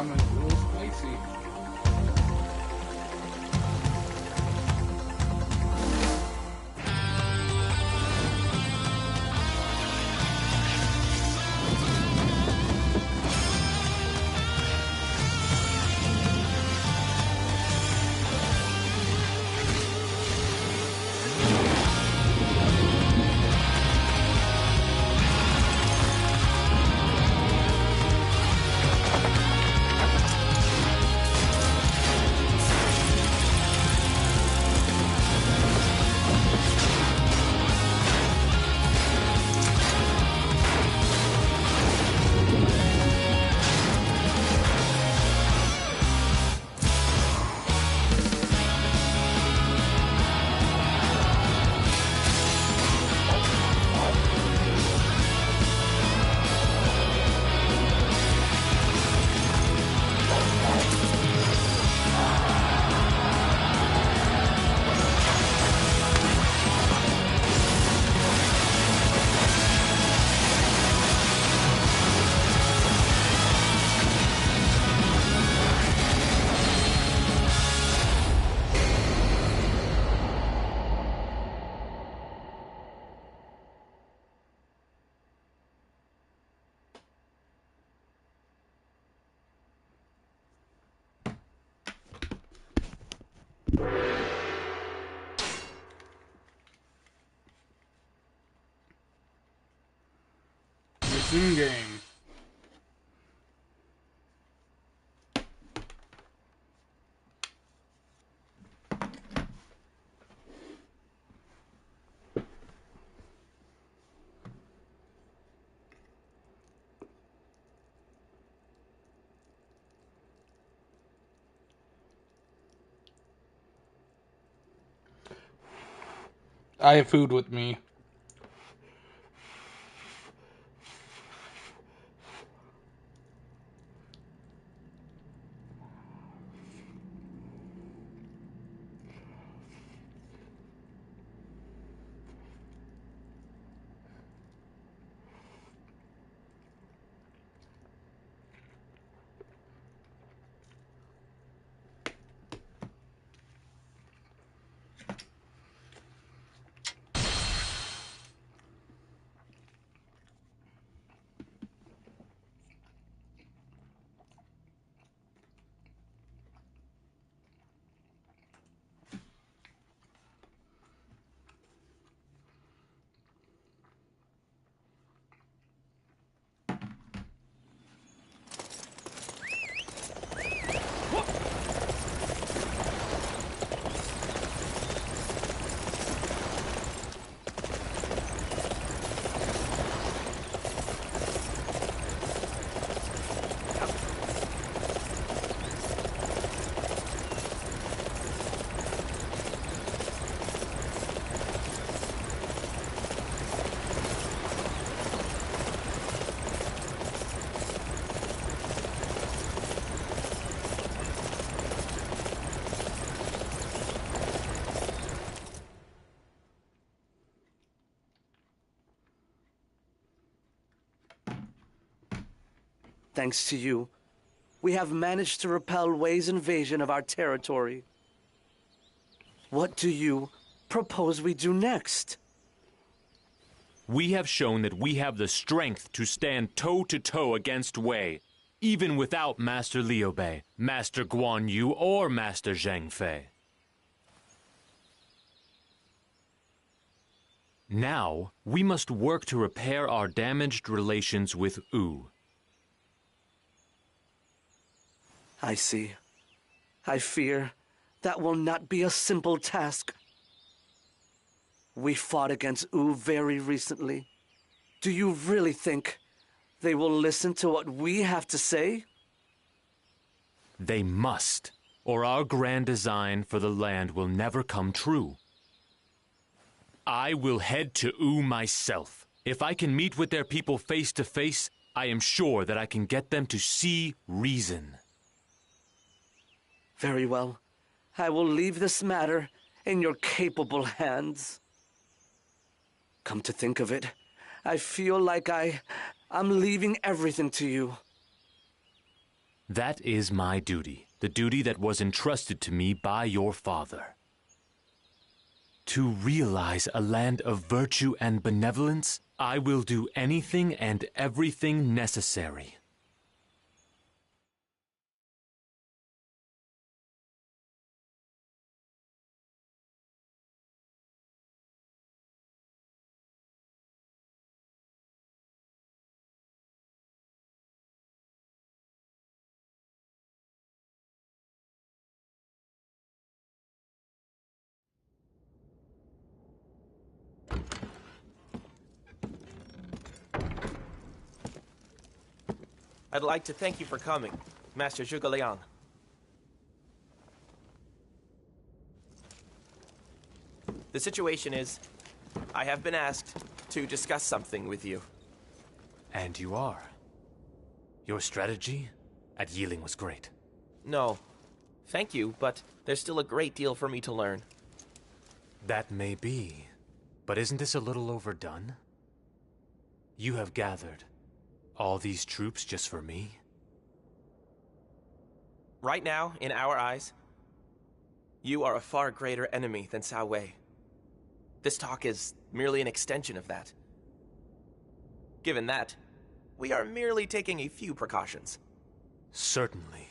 ramen is a little spicy. Resume game. I have food with me. Thanks to you, we have managed to repel Wei's invasion of our territory. What do you propose we do next? We have shown that we have the strength to stand toe-to-toe against Wei, even without Master Liu Bei, Master Guan Yu, or Master Zhang Fei. Now, we must work to repair our damaged relations with Wu. I see. I fear that will not be a simple task. We fought against Wu very recently. Do you really think they will listen to what we have to say? They must, or our grand design for the land will never come true. I will head to Wu myself. If I can meet with their people face to face, I am sure that I can get them to see reason. Very well. I will leave this matter in your capable hands. Come to think of it, I feel like I'm leaving everything to you. That is my duty, the duty that was entrusted to me by your father. To realize a land of virtue and benevolence, I will do anything and everything necessary. I'd like to thank you for coming, Master Zhuge Liang. The situation is, I have been asked to discuss something with you. And you are. Your strategy at Yiling was great. No, thank you, but there's still a great deal for me to learn. That may be, but isn't this a little overdone? You have gathered all these troops just for me? Right now, in our eyes, you are a far greater enemy than Cao Wei. This talk is merely an extension of that. Given that, we are merely taking a few precautions. Certainly.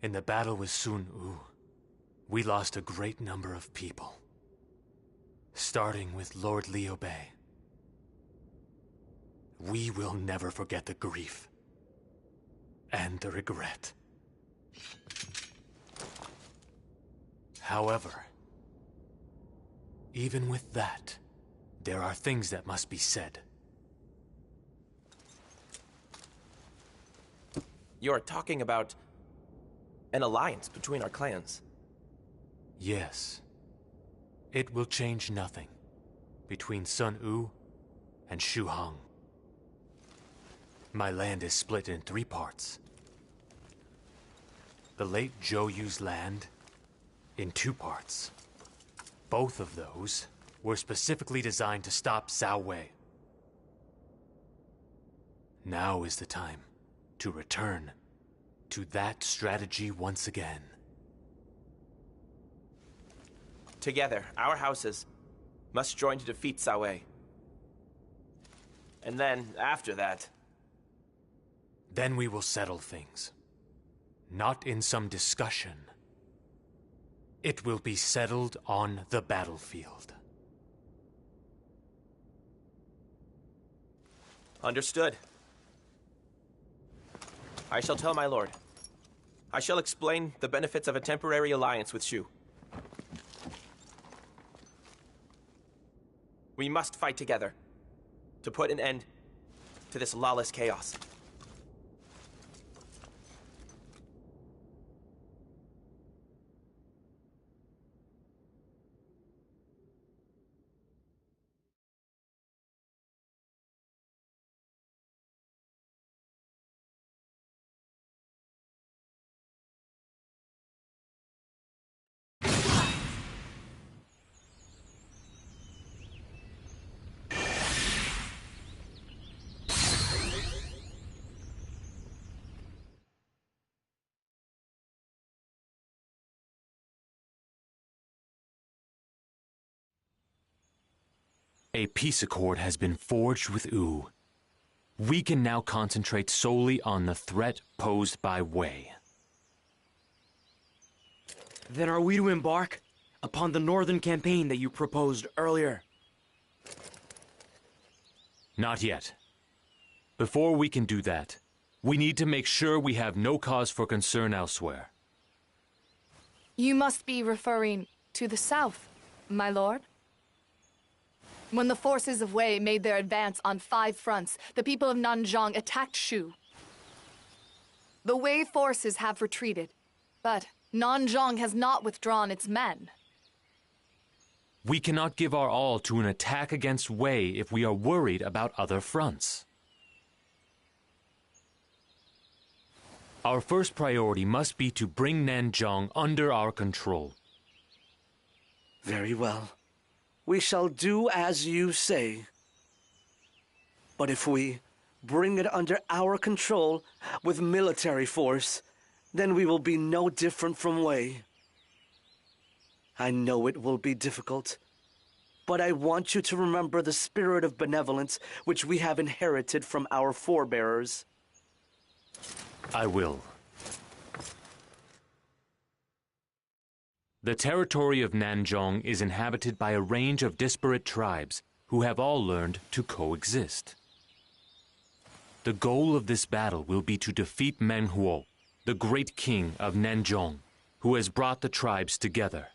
In the battle with Sun Wu, we lost a great number of people. Starting with Lord Liu Bei. We will never forget the grief and the regret. However, even with that, there are things that must be said. You're talking about an alliance between our clans. Yes. It will change nothing between Sun Wu and Shu Hong. My land is split in 3 parts. The late Zhou Yu's land in 2 parts. Both of those were specifically designed to stop Cao Wei. Now is the time to return to that strategy once again. Together, our houses must join to defeat Cao Wei. And then, after that... Then we will settle things. Not in some discussion. It will be settled on the battlefield. Understood. I shall tell my lord. I shall explain the benefits of a temporary alliance with Shu. We must fight together to put an end to this lawless chaos. A peace accord has been forged with Wu. We can now concentrate solely on the threat posed by Wei. Then are we to embark upon the northern campaign that you proposed earlier? Not yet. Before we can do that, we need to make sure we have no cause for concern elsewhere. You must be referring to the south, my lord. When the forces of Wei made their advance on 5 fronts, the people of Nanzhong attacked Shu. The Wei forces have retreated, but Nanzhong has not withdrawn its men. We cannot give our all to an attack against Wei if we are worried about other fronts. Our first priority must be to bring Nanzhong under our control. Very well. We shall do as you say. But if we bring it under our control with military force, then we will be no different from Wei. I know it will be difficult, but I want you to remember the spirit of benevolence which we have inherited from our forebears. I will. The territory of Nanzhong is inhabited by a range of disparate tribes who have all learned to coexist. The goal of this battle will be to defeat Meng Huo, the great king of Nanzhong, who has brought the tribes together.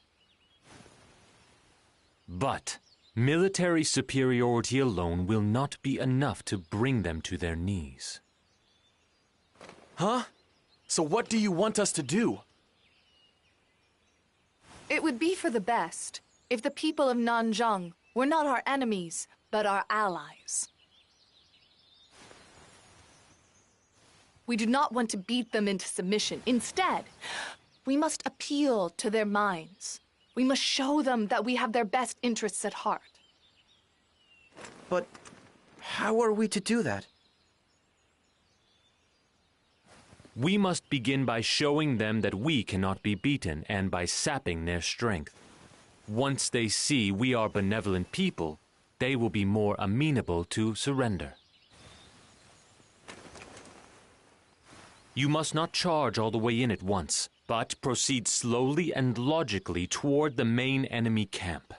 But military superiority alone will not be enough to bring them to their knees. Huh? So what do you want us to do? It would be for the best if the people of Nanzhong were not our enemies, but our allies. We do not want to beat them into submission. Instead, we must appeal to their minds. We must show them that we have their best interests at heart. But how are we to do that? We must begin by showing them that we cannot be beaten and by sapping their strength. Once they see we are benevolent people, they will be more amenable to surrender. You must not charge all the way in at once, but proceed slowly and logically toward the main enemy camp.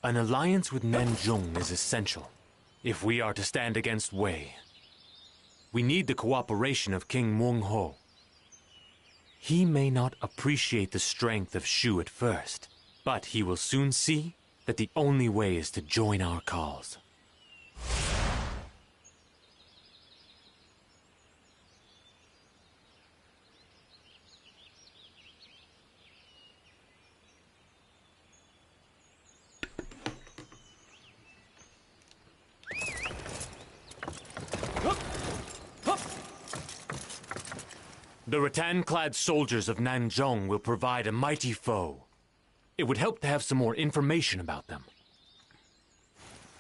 An alliance with Nanzhong is essential if we are to stand against Wei. We need the cooperation of King Meng Huo. He may not appreciate the strength of Shu at first, but he will soon see that the only way is to join our cause. The rattan-clad soldiers of Nanzhong will provide a mighty foe. It would help to have some more information about them.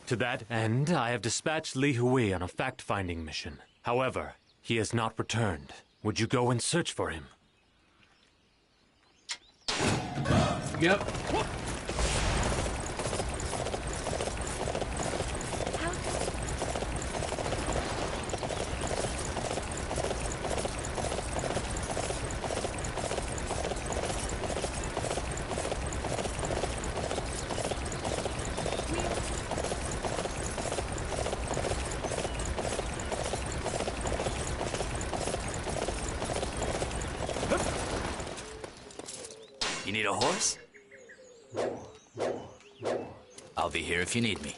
To that end, I have dispatched Li Hui on a fact-finding mission. However, he has not returned. Would you go and search for him? Yep. You need a horse? I'll be here if you need me.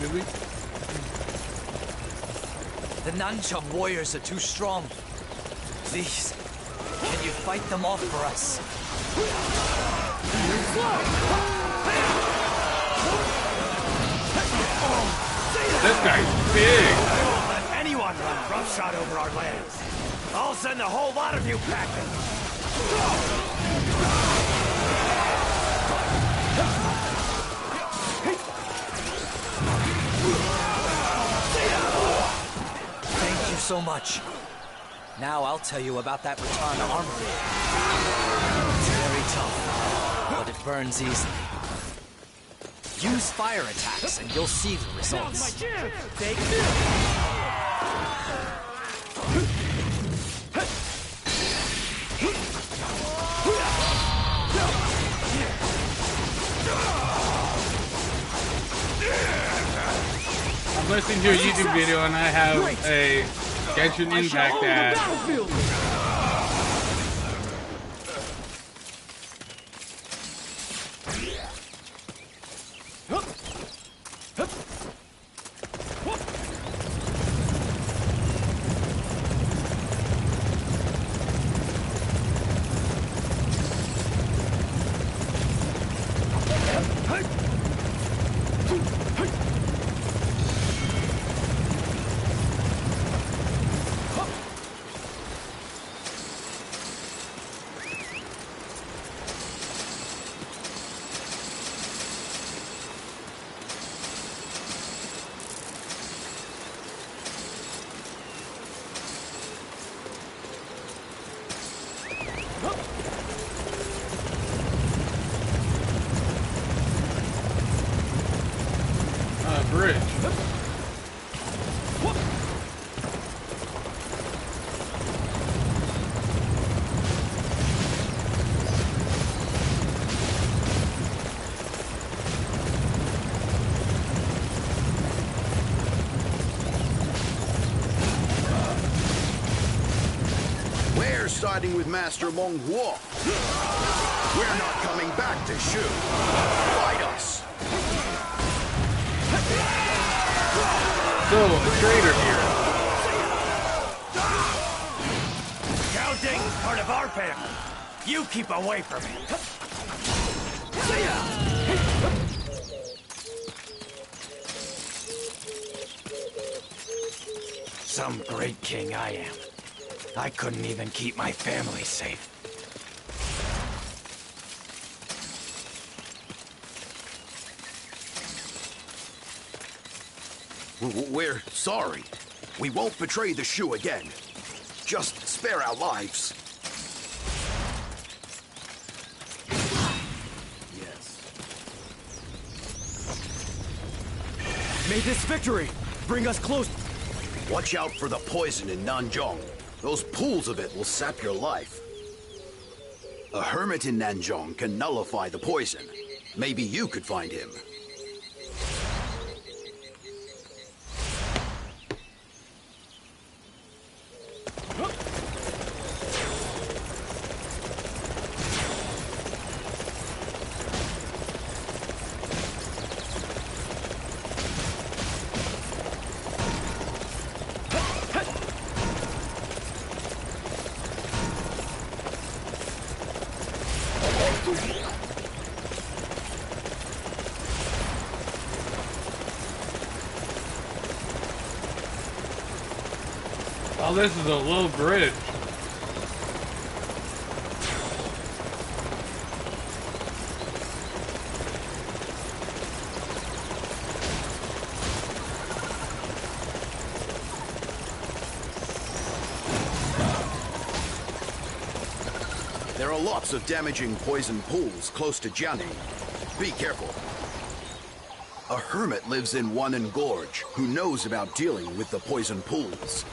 Really? The Nanzhong warriors are too strong. Please, can you fight them off for us? This guy's big. Don't let anyone run roughshod over our lands. I'll send a whole lot of you packing. Thank you so much. Now I'll tell you about that rattan armory. It's very tough, but it burns easily. Use fire attacks and you'll see the results. I'm listening to a YouTube video and I have a Genshin Impact ad. siding with Master Long Huo. We're not coming back to Shu. Fight us. So, a traitor here. Gaoding's part of our family. You keep away from him. Some great king I am. I couldn't even keep my family safe. We're sorry. We won't betray the Shu again. Just spare our lives. Yes. May this victory bring us close. Watch out for the poison in Nanzhong. Those pools of it will sap your life. A hermit in Nanzhong can nullify the poison. Maybe you could find him. Oh, this is a low bridge. There are lots of damaging poison pools close to Jianing. Be careful. A hermit lives in Wanan Gorge who knows about dealing with the poison pools.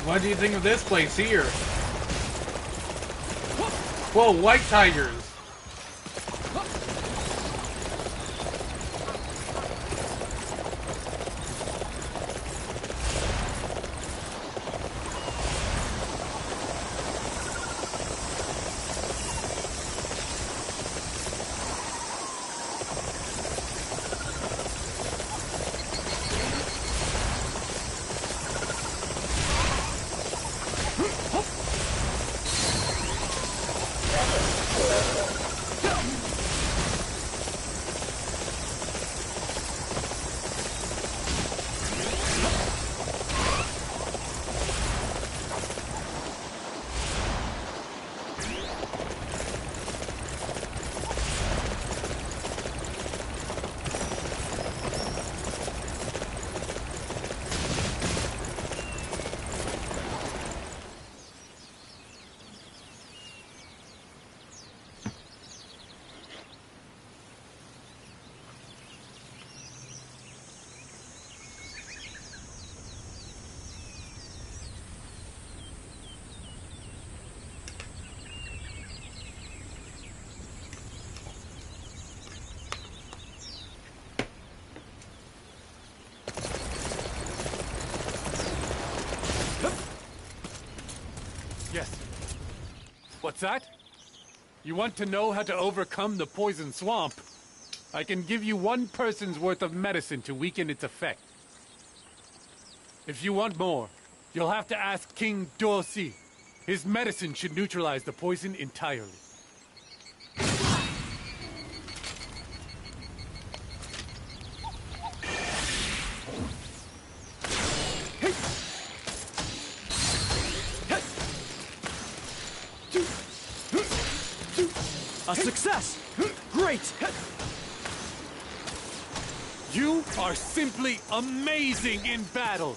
What do you think of this place here? Whoa, white tigers! Yes. What's that? You want to know how to overcome the poison swamp? I can give you one person's worth of medicine to weaken its effect. If you want more, you'll have to ask King Dosi. His medicine should neutralize the poison entirely. A success! Great! You are simply amazing in battle!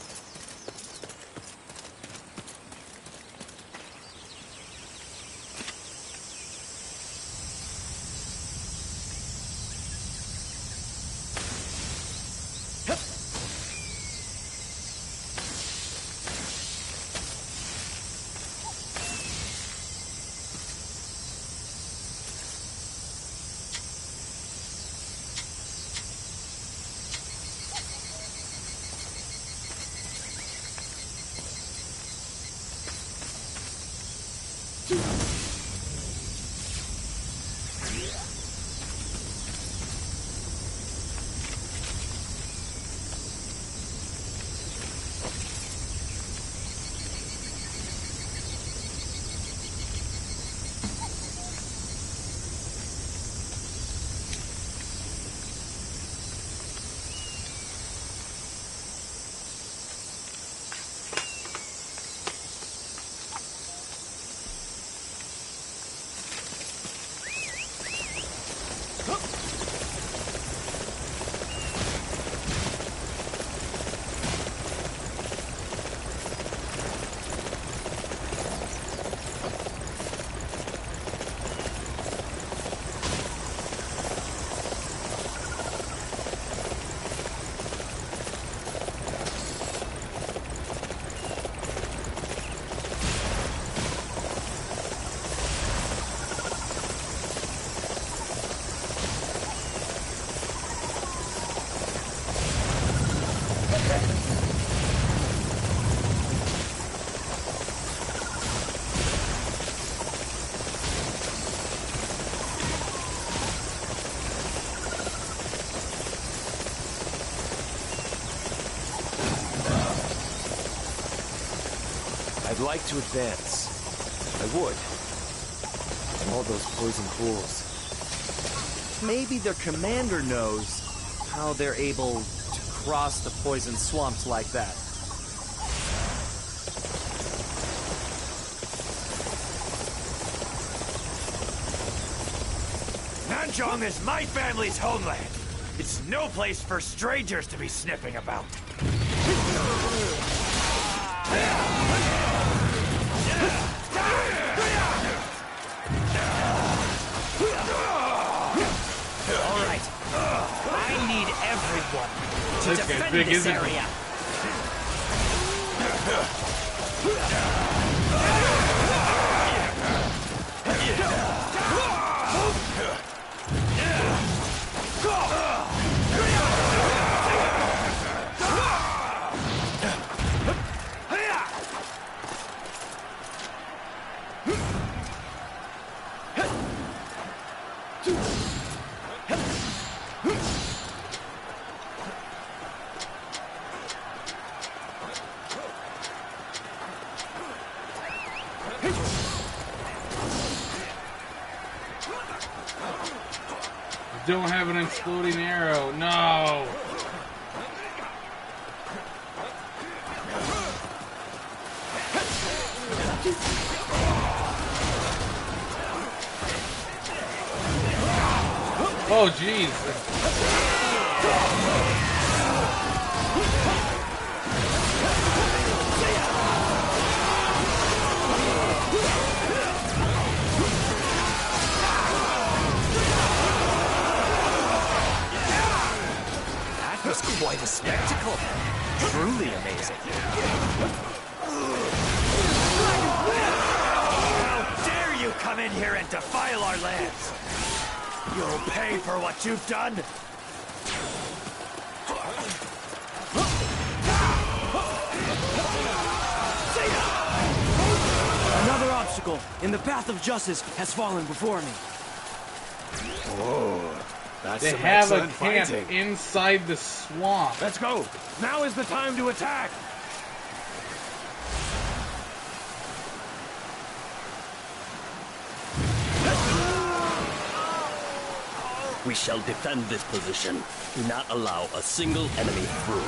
I'd like to advance. I would. And all those poison pools. Maybe their commander knows how they're able to cross the poison swamps like that. Nanzhong is my family's homeland. It's no place for strangers to be sniffing about. All right. I need everyone to This guy's defend big, this isn't he? area. Don't have an exploding arrow. No. Oh, jeez. That was quite a spectacle. Truly amazing. How dare you come in here and defile our lands? You'll pay for what you've done. Another obstacle in the path of justice has fallen before me. Oh, that's They some have a excellent camp fighting. inside the swamp. Let's go. Now is the time to attack. We shall defend this position. Do not allow a single enemy through.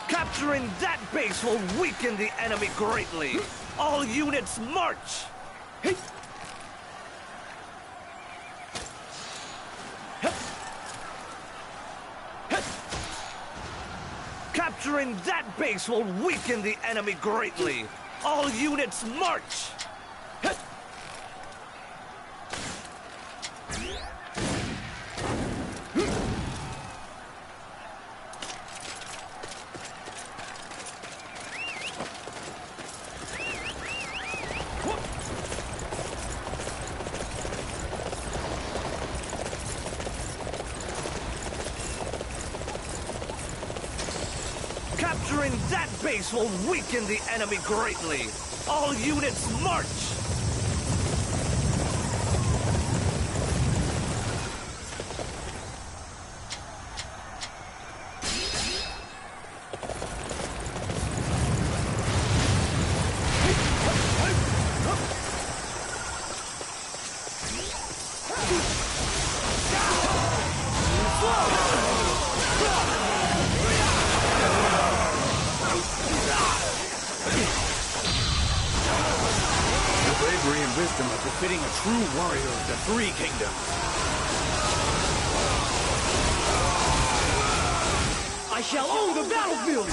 Capturing that base will weaken the enemy greatly. All units march! Capturing that base will weaken the enemy greatly. All units march! Capturing that base will weaken the enemy greatly. All units march! Bravery and wisdom are befitting a true warrior of the Three Kingdoms. I shall own the battlefield!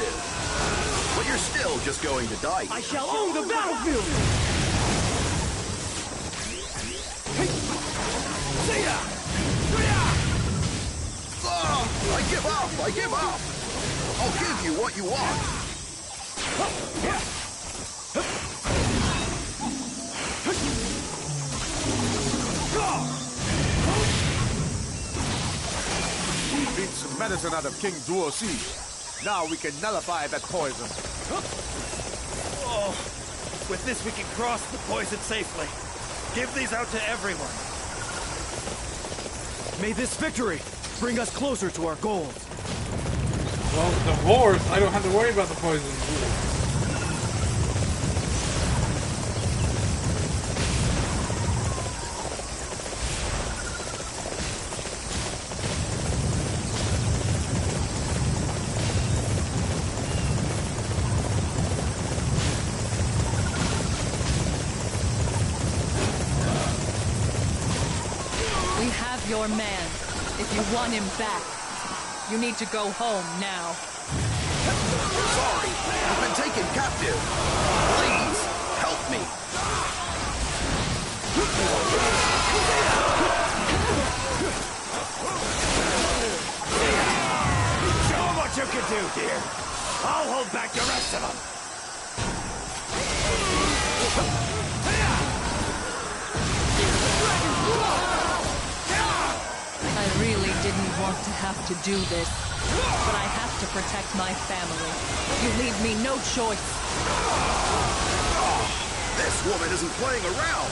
impressive. But you're still just going to die. I shall own the battlefield! See ya! I give up! I give up! I'll give you what you want. We beat some medicine out of King Duosi. Now we can nullify that poison. Oh, with this we can cross the poison safely. Give these out to everyone. May this victory bring us closer to our goals. Well, the horse, I don't have to worry about the poison. We have your man. If you want him back, you need to go home now. Sorry, I've been taken captive. Please, help me. Show 'em what you can do, dear. I'll hold back the rest of them. I really didn't want to have to do this, but I have to protect my family. You leave me no choice. This woman isn't playing around.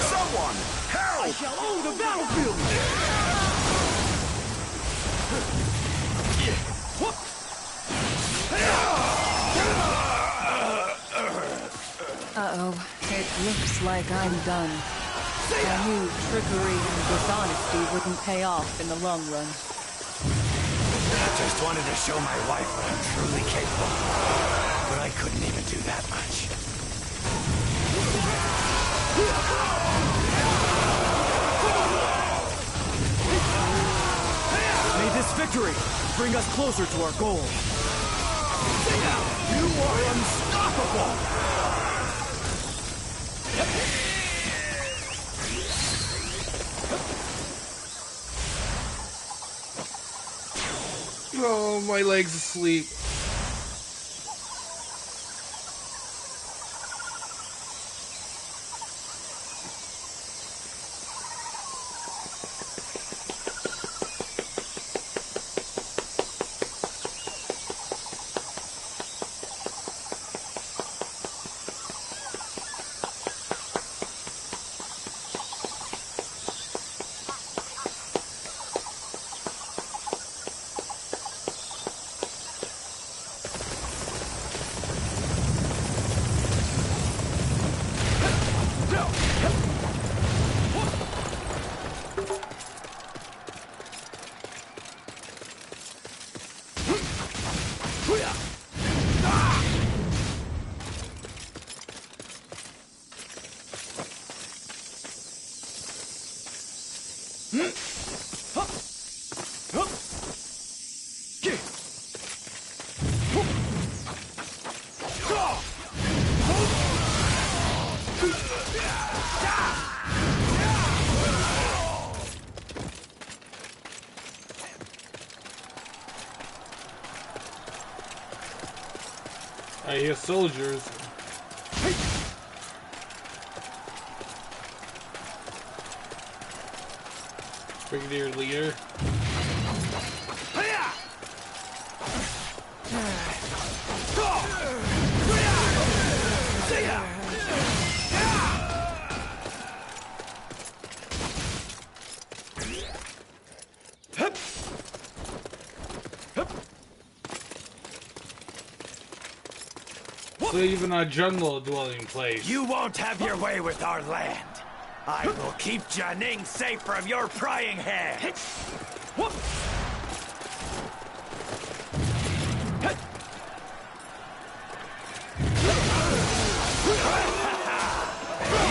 Someone, help! I shall own the battlefield! Uh-oh, it looks like I'm done. I knew trickery and dishonesty wouldn't pay off in the long run. I just wanted to show my wife what I'm truly capable of, but I couldn't even do that much. May this victory bring us closer to our goal. You are unstoppable! Oh, my leg's asleep. I hear soldiers. Brigadier leader. So even a jungle dwelling place. You won't have your way with our land. I will keep Jianing safe from your prying hands. If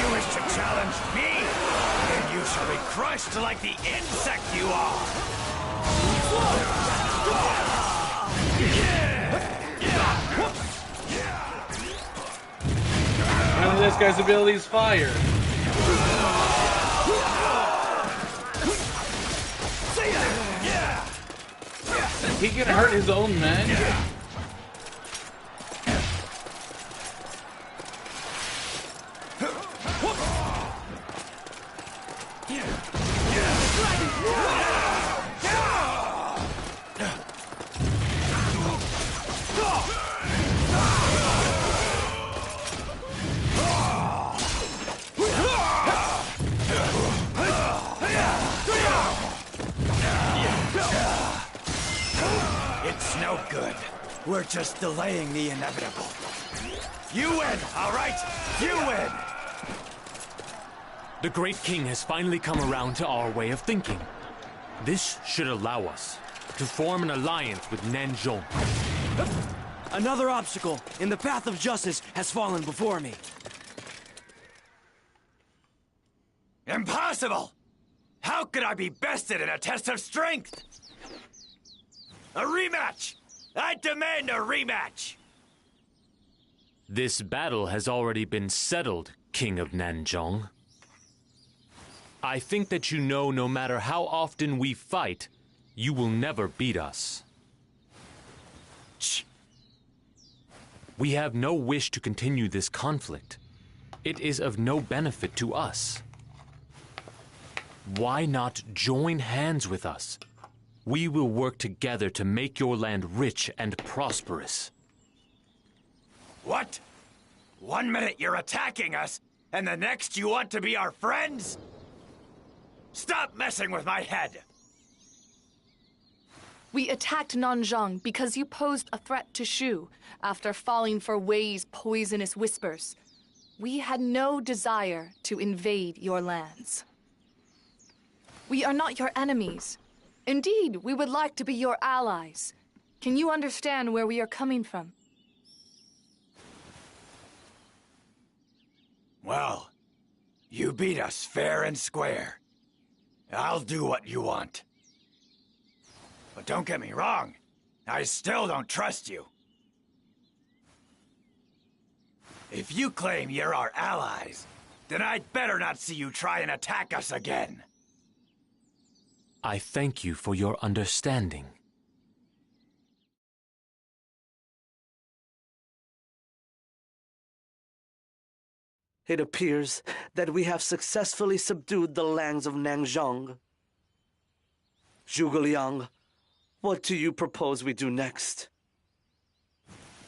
you wish to challenge me, then you shall be crushed like the insect you are. this guy's ability is fire. He can hurt his own men. It's no good. We're just delaying the inevitable. You win, all right? You win! The Great King has finally come around to our way of thinking. This should allow us to form an alliance with Nanzhong. Another obstacle in the path of justice has fallen before me. Impossible! How could I be bested in a test of strength? A rematch! I demand a rematch! This battle has already been settled, King of Nanzhong. I think that you know no matter how often we fight, you will never beat us. Shh. We have no wish to continue this conflict. It is of no benefit to us. Why not join hands with us? We will work together to make your land rich and prosperous. What? 1 minute you're attacking us, and the next you want to be our friends? Stop messing with my head! We attacked Nanzhong because you posed a threat to Shu after falling for Wei's poisonous whispers. We had no desire to invade your lands. We are not your enemies. Indeed, we would like to be your allies. Can you understand where we are coming from? Well, you beat us fair and square. I'll do what you want. But don't get me wrong, I still don't trust you. If you claim you're our allies, then I'd better not see you try and attack us again. I thank you for your understanding. It appears that we have successfully subdued the lands of Nanzhong. Zhuge Liang, what do you propose we do next?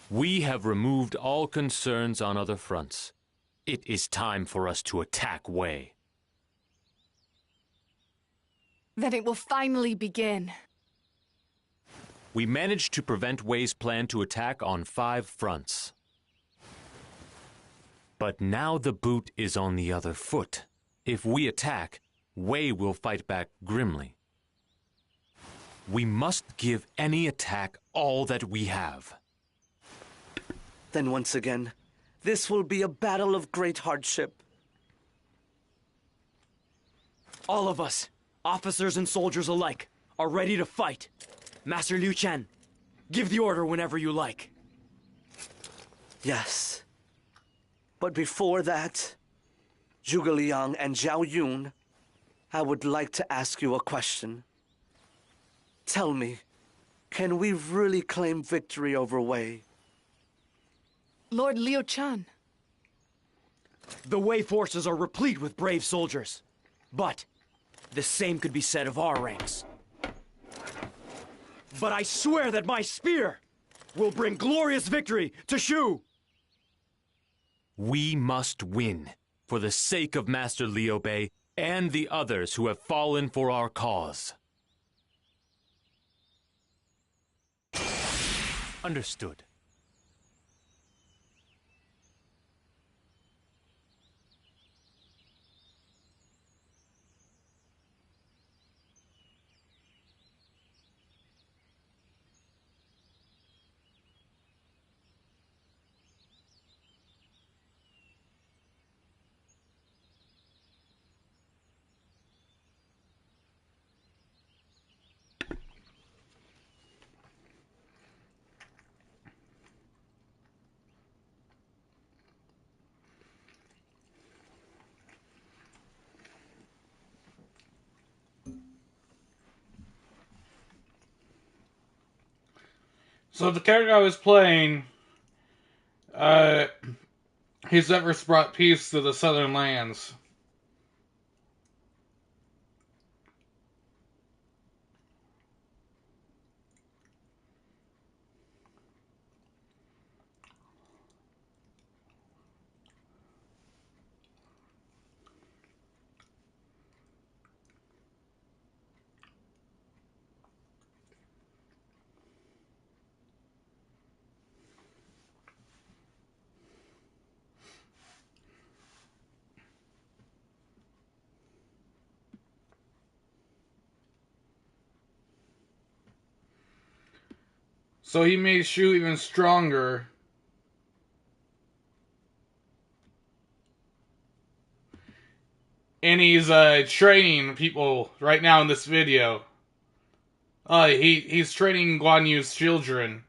We have removed all concerns on other fronts. It is time for us to attack Wei. Then it will finally begin. We managed to prevent Wei's plan to attack on 5 fronts. But now the boot is on the other foot. If we attack, Wei will fight back grimly. We must give any attack all that we have. Then once again, this will be a battle of great hardship. All of us, officers and soldiers alike, are ready to fight. Master Liu Chen, give the order whenever you like. Yes. But before that, Zhuge Liang and Zhao Yun, I would like to ask you a question. Tell me, can we really claim victory over Wei? Lord Liu Chen. The Wei forces are replete with brave soldiers. But the same could be said of our ranks. But I swear that my spear will bring glorious victory to Shu! We must win, for the sake of Master Liu Bei and the others who have fallen for our cause. Understood. So the character I was playing, he's ever brought peace to the southern lands. So he made Shu even stronger. And he's training people right now in this video. He's training Guan Yu's children.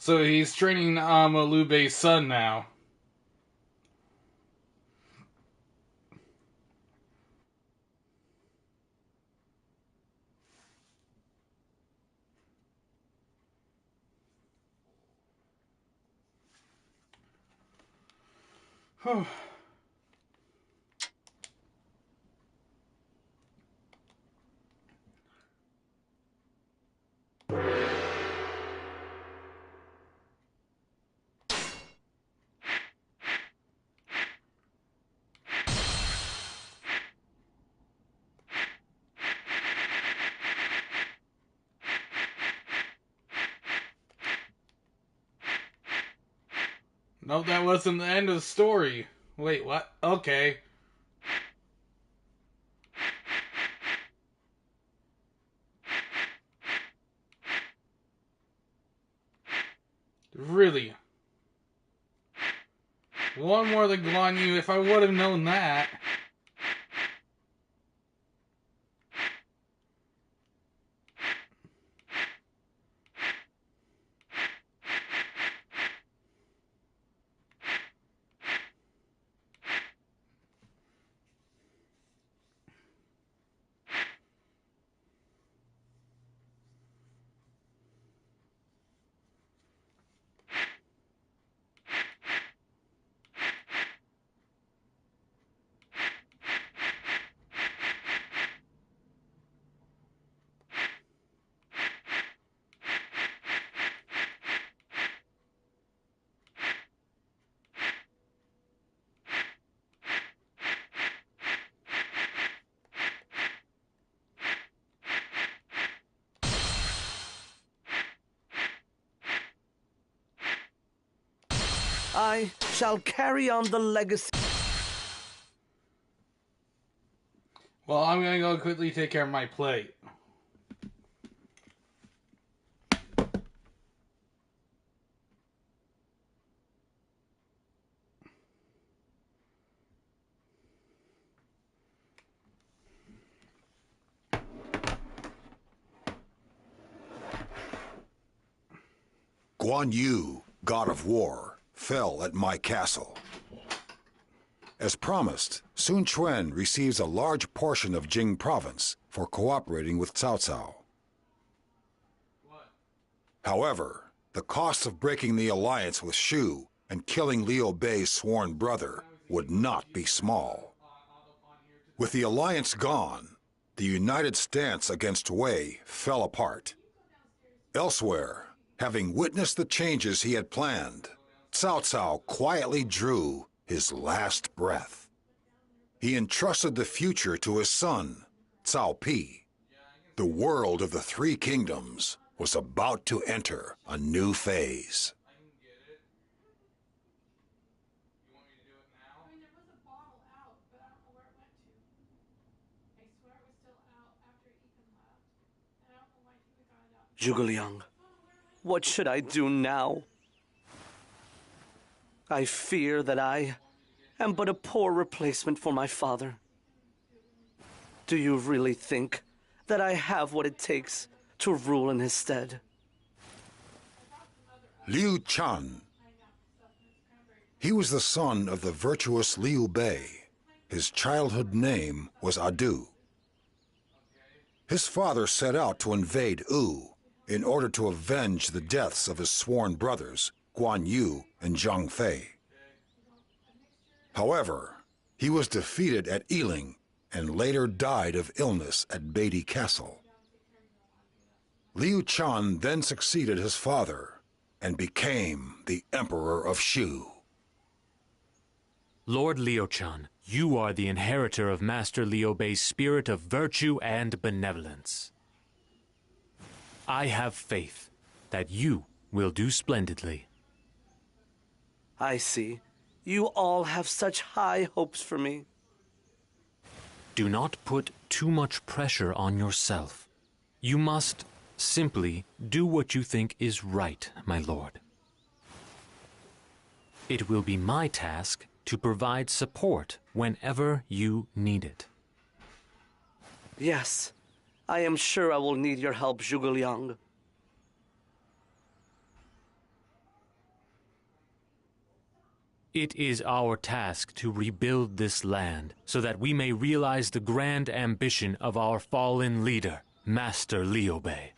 So he's training Liu Bei's son now. No, that wasn't the end of the story. Wait, what? Okay. Really? One more than Guan Yu, if I would have known that. I shall carry on the legacy. Well, I'm gonna go quickly take care of my plate. Guan Yu, god of war, fell at my castle. As promised, Sun Quan receives a large portion of Jing province for cooperating with Cao Cao. However, the cost of breaking the alliance with Shu and killing Liu Bei's sworn brother would not be small. With the alliance gone, the united stance against Wei fell apart. Elsewhere, having witnessed the changes he had planned, Cao Cao quietly drew his last breath. He entrusted the future to his son, Cao Pi. The world of the Three Kingdoms was about to enter a new phase. Zhuge what should I do now? I fear that I am but a poor replacement for my father. Do you really think that I have what it takes to rule in his stead? Liu Chan. He was the son of the virtuous Liu Bei. His childhood name was Adu. His father set out to invade Wu in order to avenge the deaths of his sworn brothers, Guan Yu and Zhang Fei. However, he was defeated at Yiling and later died of illness at Beatty Castle. Liu Chan then succeeded his father and became the Emperor of Shu. Lord Liu Chan, you are the inheritor of Master Liu Bei's spirit of virtue and benevolence. I have faith that you will do splendidly. I see. You all have such high hopes for me. Do not put too much pressure on yourself. You must simply do what you think is right, my lord. It will be my task to provide support whenever you need it. Yes, I am sure I will need your help, Zhuge Liang. It is our task to rebuild this land so that we may realize the grand ambition of our fallen leader, Master Liu Bei.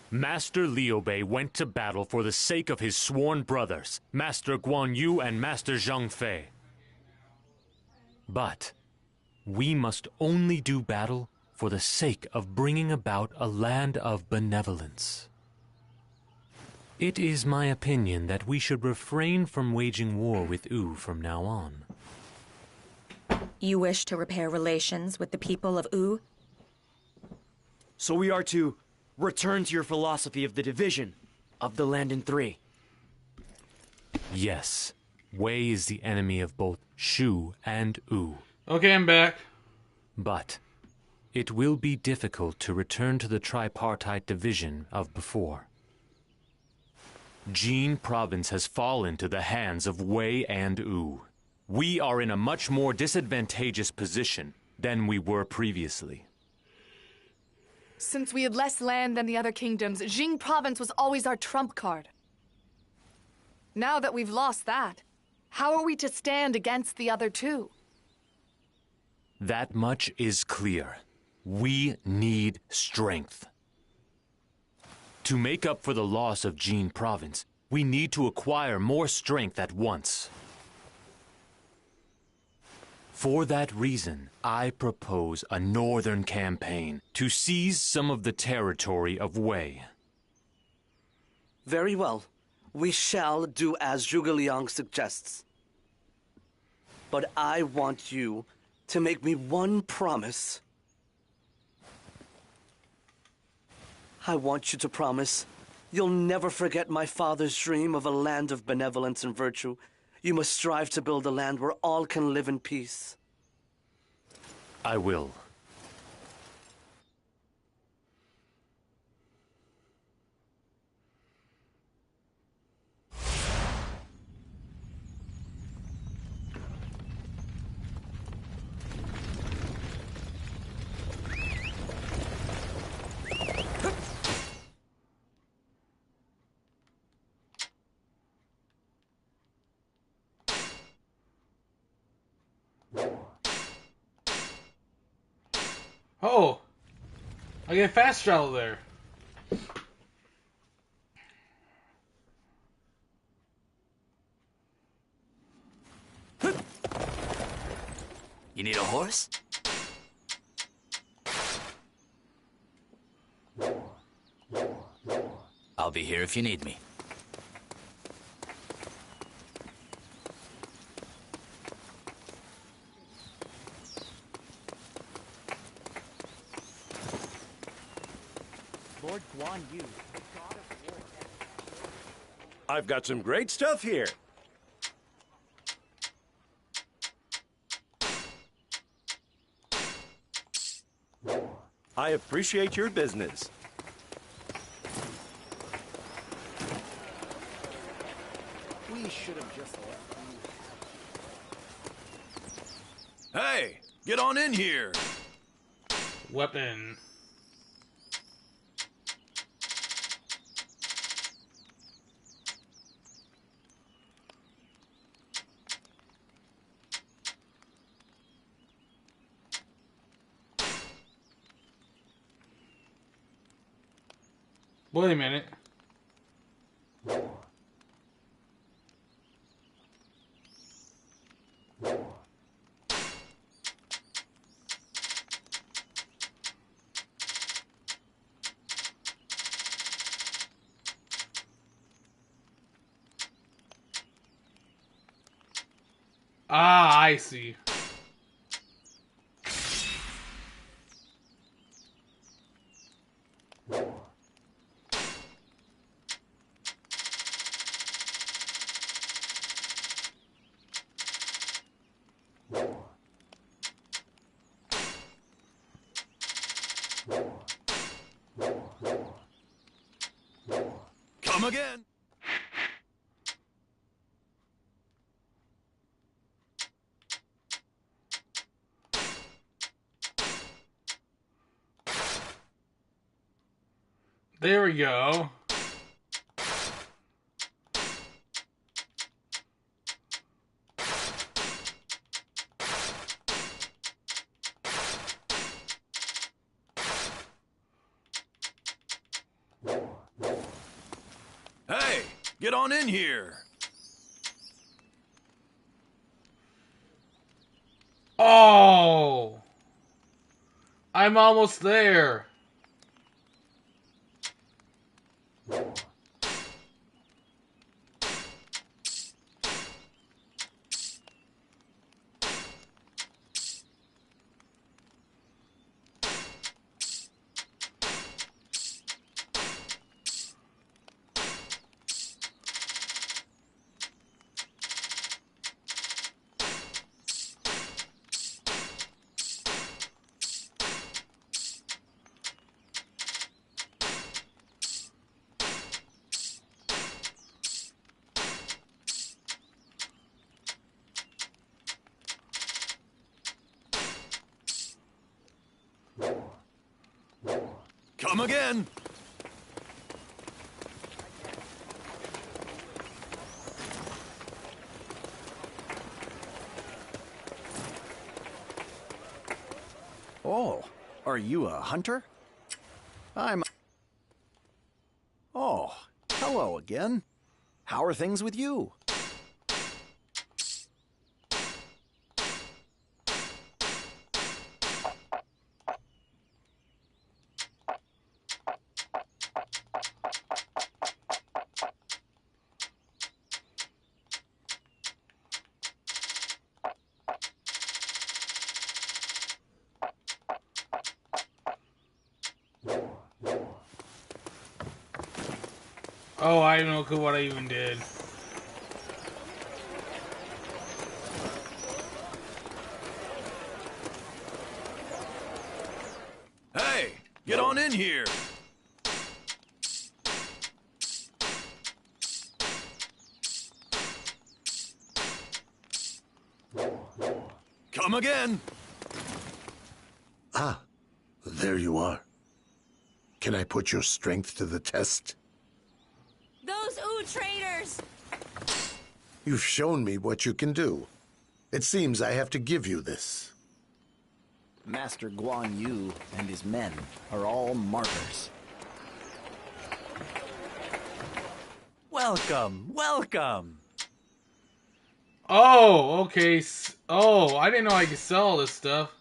Master Liu Bei went to battle for the sake of his sworn brothers, Master Guan Yu and Master Zhang Fei. But we must only do battle for the sake of bringing about a land of benevolence. It is my opinion that we should refrain from waging war with Wu from now on. You wish to repair relations with the people of Wu? So we are to return to your philosophy of the division of the land in three. Yes, Wei is the enemy of both Shu and Wu. Okay, I'm back. But it will be difficult to return to the tripartite division of before. Jin province has fallen to the hands of Wei and Wu. We are in a much more disadvantageous position than we were previously. Since we had less land than the other kingdoms, Jing province was always our trump card. Now that we've lost that, how are we to stand against the other two? That much is clear. We need strength. To make up for the loss of Jin province, we need to acquire more strength at once. For that reason, I propose a northern campaign to seize some of the territory of Wei. Very well. We shall do as Zhuge Liang suggests. But I want you to make me one promise. I want you to promise you'll never forget my father's dream of a land of benevolence and virtue. You must strive to build a land where all can live in peace. I will. Oh, I get fast travel there. You need a horse? I'll be here if you need me. Guan Yu, the god of war. I've got some great stuff here. I appreciate your business. We should have just left you. Hey, get on in here. Weapon. Wait a minute. Ah, I see. Come again. There we go. Hey, get on in here. Oh! I'm almost there. Come again. Oh, are you a hunter? Oh, hello again. How are things with you? Oh, I have no clue what I even did. Hey, get on in here. Come again. Ah, there you are. Can I put your strength to the test? Those traitors! You've shown me what you can do. It seems I have to give you this. Master Guan Yu and his men are all martyrs. Welcome, welcome. Oh, okay. Oh, I didn't know I could sell all this stuff.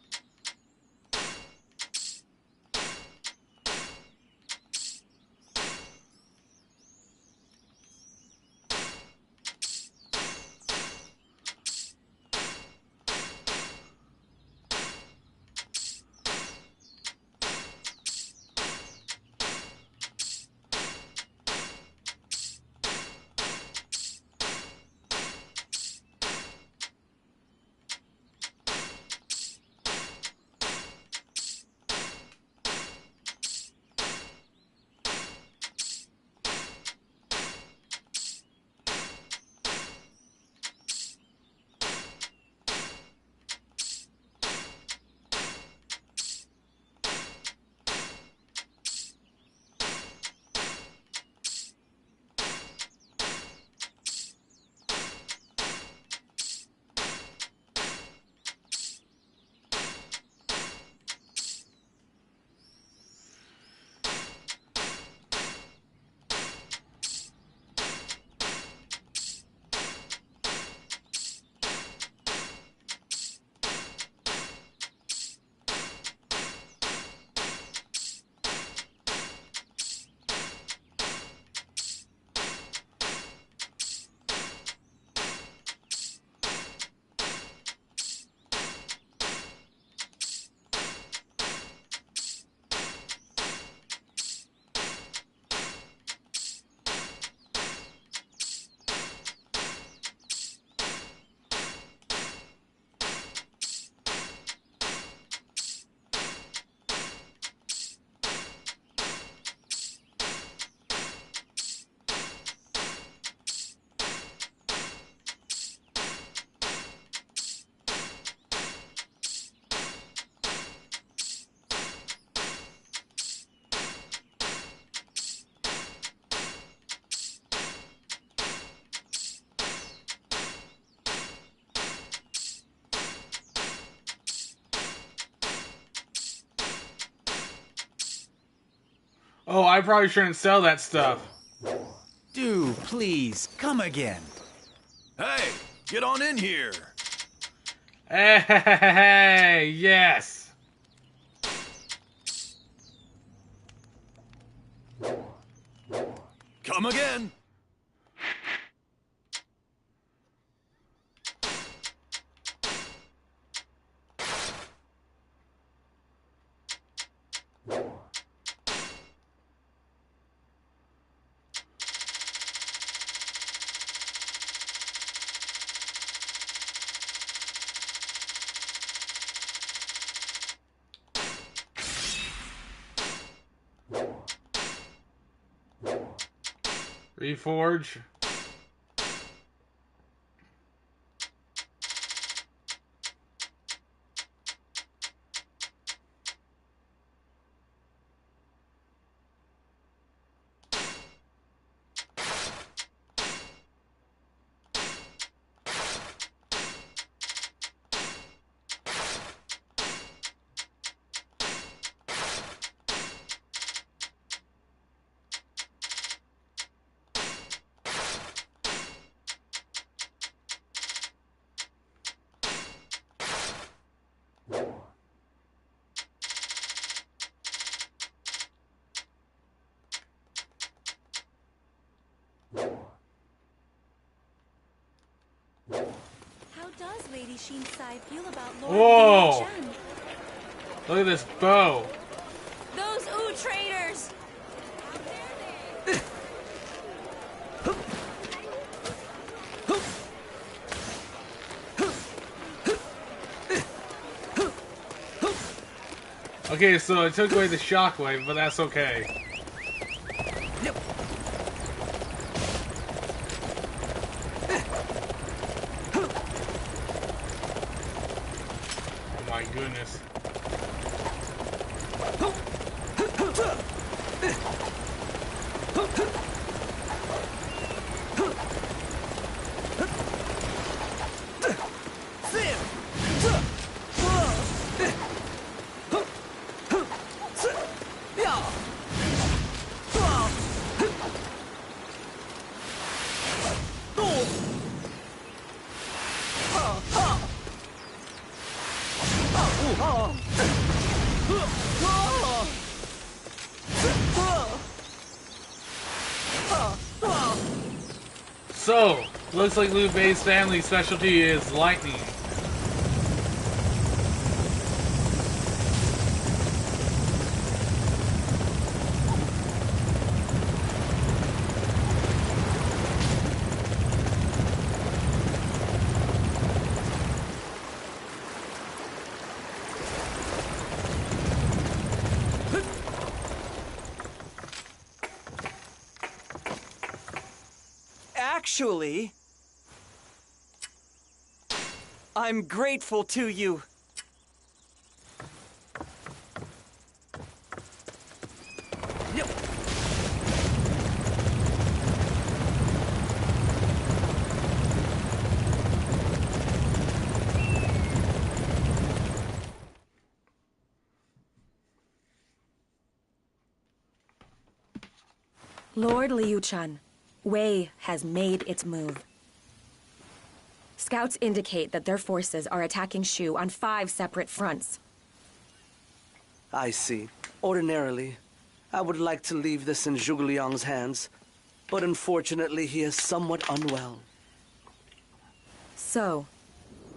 Oh, I probably shouldn't sell that stuff. Do please come again. Hey, get on in here. Hey, yes. Come again. Reforge. How does Lady Shinsai feel about Lord Whoa! Liu Chen? Look at this bow. Those Wu traitors! Okay, so it took away the shockwave, but that's okay. Oh my goodness. So, looks like Liu Bei's family specialty is lightning. Actually, I'm grateful to you. Lord Liu Chen, Wei has made its move. Scouts indicate that their forces are attacking Shu on 5 separate fronts. I see. Ordinarily, I would like to leave this in Zhuge Liang's hands, but unfortunately he is somewhat unwell. So,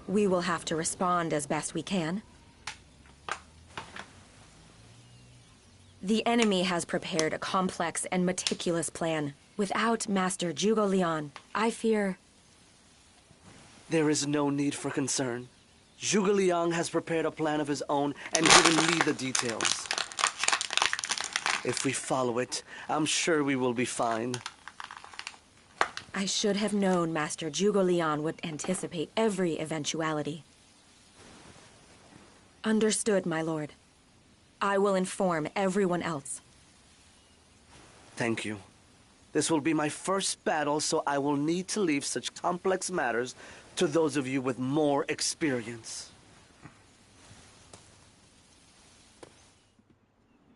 we will have to respond as best we can. The enemy has prepared a complex and meticulous plan. Without Master Zhuge Liang, I fear... There is no need for concern. Zhuge Liang has prepared a plan of his own and given me the details. If we follow it, I'm sure we will be fine. I should have known Master Zhuge Liang would anticipate every eventuality. Understood, my lord. I will inform everyone else. Thank you. This will be my first battle, so I will need to leave such complex matters to those of you with more experience.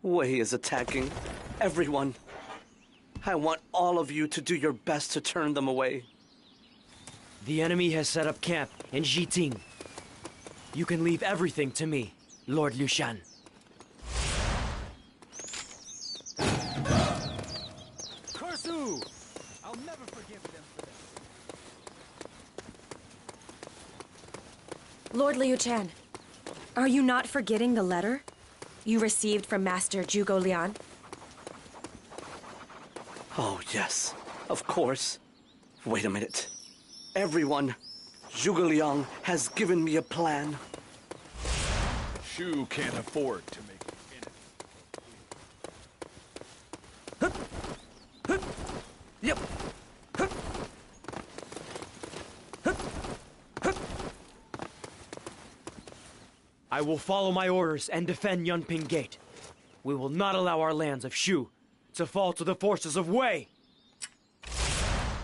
Wei is attacking. Everyone, I want all of you to do your best to turn them away. The enemy has set up camp in Jiting. You can leave everything to me, Lord Liu Shan. Kursu! I'll never forgive them for this. Lord Liu Chan, are you not forgetting the letter you received from Master Zhuge Liang? Oh, yes, of course. Wait a minute. Everyone, Zhuge Liang has given me a plan. Shu can't afford to make an enemy. Yep. I will follow my orders and defend Yunping Gate. We will not allow our lands of Shu to fall to the forces of Wei.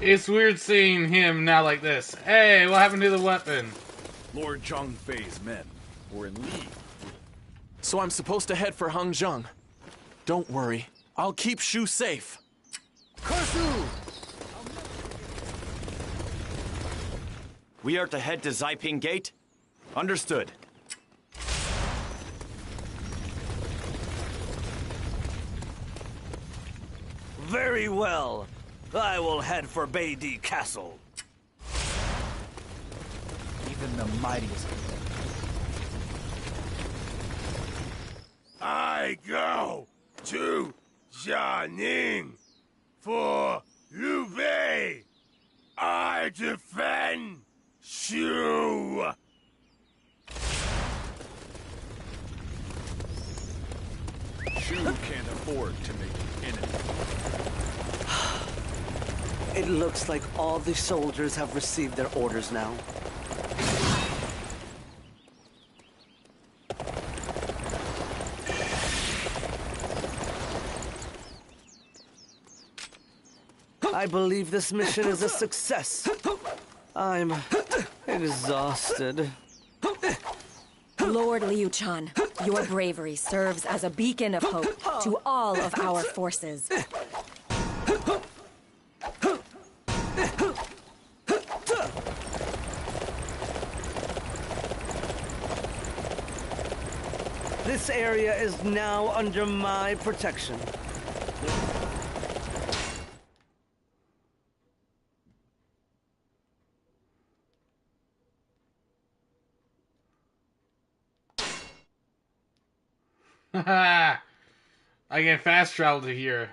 It's weird seeing him now like this. Hey, what happened to the weapon? Lord Zhang Fei's men were in league. So I'm supposed to head for Hangzhou. Don't worry, I'll keep Shu safe. Kursu! We are to head to Zaiping Gate? Understood. Very well. I will head for Beidi Castle. Even the mightiest. I go to Jianing for Liu Bei. I defend Shu. Shu can't afford to make an enemy. It looks like all the soldiers have received their orders now. I believe this mission is a success. I'm exhausted. Lord Liu Chan, your bravery serves as a beacon of hope to all of our forces. This area is now under my protection. I can fast travel to here.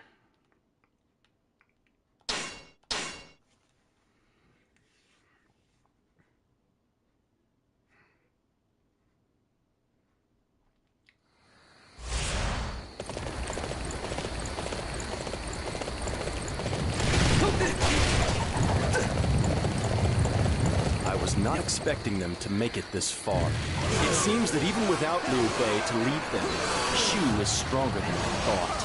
I was not expecting them to make it this far. It seems that even without Liu Bei to lead them, Shu is stronger than I thought.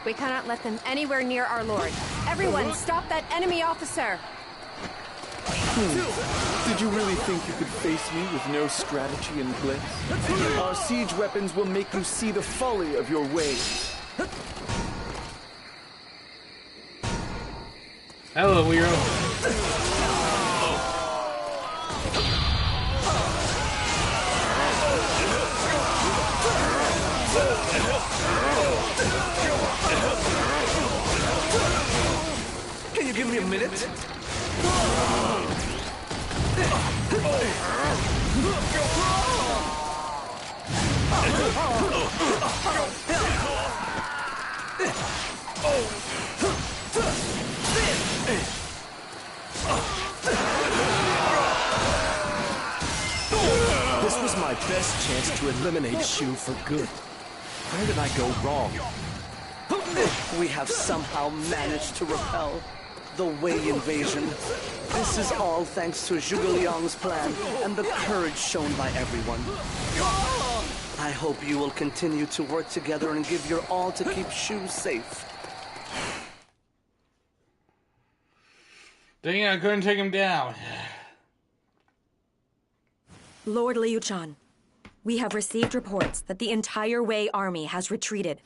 We cannot let them anywhere near our lord. Everyone, stop that enemy officer! Did you really think you could face me with no strategy in place? Our siege weapons will make you see the folly of your ways. Hello, Weiro. Can you give me a minute? This was my best chance to eliminate Shu for good. Where did I go wrong? We have somehow managed to repel the Wei invasion. This is all thanks to Zhuge Liang's plan and the courage shown by everyone. I hope you will continue to work together and give your all to keep Shu safe. Dang it, I couldn't take him down. Lord Liu Chan, we have received reports that the entire Wei army has retreated.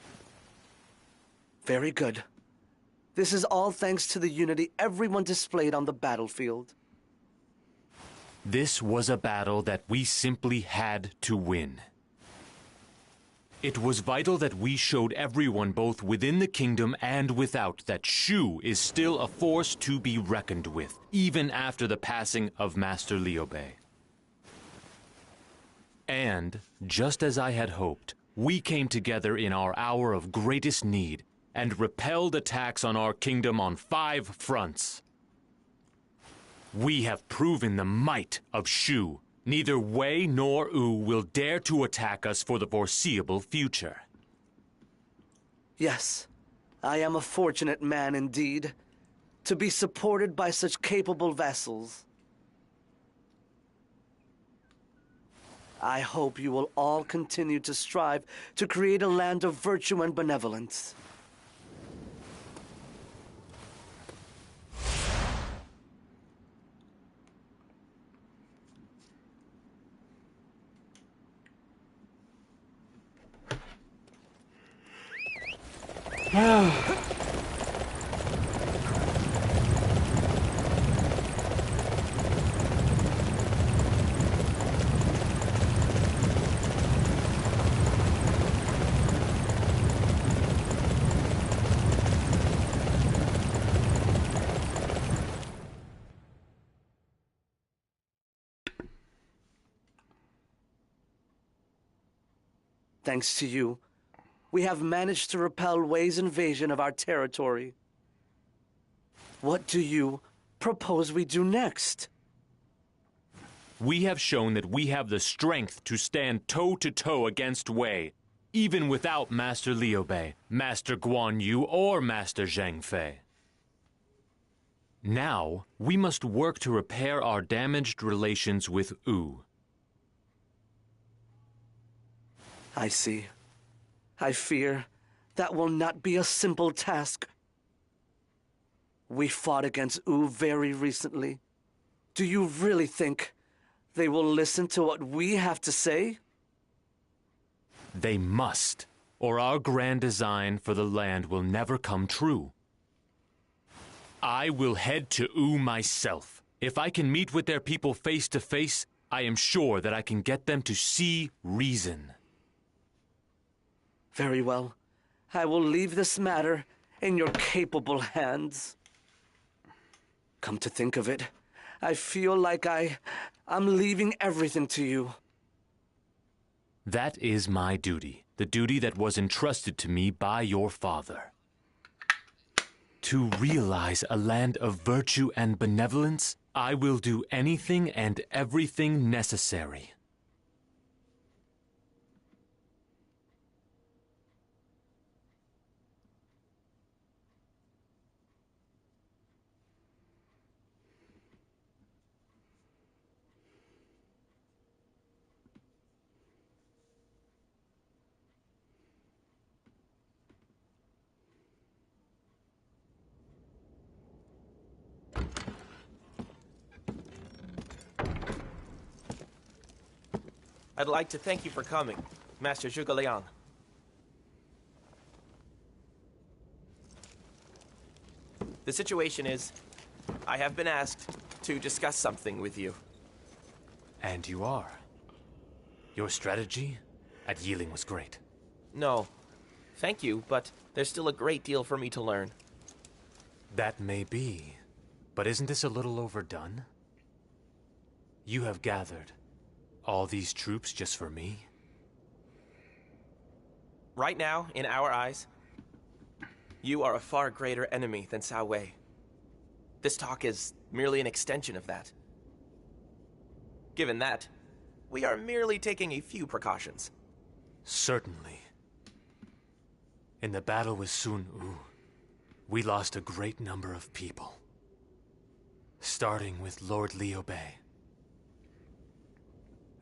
Very good. This is all thanks to the unity everyone displayed on the battlefield. This was a battle that we simply had to win. It was vital that we showed everyone both within the kingdom and without that Shu is still a force to be reckoned with, even after the passing of Master Liu Bei. And, just as I had hoped, we came together in our hour of greatest need and repelled attacks on our kingdom on 5 fronts. We have proven the might of Shu. Neither Wei nor Wu will dare to attack us for the foreseeable future. Yes, I am a fortunate man indeed, to be supported by such capable vassals. I hope you will all continue to strive to create a land of virtue and benevolence. Thanks to you, we have managed to repel Wei's invasion of our territory. What do you propose we do next? We have shown that we have the strength to stand toe-to-toe against Wei, even without Master Liu Bei, Master Guan Yu, or Master Zhang Fei. Now, we must work to repair our damaged relations with Wu. I see. I fear that will not be a simple task. We fought against Wu very recently. Do you really think they will listen to what we have to say? They must, or our grand design for the land will never come true. I will head to Wu myself. If I can meet with their people face to face, I am sure that I can get them to see reason. Very well. I will leave this matter in your capable hands. Come to think of it, I feel like I'm leaving everything to you. That is my duty, the duty that was entrusted to me by your father. To realize a land of virtue and benevolence, I will do anything and everything necessary. I'd like to thank you for coming, Master Zhuge Liang. The situation is, I have been asked to discuss something with you. And you are. Your strategy at Yiling was great. No, thank you, but there's still a great deal for me to learn. That may be, but isn't this a little overdone? You have gathered all these troops just for me? Right now, in our eyes, you are a far greater enemy than Cao Wei. This talk is merely an extension of that. Given that, we are merely taking a few precautions. Certainly. In the battle with Sun Wu, we lost a great number of people. Starting with Lord Liu Bei.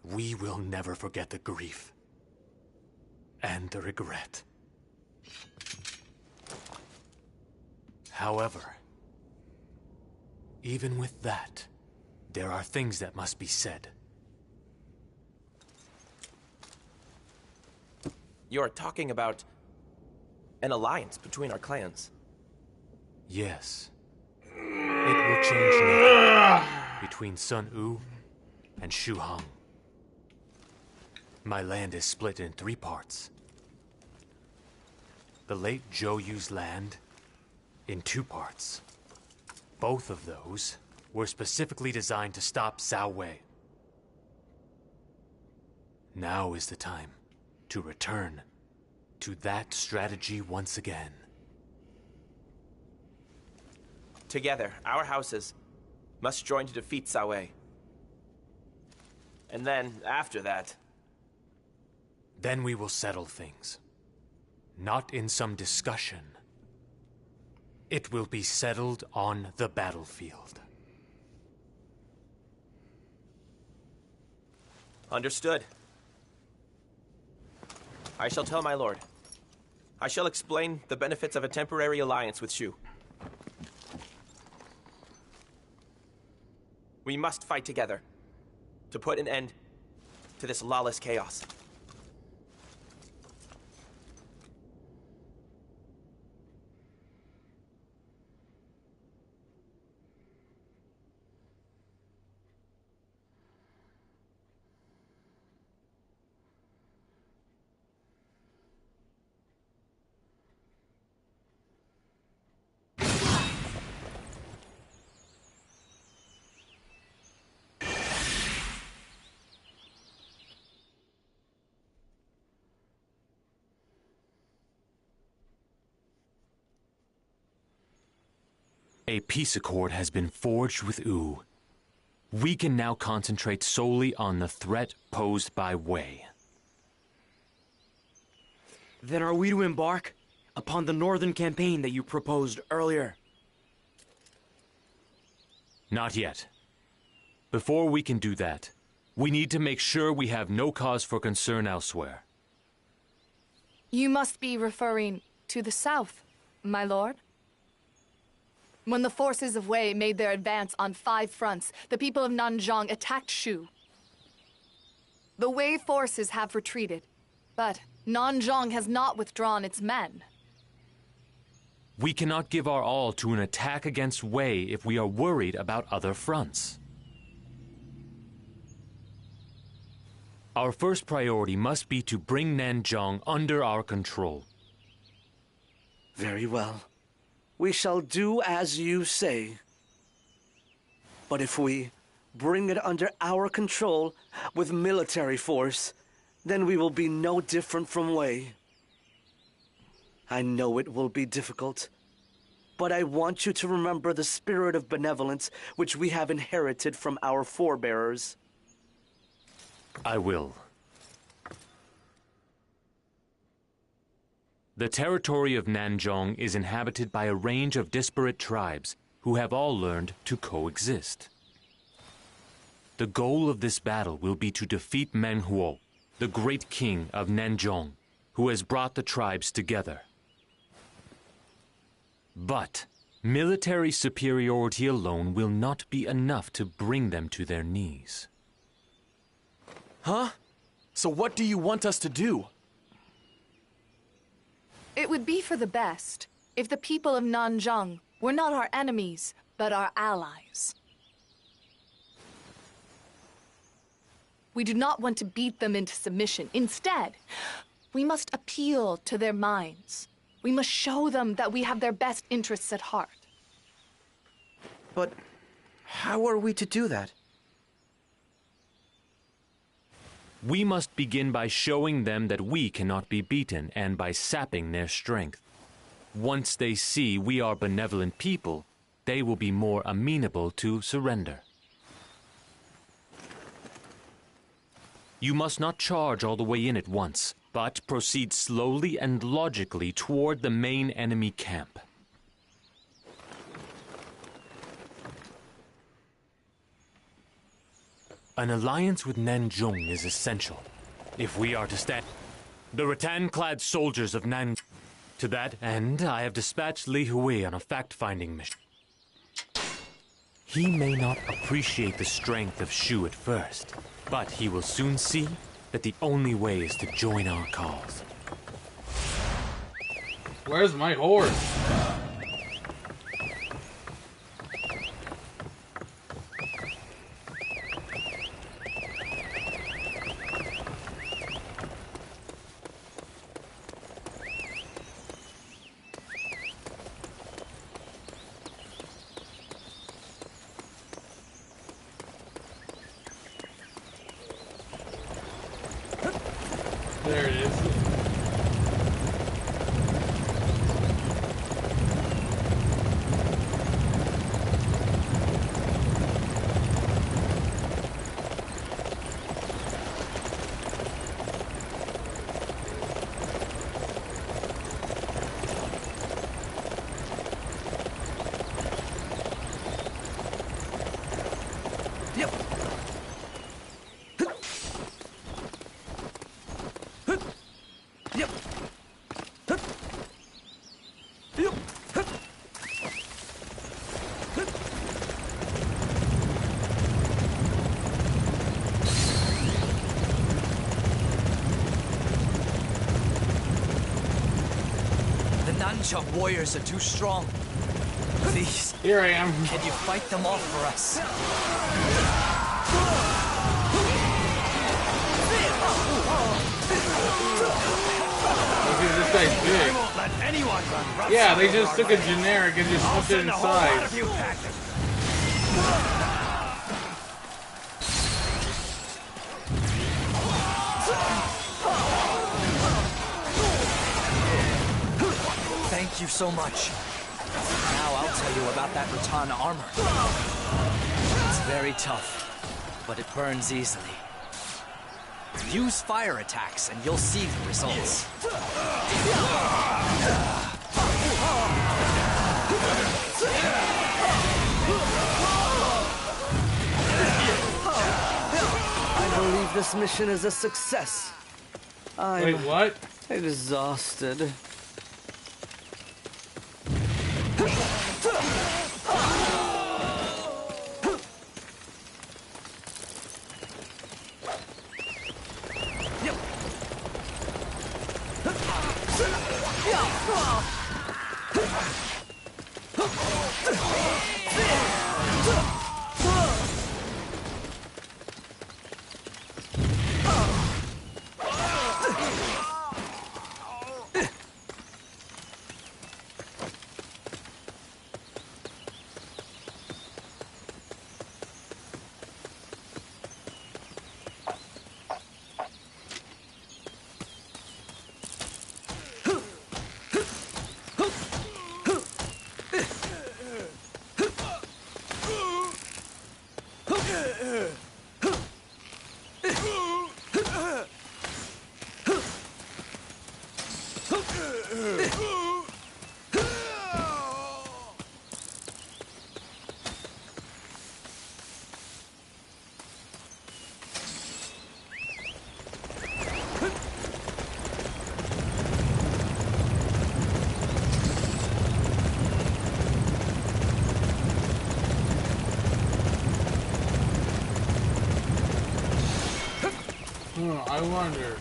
We will never forget the grief and the regret. However, even with that, there are things that must be said. You're talking about an alliance between our clans. Yes. It will change nothing between Sun U and Shu Hong. My land is split in 3 parts. The late Zhou Yu's land in 2 parts. Both of those were specifically designed to stop Cao Wei. Now is the time to return to that strategy once again. Together, our houses must join to defeat Cao Wei. And then, after that... Then we will settle things. Not in some discussion. It will be settled on the battlefield. Understood. I shall tell my lord. I shall explain the benefits of a temporary alliance with Shu. We must fight together to put an end to this lawless chaos. A peace accord has been forged with Wu. We can now concentrate solely on the threat posed by Wei. Then are we to embark upon the northern campaign that you proposed earlier? Not yet. Before we can do that, we need to make sure we have no cause for concern elsewhere. You must be referring to the south, my lord. When the forces of Wei made their advance on 5 fronts, the people of Nanzhong attacked Shu. The Wei forces have retreated, but Nanzhong has not withdrawn its men. We cannot give our all to an attack against Wei if we are worried about other fronts. Our first priority must be to bring Nanzhong under our control. Very well. We shall do as you say. But if we bring it under our control with military force, then we will be no different from Wei. I know it will be difficult, but I want you to remember the spirit of benevolence which we have inherited from our forebears. I will. The territory of Nanzhong is inhabited by a range of disparate tribes who have all learned to coexist. The goal of this battle will be to defeat Meng Huo, the great king of Nanzhong, who has brought the tribes together. But military superiority alone will not be enough to bring them to their knees. Huh? So what do you want us to do? It would be for the best if the people of Nanzhong were not our enemies, but our allies. We do not want to beat them into submission. Instead, we must appeal to their minds. We must show them that we have their best interests at heart. But how are we to do that? We must begin by showing them that we cannot be beaten and by sapping their strength. Once they see we are benevolent people, they will be more amenable to surrender. You must not charge all the way in at once, but proceed slowly and logically toward the main enemy camp. An alliance with Nanzhong is essential if we are to stand the rattan-clad soldiers of Nan. To that end, I have dispatched Li Hui on a fact-finding mission. He may not appreciate the strength of Shu at first, but he will soon see that the only way is to join our cause. Where's my horse? There it is. Nanchung warriors are too strong. Please. Here I am. Can you fight them off for us? Okay, this guy's big. Yeah, they just took a generic and just slipped it inside. Thank you so much. Now I'll tell you about that rattan armor. It's very tough, but it burns easily. Use fire attacks and you'll see the results. I believe this mission is a success. Wait, what? Exhausted. I wonder.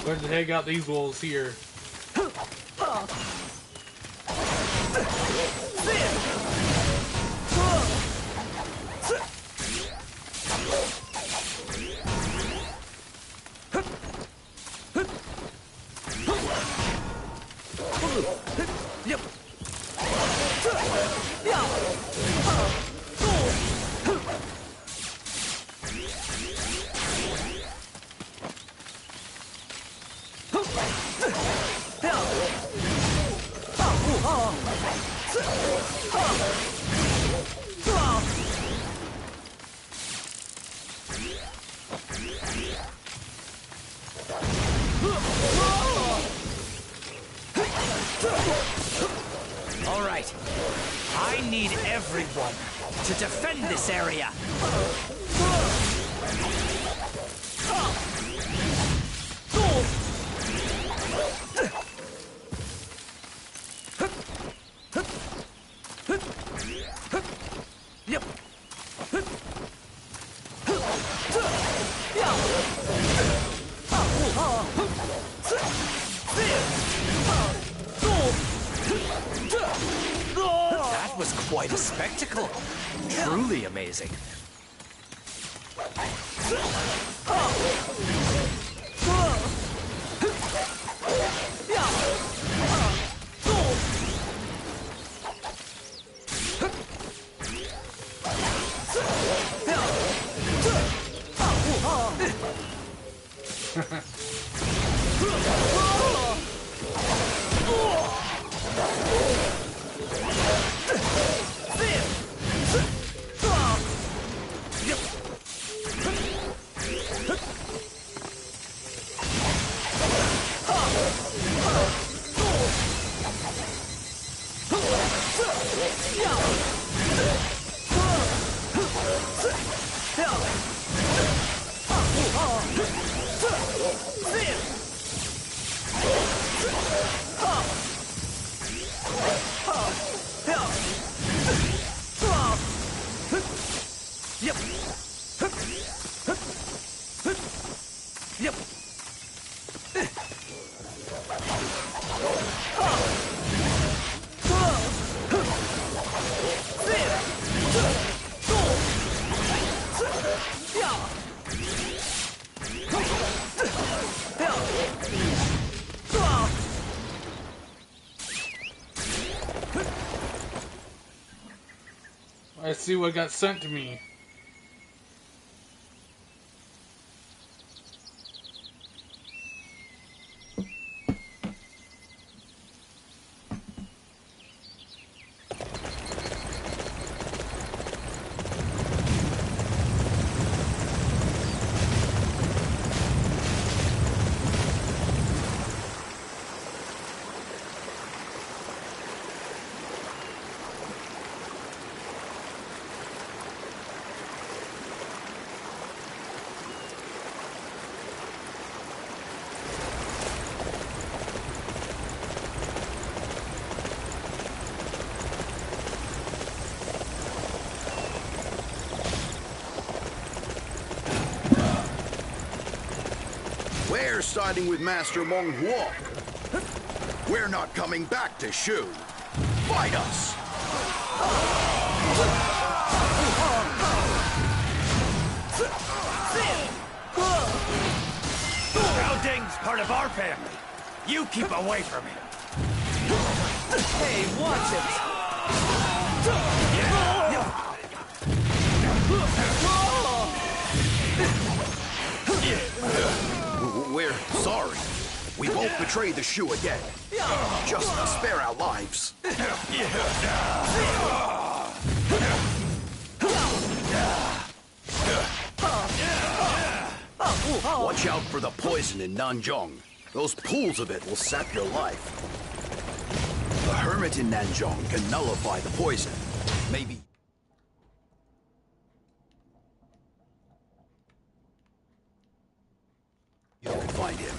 Where the heck got these wolves here? need everyone to defend this area. That was quite a spectacle. Truly amazing. Let's see what got sent to me. We're siding with Master Meng Huo. We're not coming back to Shu. Fight us! Bao Ding's part of our family. You keep away from him. Hey, watch We're sorry. We won't betray the Shu again. Just to spare our lives. Watch out for the poison in Nanzhong. Those pools of it will sap your life. The hermit in Nanzhong can nullify the poison. Maybe... you can find him.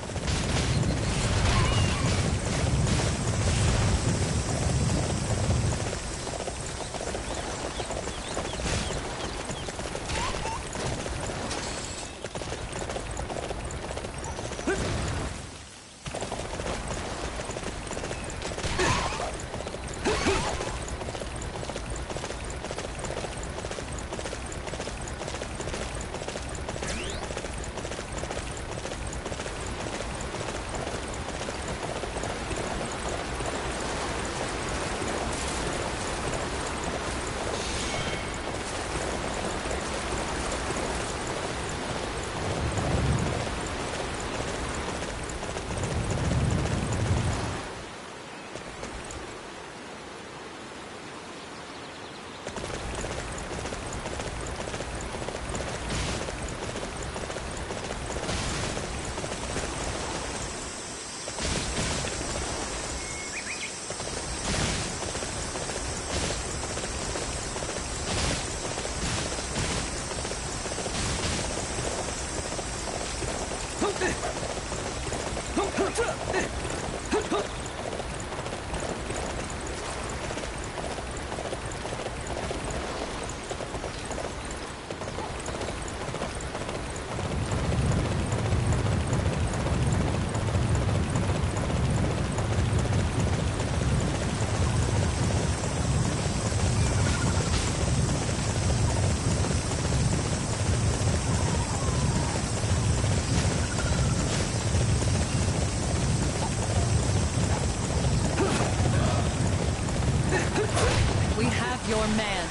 We have your man.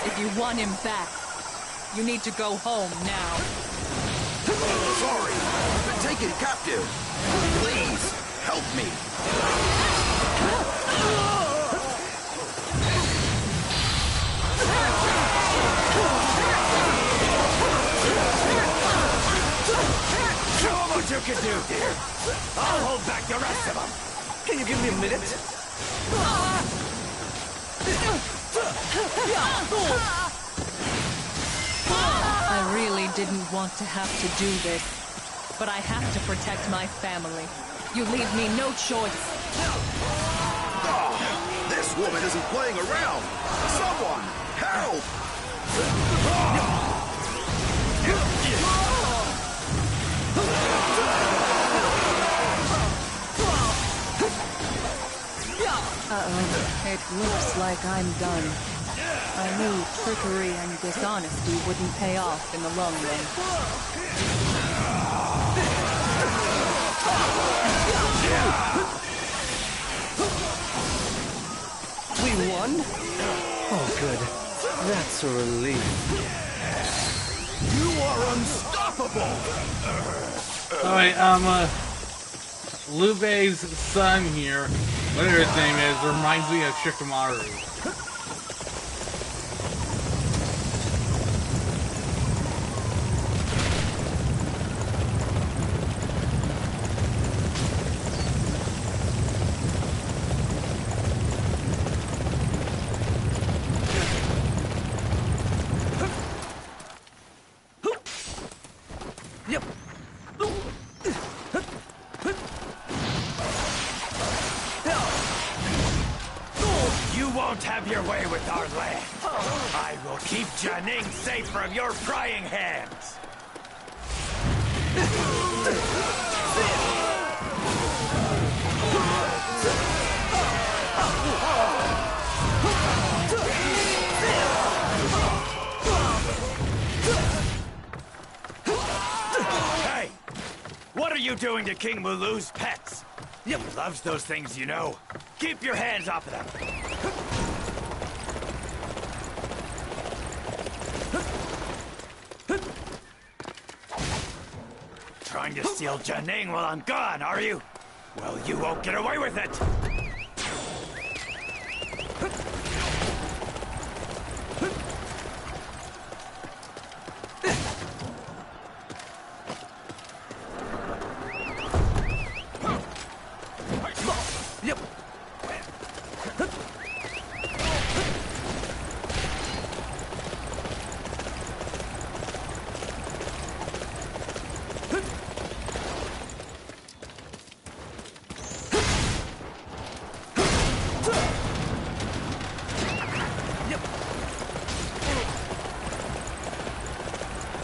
If you want him back, you need to go home now. Sorry, I've been taken captive. Please, help me. Show 'em what you can do, dear. I'll hold back the rest of them. Can you give me a minute? I really didn't want to have to do this, but I have to protect my family. You leave me no choice. Oh, this woman isn't playing around. Someone, help! It looks like I'm done. I knew trickery and dishonesty wouldn't pay off in the long run. We won? Oh, good. That's a relief. You are unstoppable! Alright, Liu Bei's son here, whatever his name is, reminds me of Shikamaru. You won't have your way with our land. I will keep Jianing safe from your prying hands. Hey! What are you doing to King Mulu's pets? He loves those things, you know. Keep your hands off of them. Trying to steal Jianing while I'm gone, are you? Well, you won't get away with it!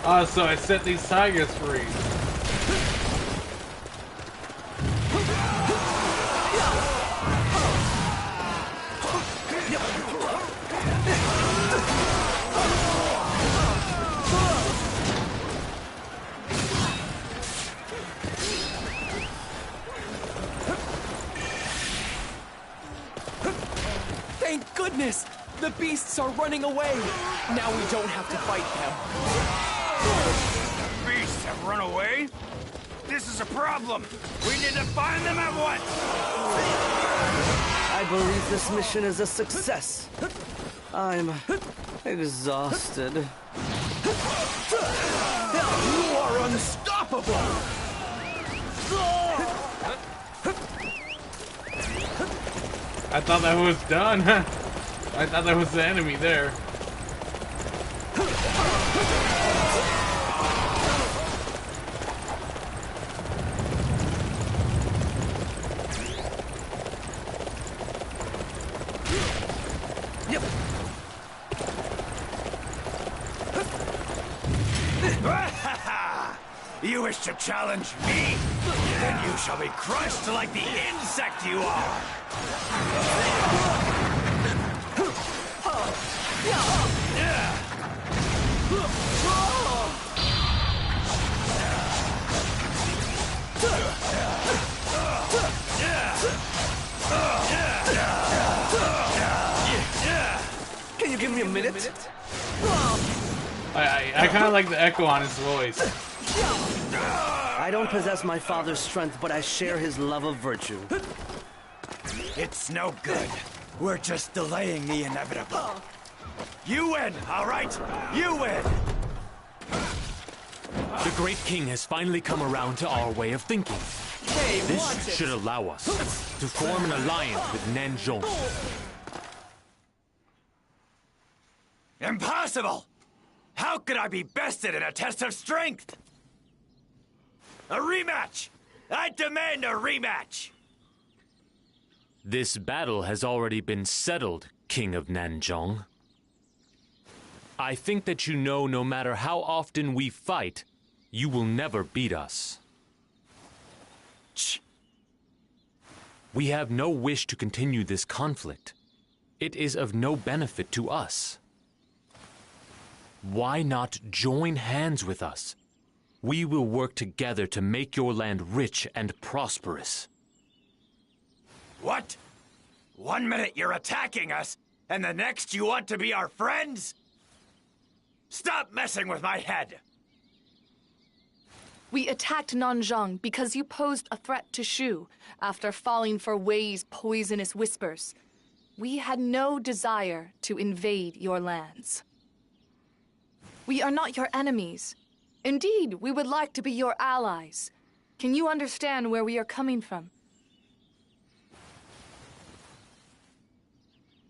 Oh, so I set these tigers free. Thank goodness! The beasts are running away! Now we don't have to fight them. Beasts have run away? This is a problem! We need to find them at once! I believe this mission is a success. I'm exhausted. You are unstoppable! I thought that was done. I thought that was the enemy there. You wish to challenge me? Then you shall be crushed like the insect you are! Can you give me a minute? I kind of like the echo on his voice. I don't possess my father's strength, but I share his love of virtue. It's no good. We're just delaying the inevitable. You win, all right? You win! The Great King has finally come around to our way of thinking. Hey, This should allow us to form an alliance with Nanzhong. Impossible! How could I be bested in a test of strength? A rematch! I demand a rematch! This battle has already been settled, King of Nanzhong. I think that you know no matter how often we fight, you will never beat us. We have no wish to continue this conflict. It is of no benefit to us. Why not join hands with us? We will work together to make your land rich and prosperous. What? 1 minute you're attacking us, and the next you want to be our friends? Stop messing with my head! We attacked Nanzhong because you posed a threat to Shu after falling for Wei's poisonous whispers. We had no desire to invade your lands. We are not your enemies. Indeed, we would like to be your allies. Can you understand where we are coming from?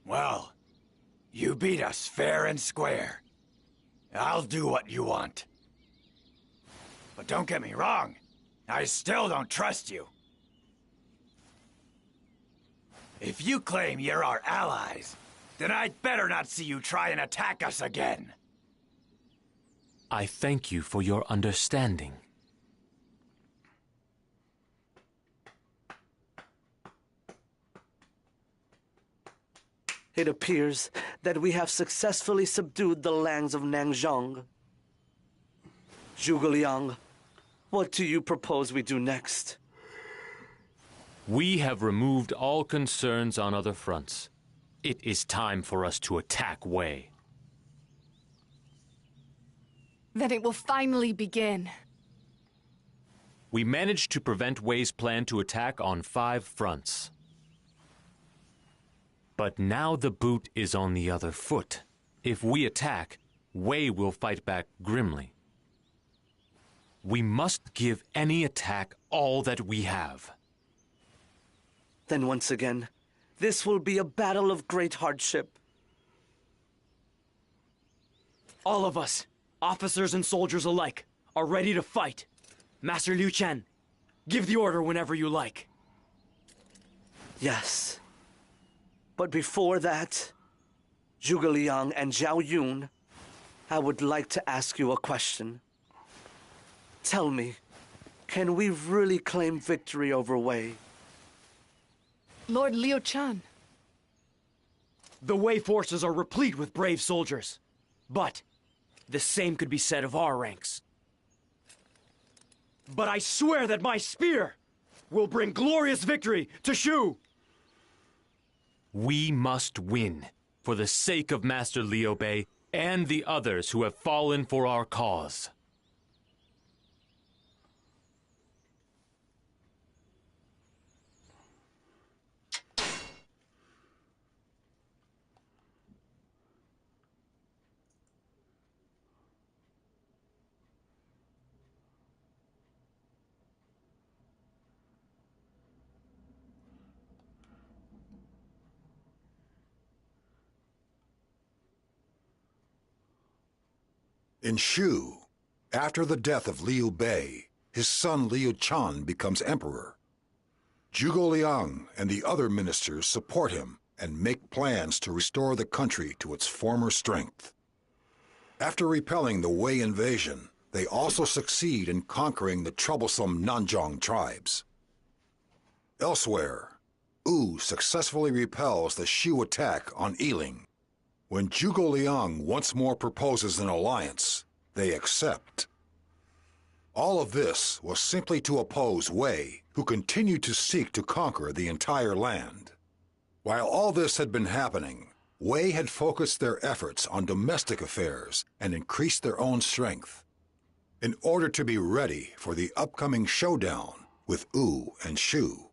Well, you beat us fair and square. I'll do what you want. But don't get me wrong, I still don't trust you. If you claim you're our allies, then I'd better not see you try and attack us again. I thank you for your understanding. It appears that we have successfully subdued the lands of Nanzhong. Zhuge Liang, what do you propose we do next? We have removed all concerns on other fronts. It is time for us to attack Wei. Then it will finally begin. We managed to prevent Wei's plan to attack on 5 fronts. But now the boot is on the other foot. If we attack, Wei will fight back grimly. We must give any attack all that we have. Then once again, this will be a battle of great hardship. All of us, officers and soldiers alike, are ready to fight. Master Liu Chen, give the order whenever you like. Yes. But before that, Zhuge Liang and Zhao Yun, I would like to ask you a question. Tell me, can we really claim victory over Wei? Lord Liu Chen. The Wei forces are replete with brave soldiers. But the same could be said of our ranks. But I swear that my spear will bring glorious victory to Shu! We must win, for the sake of Master Liu Bei and the others who have fallen for our cause. In Shu, after the death of Liu Bei, his son Liu Chan becomes emperor. Zhuge Liang and the other ministers support him and make plans to restore the country to its former strength. After repelling the Wei invasion, they also succeed in conquering the troublesome Nanjong tribes. Elsewhere, Wu successfully repels the Shu attack on Yiling. When Zhuge Liang once more proposes an alliance, they accept. All of this was simply to oppose Wei, who continued to seek to conquer the entire land. While all this had been happening, Wei had focused their efforts on domestic affairs and increased their own strength, in order to be ready for the upcoming showdown with Wu and Shu.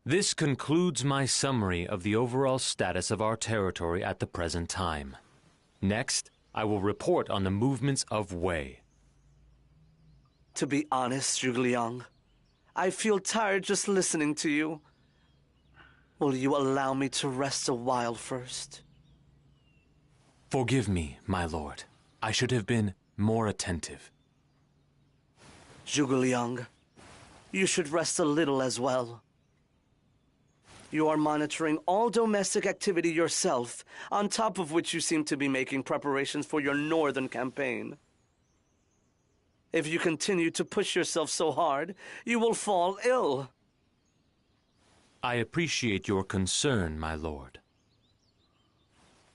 This concludes my summary of the overall status of our territory at the present time. Next, I will report on the movements of Wei. To be honest, Zhuge Liang, I feel tired just listening to you. Will you allow me to rest a while first? Forgive me, my lord. I should have been more attentive. Zhuge Liang, you should rest a little as well. You are monitoring all domestic activity yourself, on top of which you seem to be making preparations for your northern campaign. If you continue to push yourself so hard, you will fall ill. I appreciate your concern, my lord.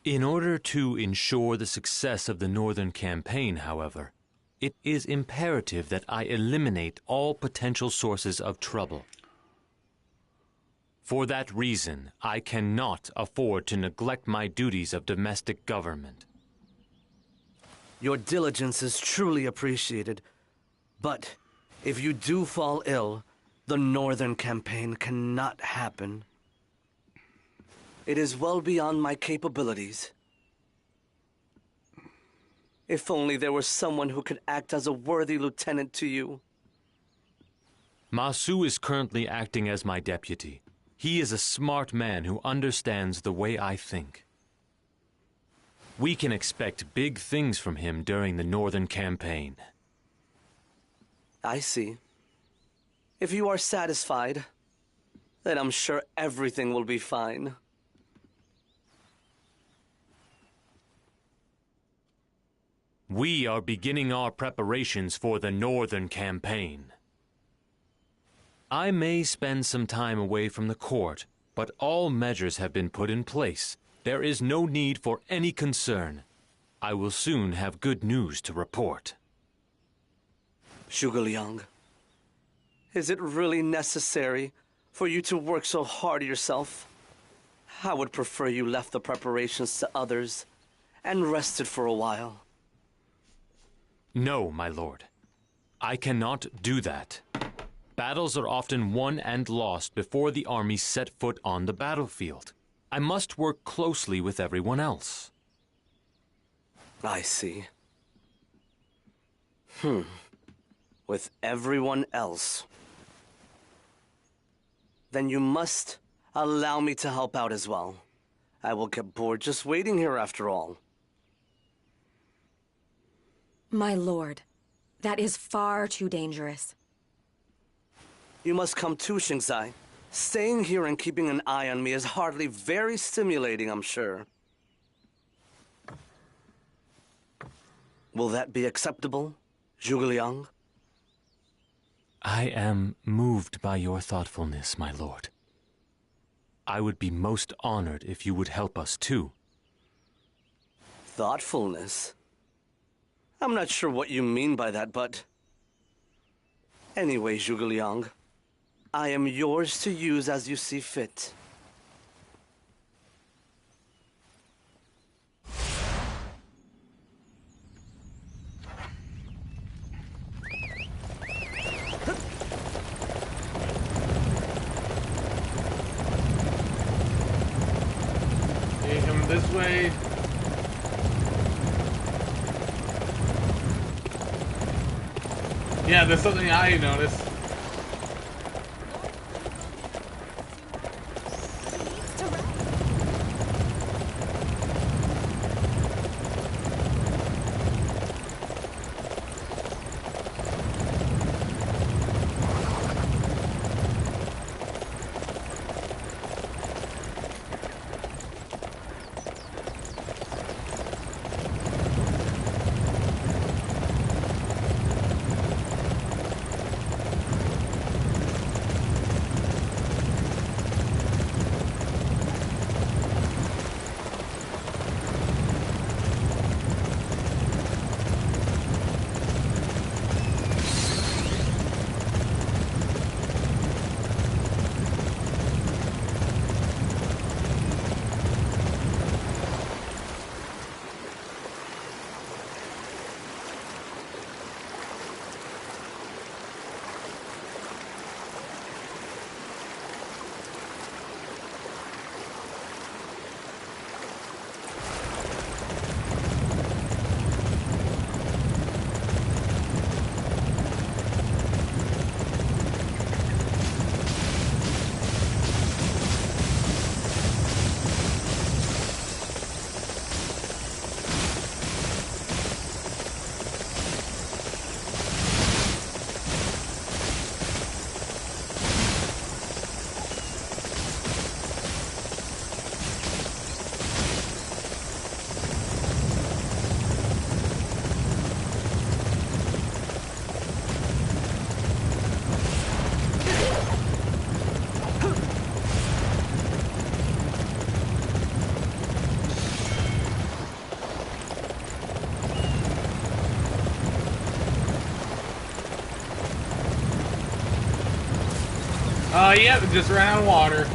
In order to ensure the success of the northern campaign, however, it is imperative that I eliminate all potential sources of trouble. For that reason, I cannot afford to neglect my duties of domestic government. Your diligence is truly appreciated, but if you do fall ill, the northern campaign cannot happen. It is well beyond my capabilities. If only there was someone who could act as a worthy lieutenant to you. Ma Su is currently acting as my deputy. He is a smart man who understands the way I think. We can expect big things from him during the northern campaign. I see. If you are satisfied, then I'm sure everything will be fine. We are beginning our preparations for the northern campaign. I may spend some time away from the court, but all measures have been put in place. There is no need for any concern. I will soon have good news to report. Zhuge Liang, is it really necessary for you to work so hard yourself? I would prefer you left the preparations to others and rested for a while. No, my lord. I cannot do that. Battles are often won and lost before the army set foot on the battlefield. I must work closely with everyone else. I see. With everyone else. Then you must allow me to help out as well. I will get bored just waiting here after all. My lord, that is far too dangerous. You must come too, Xingzai. Staying here and keeping an eye on me is hardly very stimulating, I'm sure. Will that be acceptable, Zhuge Liang? I am moved by your thoughtfulness, my lord. I would be most honored if you would help us too. Thoughtfulness? I'm not sure what you mean by that, but... Anyway, Zhuge Liang, I am yours to use as you see fit. Okay, coming this way. Yeah, there's something I noticed. Yep, just ran out of water.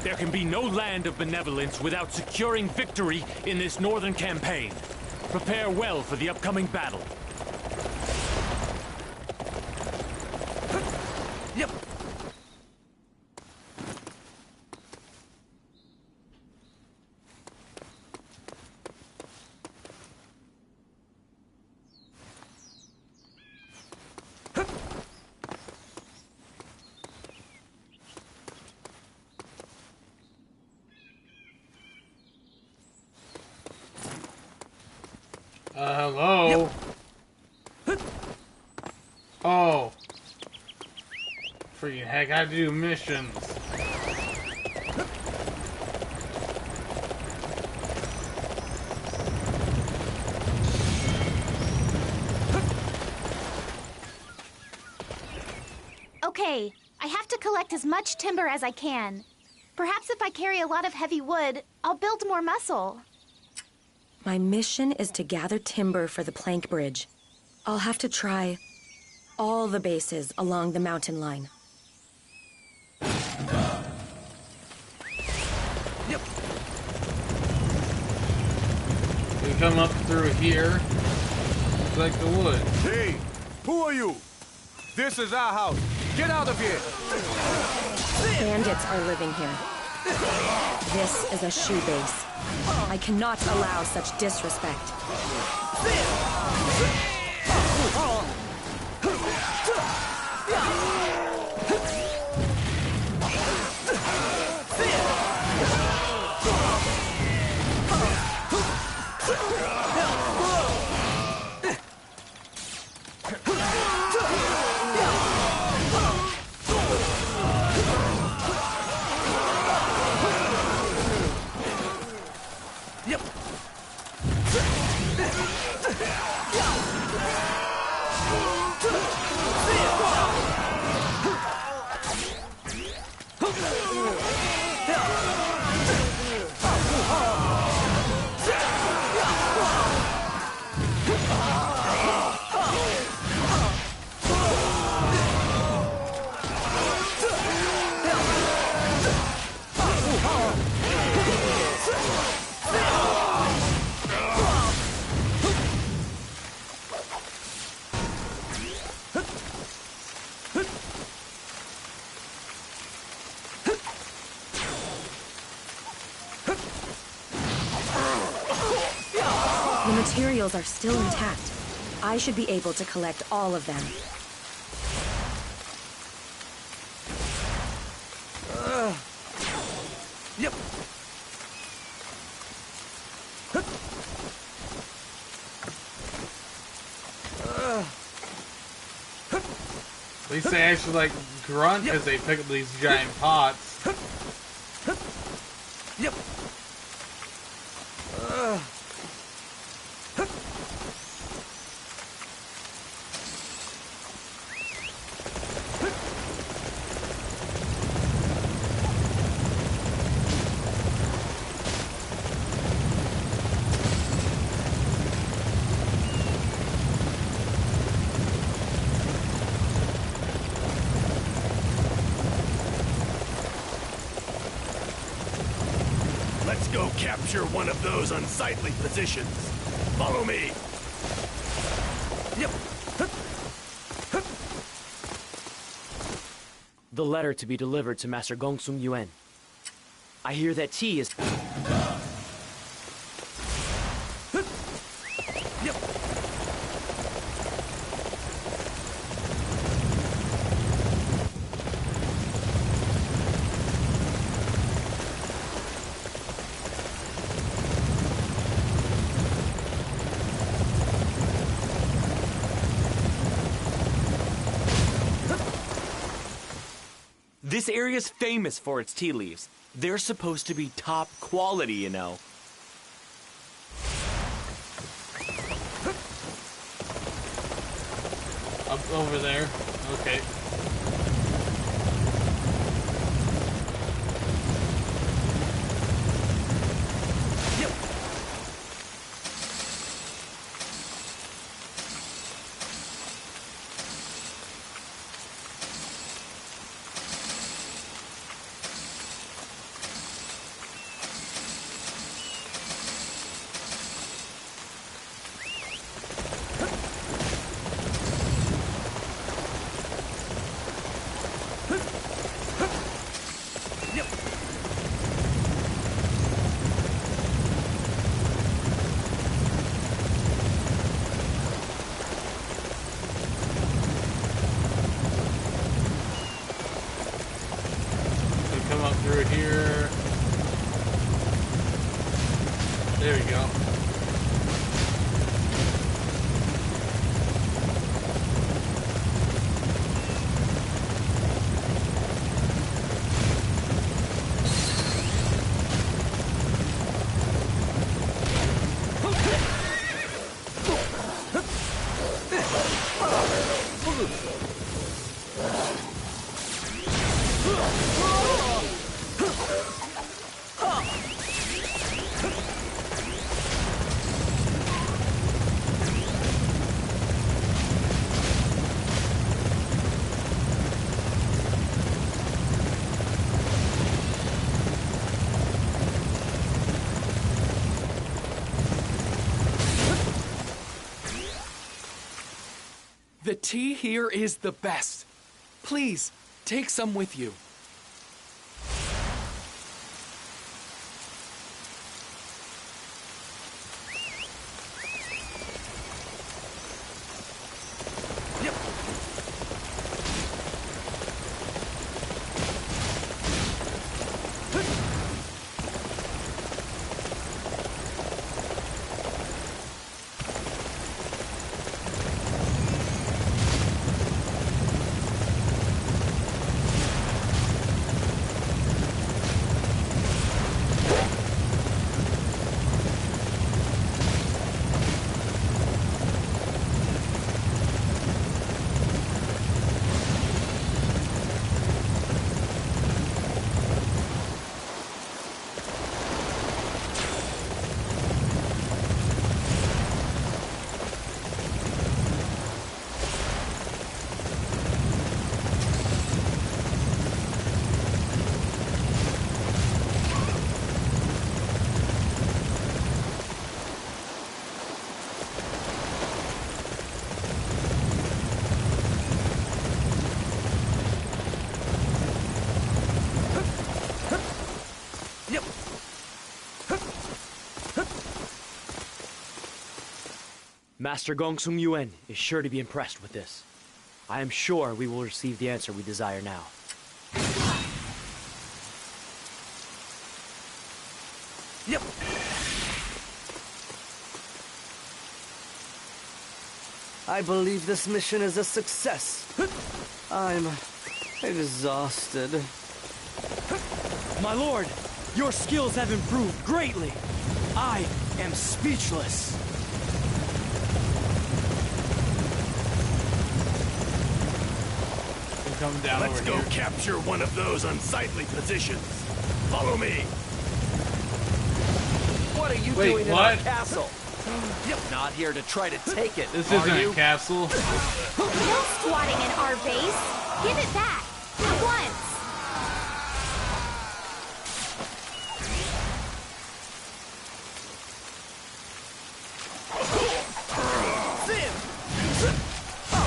There can be no land of benevolence without securing victory in this northern campaign. Prepare well for the upcoming battle. Yep. Hello? Yep. Oh. Freaking heck, I do missions. Okay, I have to collect as much timber as I can. Perhaps if I carry a lot of heavy wood, I'll build more muscle. My mission is to gather timber for the plank bridge. I'll have to try all the bases along the mountain line. Yep. We come up through here, like the wood. Hey, who are you? This is our house. Get out of here! Bandits are living here. This is a shoe base. I cannot allow such disrespect. The materials are still intact. I should be able to collect all of them. Yep. At least they actually like grunt as they pick up these giant pots. Yep. Let's go capture one of those unsightly positions. Follow me. Yep. The letter to be delivered to Master Gongsung Yuan. I hear that tea is... This area's famous for its tea leaves. They're supposed to be top quality, you know. Up over there. Okay. Come up through here. There we go. The tea here is the best. Please, take some with you. Master Gongsung Yuan is sure to be impressed with this. I am sure we will receive the answer we desire now. Yep. I believe this mission is a success. I'm exhausted. My lord, your skills have improved greatly. I am speechless. Come down Let's over go here. capture one of those unsightly positions. Follow me. What are you Wait, doing in what? our castle? Not here to try to take it. This are isn't you? a castle. No squatting in our base. Give it back. At once.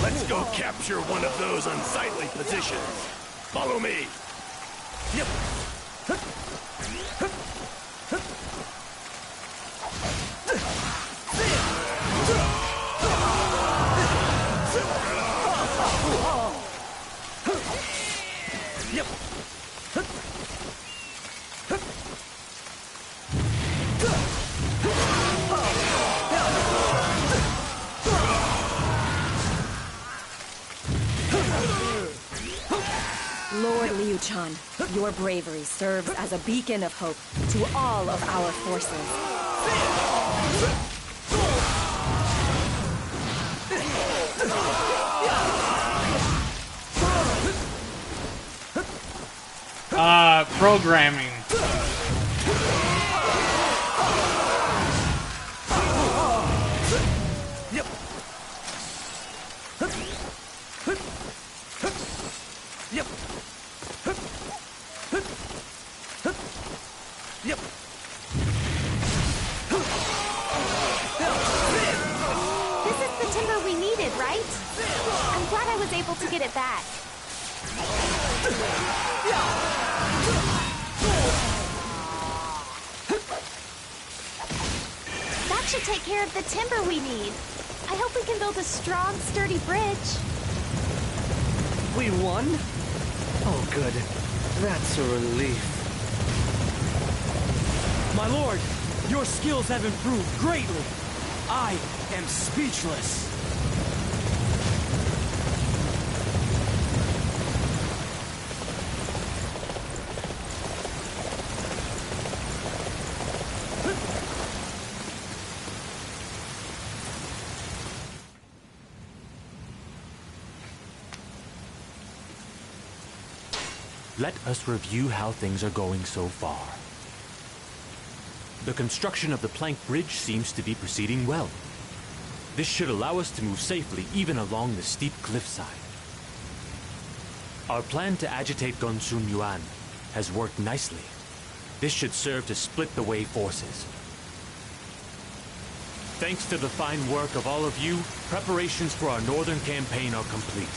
Let's go capture one of those unsightly positions. Follow me. Lord Liu Chan, your bravery serves as a beacon of hope to all of our forces. Programming. This is the timber we needed, right? I'm glad I was able to get it back. That should take care of the timber we need. I hope we can build a strong, sturdy bridge. We won? Oh, good. That's a relief. My lord, your skills have improved greatly. I am speechless. Let us review how things are going so far. The construction of the plank bridge seems to be proceeding well. This should allow us to move safely even along the steep cliffside. Our plan to agitate Gongsun Yuan has worked nicely. This should serve to split the Wei forces. Thanks to the fine work of all of you, preparations for our northern campaign are complete.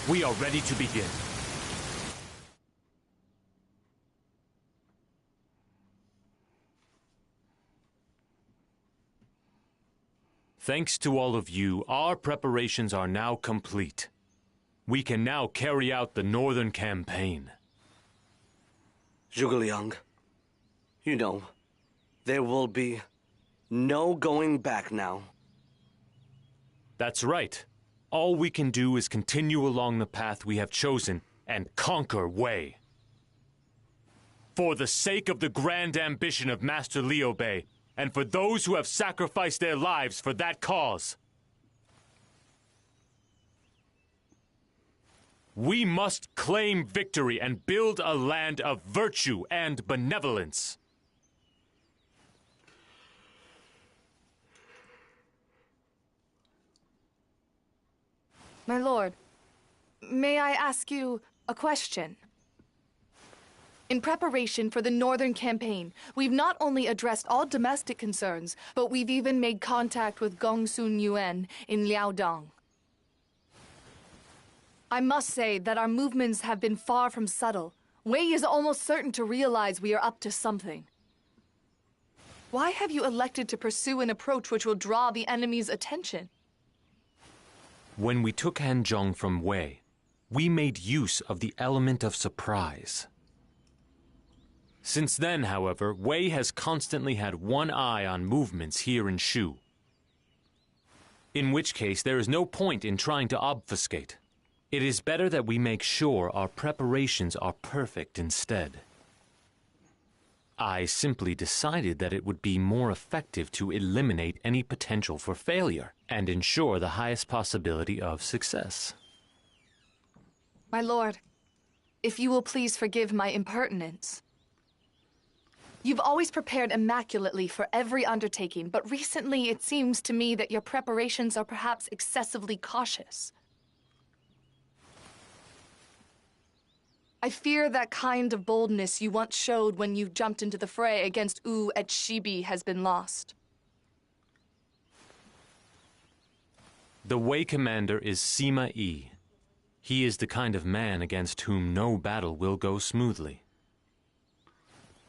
We are ready to begin. Thanks to all of you, our preparations are now complete. We can now carry out the northern campaign. Zhuge Liang, you know, there will be no going back now. That's right. All we can do is continue along the path we have chosen and conquer Wei. For the sake of the grand ambition of Master Liu Bei, and for those who have sacrificed their lives for that cause. We must claim victory and build a land of virtue and benevolence. My lord, may I ask you a question? In preparation for the northern campaign, we've not only addressed all domestic concerns, but we've even made contact with Gongsun Yuan in Liaodong. I must say that our movements have been far from subtle. Wei is almost certain to realize we are up to something. Why have you elected to pursue an approach which will draw the enemy's attention? When we took Hanzhong from Wei, we made use of the element of surprise. Since then, however, Wei has constantly had one eye on movements here in Shu. In which case, there is no point in trying to obfuscate. It is better that we make sure our preparations are perfect instead. I simply decided that it would be more effective to eliminate any potential for failure and ensure the highest possibility of success. My lord, if you will please forgive my impertinence. You've always prepared immaculately for every undertaking, but recently it seems to me that your preparations are perhaps excessively cautious. I fear that kind of boldness you once showed when you jumped into the fray against Wu at Shibi has been lost. The Wei commander is Sima Yi. He is the kind of man against whom no battle will go smoothly.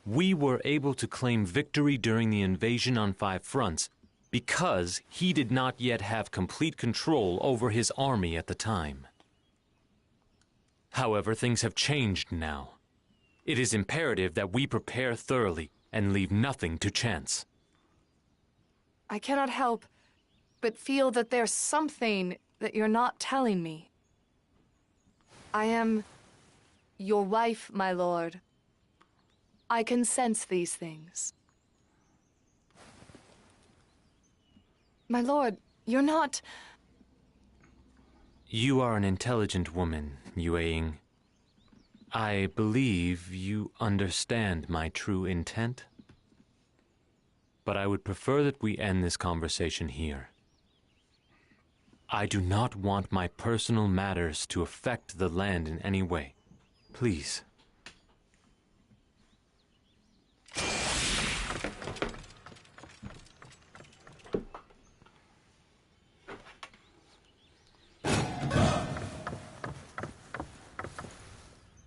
We were able to claim victory during the invasion on 5 fronts because he did not yet have complete control over his army at the time. However, things have changed now. It is imperative that we prepare thoroughly and leave nothing to chance. I cannot help but feel that there's something that you're not telling me. I am Your wife, my lord. I can sense these things. My lord, you're not... You are an intelligent woman, Yue. I believe you understand my true intent. But I would prefer that we end this conversation here. I do not want my personal matters to affect the land in any way. Please.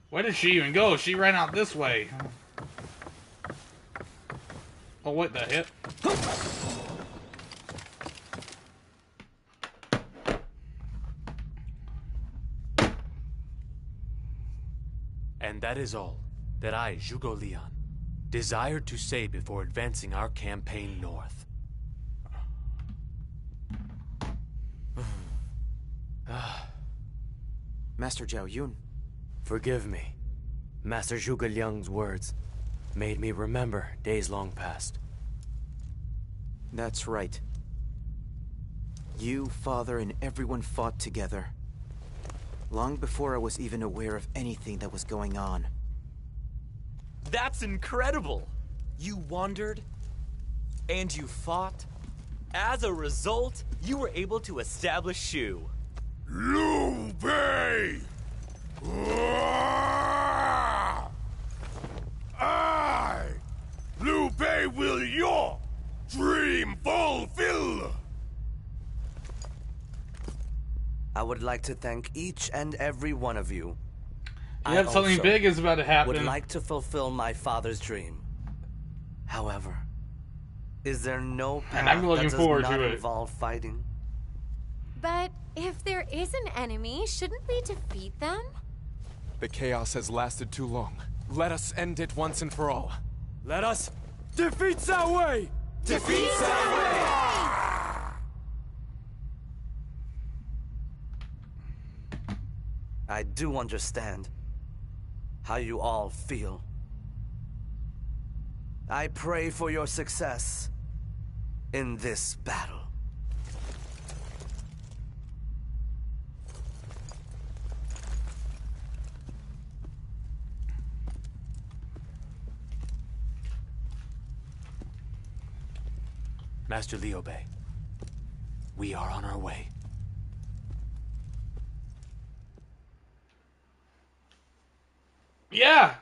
Where did she even go? She ran out this way. Oh, what the heck? And that is all that I, Zhuge Liang, desired to say before advancing our campaign north. Master Zhao Yun, forgive me. Master Zhuge Liang's words made me remember days long past. That's right. You, Father, and everyone fought together. Long before I was even aware of anything that was going on. That's incredible! You wandered, and you fought. As a result, you were able to establish Shu. Liu Bei! I, Liu Bei, will your dream fulfill! I would like to thank each and every one of you. Yep, something big is about to happen. Would like to fulfill my father's dream. However, is there no path and I'm looking that does forward not to it. involve fighting? But if there is an enemy, shouldn't we defeat them? The chaos has lasted too long. Let us end it once and for all. Let us defeat Cao Wei! Defeat Cao Wei! I do understand how you all feel. I pray for your success in this battle. Master Liu Bei, we are on our way. Yeah!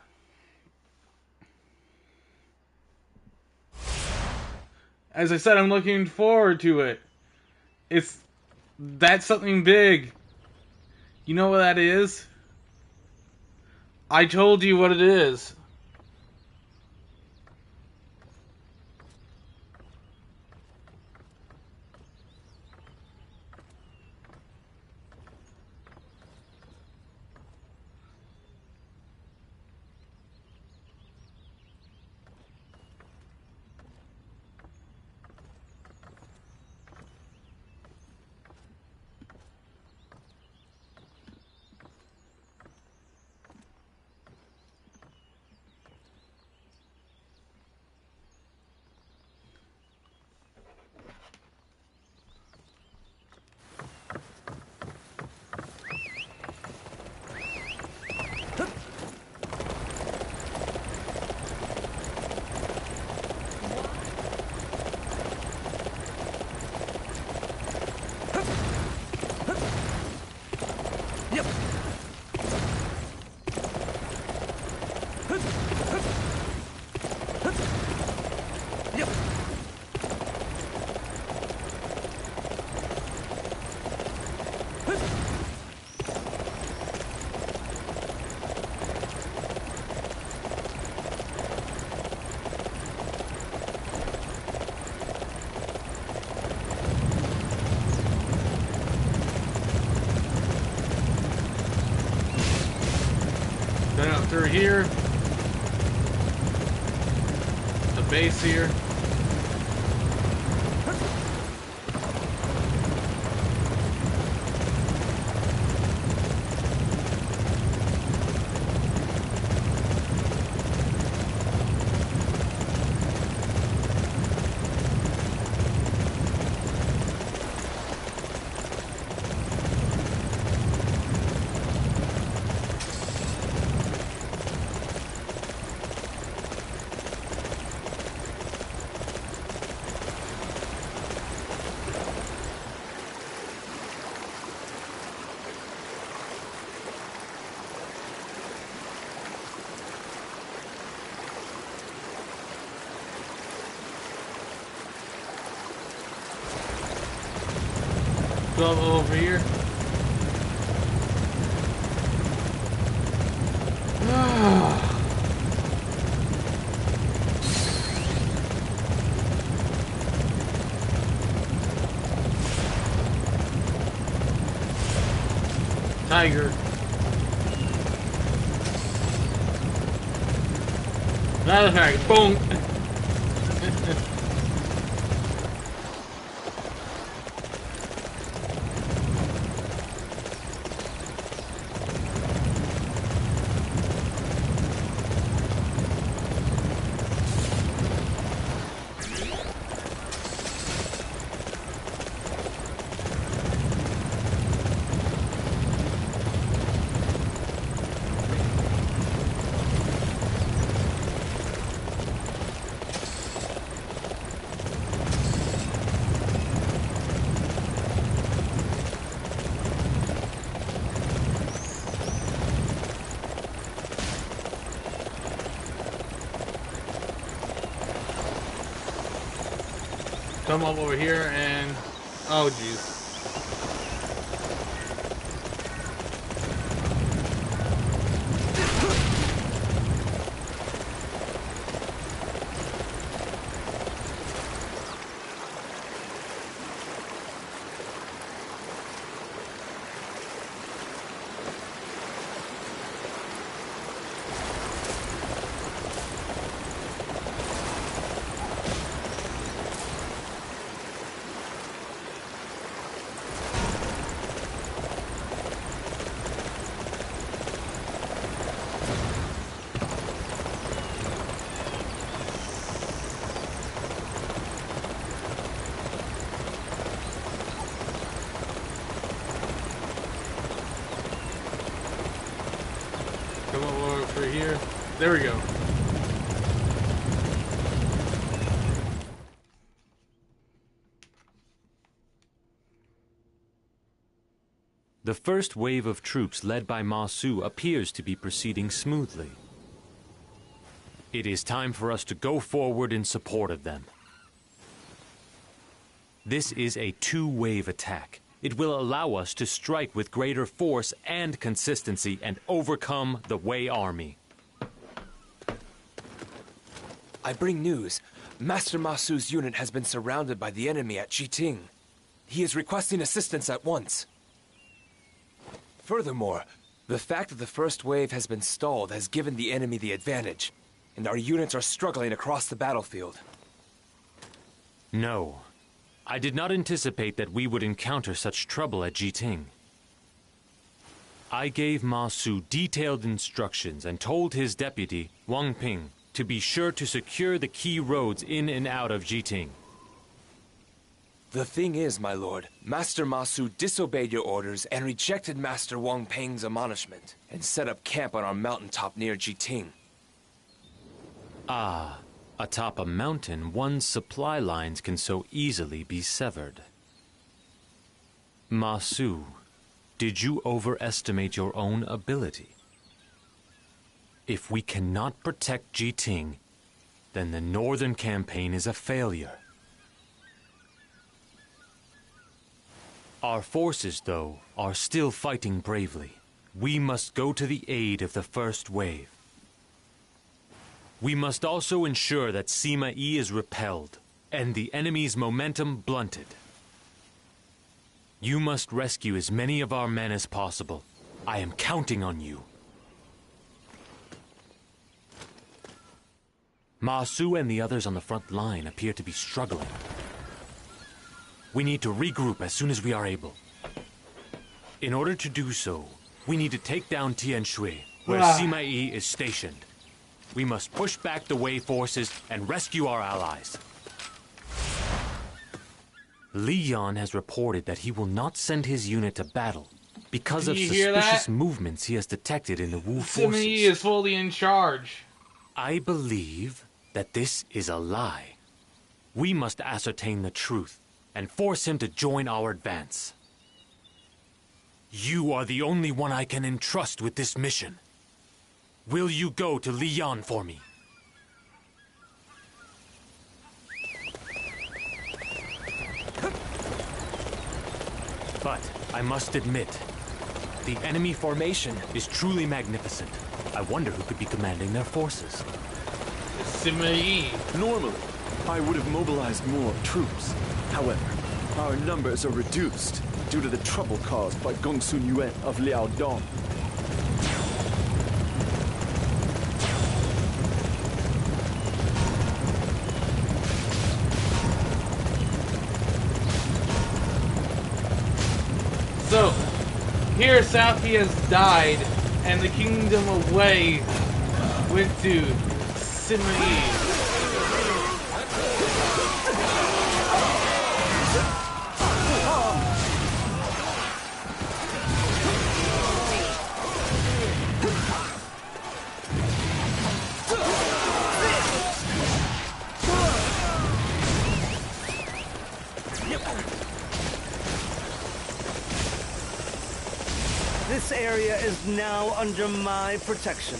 As I said, I'm looking forward to it. That's something big. You know what that is? I told you what it is. Going up through here. The base here. go over here. Tiger. Another tiger. Boom. Come up over here and... oh, jeez. Come over here. There we go. The first wave of troops led by Ma Su appears to be proceeding smoothly. It is time for us to go forward in support of them. This is a two-wave attack. It will allow us to strike with greater force and consistency and overcome the Wei army. I bring news. Master Ma Su's unit has been surrounded by the enemy at Jiting. He is requesting assistance at once. Furthermore, the fact that the first wave has been stalled has given the enemy the advantage, and our units are struggling across the battlefield. No. I did not anticipate that we would encounter such trouble at Jiting. I gave Ma Su detailed instructions and told his deputy, Wang Ping, to be sure to secure the key roads in and out of Jiting. The thing is, my lord, Master Ma Su disobeyed your orders and rejected Master Wang Ping's admonishment, and set up camp on our mountaintop near Jiting. Ah, atop a mountain, one's supply lines can so easily be severed. Ma Su, did you overestimate your own ability? If we cannot protect Jiting, then the northern campaign is a failure. Our forces, though, are still fighting bravely. We must go to the aid of the first wave. We must also ensure that Sima Yi is repelled, and the enemy's momentum blunted. You must rescue as many of our men as possible. I am counting on you. Ma Su and the others on the front line appear to be struggling. We need to regroup as soon as we are able. In order to do so, we need to take down Tian Shui, where Sima Yi is stationed. We must push back the Wei forces and rescue our allies. Li Yan has reported that he will not send his unit to battle because of suspicious movements he has detected in the Wu forces. Sima Yi is fully in charge. I believe that this is a lie. We must ascertain the truth and force him to join our advance. You are the only one I can entrust with this mission. Will you go to Li Yan for me? But I must admit, the enemy formation is truly magnificent. I wonder who could be commanding their forces. Sima-Yi. Normally, I would have mobilized more troops. However, our numbers are reduced due to the trouble caused by Gongsun Yuan of Liaodong. So, here South he has died, and the kingdom of Wei went to Sima-Yi. This area is now under my protection.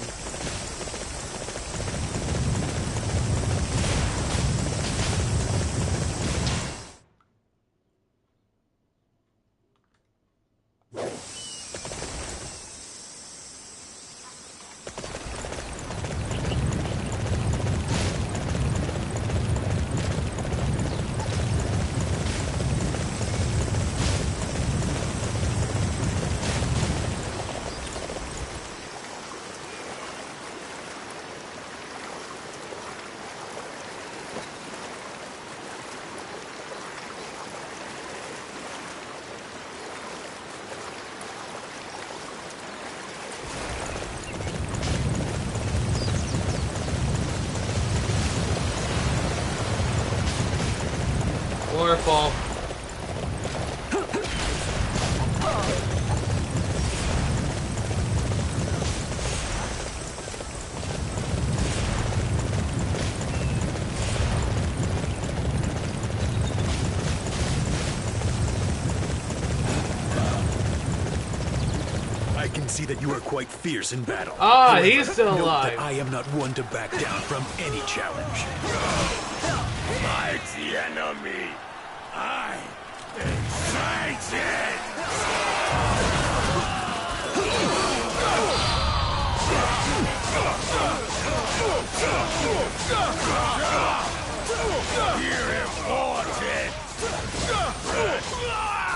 Waterfall. I can see that you are quite fierce in battle. Ah, However, he's still note alive. that I am not one to back down from any challenge. Mighty enemy, I excited.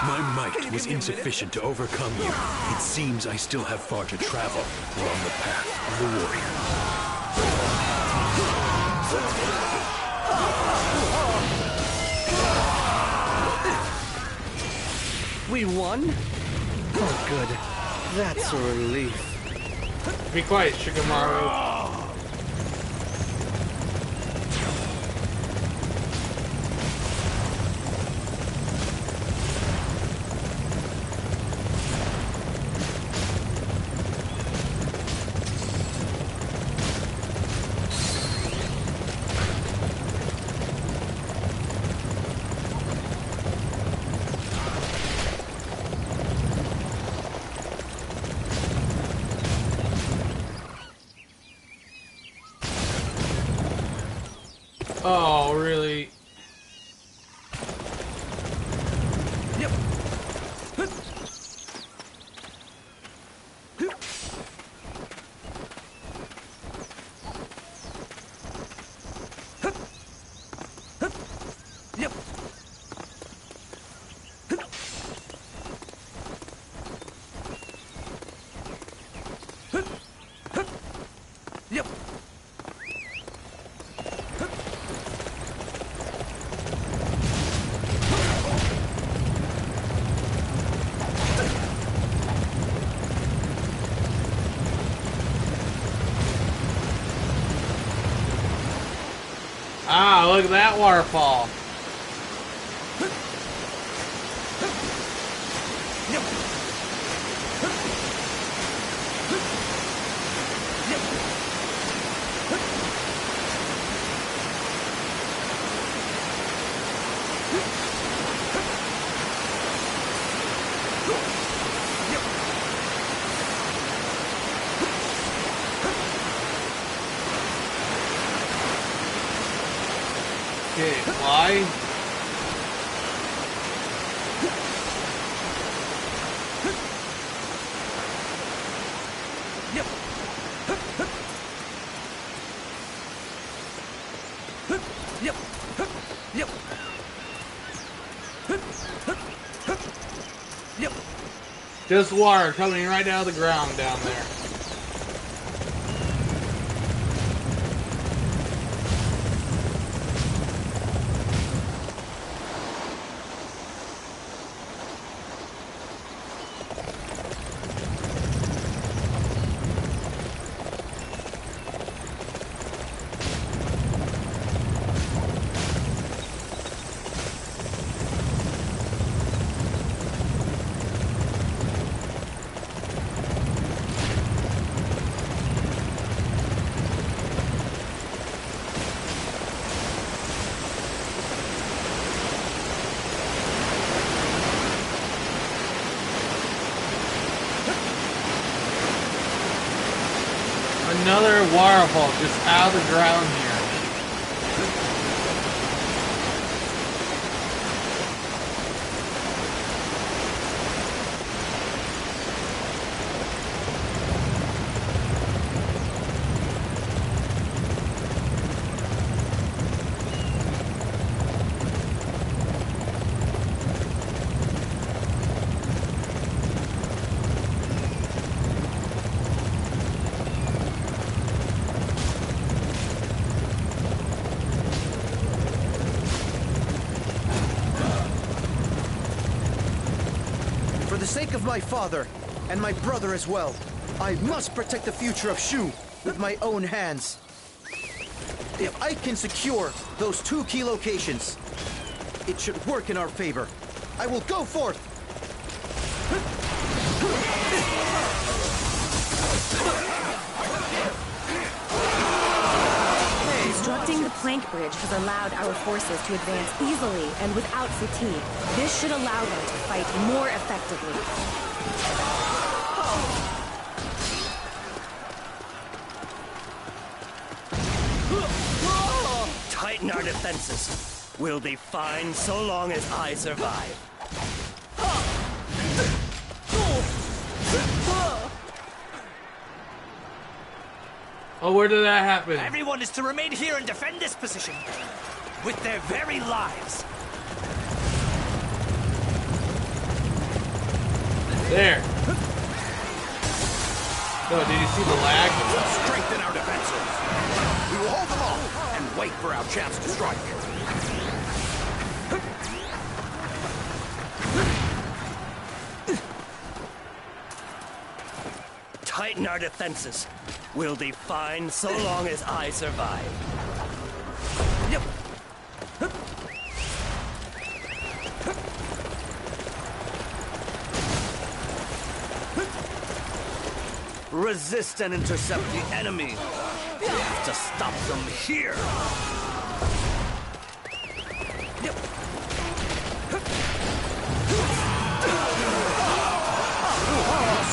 My might was insufficient to overcome you. It seems I still have far to travel along the path of the warrior. We won? Oh, good. That's a relief. Be quiet, Shikamaru. Oh, really? Ah, look at that waterfall. Okay, fly. Just water coming right out of the ground down there. Another waterfall just out of the ground here. For the sake of my father, and my brother as well, I must protect the future of Shu with my own hands. If I can secure those 2 key locations, it should work in our favor. I will go forth! Constructing the plank bridge has allowed our forces to advance easily and without fatigue. This should allow them to fight more effectively. Tighten our defenses. We'll be fine so long as I survive. Oh, where did that happen? Everyone is to remain here and defend this position with their very lives. There. Oh, did you see the lag? Strengthen our defenses. We will hold them off and wait for our chance to strike. Tighten our defenses. We'll be fine so long as I survive. Resist and intercept the enemy. We have to stop them here.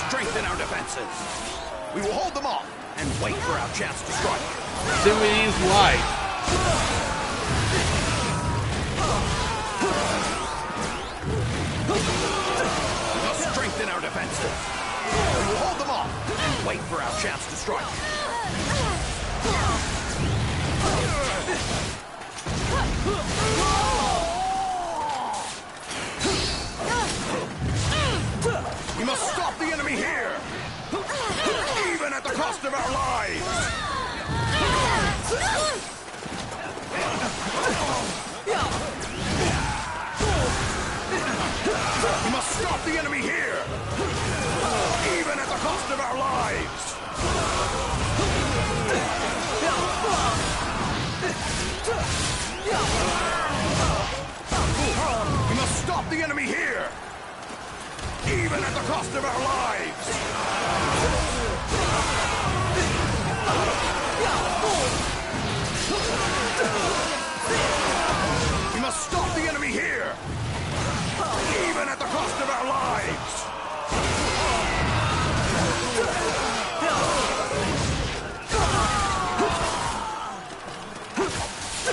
Strengthen our defenses. We will hold them off and wait for our chance to strike. Similes wide. We must strengthen our defenses. We will hold them off and wait for our chance to strike. We must stop the enemy here, even at the cost of our lives. We must stop the enemy here, even at the cost of our lives. We must stop the enemy here, even at the cost of our lives. We must stop the enemy here, even at the cost of our lives.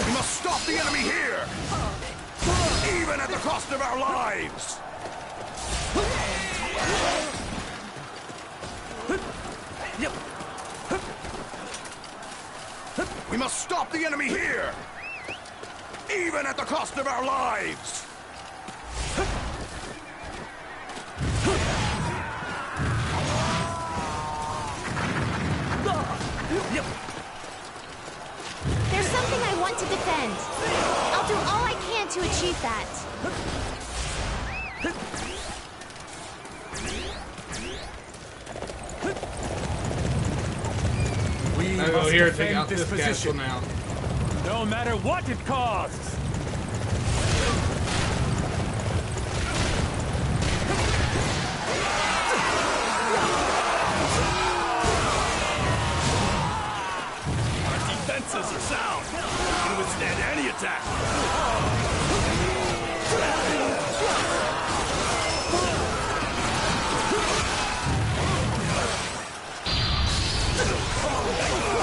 We must stop the enemy here, even at the cost of our lives. We must stop the enemy here, even at the cost of our lives. want to defend. I'll do all I can to achieve that. We I go must here and take defend out this this castle position now. no matter what it costs. Our defenses are sound. We can withstand any attack.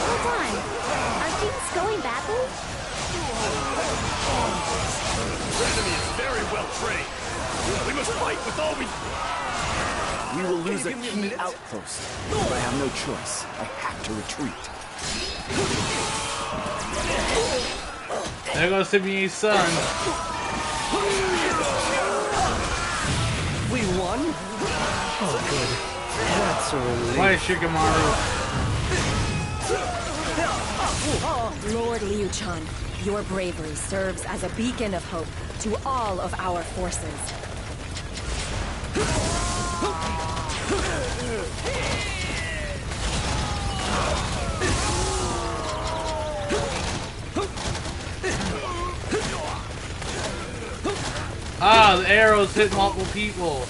Hold on. Are things going badly? The enemy is very well trained. We must fight with all we... We will lose a key outpost, but I have no choice. I have to retreat. There goes Simi's son. We won? Oh, good. That's a relief. Why is Shikamaru? Lord Liu Chan, your bravery serves as a beacon of hope to all of our forces. Ah, the arrows hit multiple people.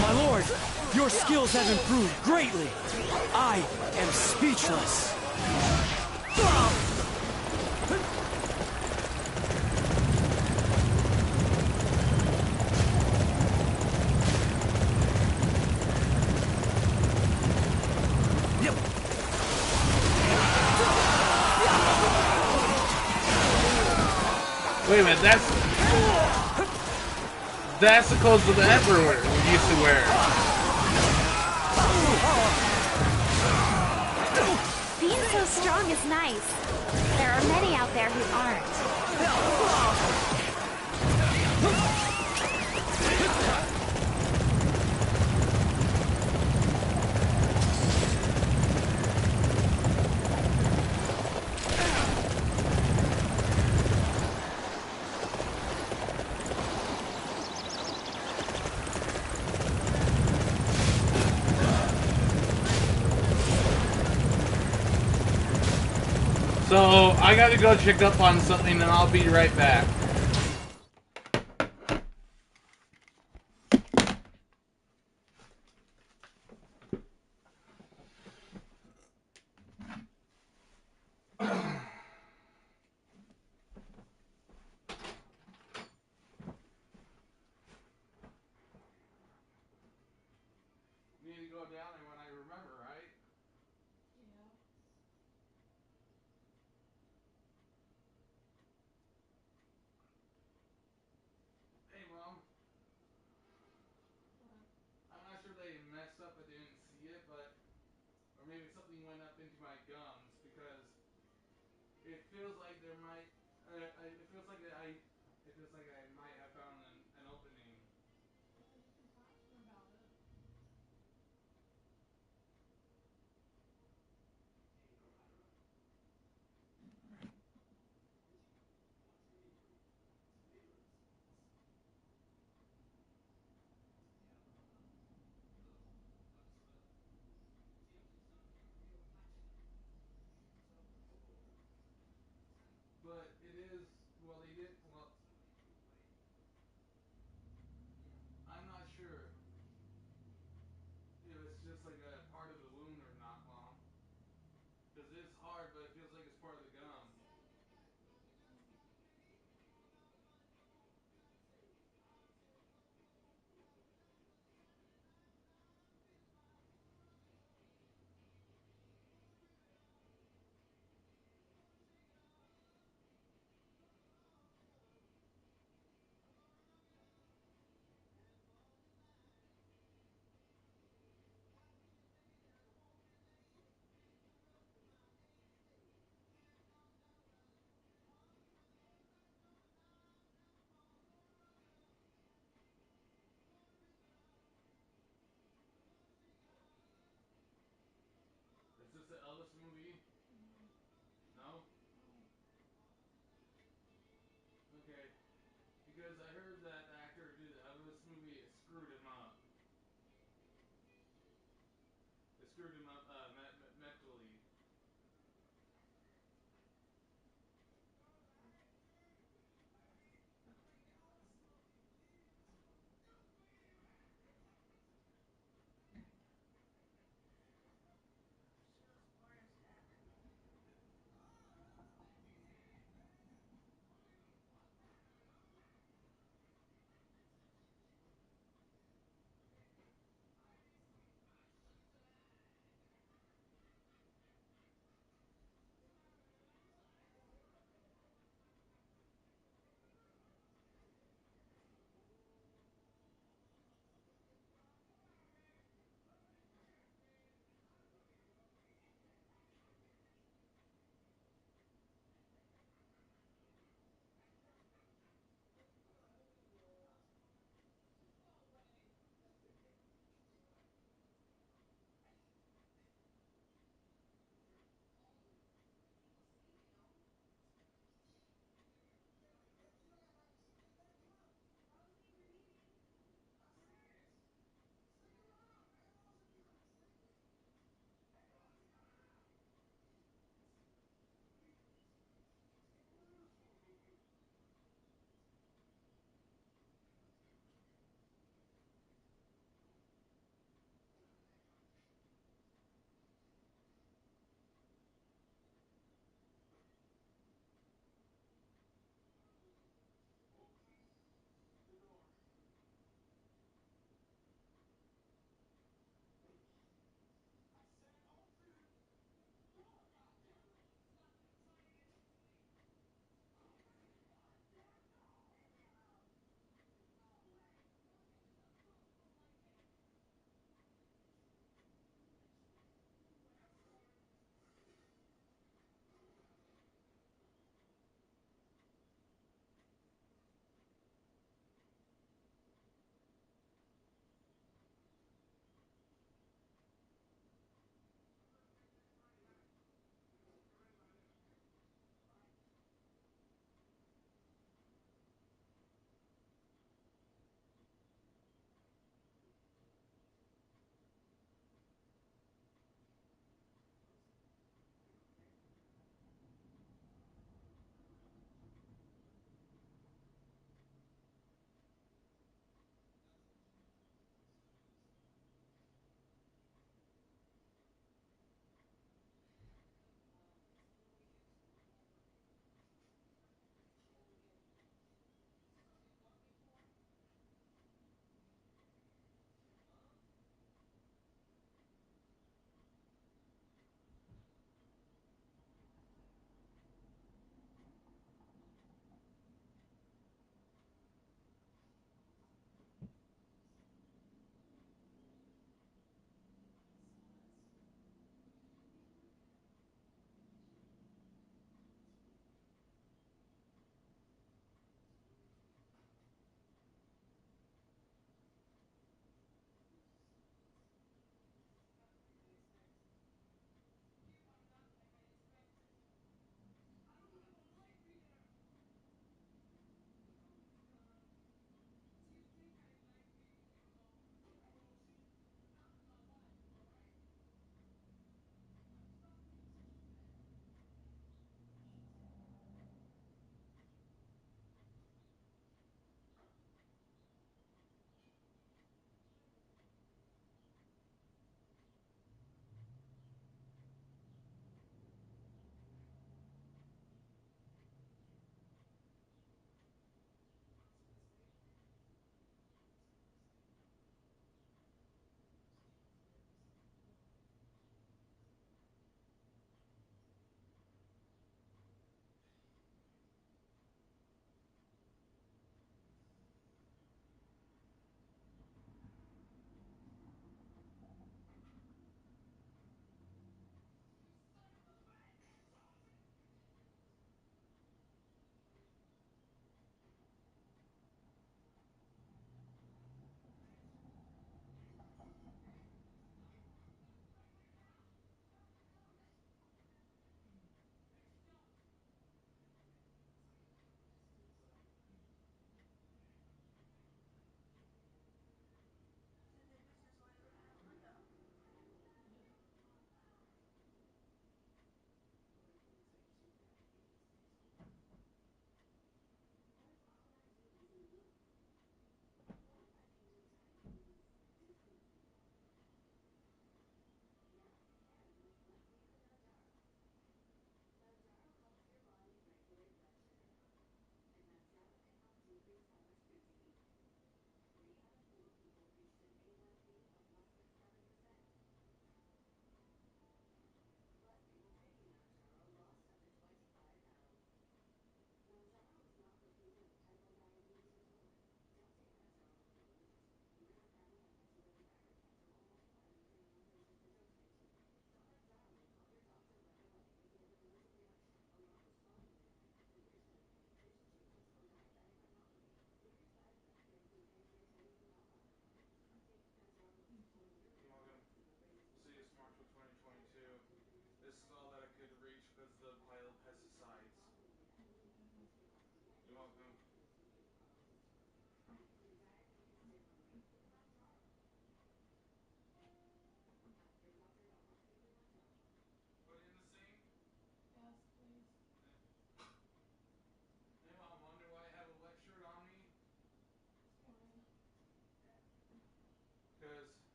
My lord, your skills have improved greatly. I am speechless. Wait a minute, that's the clothes that the Emperor used to wear. Being so strong is nice. There are many out there who aren't. So, I gotta go check up on something and I'll be right back. Need to go down there when I remember, right? Hey, Mom. I'm not sure they messed up but didn't see it, but... Or maybe something went up into my gums, because... It feels like there might... it feels like I might have found an opening. But it is... Well, they did... Well... screwed him up mentally.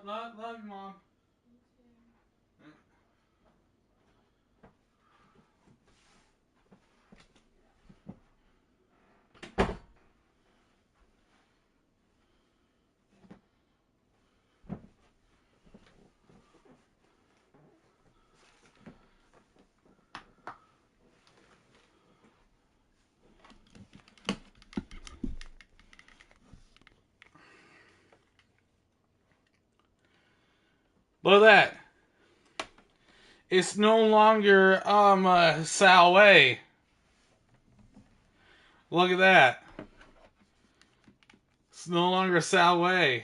Love you, Mom. Look at that. It's no longer Salway. Look at that. It's no longer Salway.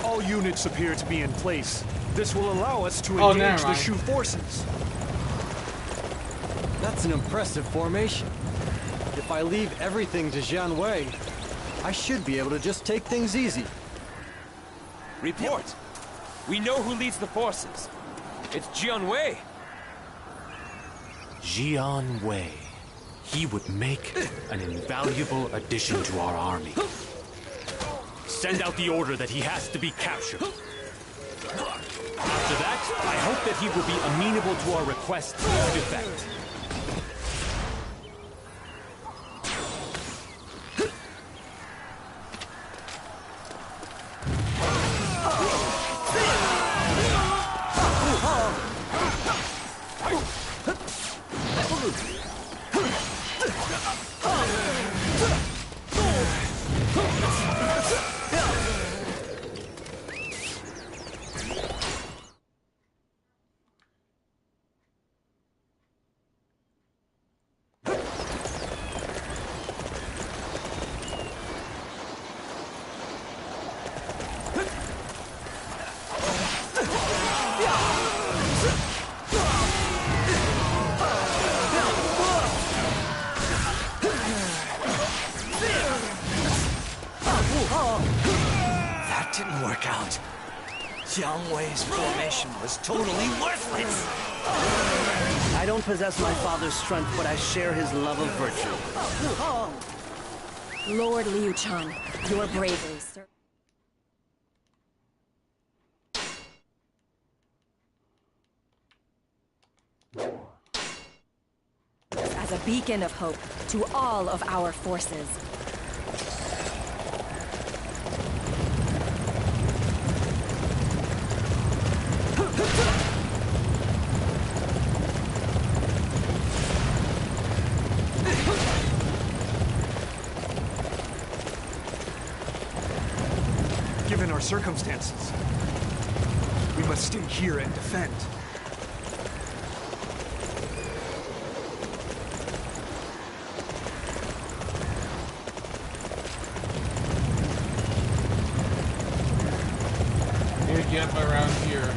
All units appear to be in place. This will allow us to engage the Shu forces. That's an impressive formation. If I leave everything to Jian Wei, I should be able to just take things easy. Report! We know who leads the forces. It's Jian Wei. Jian Wei. He would make an invaluable addition to our army. Send out the order that he has to be captured. After that, I hope that he will be amenable to our request to defect. That didn't work out. Jiang Wei's formation was totally worthless. I don't possess my father's strength, but I share his love of virtue. Lord Liu Chan, your bravery, sir. As a beacon of hope to all of our forces. Given our circumstances, we must stay here and defend. Need to get up around here.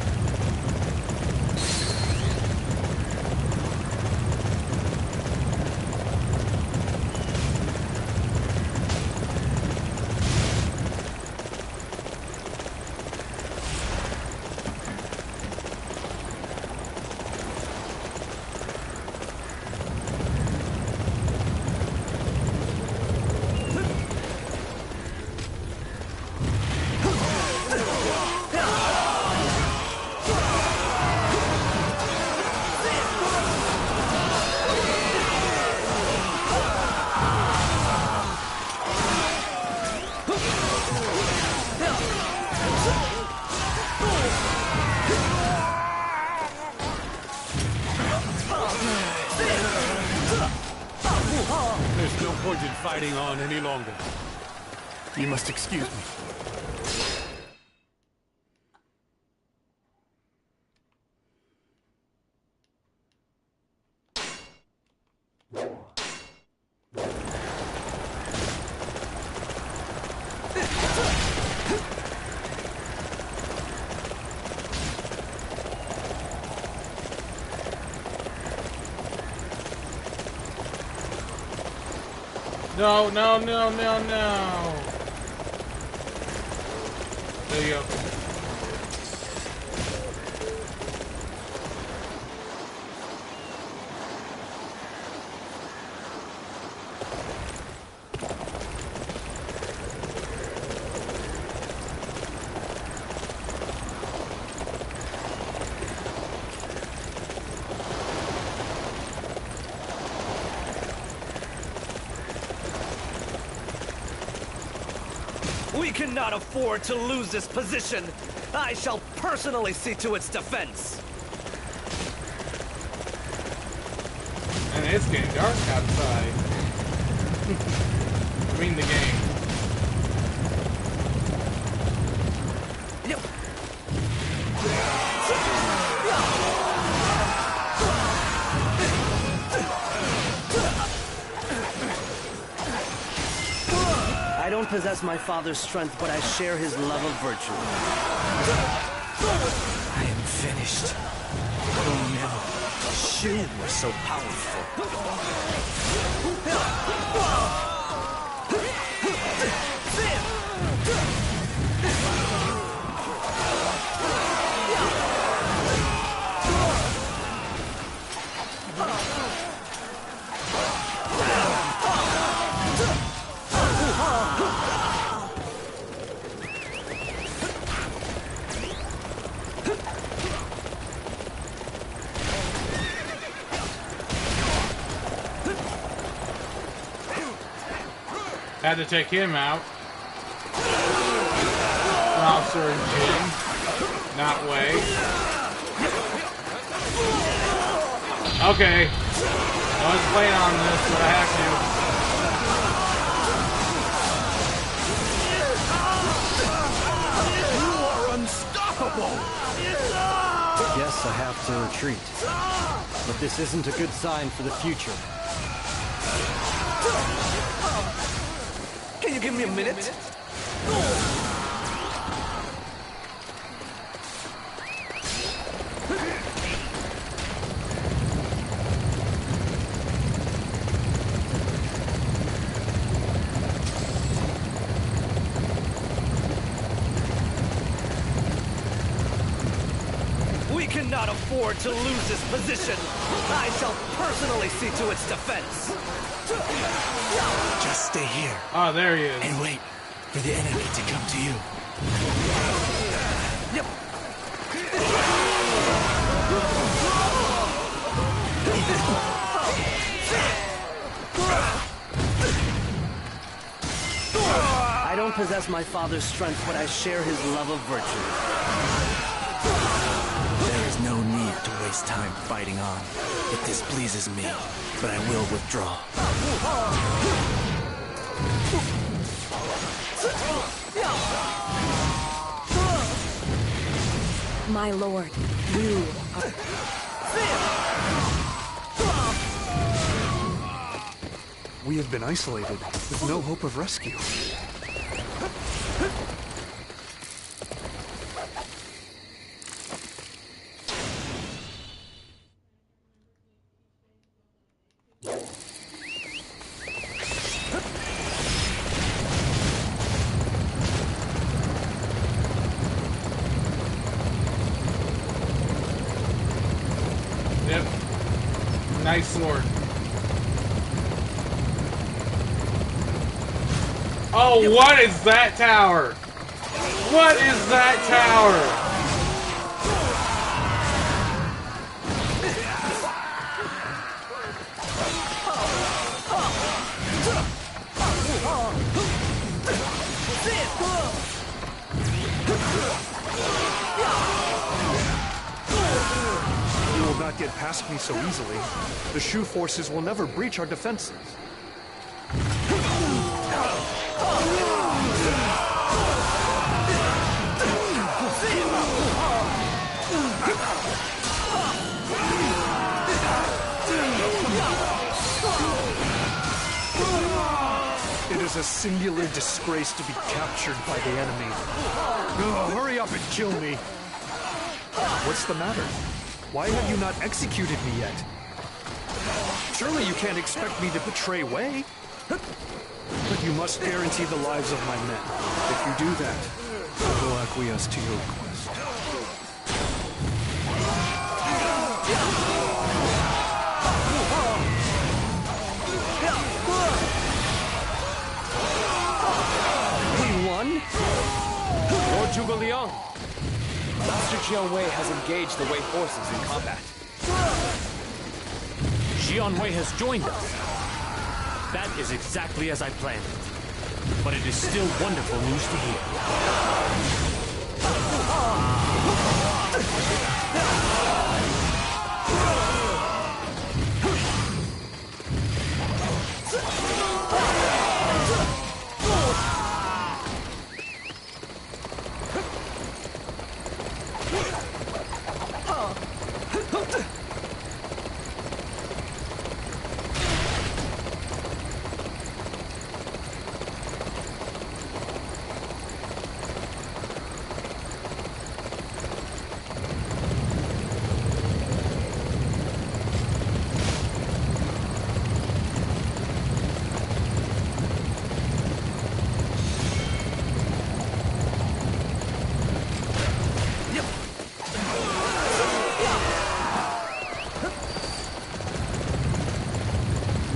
There's no point in fighting on any longer. You must excuse me. No, no, no, no, no. There you go. cannot afford to lose this position. I shall personally see to its defense. And it's getting dark outside. I mean the game. Yep. I don't possess my father's strength, but I share his love of virtue. I am finished. Oh no, Shu was so powerful. Had to take him out. Officer Jin. Not Wei. Okay. I was playing on this, but I have to. You are unstoppable! Yes, I have to retreat. But this isn't a good sign for the future. Can you give me a minute? We cannot afford to lose this position. I shall personally see to its defense. Just stay here. Oh, there he is. And wait for the enemy to come to you. Yep. I don't possess my father's strength, but I share his love of virtue. There is no need to waste time fighting on. It displeases me, but I will withdraw. My lord, you are... We have been isolated, with no hope of rescue. Yep. Nice sword. Oh, yep. What is that tower? What is that tower? You will not get past me so easily. The Shu forces will never breach our defenses. It is a singular disgrace to be captured by the enemy. Oh, hurry up and kill me. What's the matter? Why have you not executed me yet? Surely you can't expect me to betray Wei? But you must guarantee the lives of my men. If you do that, I will acquiesce to your request. We won? Lord Zhuge Liang, Master Jian Wei has engaged the Wei forces in combat. Jian Wei has joined us. That is exactly as I planned. but it is still wonderful news to hear.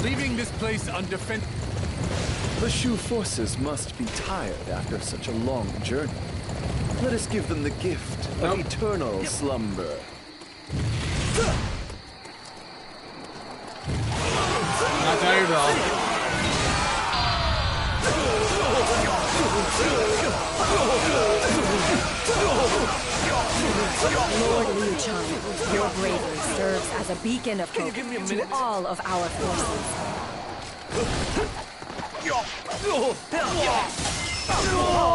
Leaving this place undefended. The Shu forces must be tired after such a long journey. Let us give them the gift of eternal slumber. Not tired at all. Lord Liu Chang, your bravery serves as a beacon of hope to all of our forces.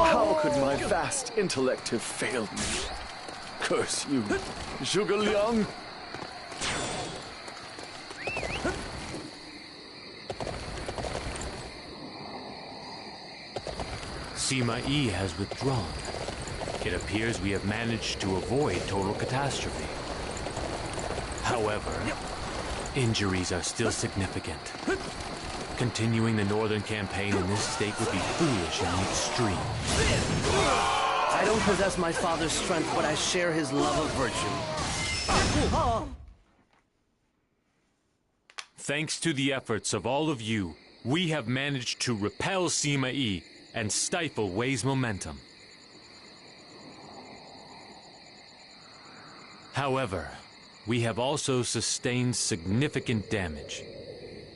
How could my vast intellect have failed me? Curse you, Zhuge Liang! Sima Yi has withdrawn. It appears we have managed to avoid total catastrophe. However, injuries are still significant. Continuing the northern campaign in this state would be foolish in the extreme. I don't possess my father's strength, but I share his love of virtue. Thanks to the efforts of all of you, we have managed to repel Sima Yi and stifle Wei's momentum. However, we have also sustained significant damage.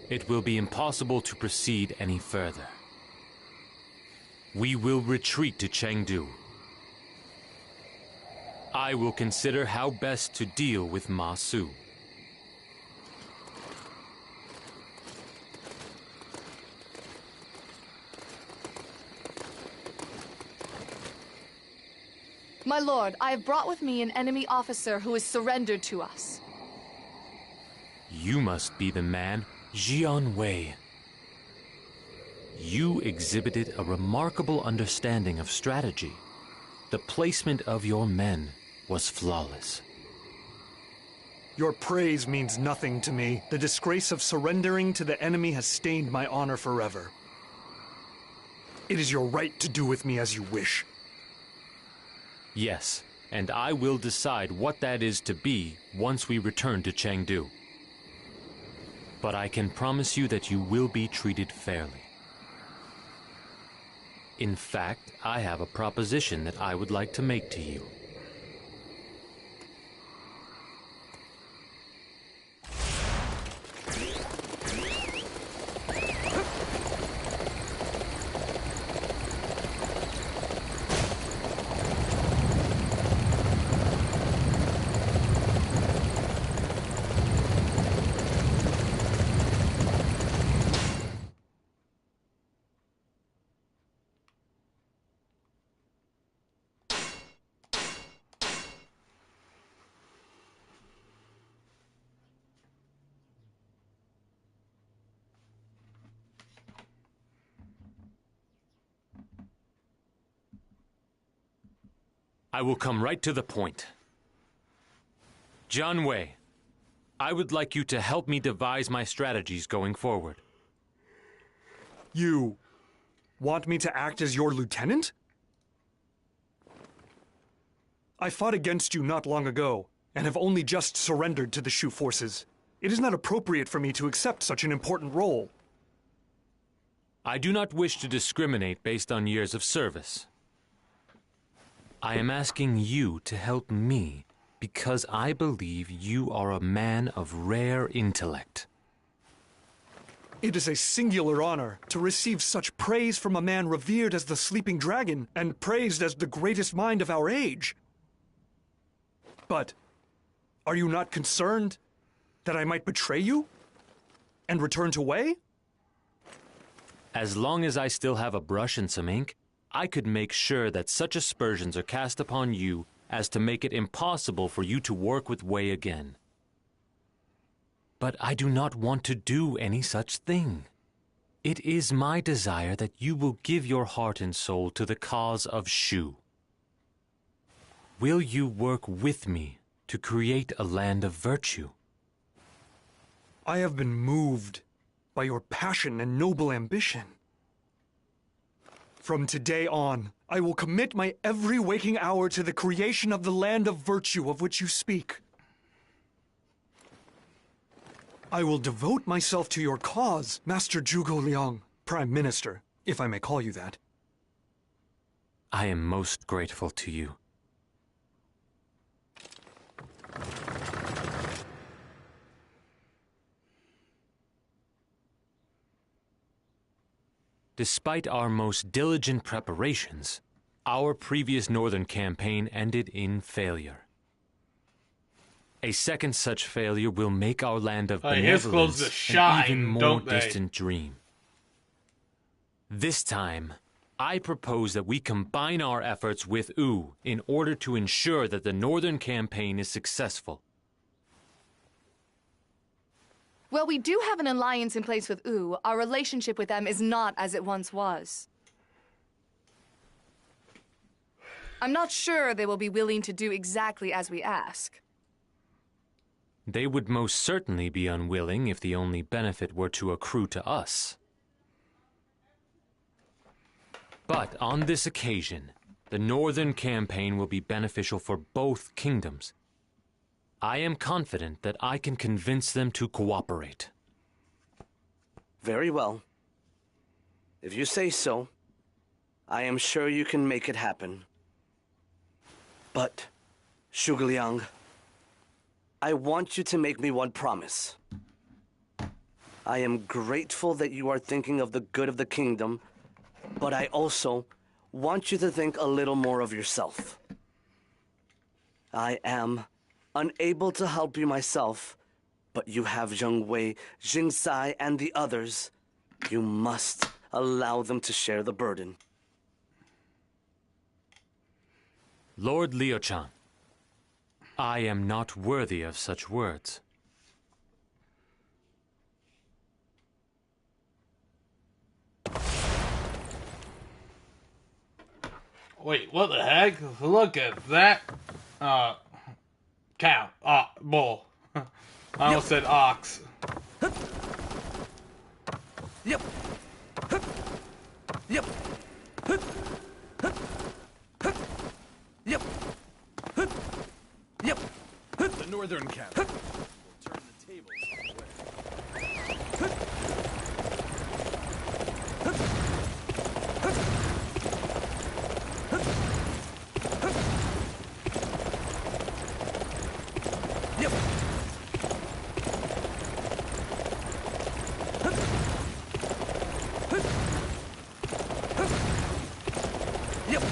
It will be impossible to proceed any further. We will retreat to Chengdu. I will consider how best to deal with Ma Su. My lord, I have brought with me an enemy officer who has surrendered to us. You must be the man, Jian Wei. You exhibited a remarkable understanding of strategy. The placement of your men was flawless. Your praise means nothing to me. The disgrace of surrendering to the enemy has stained my honor forever. It is your right to do with me as you wish. Yes, and I will decide what that is to be once we return to Chengdu. But I can promise you that you will be treated fairly. In fact, I have a proposition that I would like to make to you. I will come right to the point. Jian Wei, I would like you to help me devise my strategies going forward. You want me to act as your lieutenant? I fought against you not long ago, and have only just surrendered to the Shu forces. It is not appropriate for me to accept such an important role. I do not wish to discriminate based on years of service. I am asking you to help me because I believe you are a man of rare intellect. It is a singular honor to receive such praise from a man revered as the sleeping dragon and praised as the greatest mind of our age. But are you not concerned that I might betray you and return to Wei? As long as I still have a brush and some ink, I could make sure that such aspersions are cast upon you as to make it impossible for you to work with Wei again. But I do not want to do any such thing. It is my desire that you will give your heart and soul to the cause of Shu. Will you work with me to create a land of virtue? I have been moved by your passion and noble ambition. From today on, I will commit my every waking hour to the creation of the land of virtue of which you speak. I will devote myself to your cause, Master Zhuge Liang, Prime Minister, if I may call you that. I am most grateful to you. Despite our most diligent preparations, our previous northern campaign ended in failure. A second such failure will make our land of his clothes benevolence shine, an even more don't they? distant dream. This time, I propose that we combine our efforts with Wu in order to ensure that the northern campaign is successful. Well, we do have an alliance in place with Wu. Our relationship with them is not as it once was. I'm not sure they will be willing to do exactly as we ask. They would most certainly be unwilling if the only benefit were to accrue to us. But on this occasion, the northern campaign will be beneficial for both kingdoms. I am confident that I can convince them to cooperate. Very well. If you say so, I am sure you can make it happen. But, Zhuge Liang, I want you to make me one promise. I am grateful that you are thinking of the good of the kingdom, but I also want you to think a little more of yourself. I am unable to help you myself, but you have Zheng Wei, Jing Sai, and the others. You must allow them to share the burden. Lord Liu-chan, I am not worthy of such words. Wait, what the heck? Look at that. Cow. Bull. I almost said ox. Yep. Yep. Yep. Yep. The northern camp will turn the tables Yep. Yep.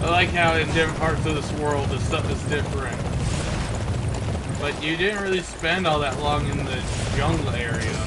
I like how in different parts of this world the stuff is different. But you didn't really spend all that long in the jungle area.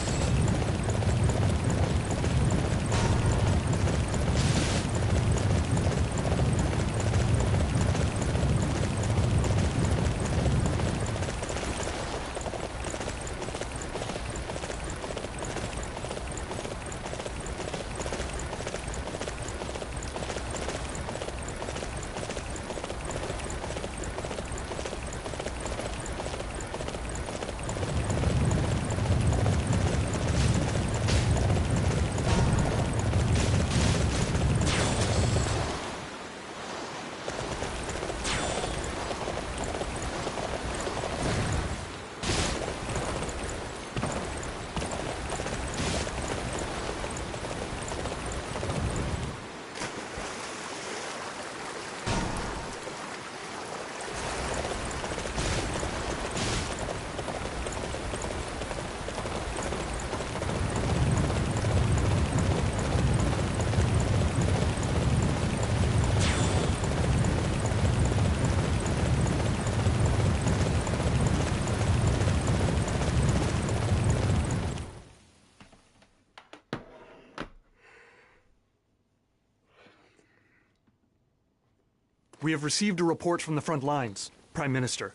We have received a report from the front lines, Prime Minister.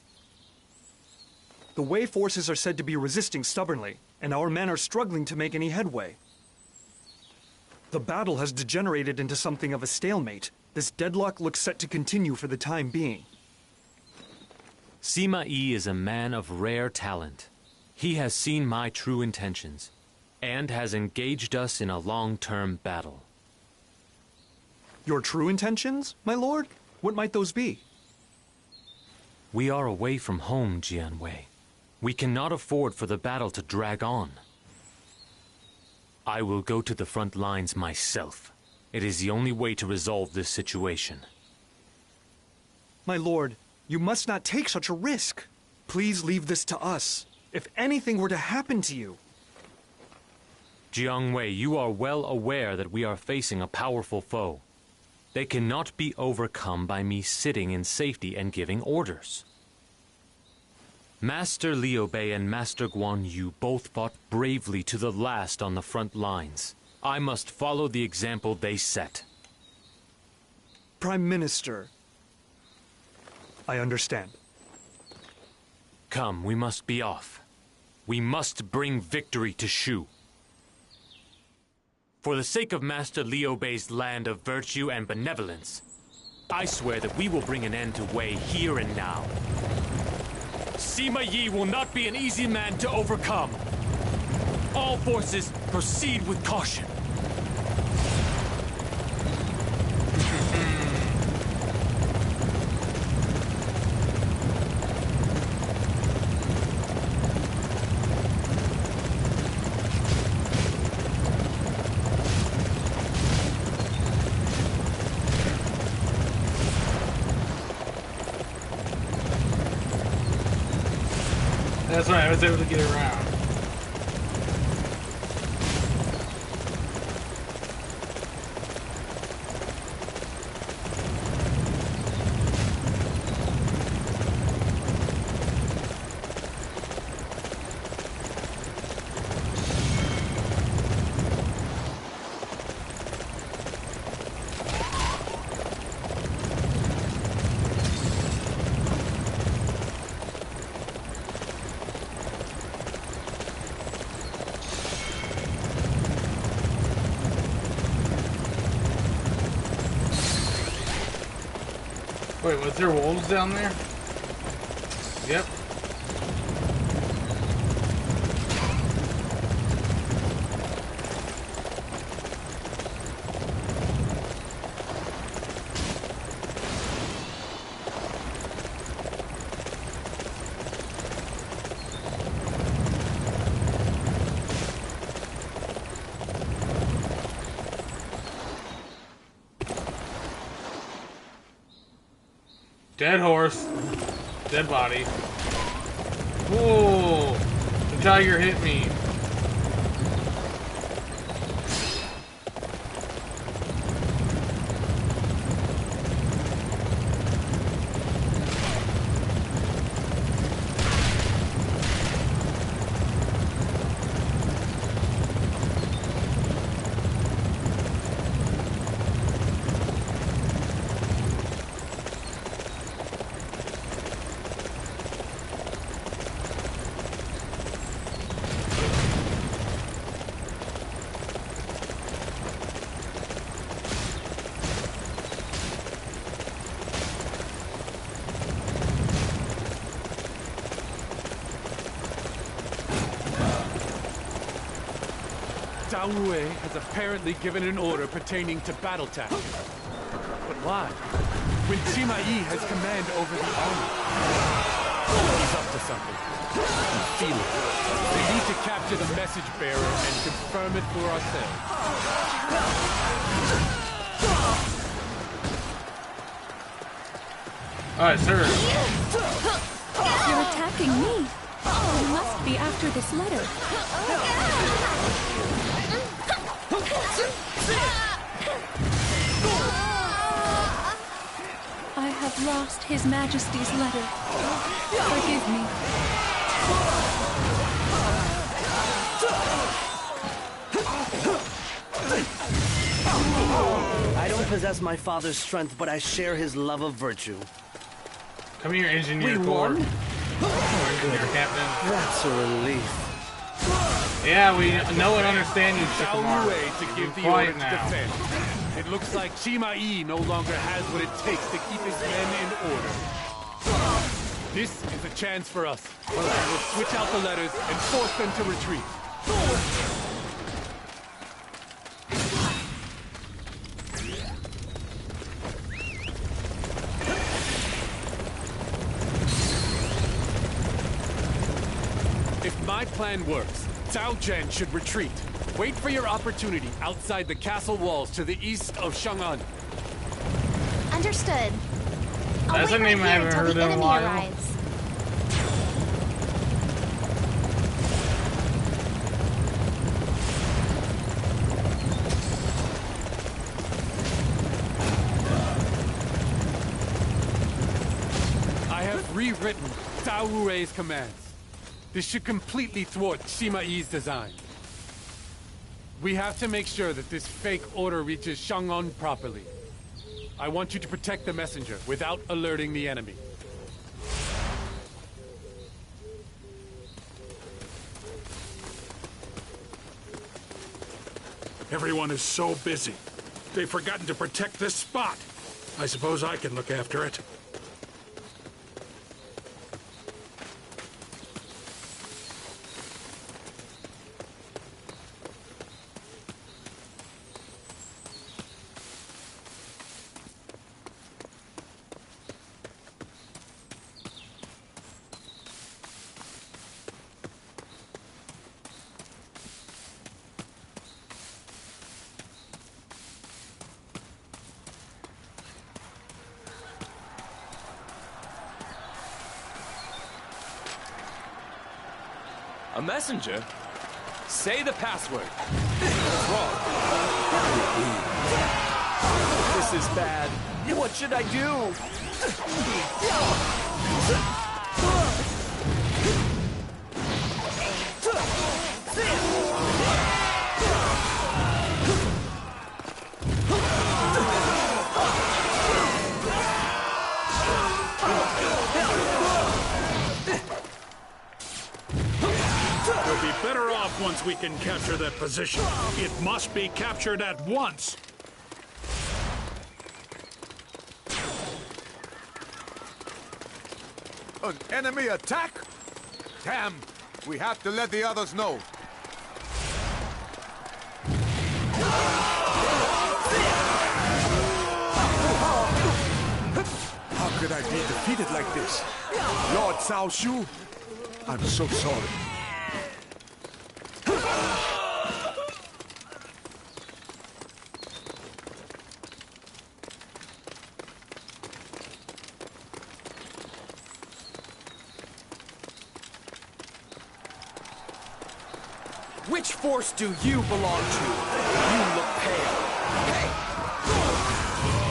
The Wei forces are said to be resisting stubbornly, and our men are struggling to make any headway. The battle has degenerated into something of a stalemate. This deadlock looks set to continue for the time being. Sima Yi is a man of rare talent. He has seen my true intentions, and has engaged us in a long-term battle. Your true intentions, my lord? What might those be? We are away from home, Jianwei. We cannot afford for the battle to drag on. I will go to the front lines myself. It is the only way to resolve this situation. My lord, you must not take such a risk. Please leave this to us. If anything were to happen to you... Jiangwei, you are well aware that we are facing a powerful foe. They cannot be overcome by me sitting in safety and giving orders. Master Liu Bei and Master Guan Yu both fought bravely to the last on the front lines. I must follow the example they set. Prime Minister, I understand. Come, we must be off. We must bring victory to Shu. For the sake of Master Liu Bei's land of virtue and benevolence, I swear that we will bring an end to Wei here and now. Sima Yi will not be an easy man to overcome. All forces proceed with caution. That's right, I was able to get around. Wait, was there wolves down there? Yep. Dead horse. Dead body. Whoa! The tiger hit me. Cao Rui has apparently given an order pertaining to battle tactics. But why? When Sima Yi has command over the army. He's up to something. I feel it. We need to capture the message bearer and confirm it for ourselves. Alright, sir. You're attacking me. You must be after this letter. I have lost His Majesty's letter. Forgive me. I don't possess my father's strength, but I share his love of virtue. Come here, Engineer We Corps. won? Engineer Captain. That's a relief. Yeah, we know and understand you, Cao Shikamaru. Rui to give the Quiet order to now. defend. It looks like Sima Yi no longer has what it takes to keep his men in order. This is a chance for us. We'll switch out the letters and force them to retreat. If my plan works, Cao Zhen should retreat. Wait for your opportunity outside the castle walls to the east of Chang'an. Understood. I'll That's wait a right name I here haven't until heard the in a enemy while. arrives. I have rewritten Cao Rui's commands. This should completely thwart Sima Yi's design. We have to make sure that this fake order reaches Chang'an properly. I want you to protect the messenger without alerting the enemy. Everyone is so busy. They've forgotten to protect this spot. I suppose I can look after it. A messenger? Say the password. What's wrong? This is bad. What should I do? We'll be better off once we can capture that position. It must be captured at once. An enemy attack? Damn, we have to let the others know. How could I be defeated like this? Lord Cao Shu, I'm so sorry. Which force do you belong to? You look pale. Hey!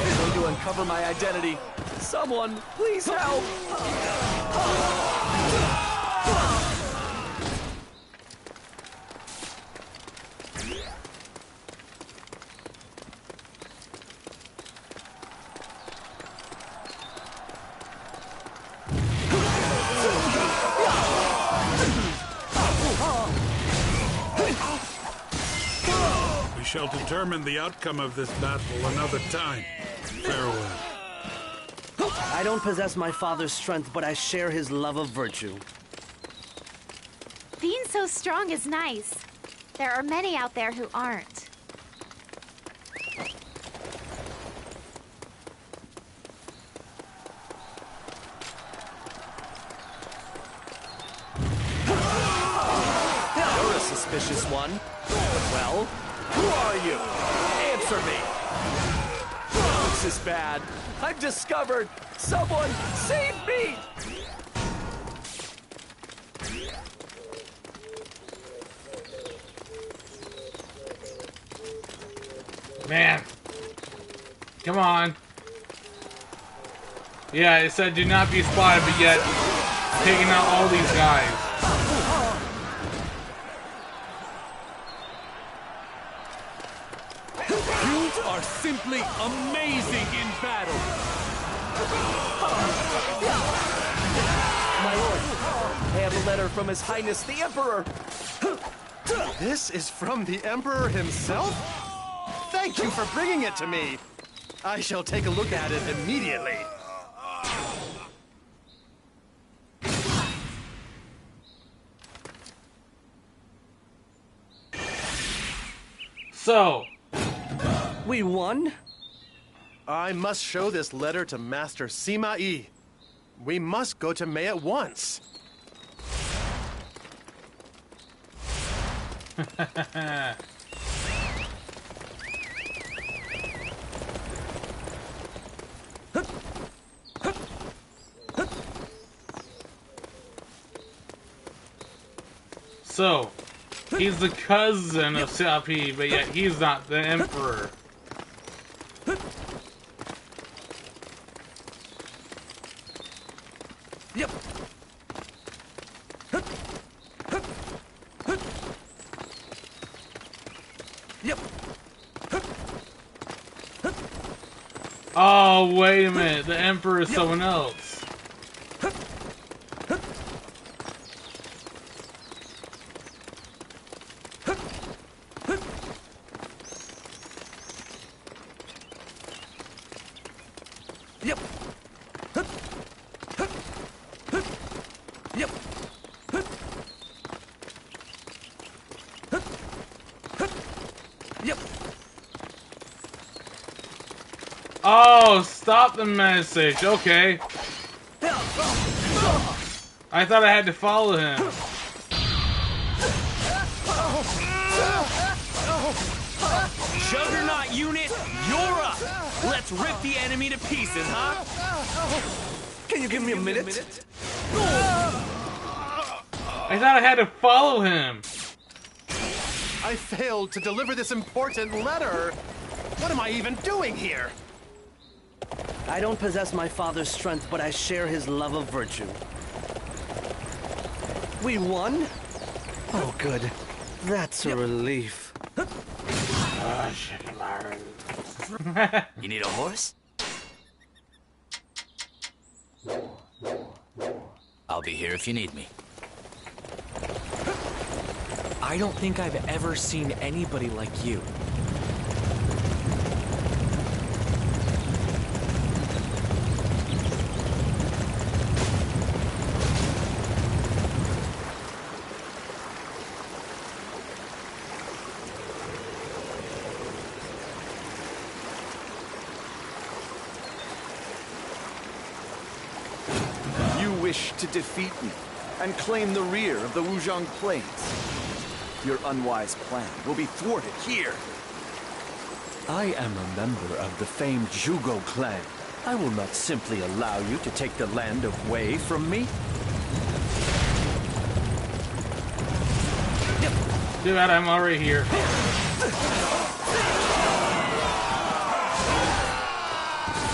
I'm going to uncover my identity. Someone, please help! We shall determine the outcome of this battle another time. Farewell. I don't possess my father's strength, but I share his love of virtue. Being so strong is nice. There are many out there who aren't. You're a suspicious one. Well, who are you? Answer me. Oh, this is bad. I'm discovered. Someone save me! Man. Come on. Yeah, it said do not be spotted, but yet taking out all these guys. You are simply amazing in battle. My lord, I have a letter from His Highness the Emperor. This is from the Emperor himself? Thank you for bringing it to me. I shall take a look at it immediately. So, we won? I must show this letter to Master Sima Yi. We must go to Mei at once. So, he's the cousin of Xiaopi, but yet he's not the emperor. Yep. Yep. Oh, wait a minute. The emperor is someone else. Yep. Yep. Yep. Oh, stop the message. Okay. I thought I had to follow him. Juggernaut unit, you're up! Let's rip the enemy to pieces, huh? Can you give me a minute? I thought I had to follow him. I failed to deliver this important letter. What am I even doing here? I don't possess my father's strength, but I share his love of virtue. We won? Oh, good. That's a relief. You need a horse? I'll be here if you need me. I don't think I've ever seen anybody like you. To defeat me and claim the rear of the Wuzhong Plains. Your unwise plan will be thwarted here. I am a member of the famed Zhugo clan. I will not simply allow you to take the land of Wei from me. Dude, I'm already here.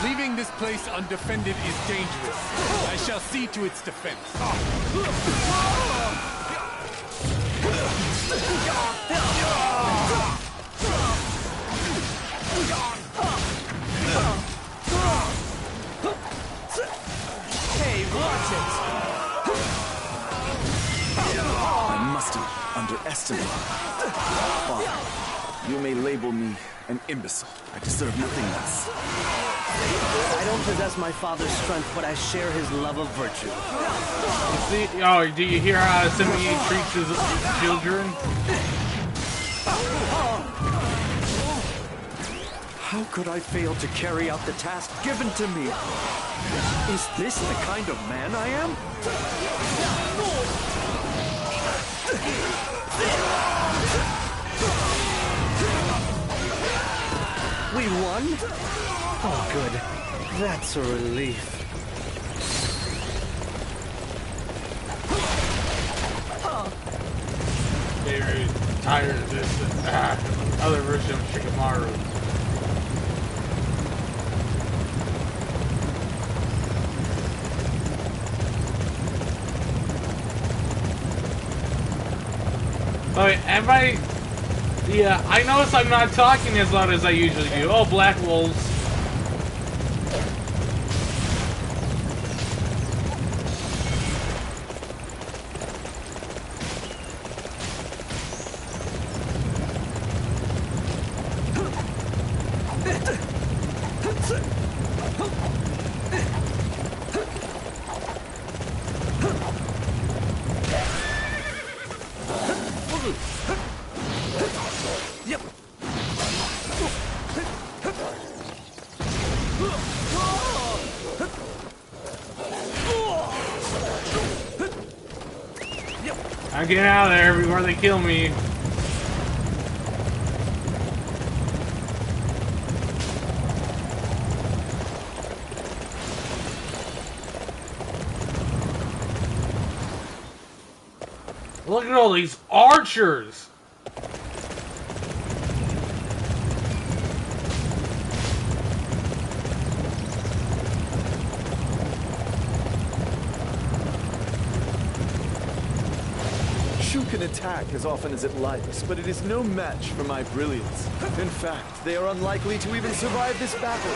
Leaving this place undefended is dangerous. I shall see to its defense. Hey, watch it! I mustn't underestimate you. Fine. You may label me an imbecile. I deserve nothing less. I don't possess my father's strength, but I share his love of virtue. You see, oh, do you hear how Sima Yi treats his children? How could I fail to carry out the task given to me? Is this the kind of man I am? We won? Oh, good. That's a relief. Very tired of this other version of Shikamaru. Alright, yeah, I notice I'm not talking as loud as I usually do. Oh, black wolves. I'm getting out of there before they kill me. Look at all these archers! Shu can attack as often as it likes, but it is no match for my brilliance. In fact, they are unlikely to even survive this battle.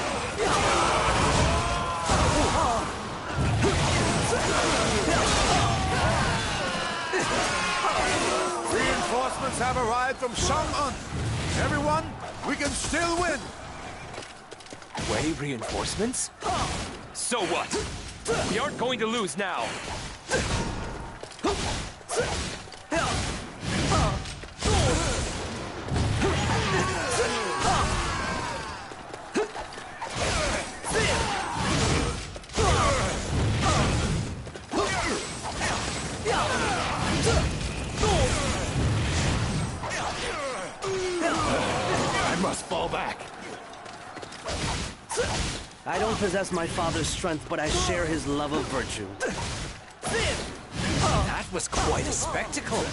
Reinforcements have arrived from Shang'an. Everyone, we can still win. Wei reinforcements? So what? We aren't going to lose now. I must fall back. I don't possess my father's strength, but I share his love of virtue. That was quite a spectacle.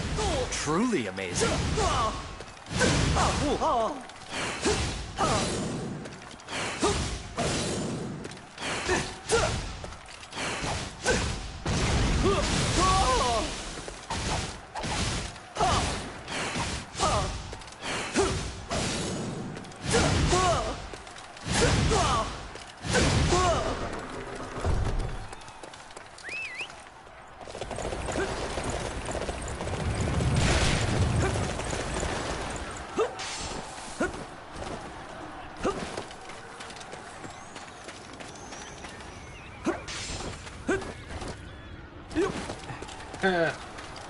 Truly amazing.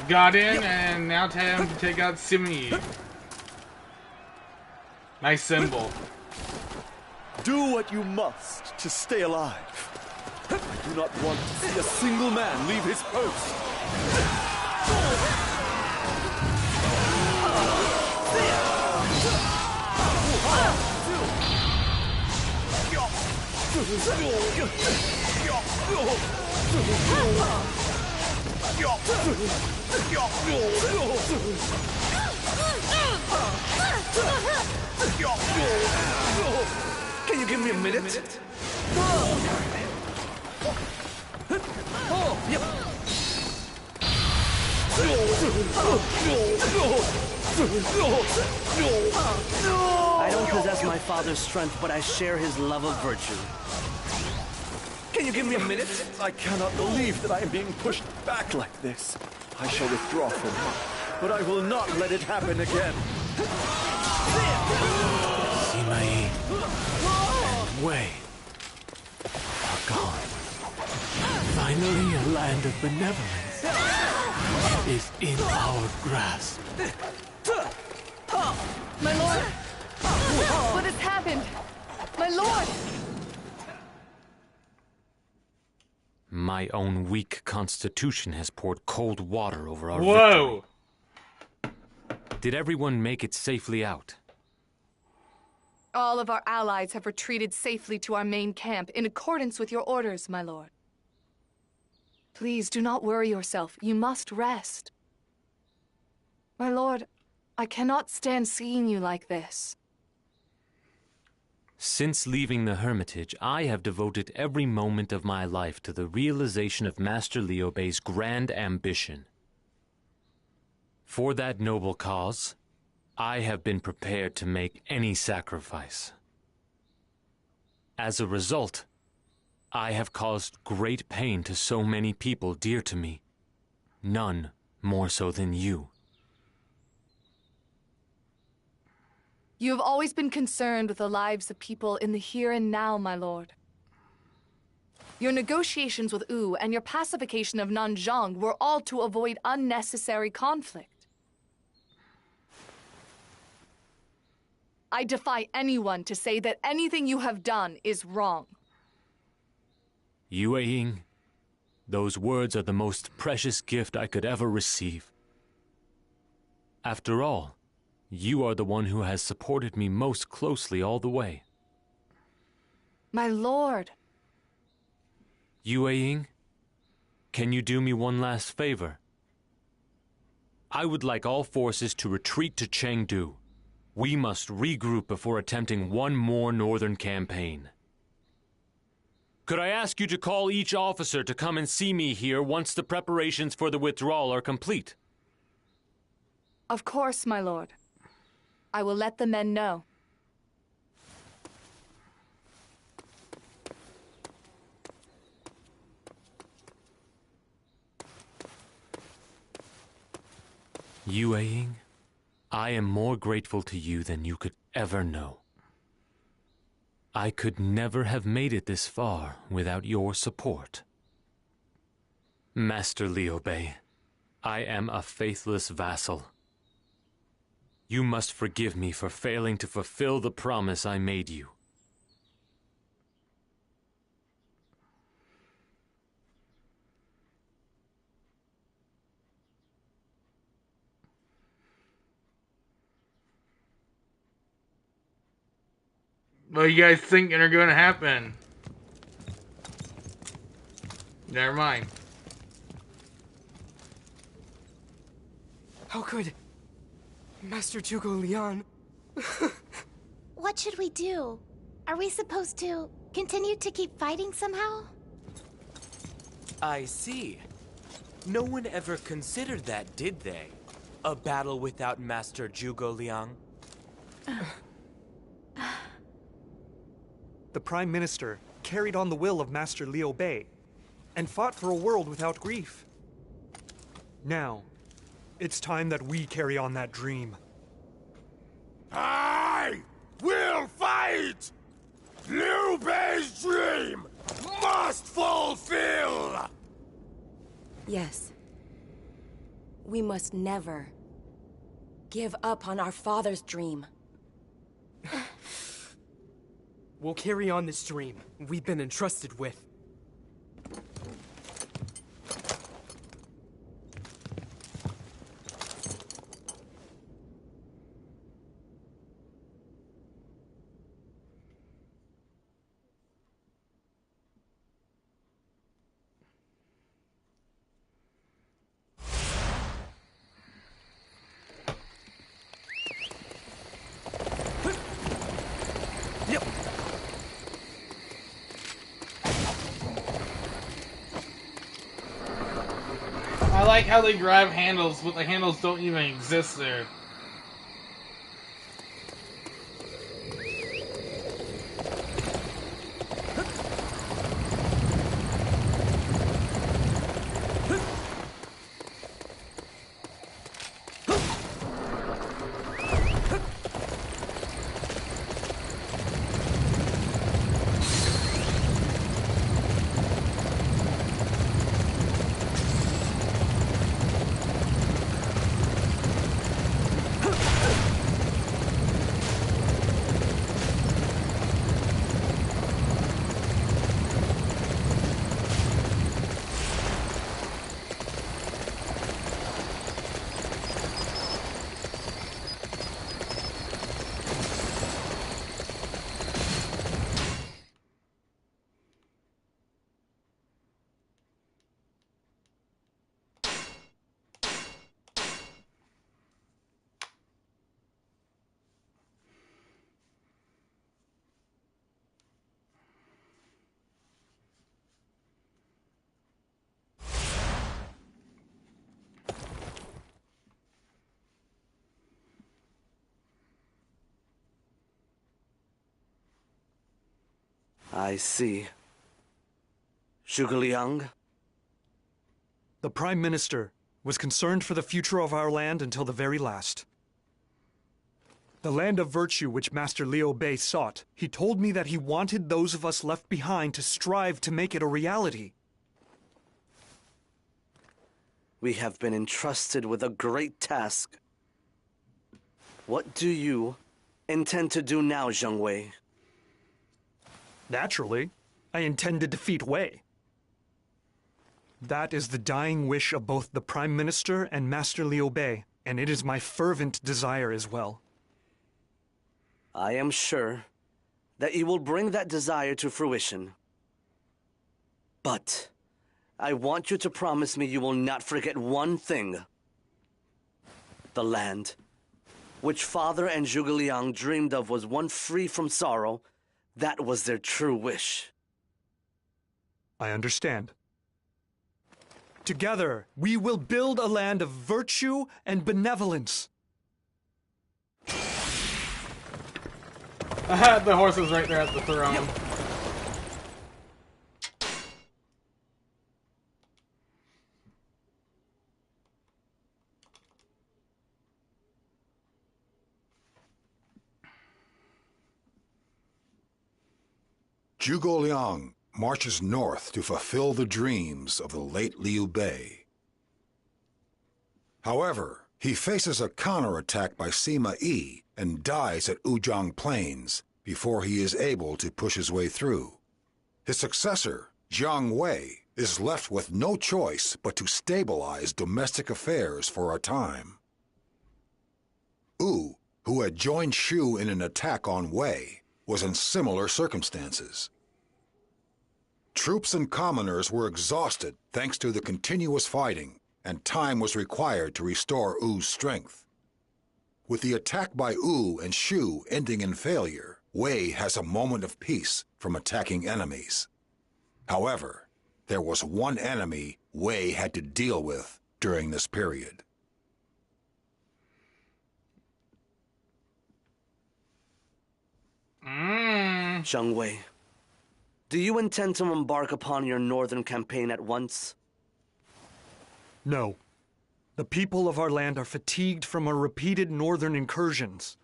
Got in, and now time to take out Simi. Nice symbol. Do what you must to stay alive. I do not want to see a single man leave his post. Can you give me a minute? I don't possess my father's strength, but I share his love of virtue. Can you give me a minute? I cannot believe that I am being pushed back like this. I shall withdraw from it, but I will not let it happen again. Simai and Wei are gone. Finally, a land of benevolence is in our grasp. My lord! What has happened? My lord! My own weak constitution has poured cold water over our Whoa! victory. Did everyone make it safely out? All of our allies have retreated safely to our main camp in accordance with your orders, my lord. Please do not worry yourself. You must rest. My lord, I cannot stand seeing you like this. Since leaving the Hermitage, I have devoted every moment of my life to the realization of Master Liobei's grand ambition. For that noble cause, I have been prepared to make any sacrifice. As a result, I have caused great pain to so many people dear to me, none more so than you. You have always been concerned with the lives of people in the here and now, my lord. Your negotiations with Wu and your pacification of Nanzhong were all to avoid unnecessary conflict. I defy anyone to say that anything you have done is wrong. Yue Ying, those words are the most precious gift I could ever receive. After all, you are the one who has supported me most closely all the way. My lord. Yue Ying, can you do me one last favor? I would like all forces to retreat to Chengdu. We must regroup before attempting one more northern campaign. Could I ask you to call each officer to come and see me here once the preparations for the withdrawal are complete? Of course, my lord. I will let the men know. Yue Ying, I am more grateful to you than you could ever know. I could never have made it this far without your support. Master Liobei, I am a faithless vassal. You must forgive me for failing to fulfill the promise I made you. What do you guys think are going to happen? Never mind. How could Master Zhuge Liang? What should we do? Are we supposed to continue to keep fighting somehow? I see. No one ever considered that, did they? A battle without Master Zhuge Liang? The Prime Minister carried on the will of Master Liu Bei and fought for a world without grief. Now, it's time that we carry on that dream. I will fight! Liu Bei's dream must fulfill! Yes. We must never give up on our father's dream. We'll carry on this dream we've been entrusted with. I like how they grab handles, but the handles don't even exist there. I see. Zhuge Liang? The Prime Minister was concerned for the future of our land until the very last. The land of virtue which Master Liu Bei sought, he told me that he wanted those of us left behind to strive to make it a reality. We have been entrusted with a great task. What do you intend to do now, Zheng Wei? Naturally, I intend to defeat Wei. That is the dying wish of both the Prime Minister and Master Liu Bei, and it is my fervent desire as well. I am sure that you will bring that desire to fruition. But I want you to promise me you will not forget one thing. The land, which Father and Zhuge Liang dreamed of, was one free from sorrow. That was their true wish. I understand. Together, we will build a land of virtue and benevolence. The horse is right there at the throne. Zhuge Liang marches north to fulfill the dreams of the late Liu Bei. However, he faces a counterattack by Sima Yi and dies at Wuzhang Plains before he is able to push his way through. His successor, Jiang Wei, is left with no choice but to stabilize domestic affairs for a time. Wu, who had joined Shu in an attack on Wei, was in similar circumstances. Troops and commoners were exhausted thanks to the continuous fighting, and time was required to restore Wu's strength. With the attack by Wu and Shu ending in failure, Wei has a moment of peace from attacking enemies. However, there was one enemy Wei had to deal with during this period. Zheng Wei, do you intend to embark upon your northern campaign at once? No. The people of our land are fatigued from our repeated northern incursions.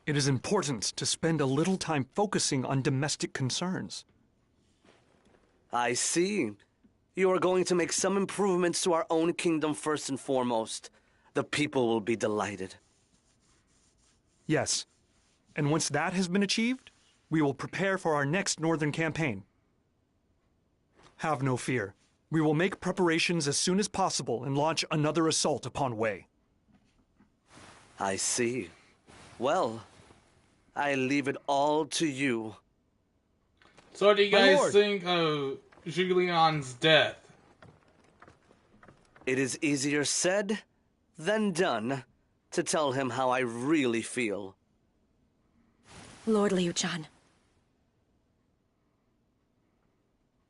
It is important to spend a little time focusing on domestic concerns. I see. You are going to make some improvements to our own kingdom first and foremost. The people will be delighted. Yes. And once that has been achieved, we will prepare for our next northern campaign. Have no fear. We will make preparations as soon as possible and launch another assault upon Wei. I see. Well, I leave it all to you. So what do you guys think of Zhuge Liang's death? It is easier said than done to tell him how I really feel. Lord Liu Chan.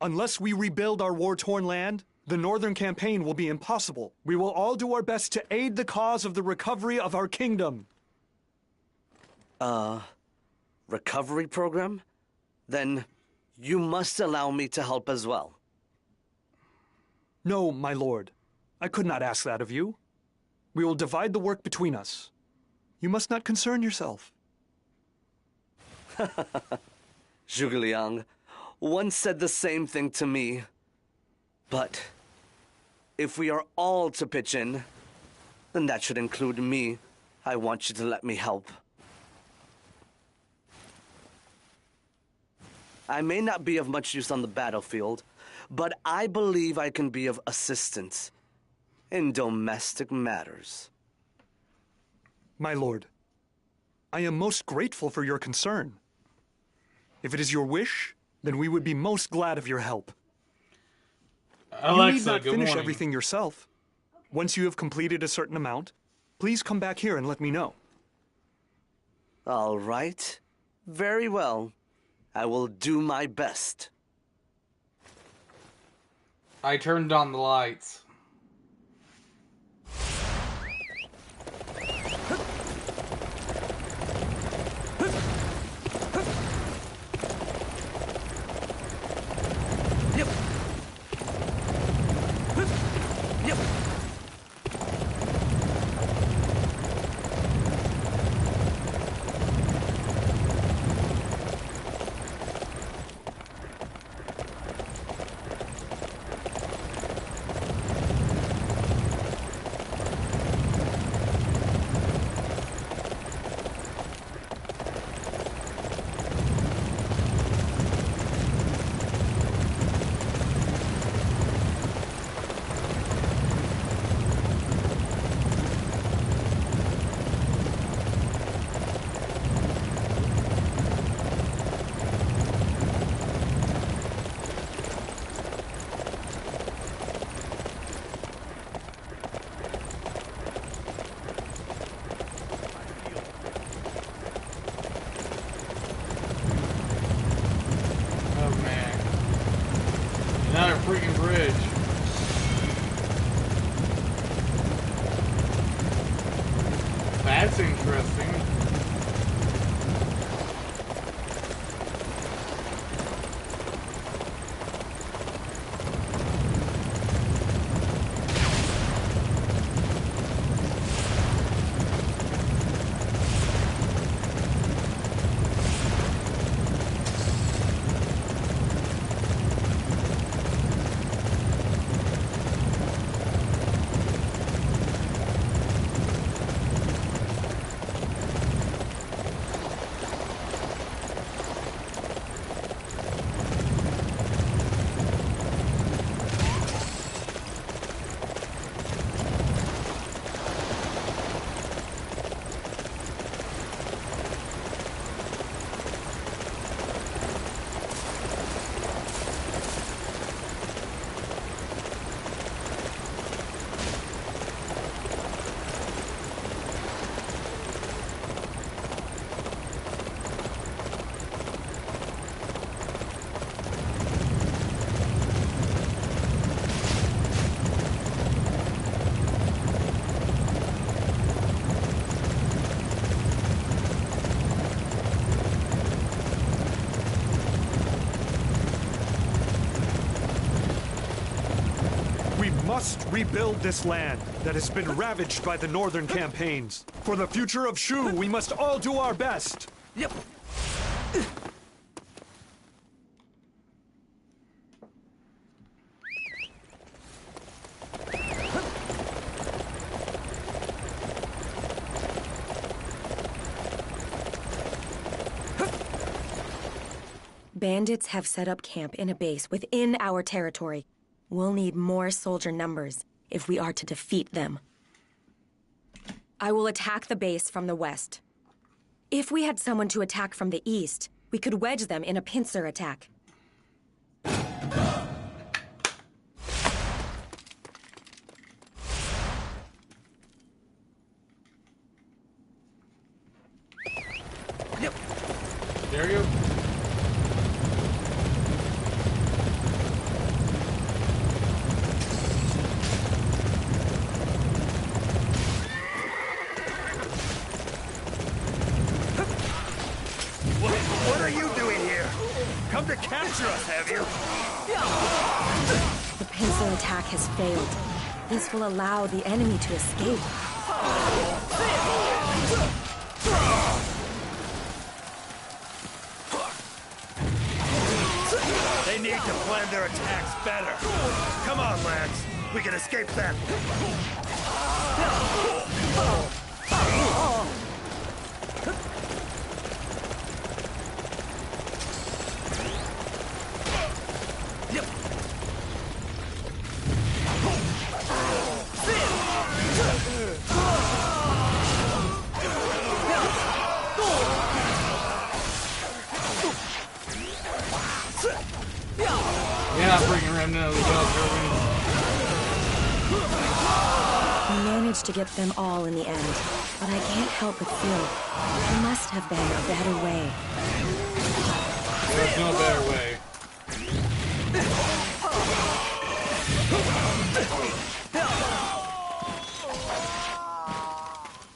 Unless we rebuild our war-torn land, the northern campaign will be impossible. We will all do our best to aid the cause of the recovery of our kingdom. Recovery program? Then you must allow me to help as well. No, my lord. I could not ask that of you. We will divide the work between us. You must not concern yourself. Zhuge Liang once said the same thing to me. But if we are all to pitch in, then that should include me. I want you to let me help. I may not be of much use on the battlefield, but I believe I can be of assistance in domestic matters. My lord, I am most grateful for your concern. If it is your wish, then we would be most glad of your help. Alexa, you need not good finish morning. everything yourself. Once you have completed a certain amount, please come back here and let me know. All right. Very well. I will do my best. I turned on the lights. freaking bridge. That's interesting. Must rebuild this land that has been ravaged by the northern campaigns. For the future of Shu, we must all do our best. Yep. Bandits have set up camp in a base within our territory. We'll need more soldier numbers if we are to defeat them. I will attack the base from the west. If we had someone to attack from the east, we could wedge them in a pincer attack. Yep. There you go. What are you doing here? Come to capture us, have you? The pincer attack has failed. This will allow the enemy to escape. They need to plan their attacks better. Come on, lads. We can escape them. Yeah, freaking remnant of the Yellow Turbans. We managed to get them all in the end, but I can't help but feel there must have been a better way. There's no better way.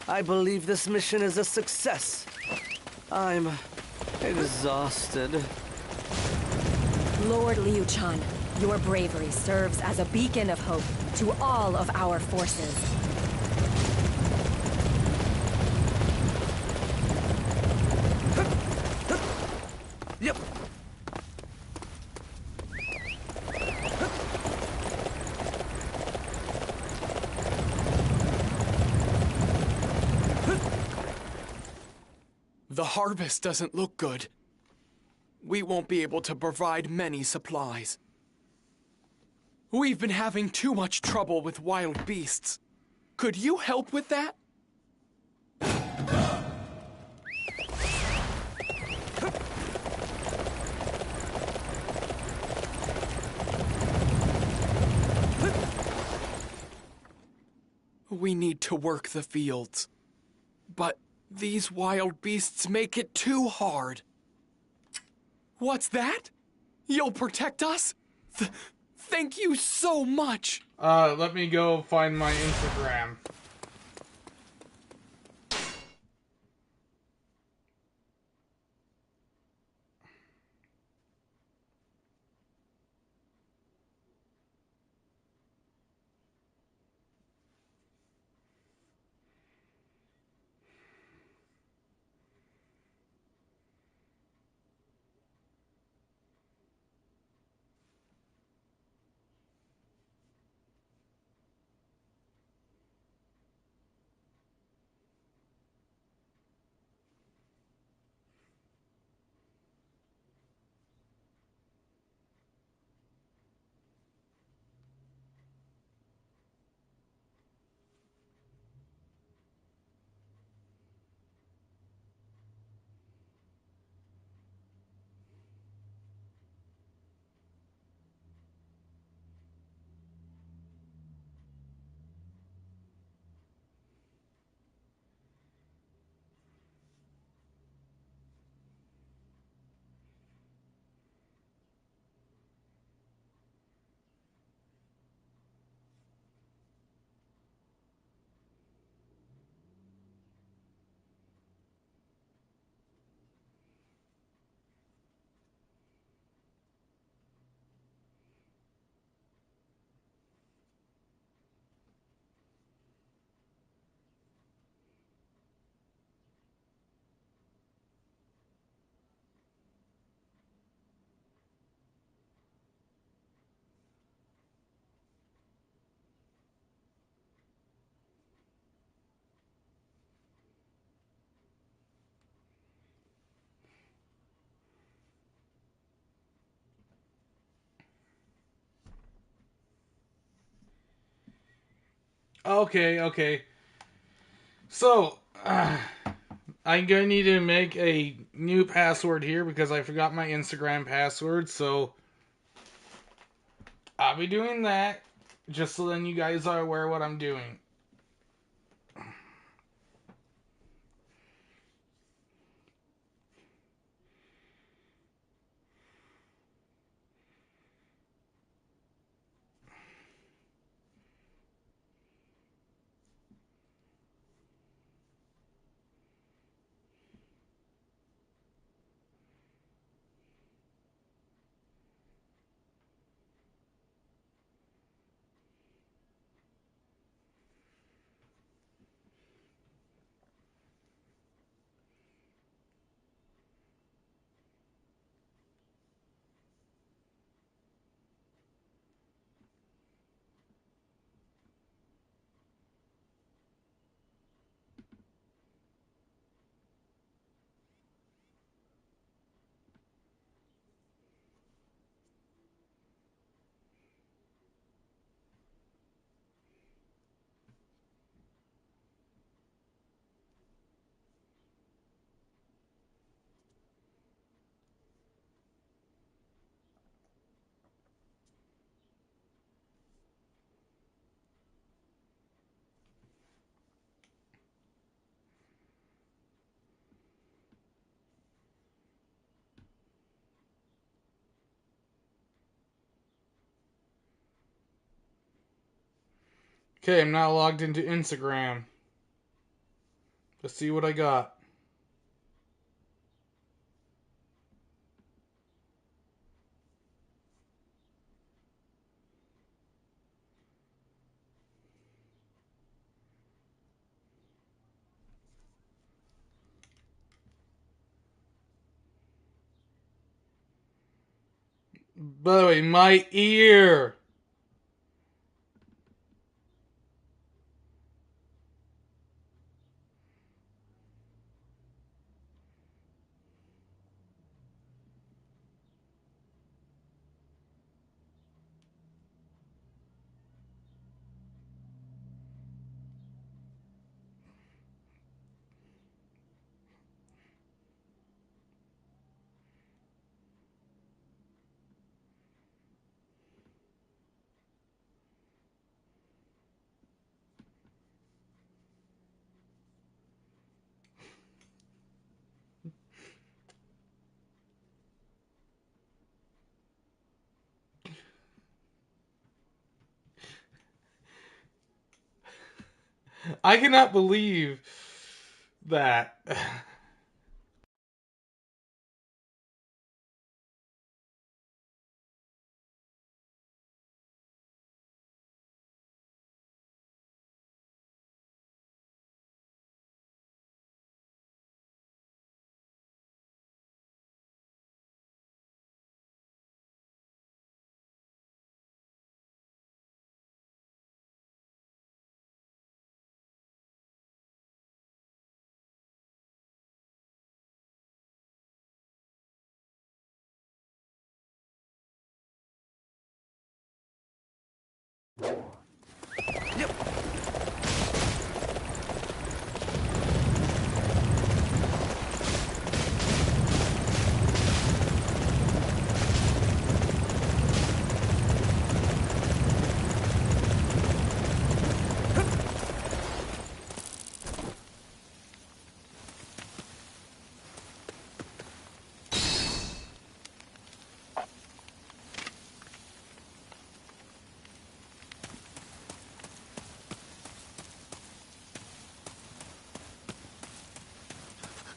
I believe this mission is a success. I'm exhausted. Lord Liu Chan, your bravery serves as a beacon of hope to all of our forces. Yep. The harvest doesn't look good. We won't be able to provide many supplies. We've been having too much trouble with wild beasts. Could you help with that? We need to work the fields. But these wild beasts make it too hard. What's that? You'll protect us? Thank you so much. Let me go find my Instagram. Okay. So, I'm gonna need to make a new password here because I forgot my Instagram password, so I'll be doing that just so then you guys are aware of what I'm doing. Okay, I'm now logged into Instagram. Let's see what I got. By the way, my ear! I cannot believe that.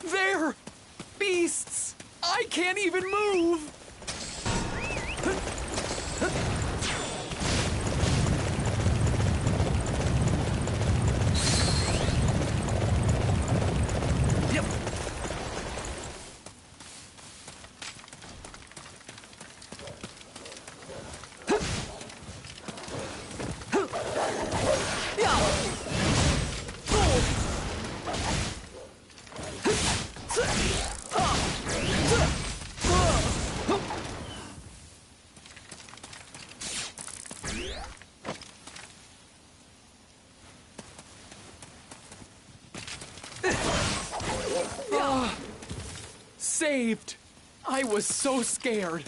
There! Beasts! I can't even move! Yep. Saved! I was so scared.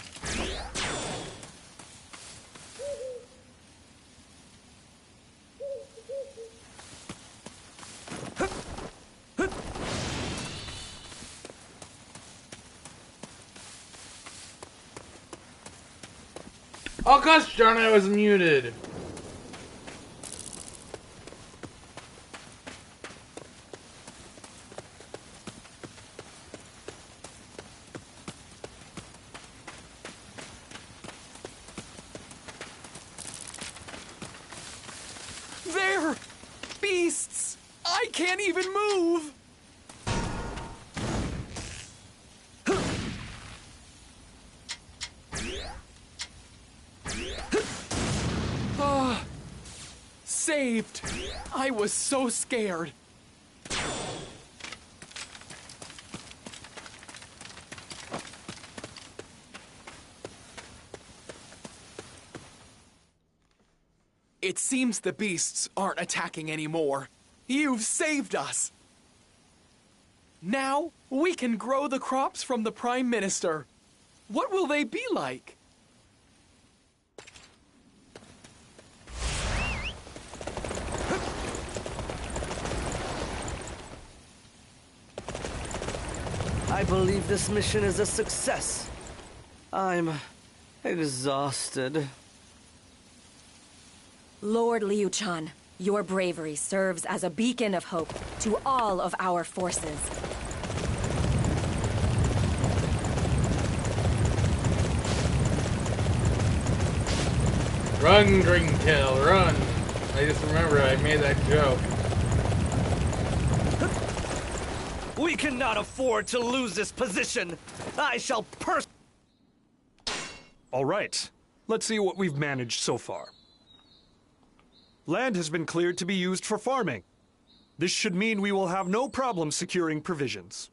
Oh gosh darn, I was muted. There! Beasts! I can't even move! Saved! I was so scared. It seems the beasts aren't attacking anymore. You've saved us! Now, we can grow the crops from the Prime Minister. What will they be like? I believe this mission is a success. I'm exhausted. Lord Liu Chan, your bravery serves as a beacon of hope to all of our forces. Run, Dreamtail, run! I just remember I made that joke. We cannot afford to lose this position. I shall All right. Let's see what we've managed so far. Land has been cleared to be used for farming. This should mean we will have no problem securing provisions.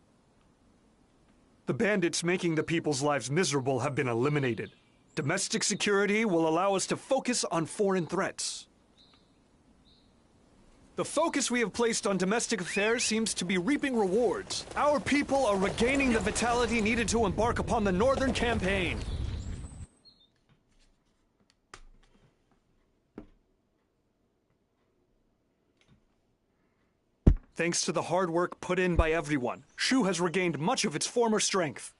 The bandits making the people's lives miserable have been eliminated. Domestic security will allow us to focus on foreign threats. The focus we have placed on domestic affairs seems to be reaping rewards. Our people are regaining the vitality needed to embark upon the Northern Campaign. Thanks to the hard work put in by everyone, Shu has regained much of its former strength.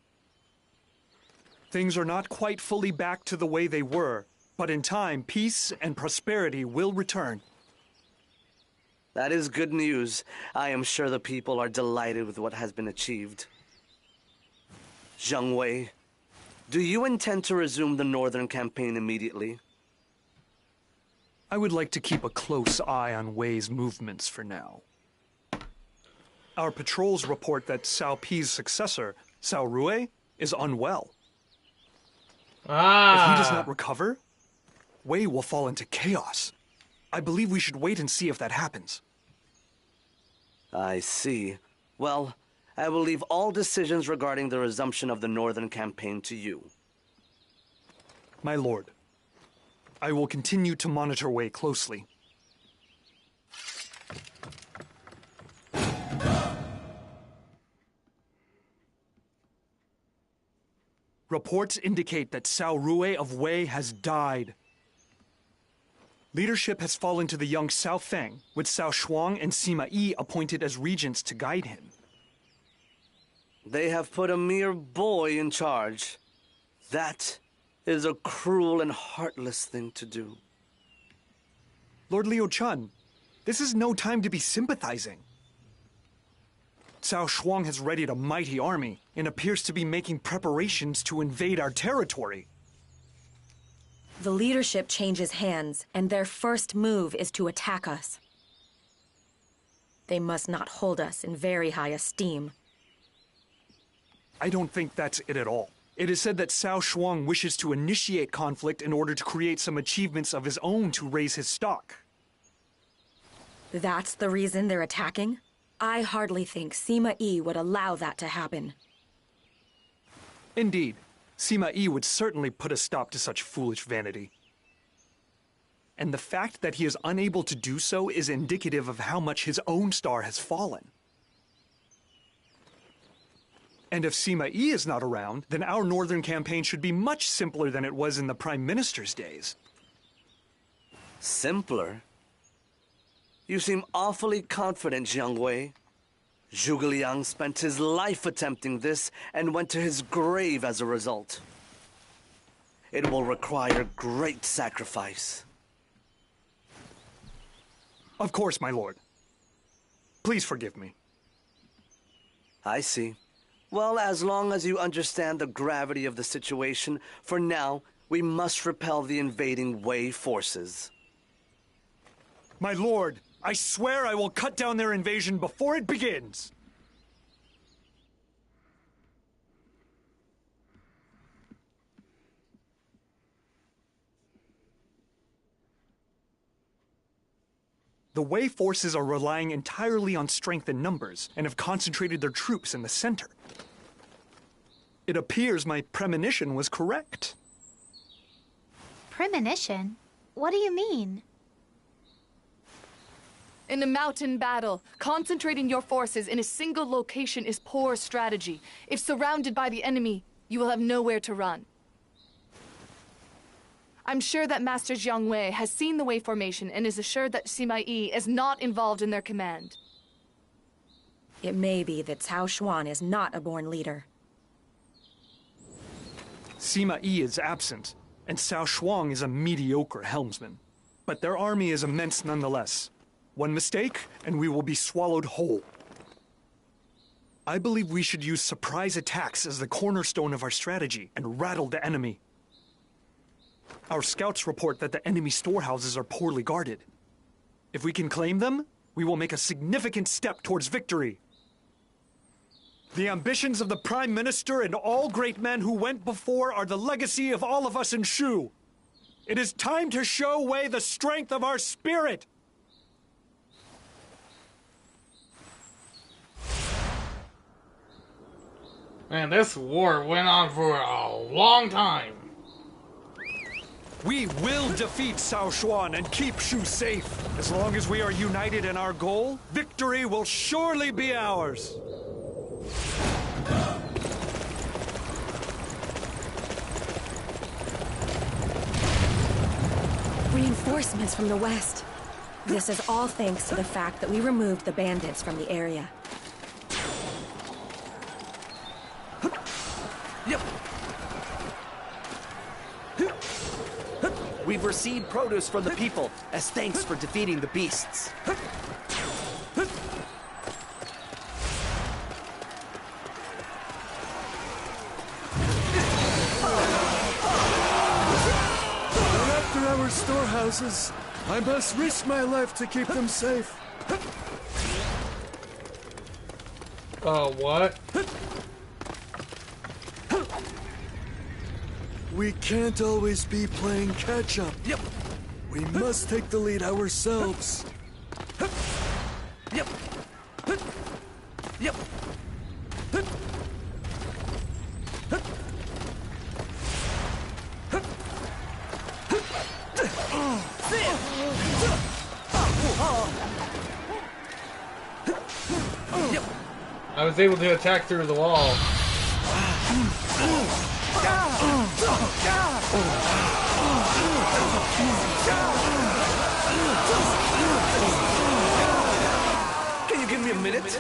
Things are not quite fully back to the way they were, but in time, peace and prosperity will return. That is good news. I am sure the people are delighted with what has been achieved. Zhang Wei, do you intend to resume the northern campaign immediately? I would like to keep a close eye on Wei's movements for now. Our patrols report that Cao Pi's successor, Cao Rui, is unwell. If he does not recover, Wei will fall into chaos. I believe we should wait and see if that happens. I see. Well, I will leave all decisions regarding the resumption of the northern campaign to you. My lord, I will continue to monitor Wei closely. Reports indicate that Cao Rui of Wei has died. Leadership has fallen to the young Cao Feng, with Cao Shuang and Sima Yi appointed as regents to guide him. They have put a mere boy in charge. That is a cruel and heartless thing to do. Lord Liu Chun, this is no time to be sympathizing. Cao Shuang has readied a mighty army and appears to be making preparations to invade our territory. The leadership changes hands, and their first move is to attack us. They must not hold us in very high esteem. I don't think that's it at all. It is said that Cao Shuang wishes to initiate conflict in order to create some achievements of his own to raise his stock. That's the reason they're attacking? I hardly think Sima Yi would allow that to happen. Indeed, Sima Yi would certainly put a stop to such foolish vanity. And the fact that he is unable to do so is indicative of how much his own star has fallen. And if Sima Yi is not around, then our northern campaign should be much simpler than it was in the Prime Minister's days. Simpler? You seem awfully confident, Jiang Wei. Zhuge Liang spent his life attempting this and went to his grave as a result. It will require great sacrifice. Of course, my lord. Please forgive me. I see. Well, as long as you understand the gravity of the situation, for now, we must repel the invading Wei forces. My lord, I swear I will cut down their invasion before it begins! The Wei forces are relying entirely on strength in numbers and have concentrated their troops in the center. It appears my premonition was correct. Premonition? What do you mean? In a mountain battle, concentrating your forces in a single location is poor strategy. If surrounded by the enemy, you will have nowhere to run. I'm sure that Master Jiang Wei has seen the Wei formation and is assured that Sima Yi is not involved in their command. It may be that Cao Shuan is not a born leader. Sima Yi is absent, and Cao Shuang is a mediocre helmsman. But their army is immense nonetheless. One mistake, and we will be swallowed whole. I believe we should use surprise attacks as the cornerstone of our strategy and rattle the enemy. Our scouts report that the enemy storehouses are poorly guarded. If we can claim them, we will make a significant step towards victory. The ambitions of the Prime Minister and all great men who went before are the legacy of all of us in Shu. It is time to show Wei the strength of our spirit. Man, this war went on for a long time. We will defeat Cao Shuan and keep Shu safe. As long as we are united in our goal, victory will surely be ours. Reinforcements from the west. This is all thanks to the fact that we removed the bandits from the area. We've received produce from the people as thanks for defeating the beasts. our storehouses. I must risk my life to keep them safe. What? We can't always be playing catch-up. Yep. We must take the lead ourselves. Yep. Yep. I was able to attack through the wall. Can you give me a minute?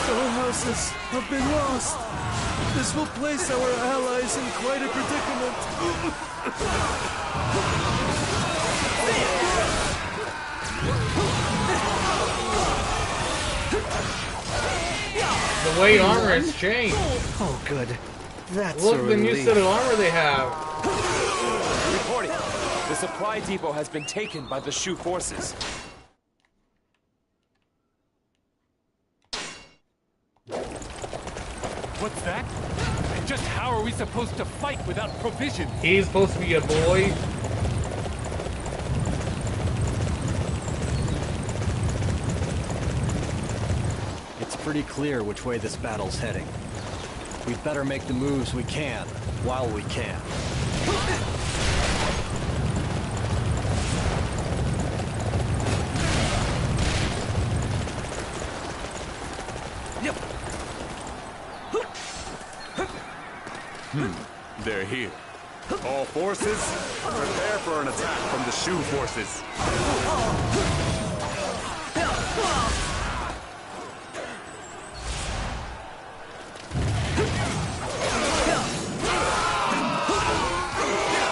Storehouses have been lost. This will place our allies in quite a predicament. The weight armor has changed. Oh, good. That's Look a at the new relief. set of armor they have. Reporting. The supply depot has been taken by the Shu forces. What's that? And just how are we supposed to fight without provisions? He's supposed to be a boy. It's pretty clear which way this battle's heading. We'd better make the moves we can, while we can. They're here. All forces, prepare for an attack from the Shu forces.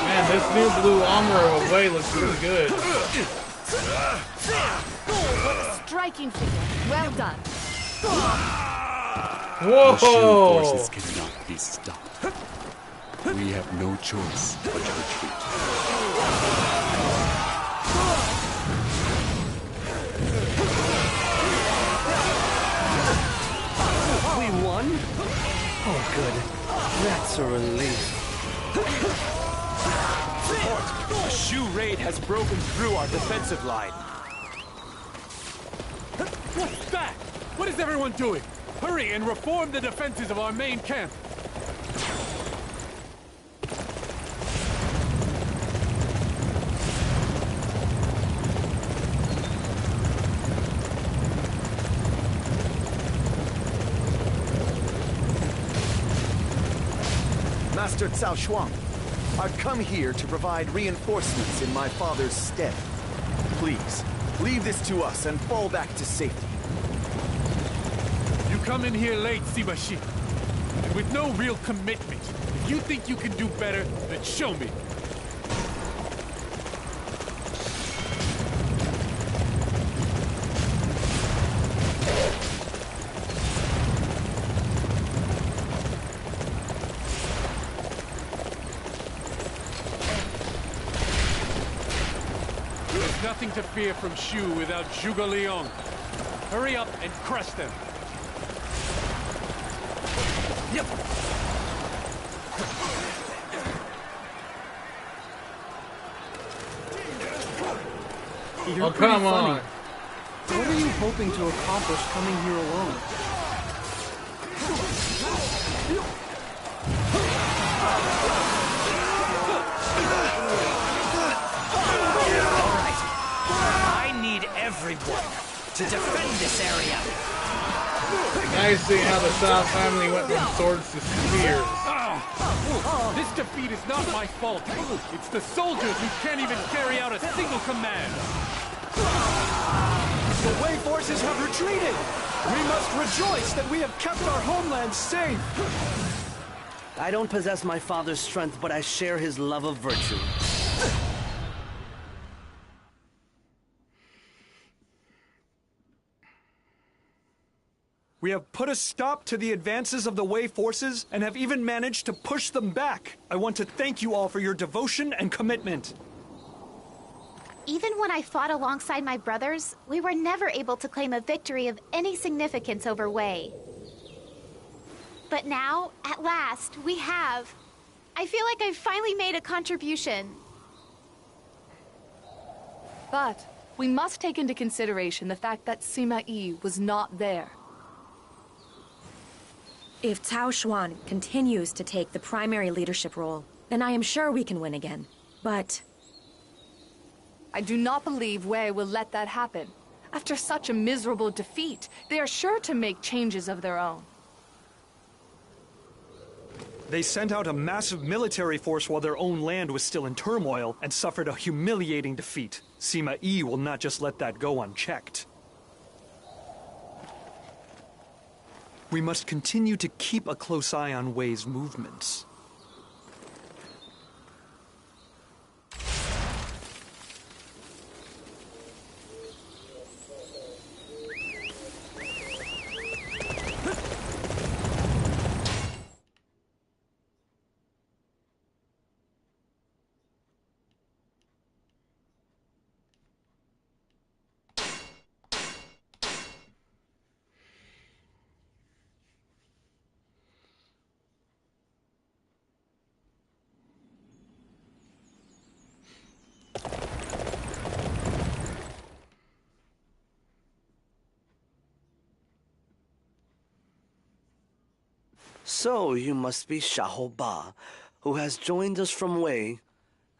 Man, this new blue armor away looks really good. What a striking figure. Well done. The Shu Whoa! forces cannot be stopped. We have no choice but to retreat. We won? Oh, good. That's a relief. Report. A Shu raid has broken through our defensive line. What's that? What is everyone doing? Hurry and reform the defenses of our main camp. Master Cao Shuang, I've come here to provide reinforcements in my father's stead. Please, leave this to us and fall back to safety. You come in here late, Sibashi, and with no real commitment. If you think you can do better, then show me. There's nothing to fear from Shu without Zhuge Liang. Hurry up and crush them. Yep. You're Oh, pretty come funny. on. What are you hoping to accomplish coming here alone? I need everyone to defend this area. Now you see how the South family went from swords to spears. This defeat is not my fault. It's the soldiers who can't even carry out a single command. The Wei forces have retreated! We must rejoice that we have kept our homeland safe! I don't possess my father's strength, but I share his love of virtue. We have put a stop to the advances of the Wei forces and have even managed to push them back. I want to thank you all for your devotion and commitment. Even when I fought alongside my brothers, we were never able to claim a victory of any significance over Wei. But now, at last, we have. I feel like I've finally made a contribution. But we must take into consideration the fact that Sima Yi was not there. If Cao Xuan continues to take the primary leadership role, then I am sure we can win again. But I do not believe Wei will let that happen. After such a miserable defeat, they are sure to make changes of their own. They sent out a massive military force while their own land was still in turmoil and suffered a humiliating defeat. Sima Yi will not just let that go unchecked. We must continue to keep a close eye on Wei's movements. So you must be Xiahou, who has joined us from Wei.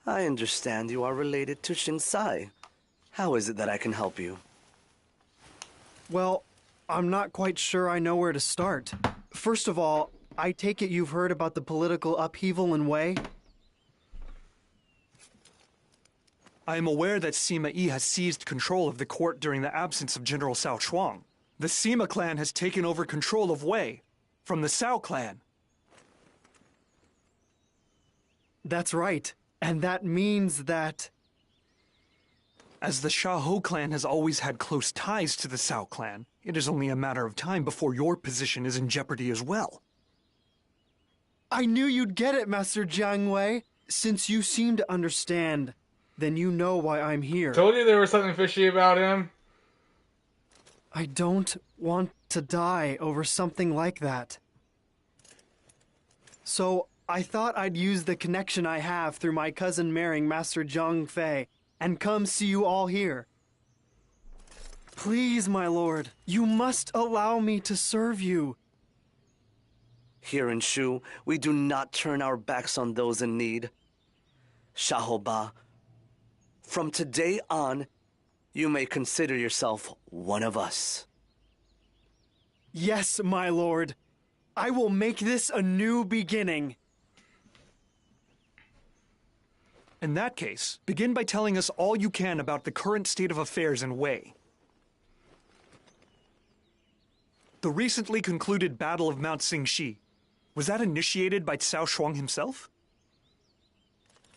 I understand you are related to Sai. How is it that I can help you? Well, I'm not quite sure I know where to start. First of all, I take it you've heard about the political upheaval in Wei? I am aware that Sima Yi has seized control of the court during the absence of General Cao Shuang. The Sima clan has taken over control of Wei from the Cao clan. That's right. And that means that... As the Xiahou clan has always had close ties to the Cao clan, it is only a matter of time before your position is in jeopardy as well. I knew you'd get it, Master Jiang Wei. Since you seem to understand, then you know why I'm here. Told you there was something fishy about him. I don't want to die over something like that. So I thought I'd use the connection I have through my cousin marrying Master Zhang Fei and come see you all here. Please, my lord, you must allow me to serve you. Here in Shu, we do not turn our backs on those in need. Xiahou, from today on, you may consider yourself one of us. Yes, my lord. I will make this a new beginning. In that case, begin by telling us all you can about the current state of affairs in Wei. The recently concluded Battle of Mount Xingxi, was that initiated by Cao Shuang himself?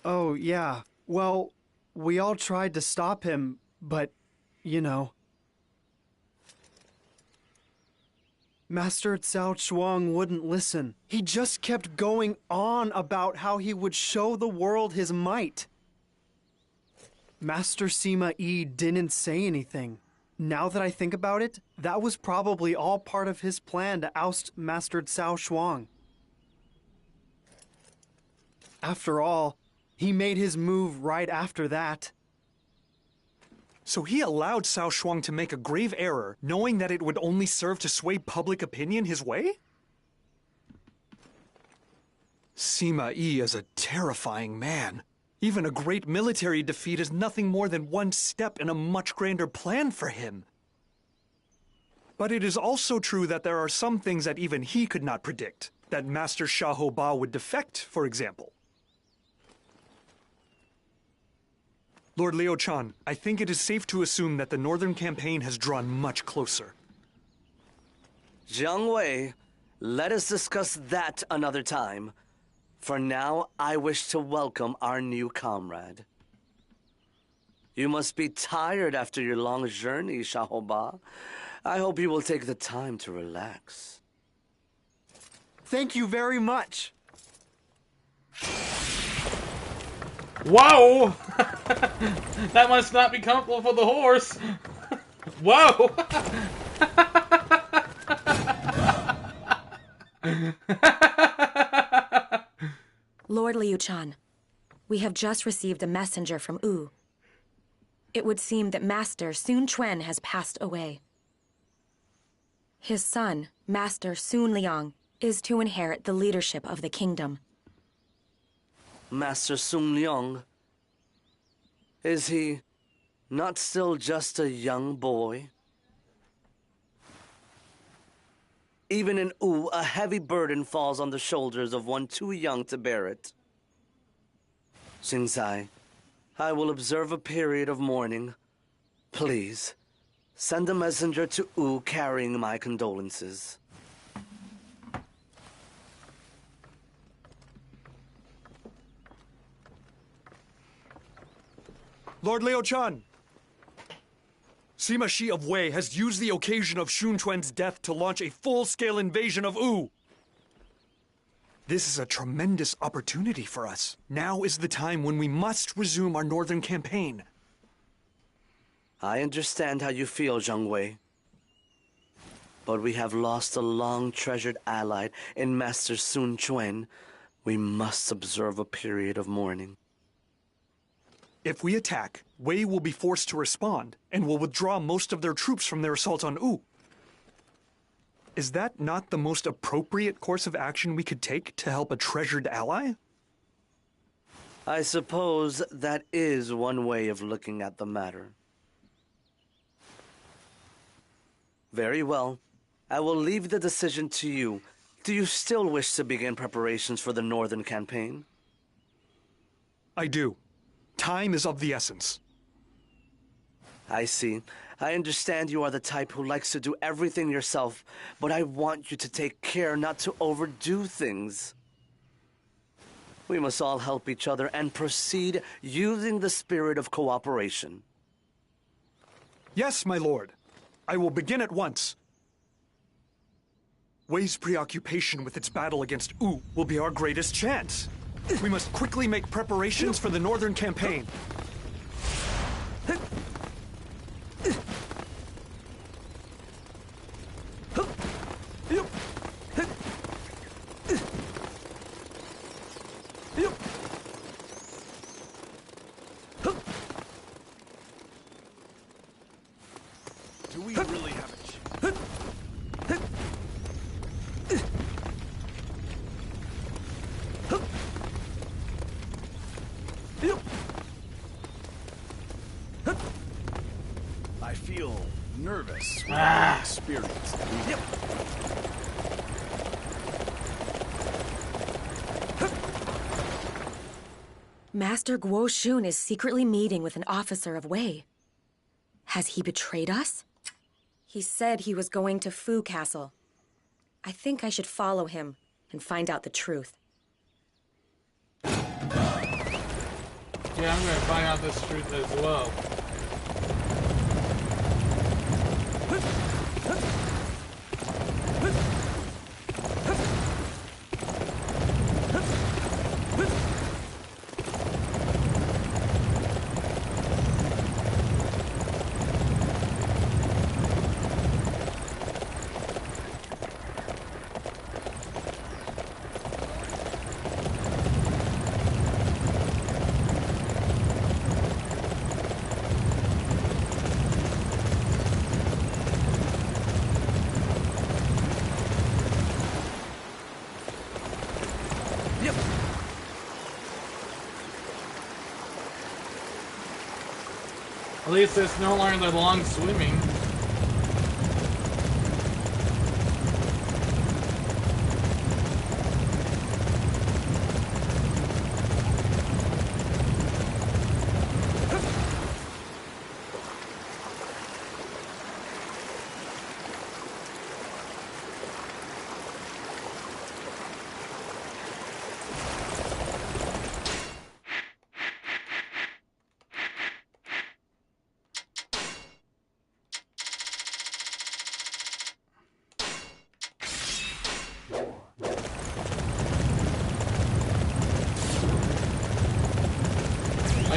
Oh, yeah. Well, we all tried to stop him, but, you know. Master Cao Shuang wouldn't listen. He just kept going on about how he would show the world his might. Master Sima Yi didn't say anything. Now that I think about it, that was probably all part of his plan to oust Master Cao Shuang. After all, he made his move right after that. So he allowed Cao Shuang to make a grave error, knowing that it would only serve to sway public opinion his way? Sima Yi is a terrifying man. Even a great military defeat is nothing more than one step in a much grander plan for him. But it is also true that there are some things that even he could not predict. That Master Xiahou would defect, for example. Lord Liu Chan, I think it is safe to assume that the Northern Campaign has drawn much closer. Jiang Wei, let us discuss that another time. For now, I wish to welcome our new comrade. You must be tired after your long journey, Xiahou. I hope you will take the time to relax. Thank you very much. Whoa! That must not be comfortable for the horse. Whoa! Lord Liu-chan, we have just received a messenger from Wu. It would seem that Master Sun Quan has passed away. His son, Master Sun Liang, is to inherit the leadership of the kingdom. Master Sun Liang? Is he not still just a young boy? Even in Wu, a heavy burden falls on the shoulders of one too young to bear it. Xingzai, I will observe a period of mourning. Please, send a messenger to Wu carrying my condolences. Lord Liu-chan! Sima Shi of Wei has used the occasion of Sun Quan's death to launch a full-scale invasion of Wu. This is a tremendous opportunity for us. Now is the time when we must resume our northern campaign. I understand how you feel, Zhang Wei. But we have lost a long-treasured ally in Master Sun Quan. We must observe a period of mourning. If we attack, Wei will be forced to respond, and will withdraw most of their troops from their assault on Wu. Is that not the most appropriate course of action we could take to help a treasured ally? I suppose that is one way of looking at the matter. Very well. I will leave the decision to you. Do you still wish to begin preparations for the northern campaign? I do. Time is of the essence. I see. I understand you are the type who likes to do everything yourself, but I want you to take care not to overdo things. We must all help each other and proceed using the spirit of cooperation. Yes, my lord. I will begin at once. Wei's preoccupation with its battle against Wu will be our greatest chance. We must quickly make preparations for the northern campaign. Do we really have a chance? I feel nervous with the experience. Master Guo Shun is secretly meeting with an officer of Wei. Has he betrayed us? He said he was going to Fu Castle. I think I should follow him and find out the truth. Yeah, I'm gonna find out this truth as well. At least it's no longer the long swimming.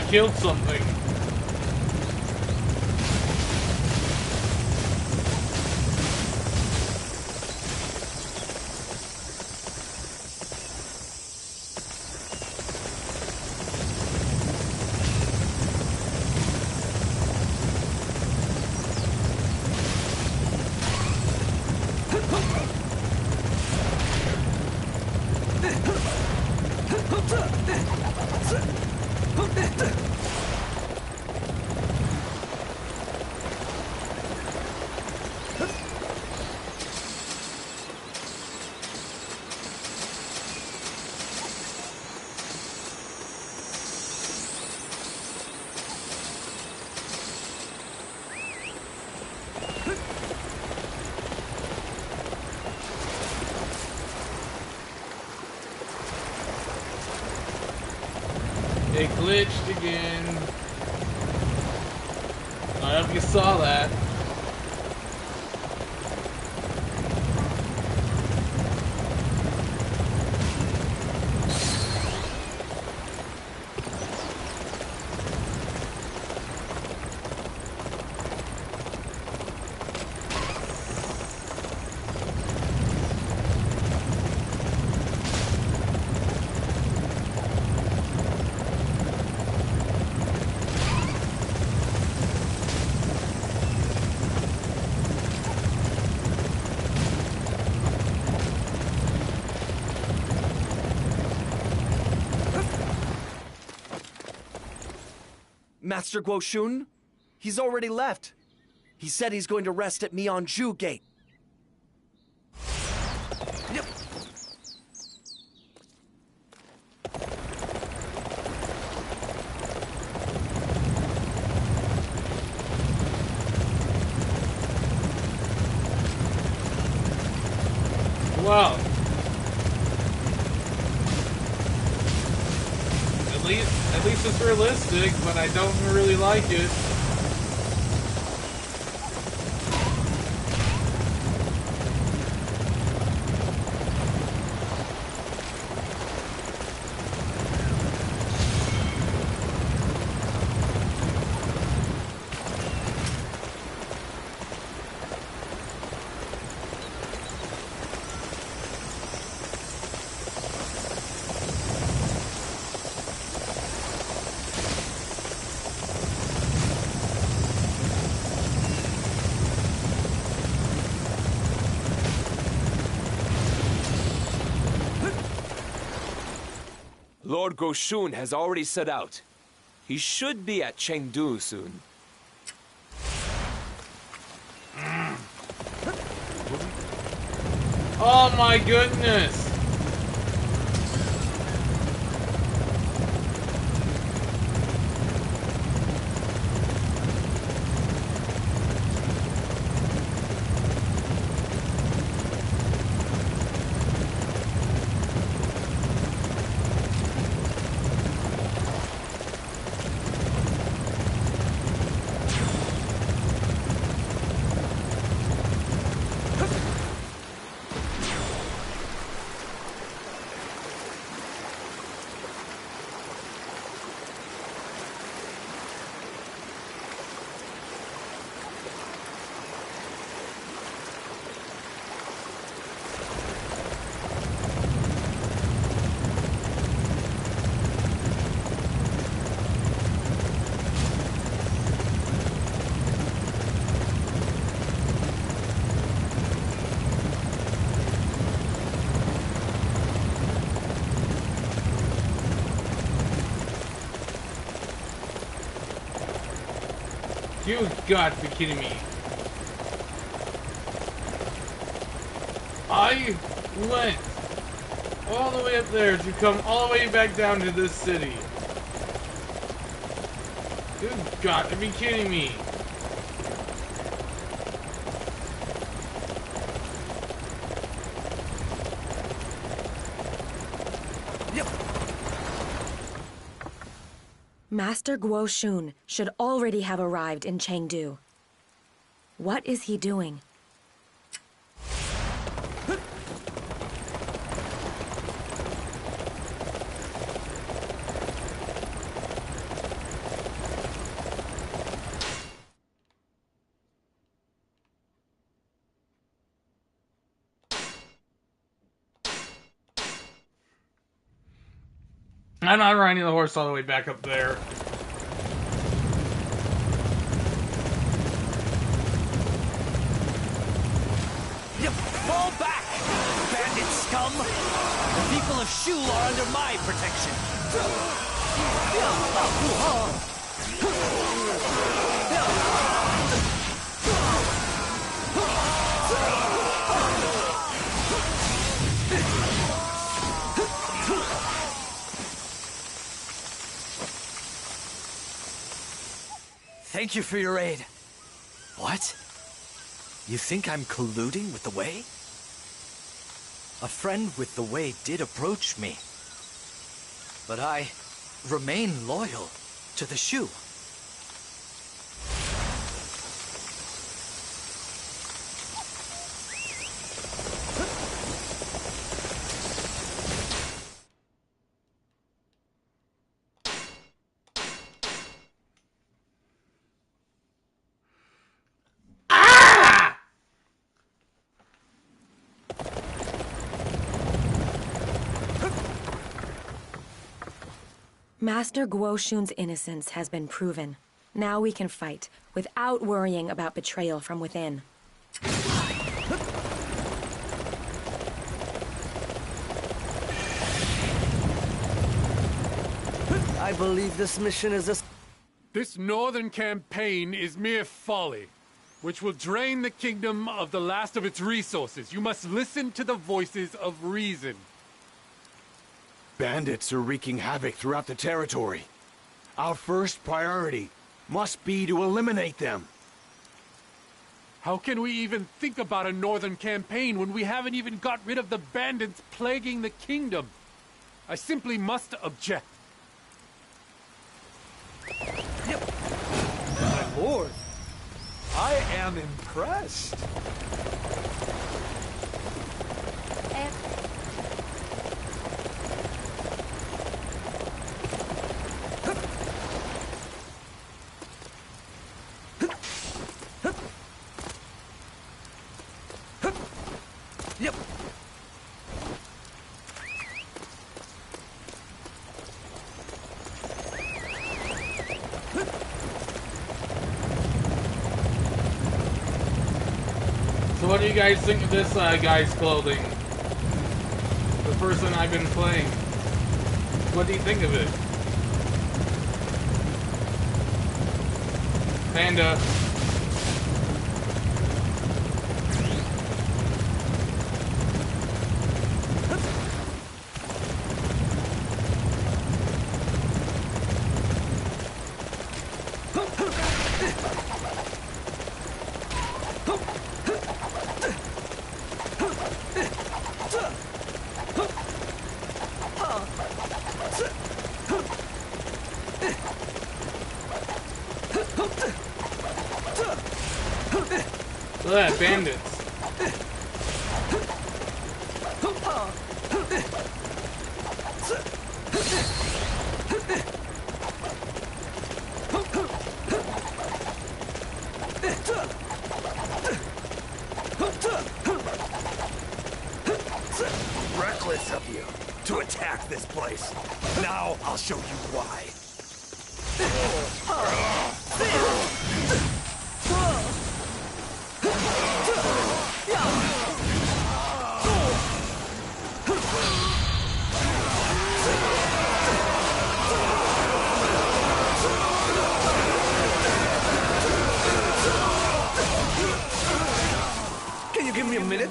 killed something. It glitched again. I don't know if you saw that. Master Guoshun? He's already left. He said he's going to rest at Myeonju Gate. Yep. Wow. At least it's realistic, but I don't really like it. Lord Goshun has already set out. He should be at Chengdu soon. Oh my goodness! You got to be kidding me. I went all the way up there to come all the way back down to this city. You got to be kidding me. Master Guoshun should already have arrived in Chengdu. What is he doing? I'm not riding the horse all the way back up there. Fall back, bandit scum! The people of Shu are under my protection. Thank you for your aid. What? You think I'm colluding with the Wei? A friend with the Wei did approach me. But I remain loyal to the Shu. Master Guoshun's innocence has been proven. Now we can fight, without worrying about betrayal from within. I believe this mission is a... This northern campaign is mere folly, which will drain the kingdom of the last of its resources. You must listen to the voices of reason. Bandits are wreaking havoc throughout the territory. Our first priority must be to eliminate them. How can we even think about a northern campaign when we haven't even got rid of the bandits plaguing the kingdom? I simply must object. My lord, I am impressed. So what do you guys think of this guy's clothing? The person I've been playing. What do you think of it? Panda. Look at that, bandits. Reckless of you to attack this place. Now I'll show you why. Can you give me a minute?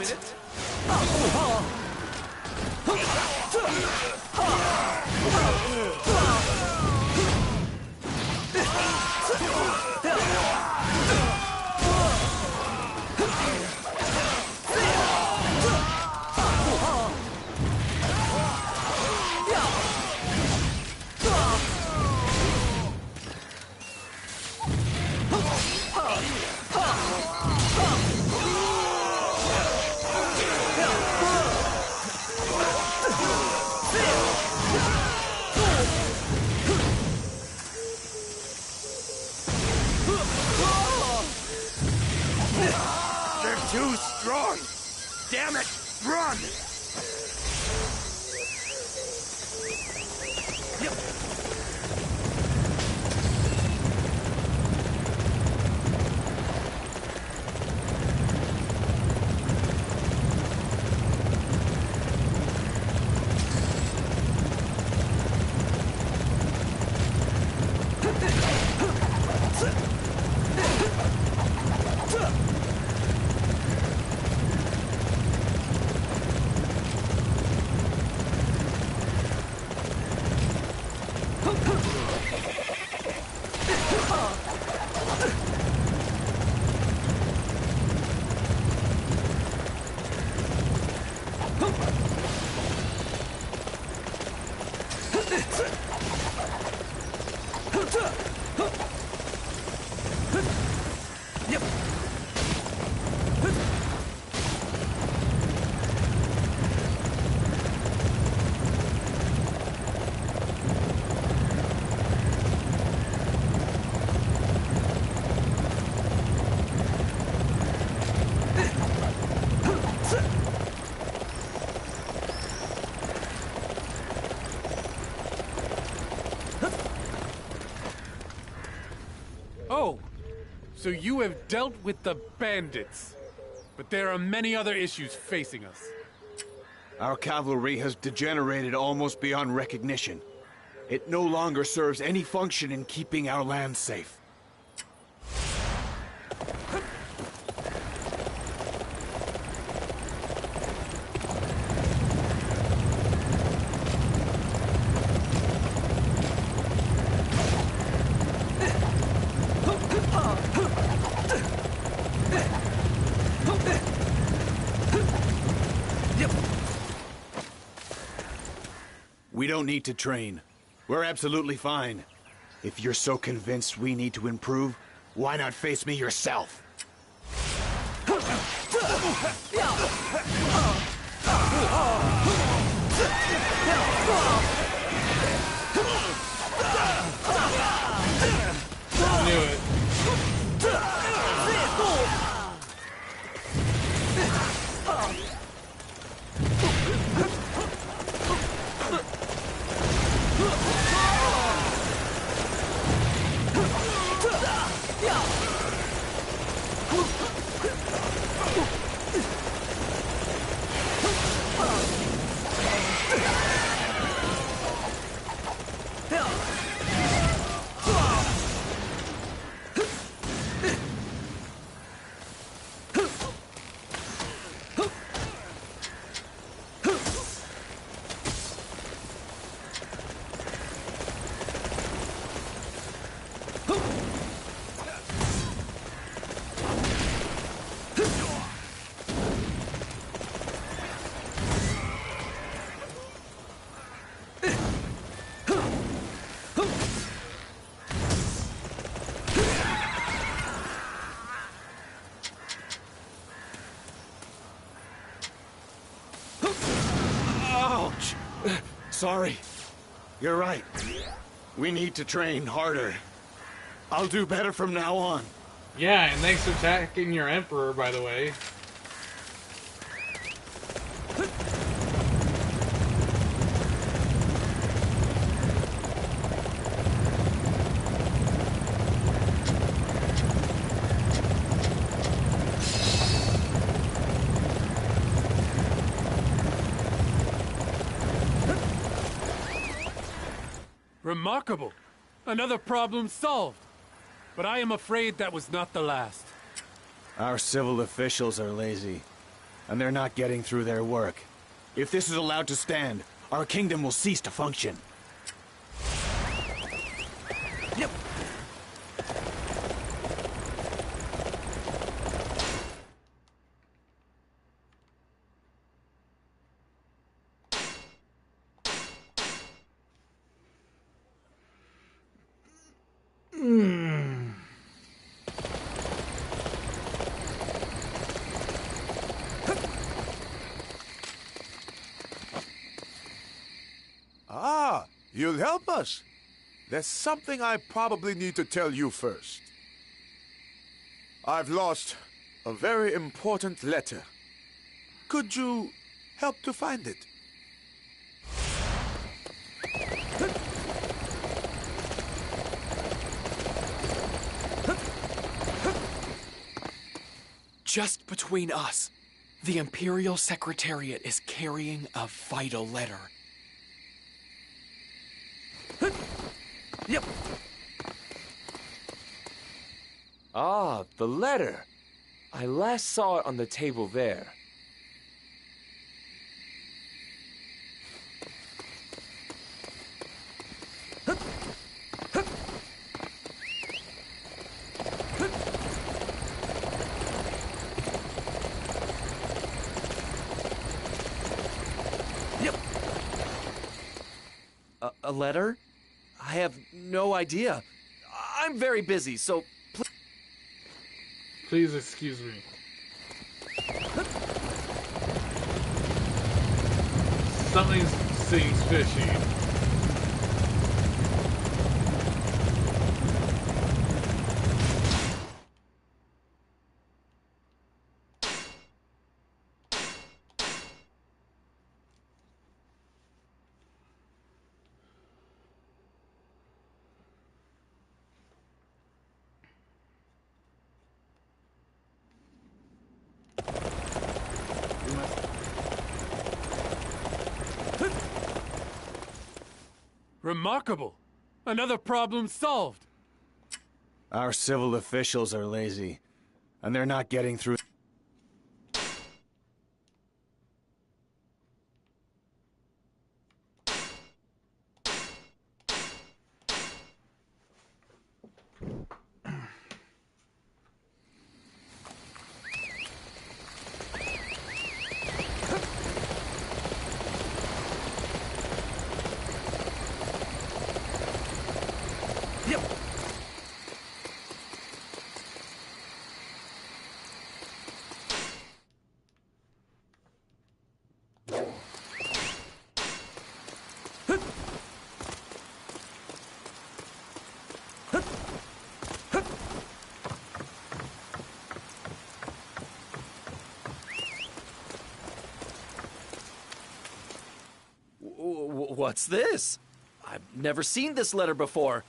They're too strong. Damn it, run! Yep. Oh, so you have dealt with the bandits. But there are many other issues facing us. Our cavalry has degenerated almost beyond recognition. It no longer serves any function in keeping our land safe. We don't need to train. We're absolutely fine. If you're so convinced we need to improve, why not face me yourself? Knew it. Ouch! Sorry. You're right. We need to train harder. I'll do better from now on. Yeah, and thanks for attacking your emperor, by the way. Remarkable. Another problem solved. But I am afraid that was not the last. Our civil officials are lazy, and they're not getting through their work. If this is allowed to stand, our kingdom will cease to function. Yep. Ah, you'll help us. There's something I probably need to tell you first. I've lost a very important letter. Could you help to find it? Just between us, the Imperial Secretariat is carrying a vital letter. Yep. Ah, the letter. I last saw it on the table there. A letter? I have no idea. I'm very busy, so Please excuse me. Something seems fishy. Remarkable! Another problem solved! Our civil officials are lazy, and they're not getting through. What's this? I've never seen this letter before.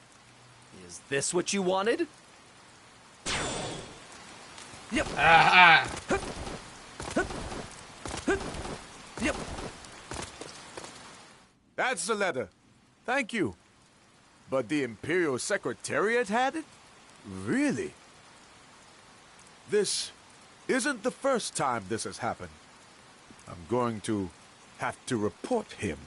Is this what you wanted? Yep. Yep. That's the letter. Thank you. But the Imperial Secretariat had it? Really? This isn't the first time this has happened. I'm going to have to report him.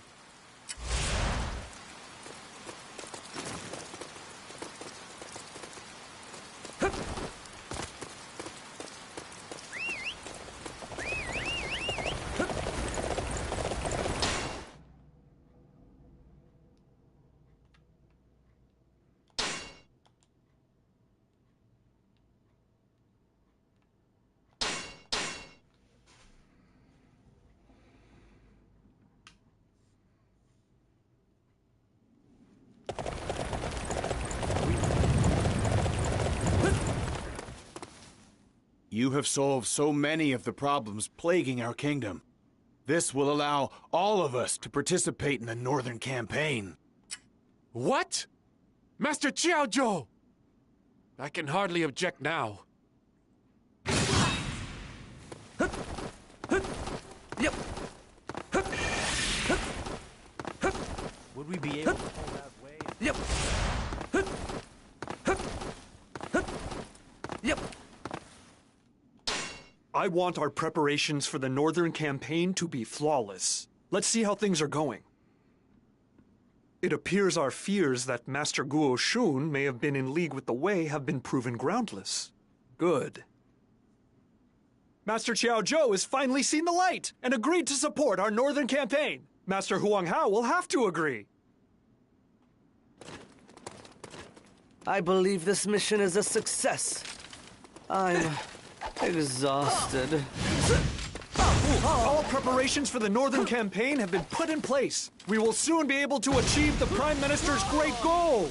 You have solved so many of the problems plaguing our kingdom. This will allow all of us to participate in the Northern Campaign. What? Master Chiao Zhou! I can hardly object now. Yep. Would we be able to pull that way? Yep. Yep. I want our preparations for the Northern Campaign to be flawless. Let's see how things are going. It appears our fears that Master Guo Shun may have been in league with the Wei have been proven groundless. Good. Master Chiao Zhou has finally seen the light and agreed to support our Northern Campaign. Master Huang Hao will have to agree. I believe this mission is a success. I'm exhausted. All preparations for the Northern Campaign have been put in place. We will soon be able to achieve the Prime Minister's great goal.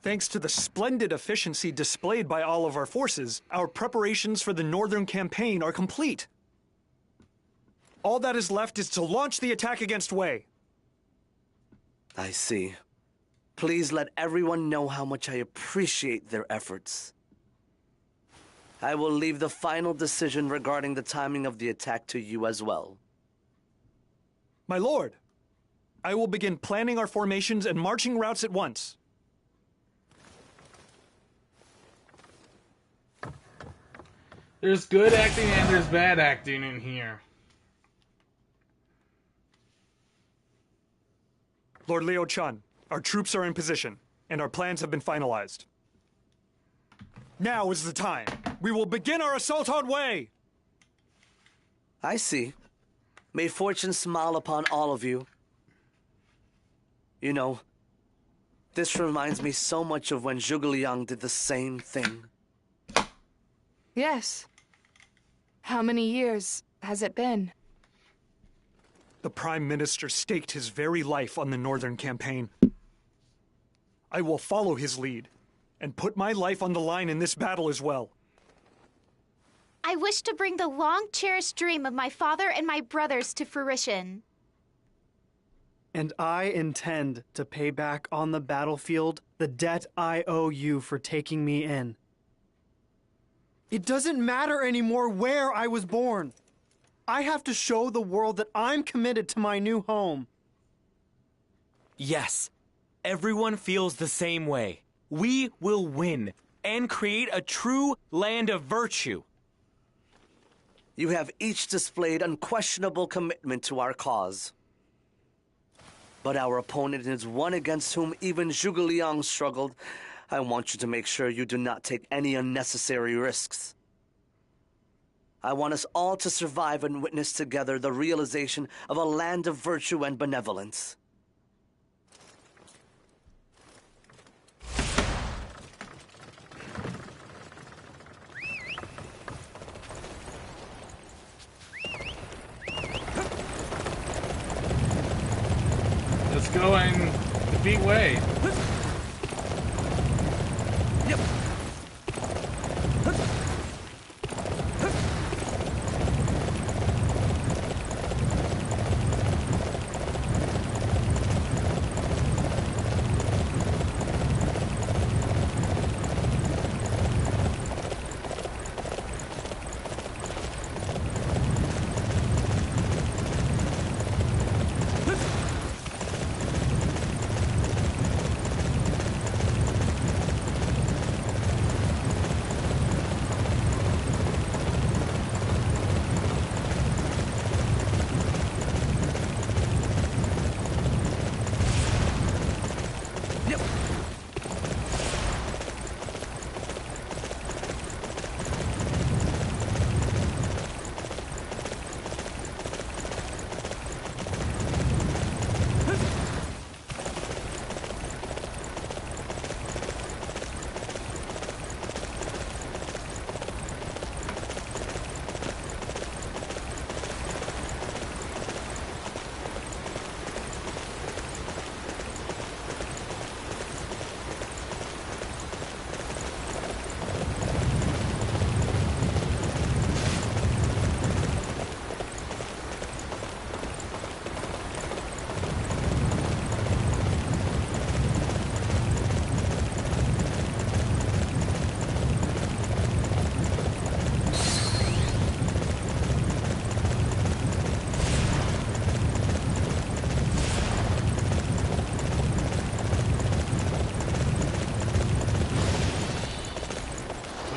Thanks to the splendid efficiency displayed by all of our forces, our preparations for the Northern Campaign are complete. All that is left is to launch the attack against Wei. I see. Please let everyone know how much I appreciate their efforts. I will leave the final decision regarding the timing of the attack to you as well. My lord, I will begin planning our formations and marching routes at once. There's good acting and there's bad acting in here. Lord Liu Chun, our troops are in position, and our plans have been finalized. Now is the time. We will begin our assault on Wei! I see. May fortune smile upon all of you. You know, this reminds me so much of when Zhuge Liang did the same thing. Yes. How many years has it been? The Prime Minister staked his very life on the Northern Campaign. I will follow his lead, and put my life on the line in this battle as well. I wish to bring the long-cherished dream of my father and my brothers to fruition. And I intend to pay back on the battlefield the debt I owe you for taking me in. It doesn't matter anymore where I was born. I have to show the world that I'm committed to my new home. Yes, everyone feels the same way. We will win and create a true land of virtue. You have each displayed unquestionable commitment to our cause. But our opponent is one against whom even Zhuge Liang struggled. I want you to make sure you do not take any unnecessary risks. I want us all to survive and witness together the realization of a land of virtue and benevolence. Let's go and defeat Wei. Yep.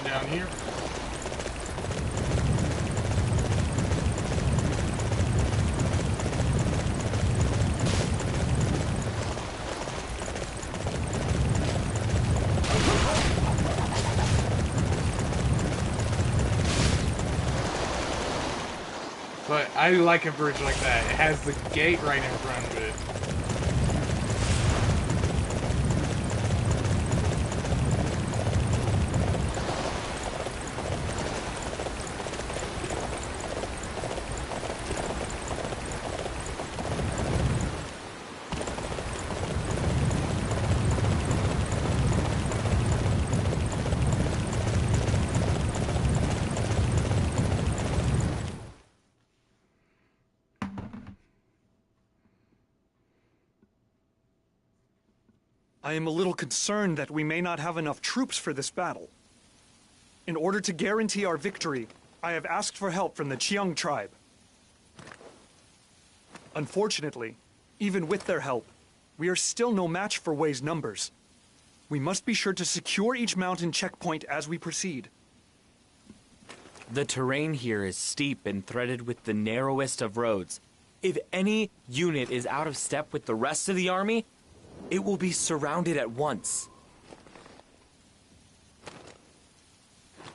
Down here. But I like a bridge like that. It has the gate right in front of it. I am a little concerned that we may not have enough troops for this battle. In order to guarantee our victory, I have asked for help from the Qiang tribe. Unfortunately, even with their help, we are still no match for Wei's numbers. We must be sure to secure each mountain checkpoint as we proceed. The terrain here is steep and threaded with the narrowest of roads. If any unit is out of step with the rest of the army, it will be surrounded at once.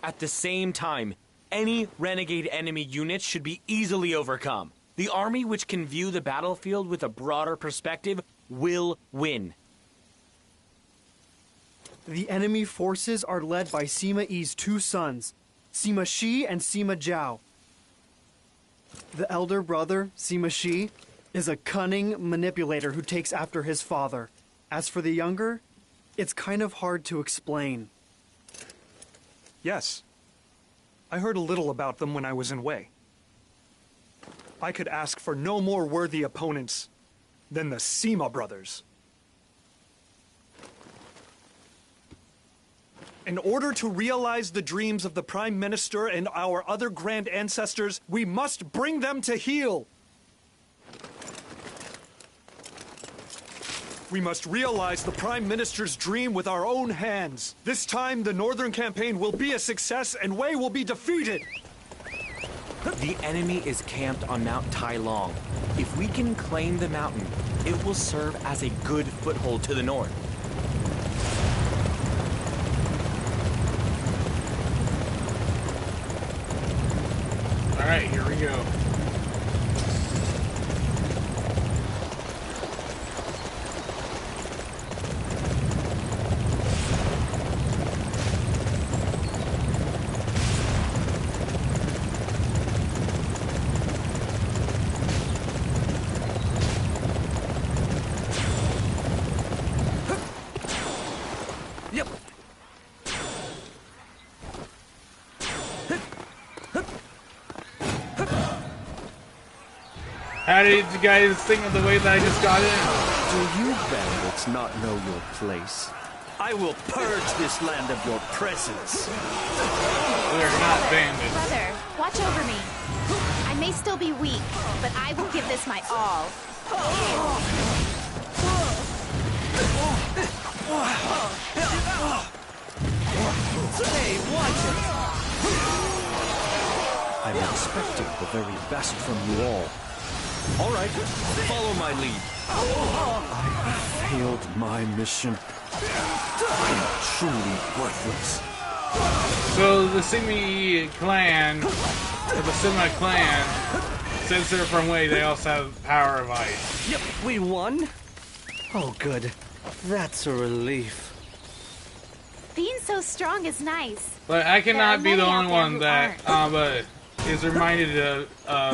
At the same time, any renegade enemy unit should be easily overcome. The army which can view the battlefield with a broader perspective will win. The enemy forces are led by Sima Yi's two sons, Sima Shi and Sima Zhao. The elder brother, Sima Shi, is a cunning manipulator who takes after his father. As for the younger, it's kind of hard to explain. Yes. I heard a little about them when I was in Wei. I could ask for no more worthy opponents than the Sima brothers. In order to realize the dreams of the Prime Minister and our other grand ancestors, we must bring them to heel. We must realize the Prime Minister's dream with our own hands. This time, the Northern Campaign will be a success and Wei will be defeated. The enemy is camped on Mount Tai Long. If we can claim the mountain, it will serve as a good foothold to the north. All right, here we go. How did you guys think of the way that I just got in? Do you bandits not know your place? I will purge this land of your presence. We're not bandits. Brother, watch over me. I may still be weak, but I will give this my all. Hey, watch it! I'm expecting the very best from you all. All right, follow my lead. I failed my mission. I am truly worthless. So the Simi clan, or the Sima clan, since they're from Wei, they also have power of ice. Yep, we won. Oh, good. That's a relief. Being so strong is nice. But I cannot be the only one that aren't. is reminded of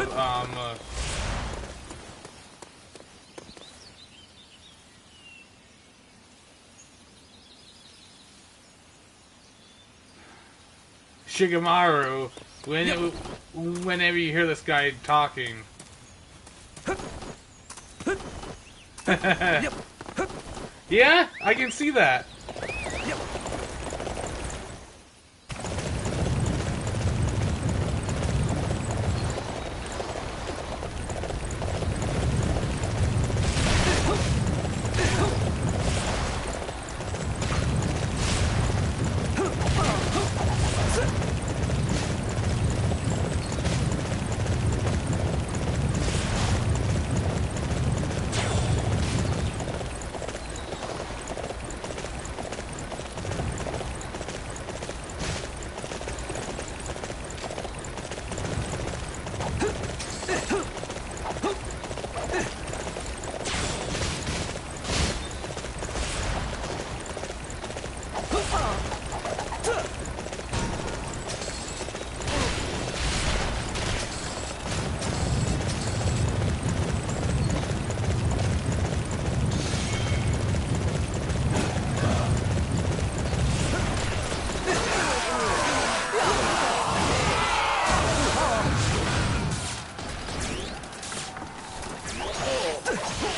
Shigemaru whenever you hear this guy talking. Yeah, I can see that.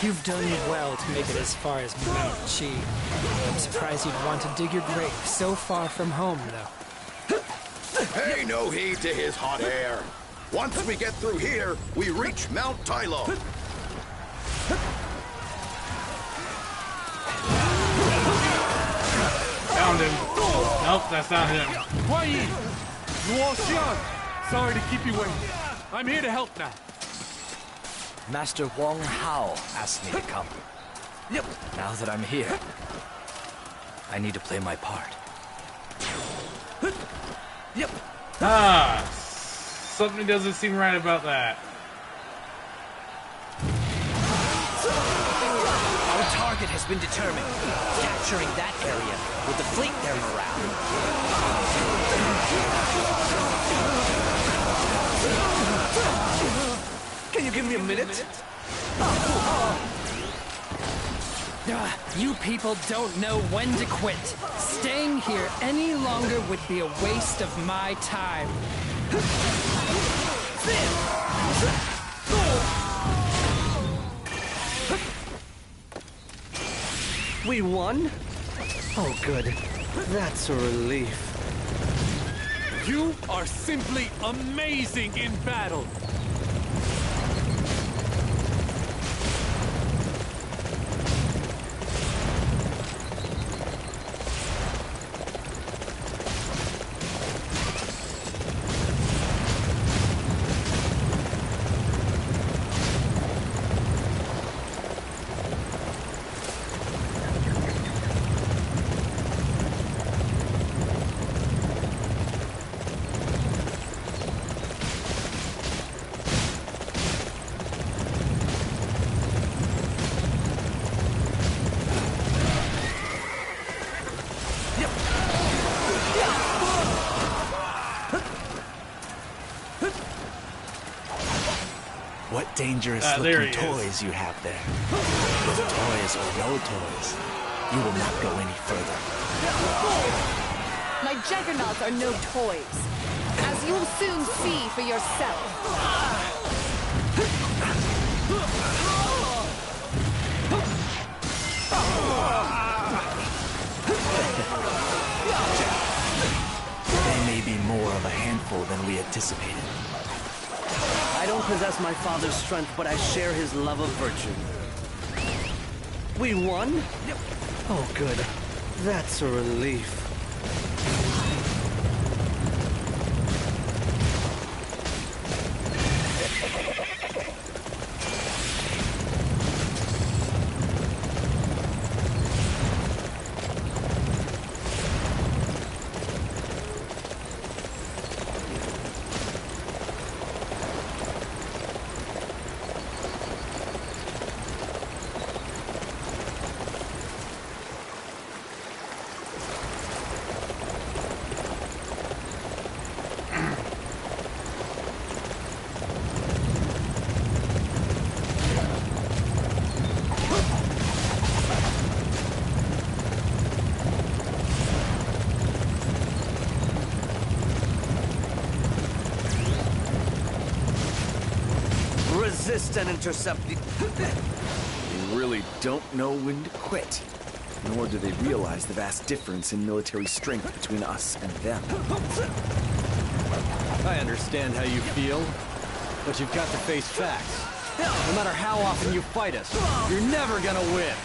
You've done well to make it as far as Mount Chi. I'm surprised you'd want to dig your grave so far from home, though. Pay no heed to his hot air. Once we get through here, we reach Mount Tylo. Found him. Nope, that's not him. Sorry to keep you waiting. I'm here to help now. Master Wong Hao asked me to come. Yep. Now that I'm here, I need to play my part. Yep. Something doesn't seem right about that. Our target has been determined. Capturing that area will deflate their morale. Can you give me a minute? You people don't know when to quit. Staying here any longer would be a waste of my time. We won? Oh, good. That's a relief. You are simply amazing in battle. What dangerous looking toys you have there. With toys or no toys, you will not go any further. My juggernauts are no toys, as you will soon see for yourself. They may be more of a handful than we anticipated. I don't possess my father's strength, but I share his love of virtue. We won? Oh, good. That's a relief. Resist and intercept the... They really don't know when to quit. Nor do they realize the vast difference in military strength between us and them. I understand how you feel, but you've got to face facts. No matter how often you fight us, you're never gonna win.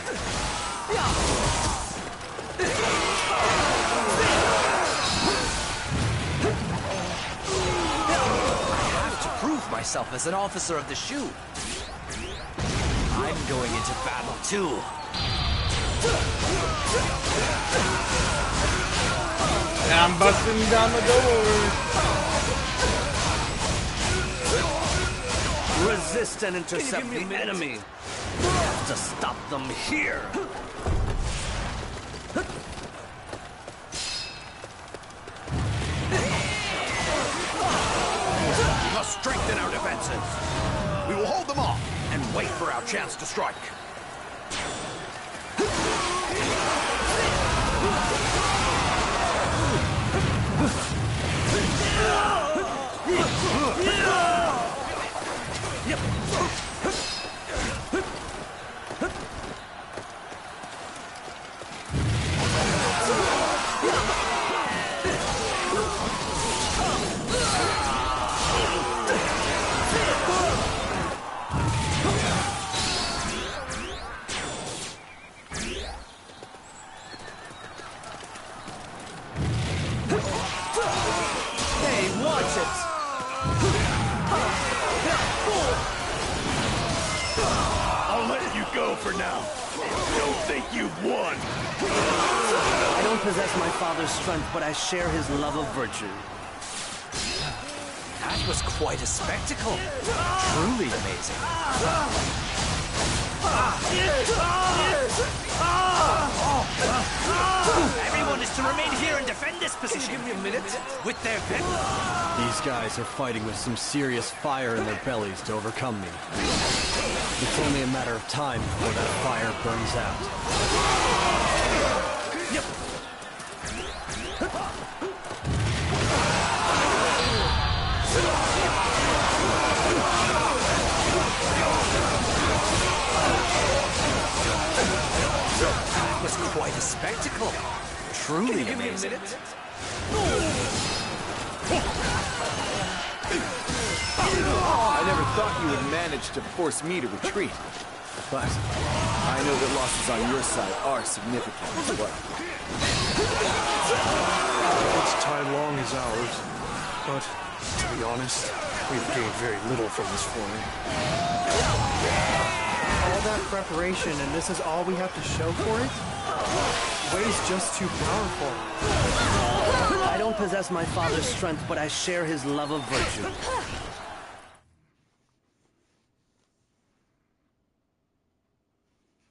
Prove myself as an officer of the Shu. I'm going into battle too. I'm busting down the door. Resist and intercept the enemy. We have to stop them here. We must strengthen our defenses. We will hold them off and wait for our chance to strike. you've won! I don't possess my father's strength, but I share his love of virtue. That was quite a spectacle. Truly amazing. Everyone is to remain here and defend this position. Give me a minute. With their vet. These guys are fighting with some serious fire in their bellies to overcome me. It's only a matter of time before that fire burns out. Yep. That was quite a spectacle. Truly amazing. I never thought you would manage to force me to retreat. But I know that losses on your side are significant as well. Its Tai Long is ours. But, to be honest, we've gained very little from this foray. All that preparation, and this is all we have to show for it? Wei's just too powerful. I don't possess my father's strength, but I share his love of virtue.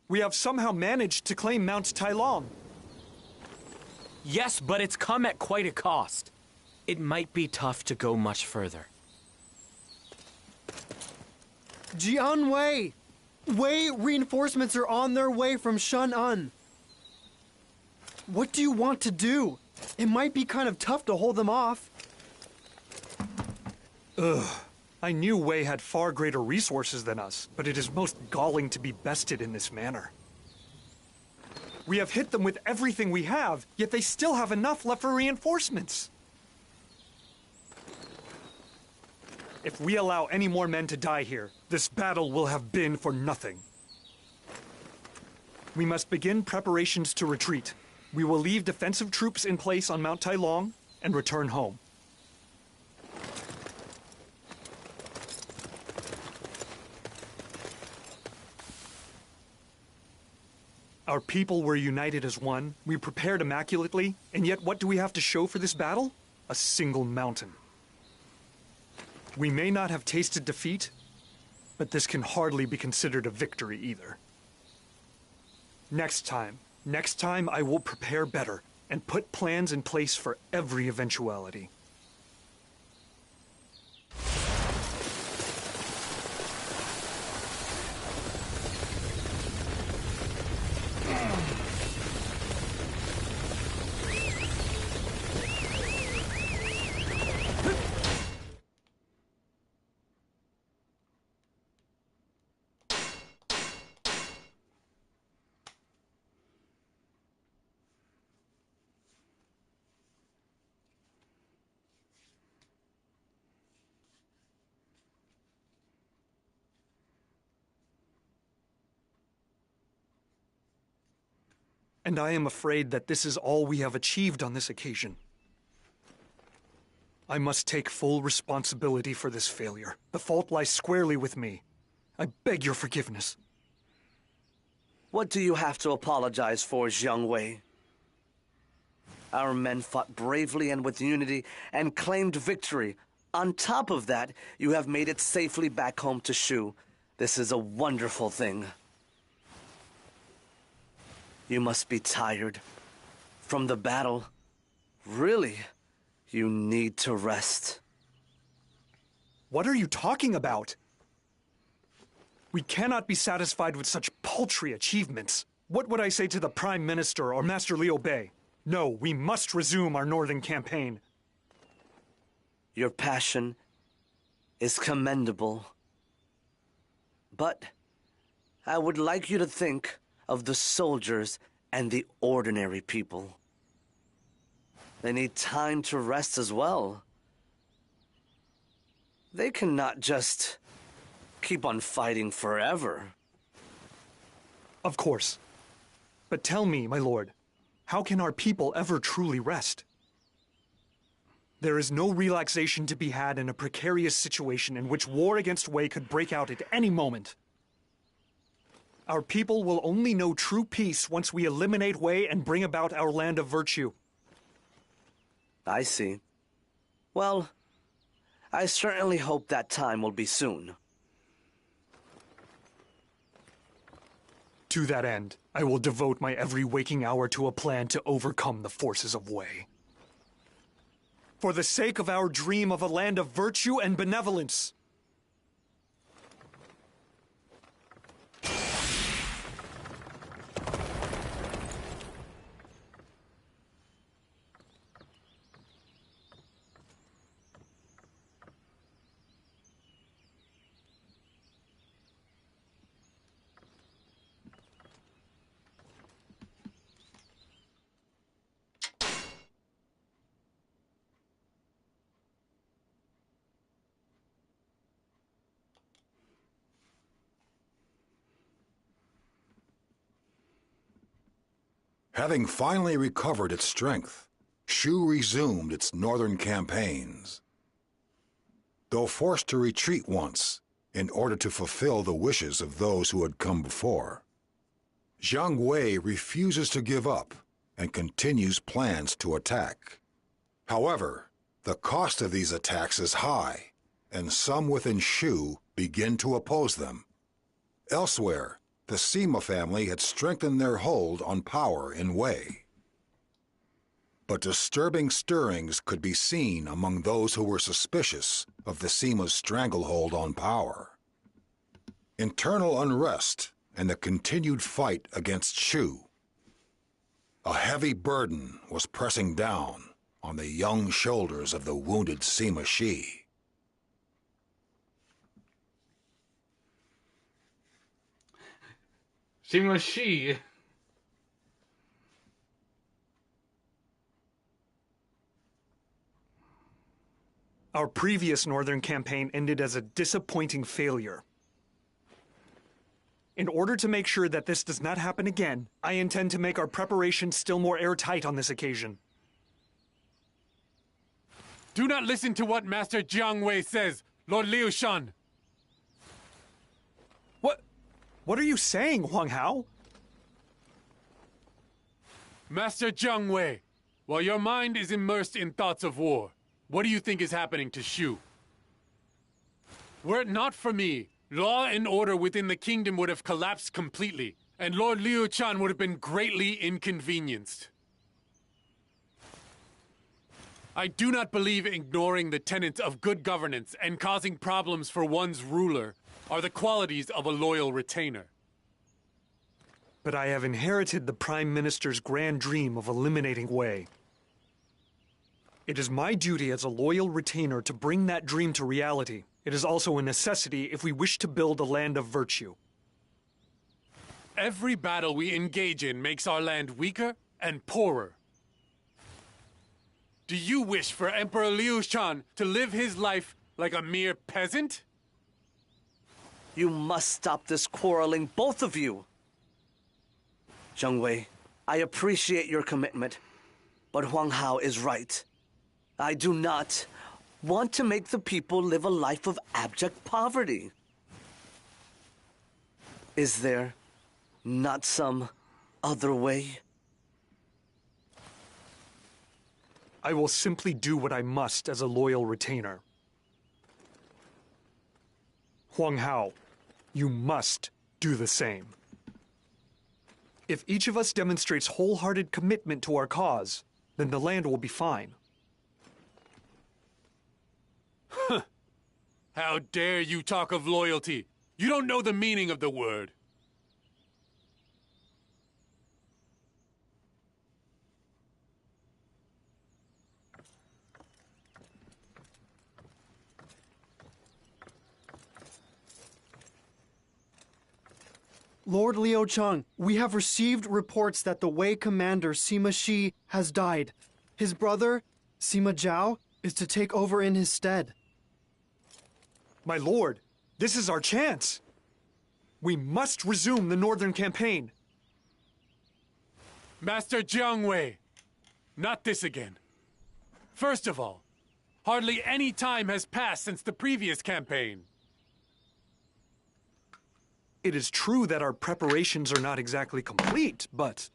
We have somehow managed to claim Mount Tai Long. Yes, but it's come at quite a cost. It might be tough to go much further. Jian Wei! Wei reinforcements are on their way from Shan'an. What do you want to do? It might be kind of tough to hold them off. Ugh. I knew Wei had far greater resources than us, but it is most galling to be bested in this manner. We have hit them with everything we have, yet they still have enough left for reinforcements. If we allow any more men to die here, this battle will have been for nothing. We must begin preparations to retreat. We will leave defensive troops in place on Mount Tai Long and return home. Our people were united as one, we prepared immaculately, and yet what do we have to show for this battle? A single mountain. We may not have tasted defeat, but this can hardly be considered a victory either. Next time I will prepare better and put plans in place for every eventuality. And I am afraid that this is all we have achieved on this occasion. I must take full responsibility for this failure. The fault lies squarely with me. I beg your forgiveness. What do you have to apologize for, Jiang Wei? Our men fought bravely and with unity and claimed victory. On top of that, you have made it safely back home to Shu. This is a wonderful thing. You must be tired from the battle. Really, you need to rest. What are you talking about? We cannot be satisfied with such paltry achievements. What would I say to the Prime Minister or Master Liu Bei? No, we must resume our northern campaign. Your passion is commendable. But I would like you to think of the soldiers and the ordinary people. They need time to rest as well. They cannot just keep on fighting forever. Of course. But tell me, my lord, how can our people ever truly rest? There is no relaxation to be had in a precarious situation in which war against Wei could break out at any moment. Our people will only know true peace once we eliminate Wei and bring about our land of virtue. I see. Well, I certainly hope that time will be soon. To that end, I will devote my every waking hour to a plan to overcome the forces of Wei. For the sake of our dream of a land of virtue and benevolence. Having finally recovered its strength, Shu resumed its northern campaigns. Though forced to retreat once in order to fulfill the wishes of those who had come before, Jiang Wei refuses to give up and continues plans to attack. However, the cost of these attacks is high, and some within Shu begin to oppose them. Elsewhere, the Sima family had strengthened their hold on power in Wei. But disturbing stirrings could be seen among those who were suspicious of the Sima's stranglehold on power. Internal unrest and the continued fight against Shu. A heavy burden was pressing down on the young shoulders of the wounded Sima Shi. Sima Shi. Our previous northern campaign ended as a disappointing failure. In order to make sure that this does not happen again, I intend to make our preparations still more airtight on this occasion. Do not listen to what Master Jiang Wei says, Lord Liu Shan. What are you saying, Huang Hao? Master Jiang Wei, while your mind is immersed in thoughts of war, what do you think is happening to Shu? Were it not for me, law and order within the kingdom would have collapsed completely, and Lord Liu Chan would have been greatly inconvenienced. I do not believe ignoring the tenets of good governance and causing problems for one's ruler are the qualities of a loyal retainer. But I have inherited the Prime Minister's grand dream of eliminating Wei. It is my duty as a loyal retainer to bring that dream to reality. It is also a necessity if we wish to build a land of virtue. Every battle we engage in makes our land weaker and poorer. Do you wish for Emperor Liu Shan to live his life like a mere peasant? You must stop this quarreling, both of you. Jiang Wei, I appreciate your commitment, but Huang Hao is right. I do not want to make the people live a life of abject poverty. Is there not some other way? I will simply do what I must as a loyal retainer. Huang Hao, you must do the same. If each of us demonstrates wholehearted commitment to our cause, then the land will be fine. How dare you talk of loyalty? You don't know the meaning of the word. Lord Liu Cheng, we have received reports that the Wei commander Sima Shi has died. His brother, Sima Zhao, is to take over in his stead. My lord, this is our chance. We must resume the northern campaign. Master Jiang Wei, not this again. First of all, hardly any time has passed since the previous campaign. It is true that our preparations are not exactly complete, but...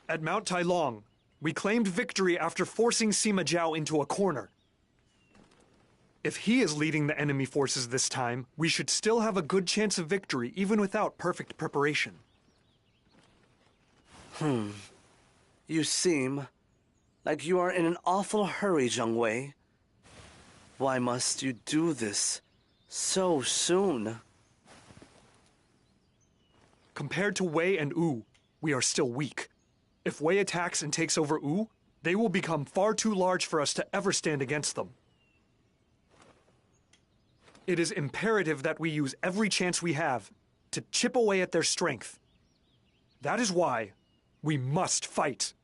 At Mount Tai Long, we claimed victory after forcing Sima Zhao into a corner. If he is leading the enemy forces this time, we should still have a good chance of victory even without perfect preparation. You seem like you are in an awful hurry, Zheng Wei. Why must you do this so soon? Compared to Wei and Wu, we are still weak. If Wei attacks and takes over Wu, they will become far too large for us to ever stand against them. It is imperative that we use every chance we have to chip away at their strength. That is why we must fight.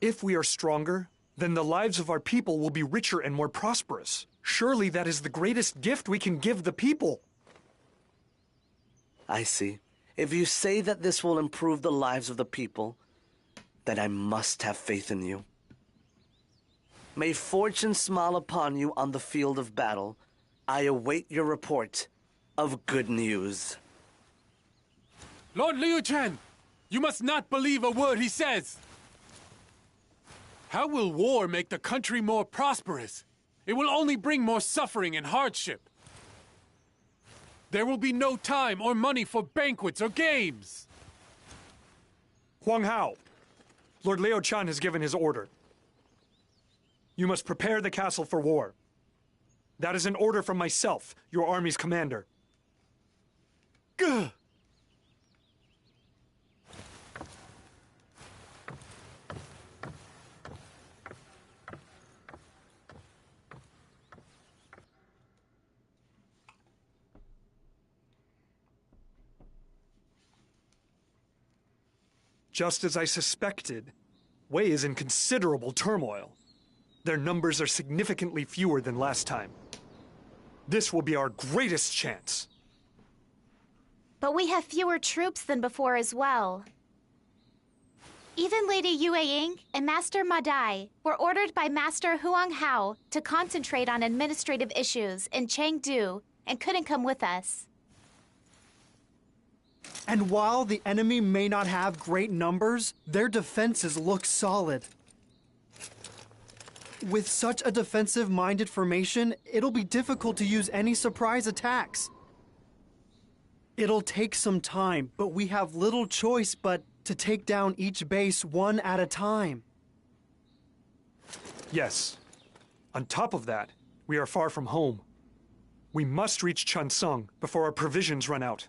If we are stronger, then the lives of our people will be richer and more prosperous. Surely that is the greatest gift we can give the people. I see. If you say that this will improve the lives of the people, then I must have faith in you. May fortune smile upon you on the field of battle. I await your report of good news. Lord Liu Chen, you must not believe a word he says. How will war make the country more prosperous? It will only bring more suffering and hardship. There will be no time or money for banquets or games. Huang Hao, Lord Liu Chen has given his order. You must prepare the castle for war. That is an order from myself, your army's commander. Gah! Just as I suspected, Wei is in considerable turmoil. Their numbers are significantly fewer than last time. This will be our greatest chance. But we have fewer troops than before as well. Even Lady Yue Ying and Master Ma Dai were ordered by Master Huang Hao to concentrate on administrative issues in Chengdu and couldn't come with us. And while the enemy may not have great numbers, their defenses look solid. With such a defensive-minded formation, it'll be difficult to use any surprise attacks. It'll take some time, but we have little choice but to take down each base one at a time. Yes. On top of that, we are far from home. We must reach Chansung before our provisions run out.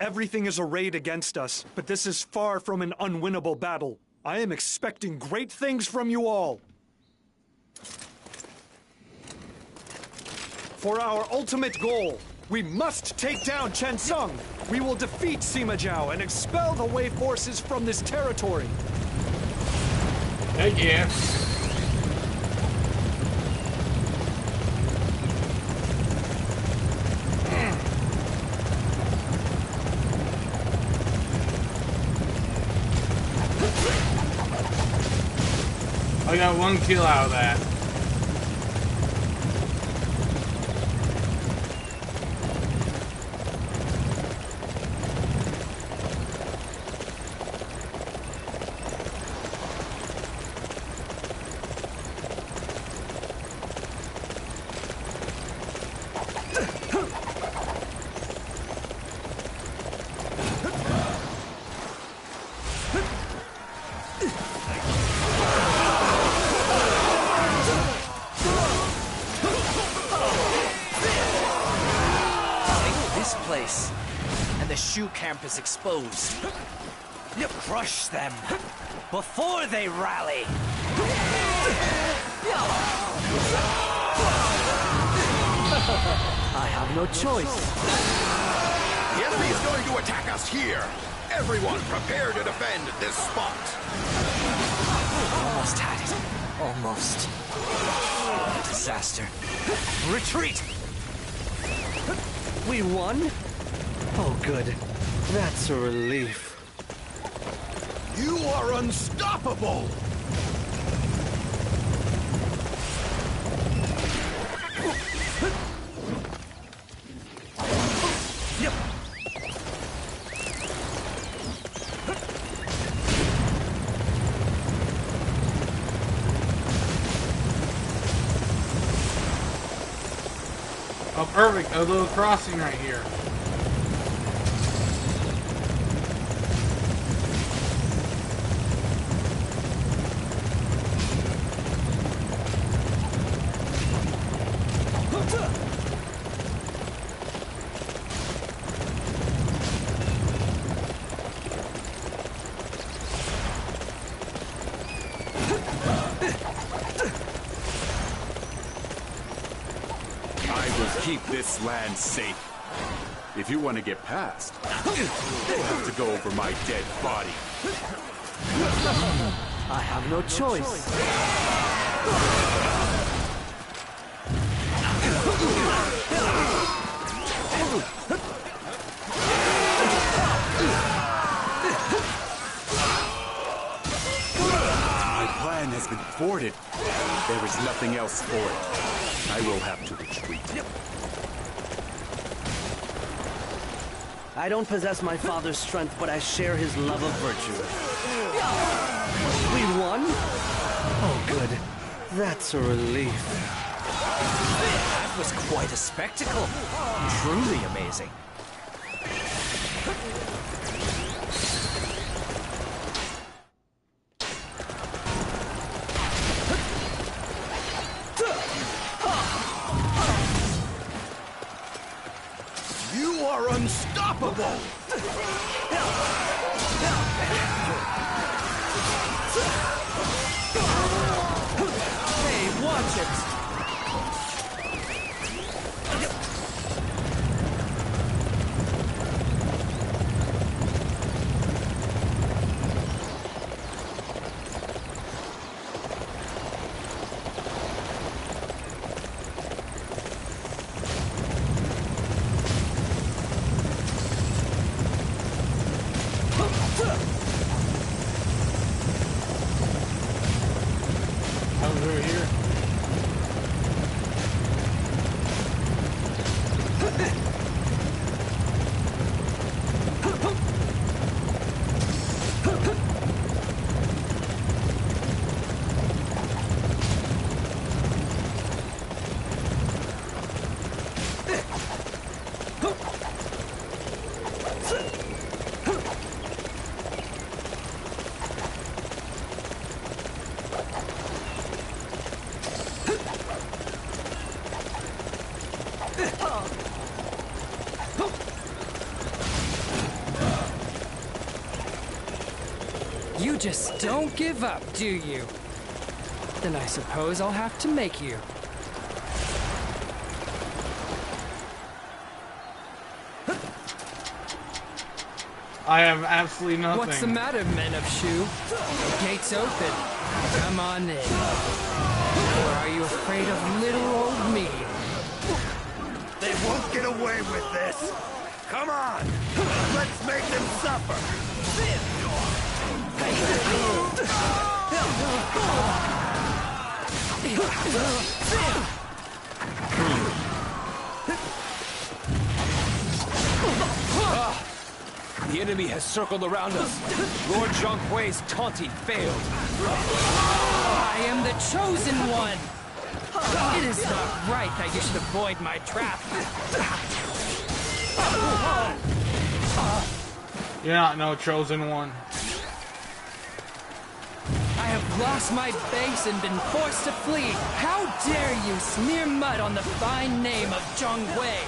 Everything is arrayed against us, but this is far from an unwinnable battle. I am expecting great things from you all. For our ultimate goal, we must take down Chansung. We will defeat Sima Zhao and expel the Wei forces from this territory. Heck yeah. I got 1 kill out of that. Camp is exposed. You crush them before they rally. I have no choice. The enemy is going to attack us here. Everyone prepare to defend this spot. Almost had it. Almost. Disaster. Retreat! We won? Oh, good. That's a relief. You are unstoppable! Oh, perfect. A little crossing right here. Keep this land safe. If you want to get past, you'll have to go over my dead body. I have no choice. My plan has been thwarted. There is nothing else for it. I will have to retreat. I don't possess my father's strength, but I share his love of virtue. We won? Oh, good. That's a relief. That was quite a spectacle. Truly amazing. You are unstoppable! Hey, watch it! Over here. You just don't give up, do you? Then I suppose I'll have to make you. I have absolutely nothing. What's the matter, men of Shu? The gate's open. Come on in. Or are you afraid of little old me? They won't get away with this! Come on! Let's make them suffer! The enemy has circled around us. Lord Zhonghui's taunting failed. I am the chosen one! It is not right that you should avoid my trap. You're not no chosen one. I have lost my base and been forced to flee. How dare you smear mud on the fine name of Zhonghui?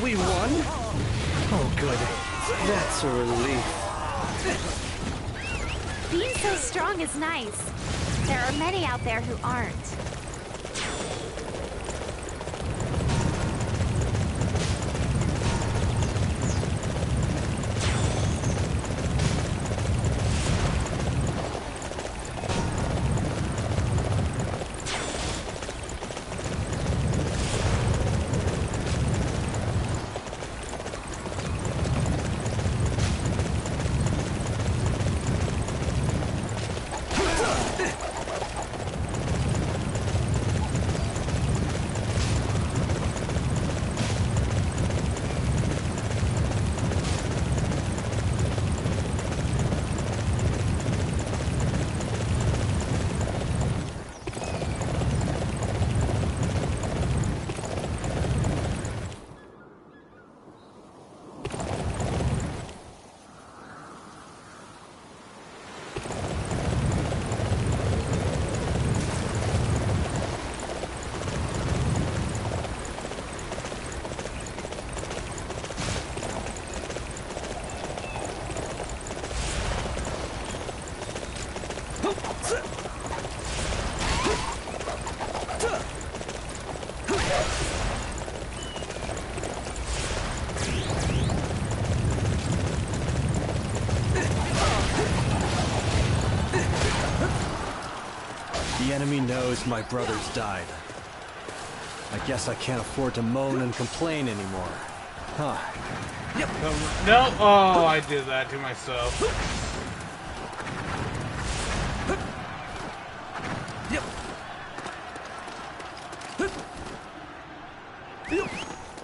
We won? Oh, good. That's a relief. Being so strong is nice. There are many out there who aren't. The enemy knows my brother's died. I guess I can't afford to moan and complain anymore. Huh. No, oh, I did that to myself.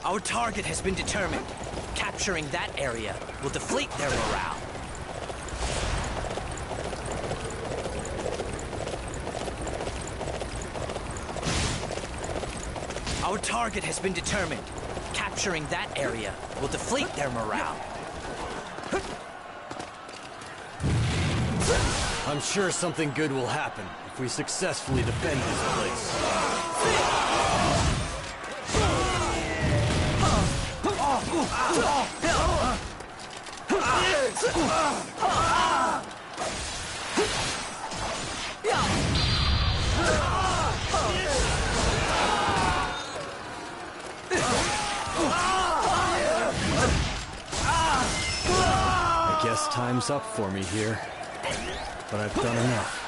Our target has been determined. Capturing that area will deflate their morale. Our target has been determined. Capturing that area will deflate their morale. I'm sure something good will happen if we successfully defend this place. I guess time's up for me here, but I've done enough.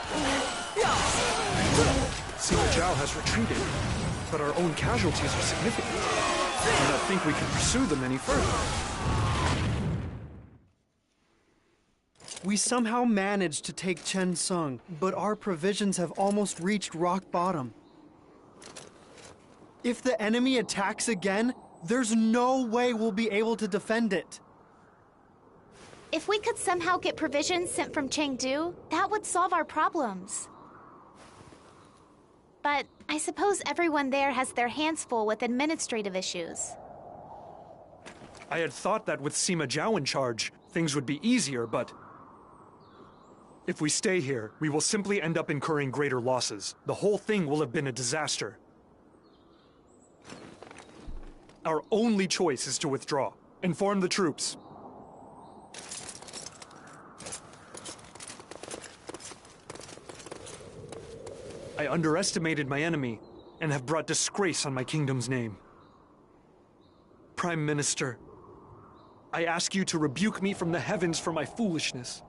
Sima Zhao has retreated, but our own casualties are significant. I do not think we can pursue them any further. We somehow managed to take Chen Sung, but our provisions have almost reached rock bottom. If the enemy attacks again, there's no way we'll be able to defend it. If we could somehow get provisions sent from Chengdu, that would solve our problems. But I suppose everyone there has their hands full with administrative issues. I had thought that with Sima Zhao in charge, things would be easier, but if we stay here, we will simply end up incurring greater losses. The whole thing will have been a disaster. Our only choice is to withdraw. Inform the troops. I underestimated my enemy and have brought disgrace on my kingdom's name. Prime Minister, I ask you to rebuke me from the heavens for my foolishness.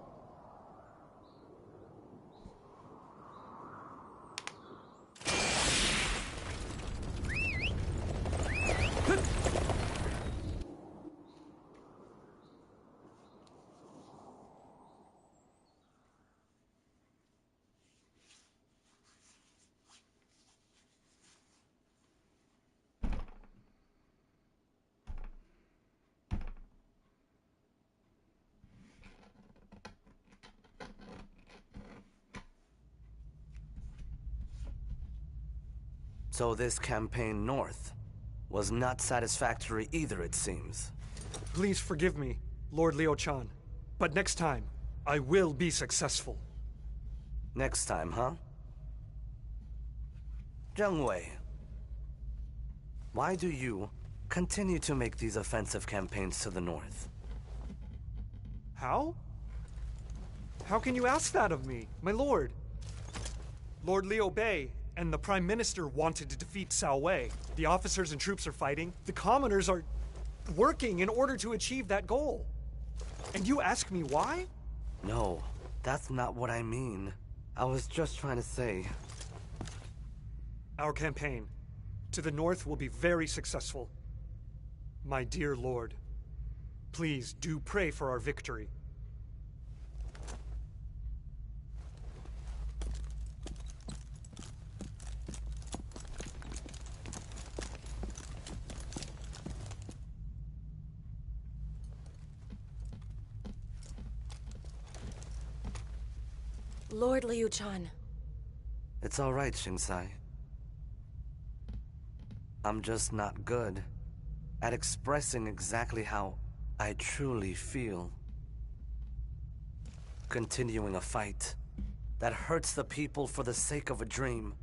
So this campaign north was not satisfactory either, it seems. Please forgive me, Lord Liu Chan. But next time, I will be successful. Next time, huh? Zheng Wei, why do you continue to make these offensive campaigns to the north? How? How can you ask that of me, my lord? Lord Liu Bei and the Prime Minister wanted to defeat Cao Wei. The officers and troops are fighting. The commoners are working in order to achieve that goal. And you ask me why? No, that's not what I mean. I was just trying to say... Our campaign to the north will be very successful. My dear lord, please do pray for our victory. Lord Liu Chan. It's all right, Shingsai. I'm just not good at expressing exactly how I truly feel. Continuing a fight that hurts the people for the sake of a dream.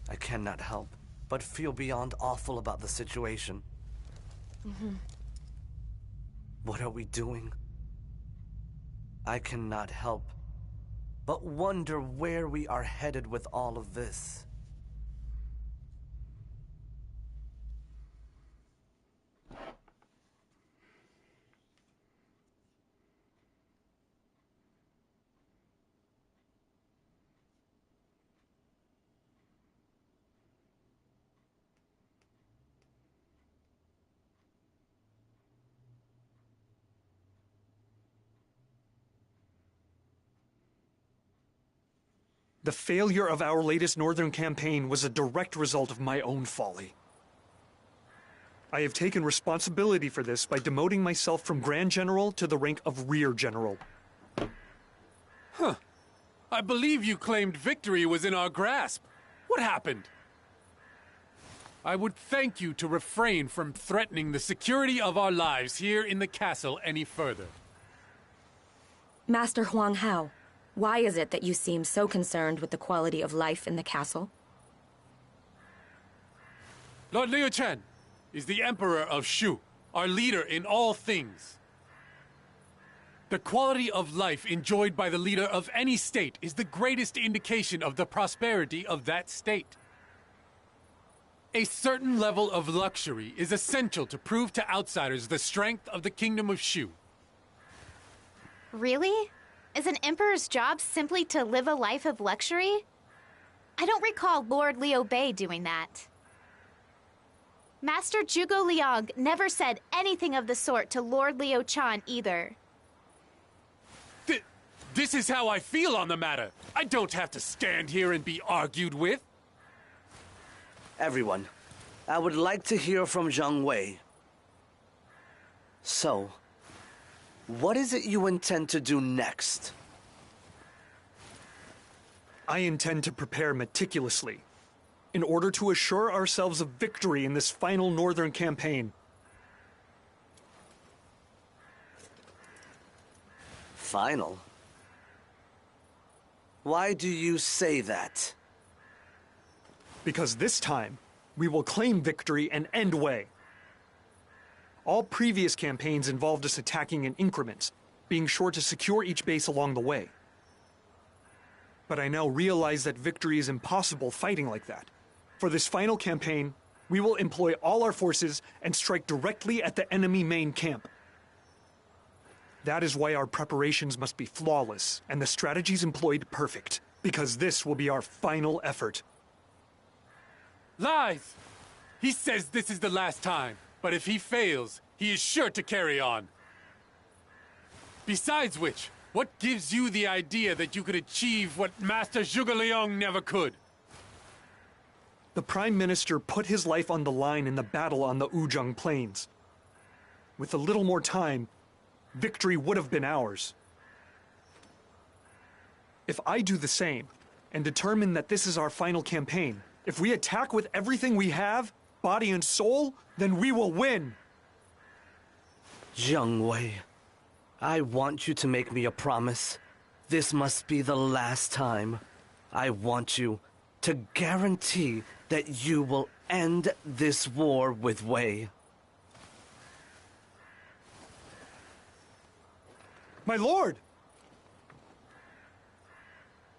I cannot help but feel beyond awful about the situation. What are we doing? I cannot help but wonder where we are headed with all of this. The failure of our latest northern campaign was a direct result of my own folly. I have taken responsibility for this by demoting myself from Grand General to the rank of Rear General. Huh. I believe you claimed victory was in our grasp. What happened? I would thank you to refrain from threatening the security of our lives here in the castle any further. Master Huang Hao, why is it that you seem so concerned with the quality of life in the castle? Lord Liu Chen is the Emperor of Shu, our leader in all things. The quality of life enjoyed by the leader of any state is the greatest indication of the prosperity of that state. A certain level of luxury is essential to prove to outsiders the strength of the Kingdom of Shu. Really? Is an emperor's job simply to live a life of luxury? I don't recall Lord Liu Bei doing that. Master Zhuge Liang never said anything of the sort to Lord Liu Chan either. This is how I feel on the matter. I don't have to stand here and be argued with. Everyone, I would like to hear from Zhang Wei. So, what is it you intend to do next? I intend to prepare meticulously in order to assure ourselves of victory in this final northern campaign. Final? Why do you say that? Because this time, we will claim victory and end Wei. All previous campaigns involved us attacking in increments, being sure to secure each base along the way. But I now realize that victory is impossible fighting like that. For this final campaign, we will employ all our forces and strike directly at the enemy main camp. That is why our preparations must be flawless and the strategies employed perfect, because this will be our final effort. Lies! He says this is the last time, but if he fails, he is sure to carry on. Besides which, what gives you the idea that you could achieve what Master Zhuge Liang never could? The Prime Minister put his life on the line in the battle on the Wuzhong Plains. With a little more time, victory would have been ours. If I do the same, and determine that this is our final campaign, if we attack with everything we have, body and soul, then we will win! Zhang Wei, I want you to make me a promise. This must be the last time. I want you to guarantee that you will end this war with Wei. My lord!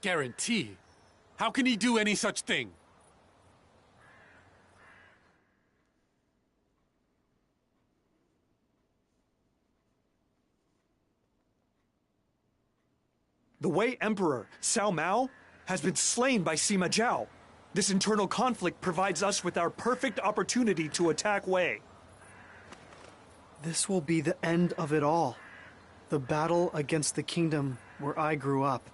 Guarantee? How can he do any such thing? The Wei Emperor, Cao Mao, has been slain by Sima Zhao. This internal conflict provides us with our perfect opportunity to attack Wei. This will be the end of it all. The battle against the kingdom where I grew up.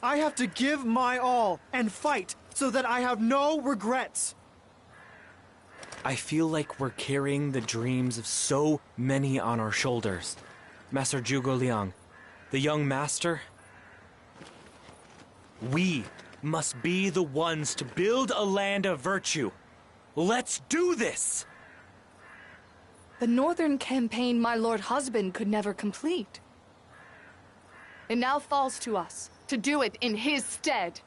I have to give my all and fight so that I have no regrets. I feel like we're carrying the dreams of so many on our shoulders. Master Zhuge Liang, the young master, we must be the ones to build a land of virtue. Let's do this! The northern campaign my lord husband could never complete. It now falls to us to do it in his stead.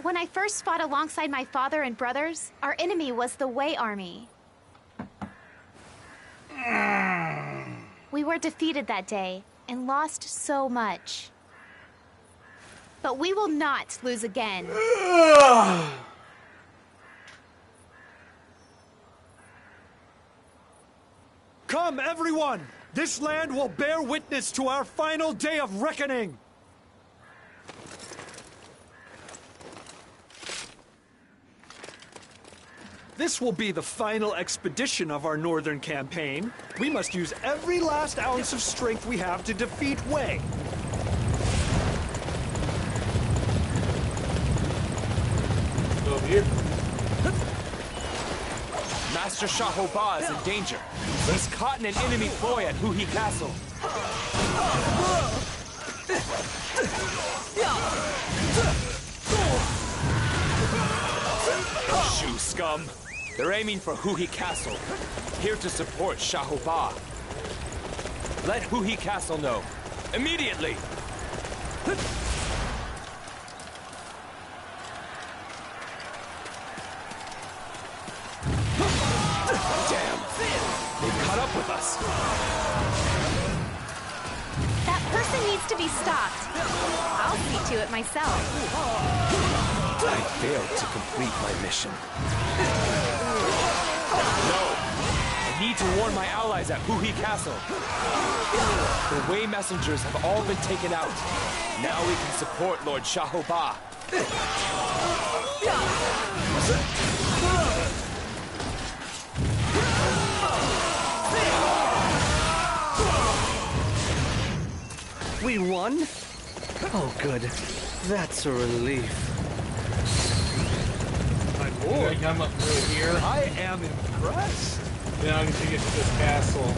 When I first fought alongside my father and brothers, our enemy was the Wei army. We were defeated that day and lost so much. But we will not lose again. Come, everyone! This land will bear witness to our final day of reckoning! This will be the final expedition of our northern campaign. We must use every last ounce of strength we have to defeat Wei. Master Shahoba is in danger. He's caught in an enemy ploy at Huhi Castle. Shu scum. They're aiming for Huhi Castle. Here to support Shahoba. Let Huhi Castle know. Immediately! Damn! They've caught up with us! That person needs to be stopped. I'll see to it myself. I failed to complete my mission. No! I need to warn my allies at Huhi Castle. The Wei messengers have all been taken out. Now we can support Lord Shahoba. We won? Oh, good. That's a relief. My lord. I'm up through here. I am impressed. Now I get to get to this castle.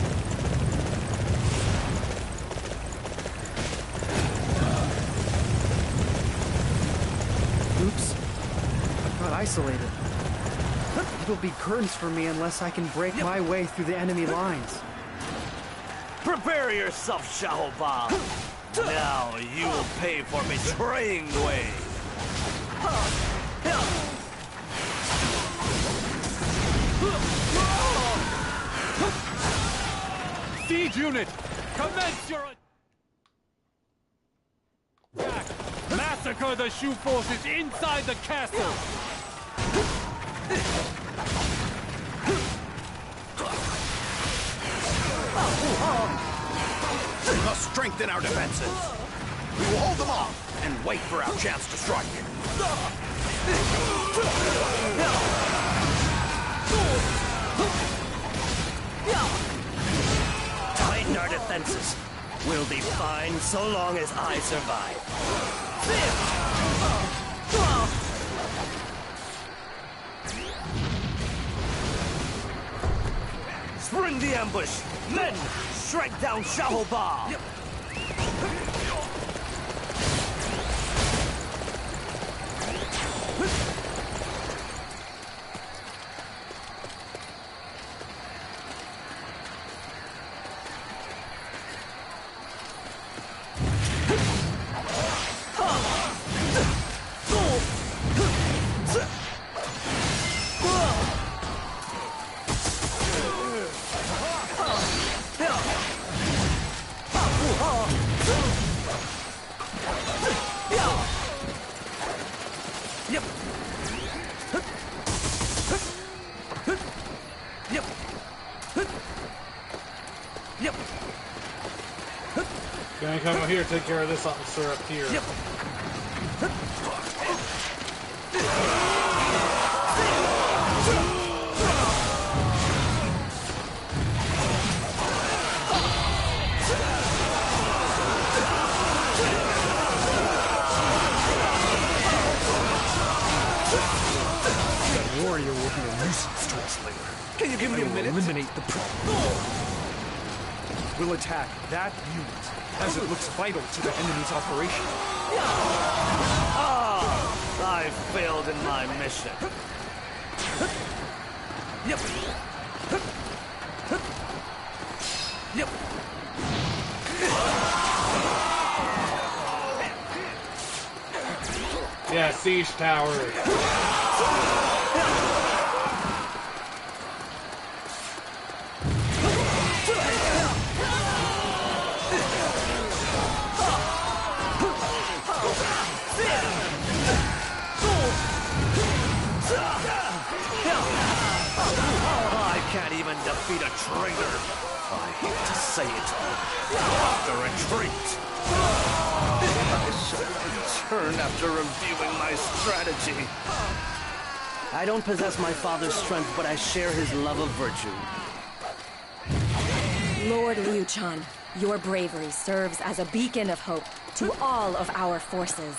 Oops. I got isolated. It'll be curtains for me unless I can break my way through the enemy lines. Prepare yourself, Shahoba. Now you will pay for betraying Wei. Siege unit, commence your attack! Massacre the Shu forces inside the castle! We must strengthen our defenses. We will hold them off and wait for our chance to strike. Tighten our defenses. We'll be fine so long as I survive. Spring the ambush! Men, strike down Shahoba! Gonna come over here, take care of this officer up here. That warrior will be a nuisance to us later. Can you give me a minute? Eliminate the problem. We'll attack that unit, as it looks vital to the enemy's operation. Ah! I failed in my mission. Yep. Yep. Yeah, siege tower. I can't even defeat a traitor. I hate to say it. After retreat. I shall return after reviewing my strategy. I don't possess my father's strength, but I share his love of virtue. Lord Liu Chan, your bravery serves as a beacon of hope to all of our forces.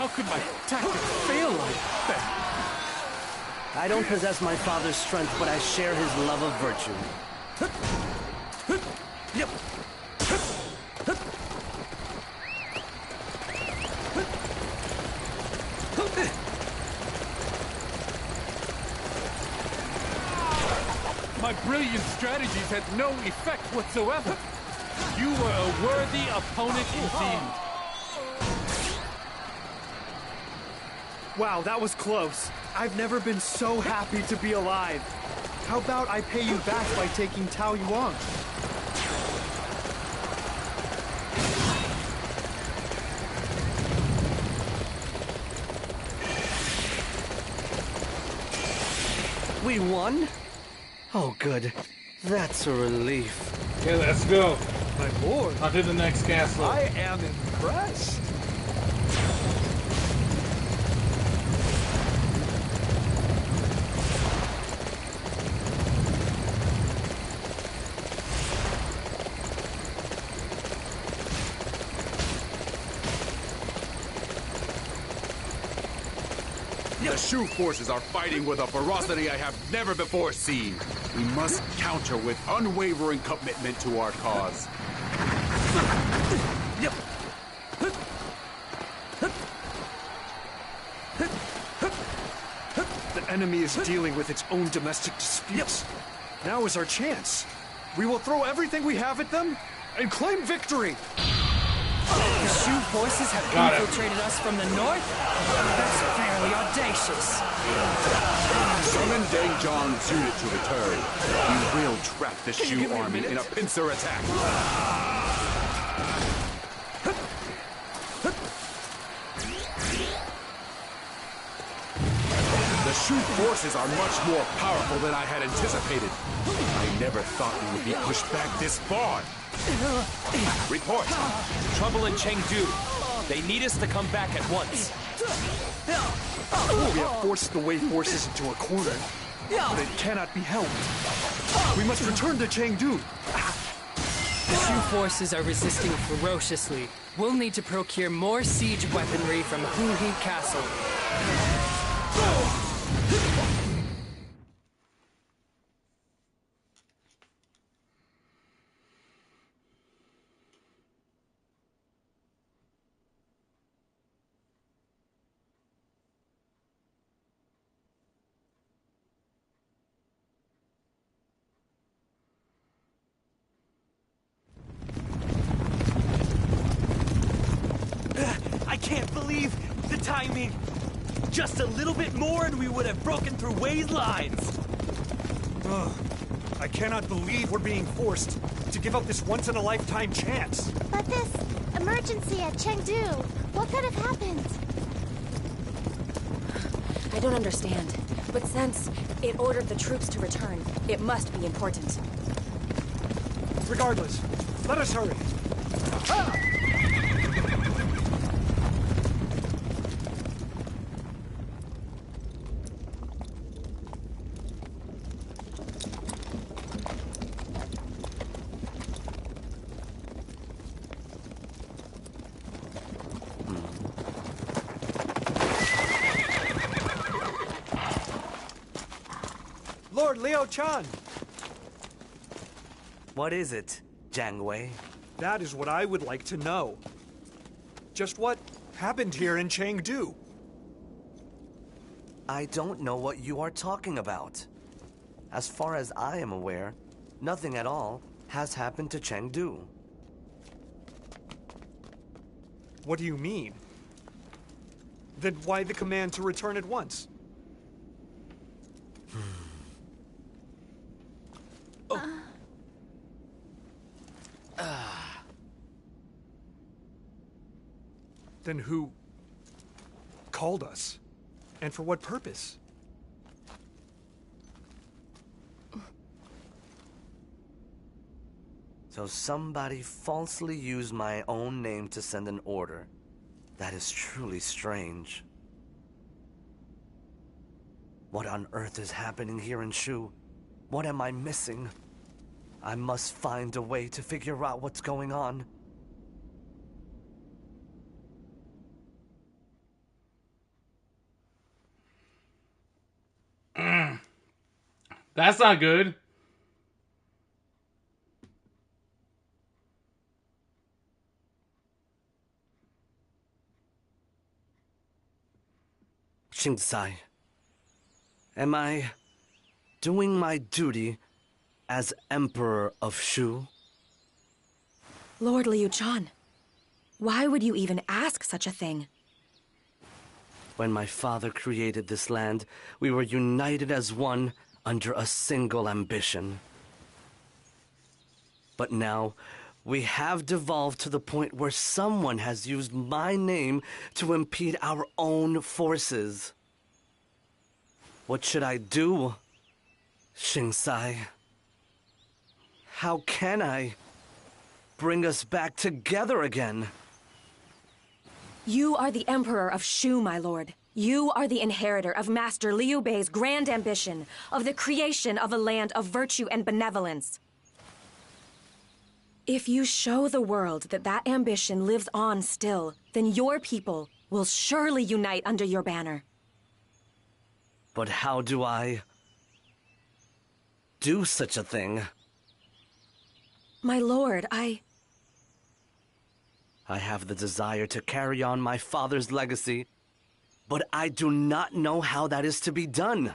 How could my tactics fail like that? I don't possess my father's strength, but I share his love of virtue. My brilliant strategies had no effect whatsoever. You were a worthy opponent indeed. Wow, that was close. I've never been so happy to be alive. How about I pay you back by taking Tao Yuan? We won? Oh, good. That's a relief. Okay, let's go. My lord. On to the next castle. I am impressed. The Shu forces are fighting with a ferocity I have never before seen. We must counter with unwavering commitment to our cause. The enemy is dealing with its own domestic disputes. Now is our chance. We will throw everything we have at them and claim victory. The Shu forces have infiltrated us from the north? That's fairly audacious. Summon Deng Zhang's unit to return. We will trap the Shu army in a pincer attack. The Shu forces are much more powerful than I had anticipated. I never thought we would be pushed back this far. Report. Trouble in Chengdu. They need us to come back at once. We have forced the Wei forces into a corner, but it cannot be helped. We must return to Chengdu. The Shu forces are resisting ferociously. We'll need to procure more siege weaponry from Huhi Castle. I can't believe the timing. Just a little bit more and we would have broken through Wei's lines. Ugh. I cannot believe we're being forced to give up this once-in-a-lifetime chance. But this emergency at Chengdu, what could have happened? I don't understand. But since it ordered the troops to return, it must be important. Regardless, let us hurry. Lord Liao Chan! What is it, Jiang Wei? That is what I would like to know. Just what happened here in Chengdu? I don't know what you are talking about. As far as I am aware, nothing at all has happened to Chengdu. What do you mean? Then why the command to return at once? Then who called us? And for what purpose? So somebody falsely used my own name to send an order. That is truly strange. What on earth is happening here in Shu? What am I missing? I must find a way to figure out what's going on. That's not good. Shingsai, am I doing my duty as Emperor of Shu? Lord Liu Chan, why would you even ask such a thing? When my father created this land, we were united as one under a single ambition. But now, we have devolved to the point where someone has used my name to impede our own forces. What should I do, Shingsai? How can I bring us back together again? You are the Emperor of Shu, my lord. You are the inheritor of Master Liu Bei's grand ambition of the creation of a land of virtue and benevolence. If you show the world that that ambition lives on still, then your people will surely unite under your banner. But how do I do such a thing? My lord, I have the desire to carry on my father's legacy, but I do not know how that is to be done.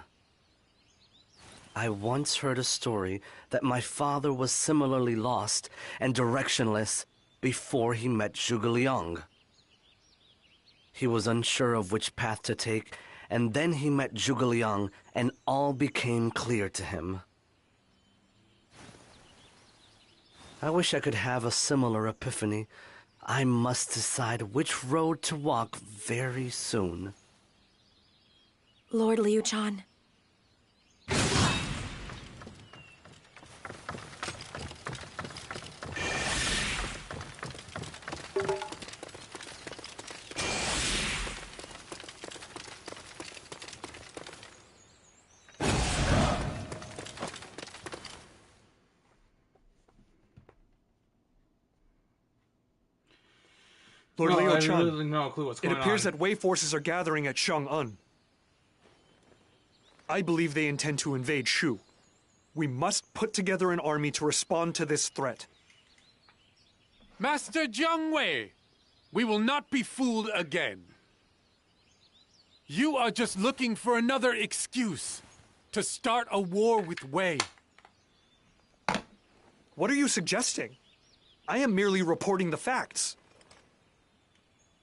I once heard a story that my father was similarly lost and directionless before he met Zhuge Liang. He was unsure of which path to take, and then he met Zhuge Liang, and all became clear to him. I wish I could have a similar epiphany. I must decide which road to walk very soon. Lord Liu Chan. Lord No, Liu I Chan, really no clue what's it going appears on. that Wei forces are gathering at Chang'an. I believe they intend to invade Shu. We must put together an army to respond to this threat. Master Jiang Wei, we will not be fooled again. You are just looking for another excuse to start a war with Wei. What are you suggesting? I am merely reporting the facts.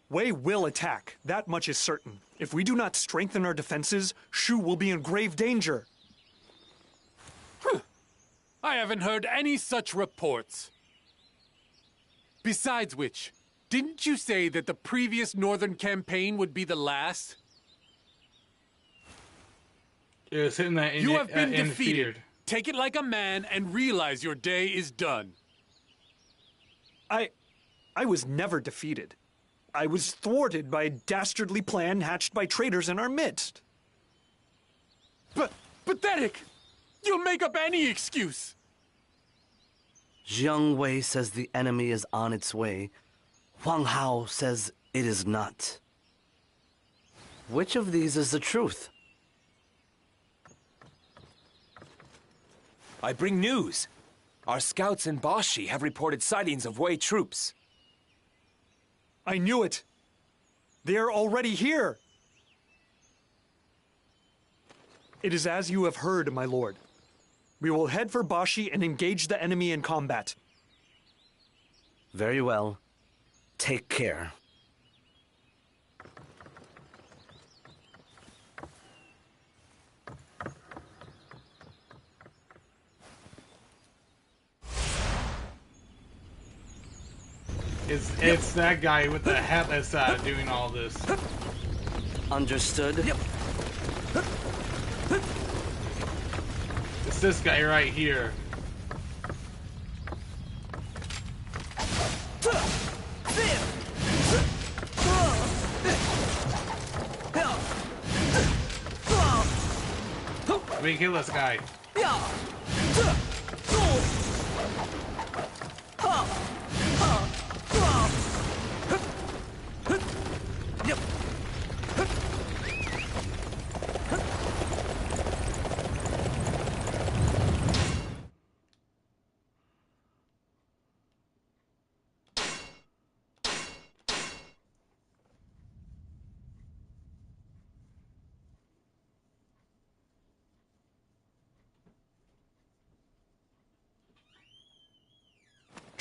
Wei will attack, that much is certain. If we do not strengthen our defenses, Shu will be in grave danger. I haven't heard any such reports. Besides which, didn't you say that the previous northern campaign would be the last? It was him that You have been defeated. interfered. Take it like a man and realize your day is done. I was never defeated. I was thwarted by a dastardly plan hatched by traitors in our midst. But pathetic! You'll make up any excuse! Jiang Wei says the enemy is on its way. Huang Hao says it is not. Which of these is the truth? I bring news. Our scouts in Bashi have reported sightings of Wei troops. I knew it. They are already here. It is as you have heard, my lord. We will head for Bashi and engage the enemy in combat. Very well. Take care. It's that guy with the hat that's doing all this. Understood. Yep. It's this guy right here. We kill this guy.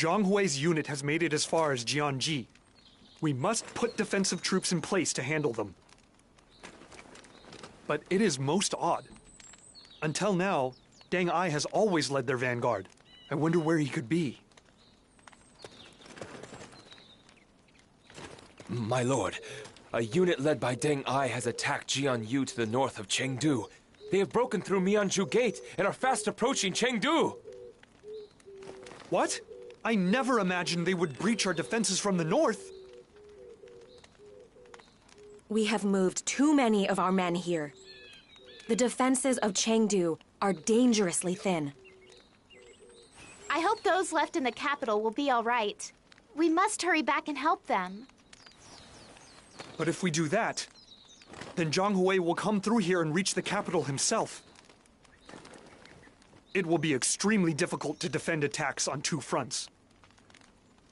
Zhang Hui's unit has made it as far as Jianji. We must put defensive troops in place to handle them. But it is most odd. Until now, Deng Ai has always led their vanguard. I wonder where he could be. My lord, a unit led by Deng Ai has attacked Jianyu to the north of Chengdu. They have broken through Mianzhu Gate and are fast approaching Chengdu. What? I never imagined they would breach our defenses from the north. We have moved too many of our men here. The defenses of Chengdu are dangerously thin. I hope those left in the capital will be all right. We must hurry back and help them. But if we do that, then Zhang Hui will come through here and reach the capital himself. It will be extremely difficult to defend attacks on two fronts.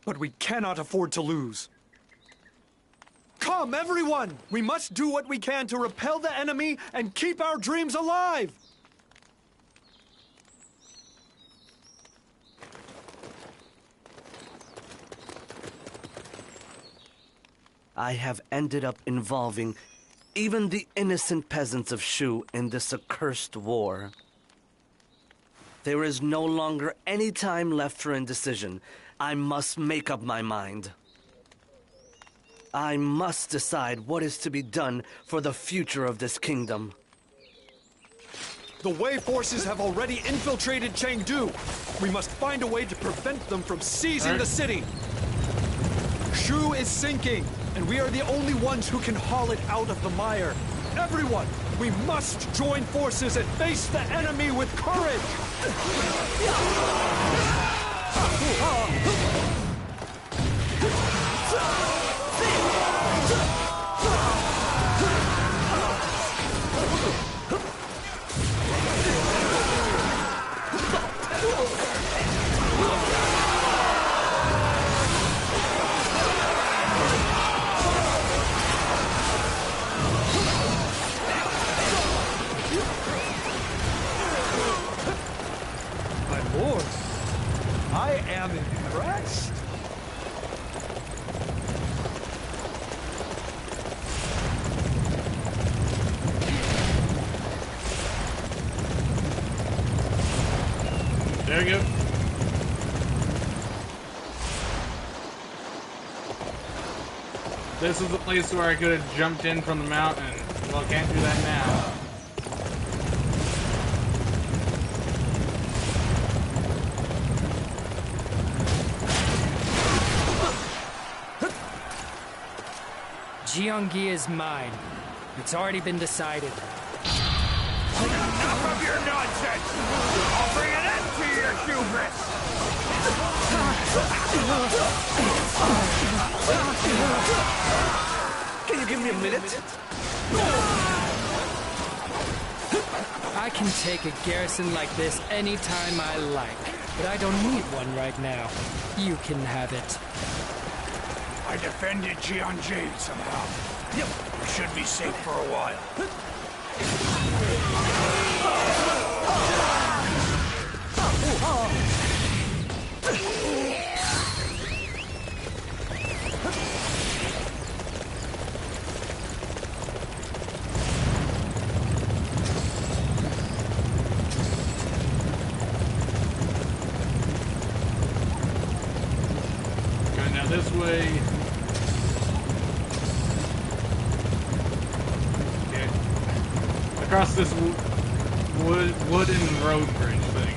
But we cannot afford to lose. Come, everyone! We must do what we can to repel the enemy and keep our dreams alive! I have ended up involving even the innocent peasants of Shu in this accursed war. There is no longer any time left for indecision. I must make up my mind. I must decide what is to be done for the future of this kingdom. The Wei forces have already infiltrated Chengdu. We must find a way to prevent them from seizing the city. Shu is sinking, and we are the only ones who can haul it out of the mire. Everyone, we must join forces and face the enemy with courage! I am impressed. There we go. This is the place where I could have jumped in from the mountain. Well, can't do that now. Jiangyi is mine. It's already been decided. Enough of your nonsense! I'll bring an end to your hubris! Can you give me a minute? I can take a garrison like this anytime I like, but I don't need one right now. You can have it. I defended Jianji somehow. We should be safe for a while. Okay, now this way. Across this wooden road bridge thing.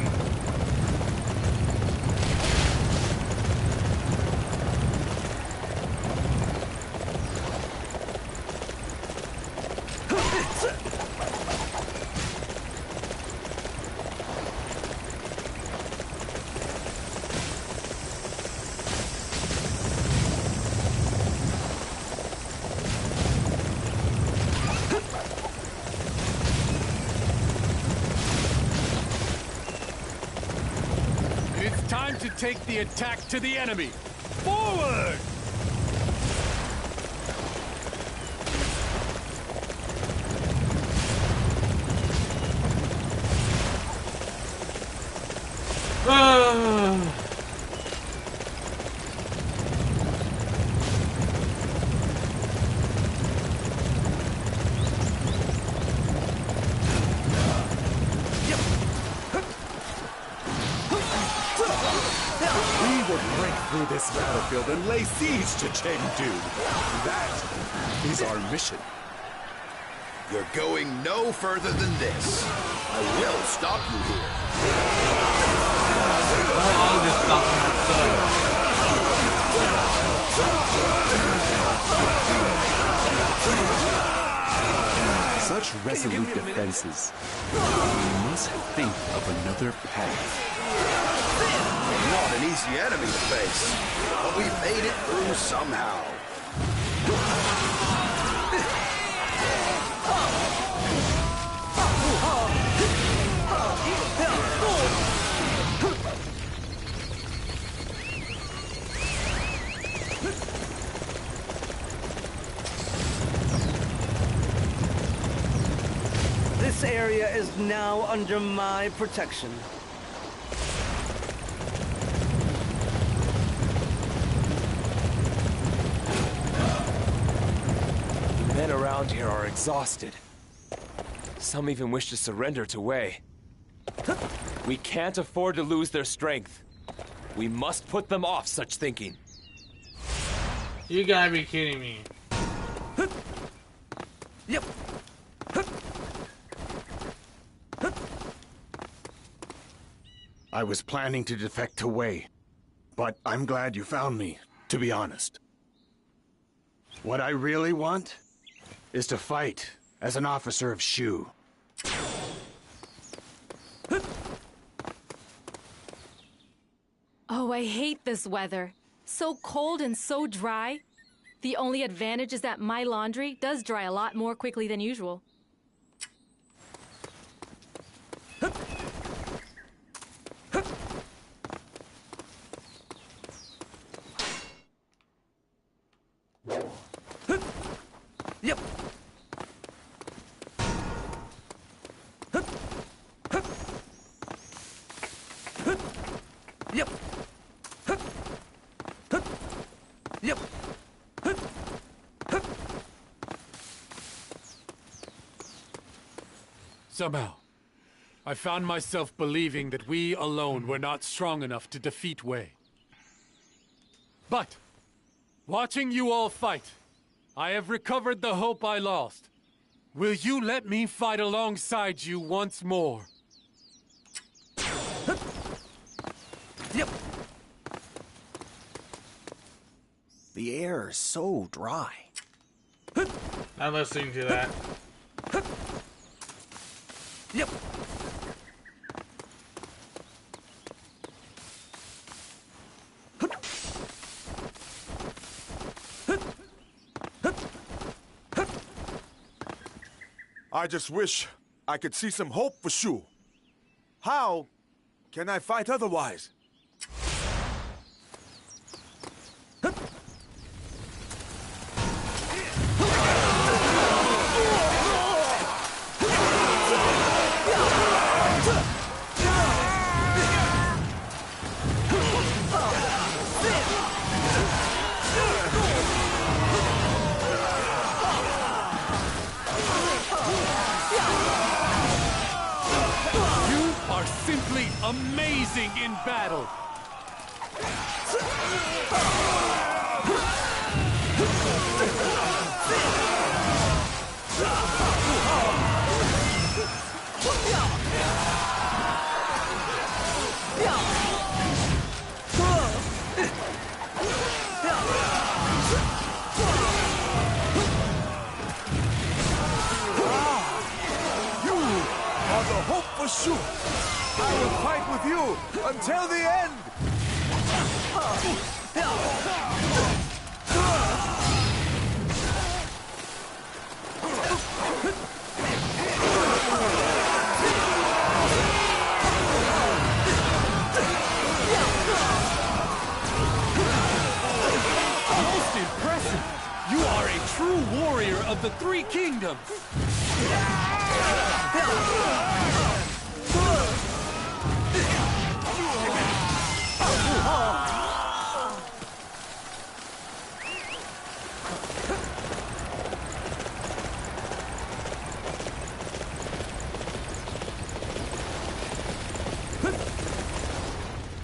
Time to take the attack to the enemy. Forward! battlefield and lay siege to Chengdu. That is our mission. You're going no further than this. I will stop you here. I'll just stop myself. Such resolute defenses. We must think of another path. Not an easy enemy to face, but we made it through somehow. This area is now under my protection. The men around here are exhausted. Some even wish to surrender to Wei. We can't afford to lose their strength. We must put them off such thinking. You gotta be kidding me. Yep. I was planning to defect to Wei, but I'm glad you found me, to be honest. What I really want is to fight as an officer of Shu. Oh, I hate this weather. So cold and so dry. The only advantage is that my laundry does dry a lot more quickly than usual. Yep. Yep. Yep. Somehow, I found myself believing that we alone were not strong enough to defeat Wei. But, watching you all fight, I have recovered the hope I lost. Will you let me fight alongside you once more? Yep. The air is so dry. Not listening to that. Yep. I just wish I could see some hope for Shu. How can I fight otherwise? Simply amazing in battle! You are the hope for Shu. I will fight with you until the end! Most impressive! You are a true warrior of the Three Kingdoms!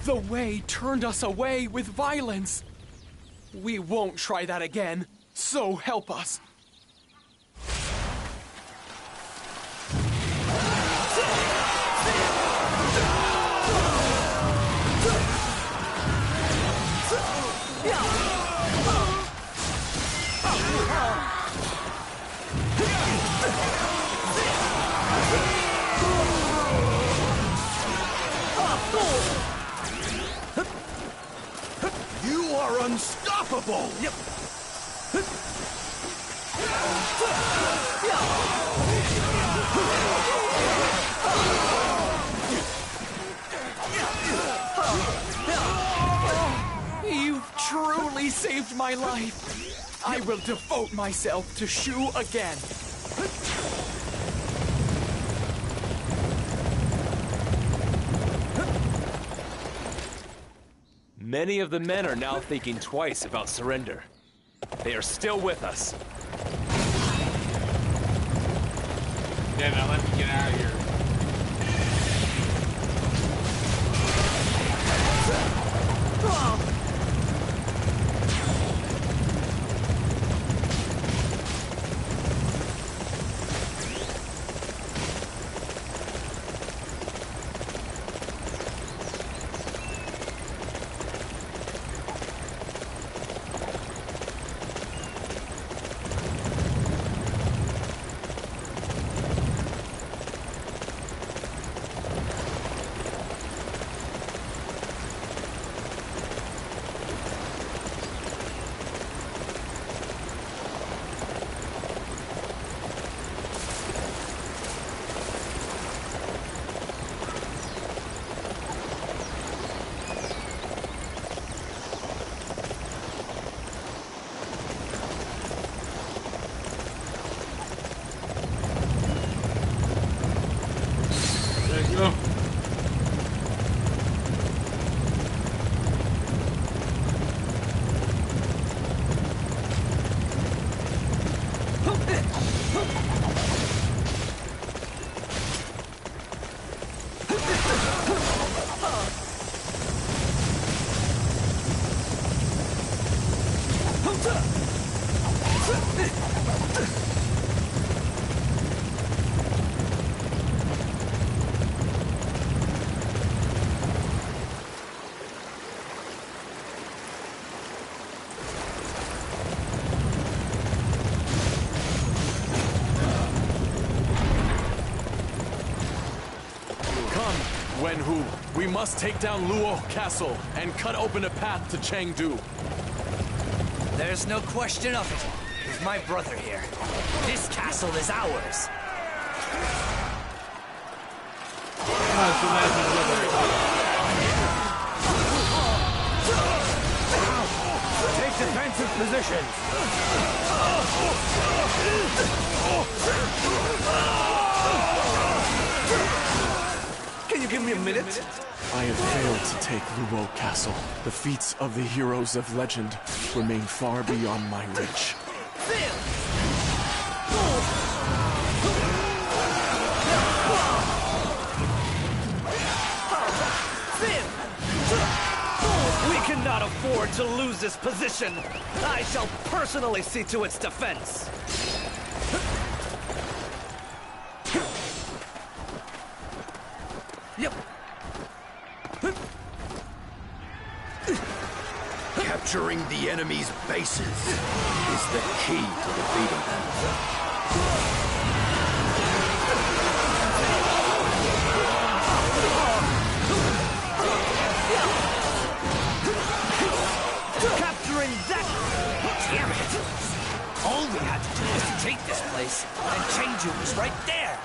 The Wei turned us away with violence. We won't try that again. So help us. You are unstoppable! Yep. You've truly saved my life. I will devote myself to Shu again. Many of the men are now thinking twice about surrender. They are still with us. Yeah, now let me get out of here. Wenhu, we must take down Luo Castle and cut open a path to Chengdu. There's no question of it. With my brother here, this castle is ours. Take defensive positions. Can you give me a minute? I have failed to take Luo Castle. The feats of the heroes of legend remain far beyond my reach. We cannot afford to lose this position. I shall personally see to its defense. Yep. Capturing the enemy's bases is the key to defeating them. Capturing that! Damn it! All we had to do was to take this place, and Chengdu was right there!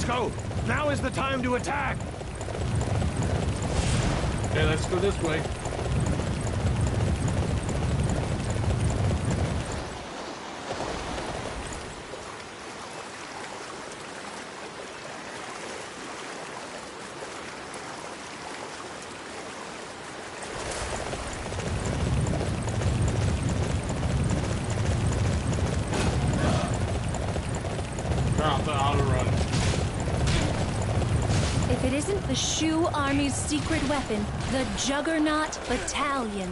Let's go! Now is the time to attack! Okay, let's go this way. If it isn't the Shu Army's secret weapon, the Juggernaut Battalion.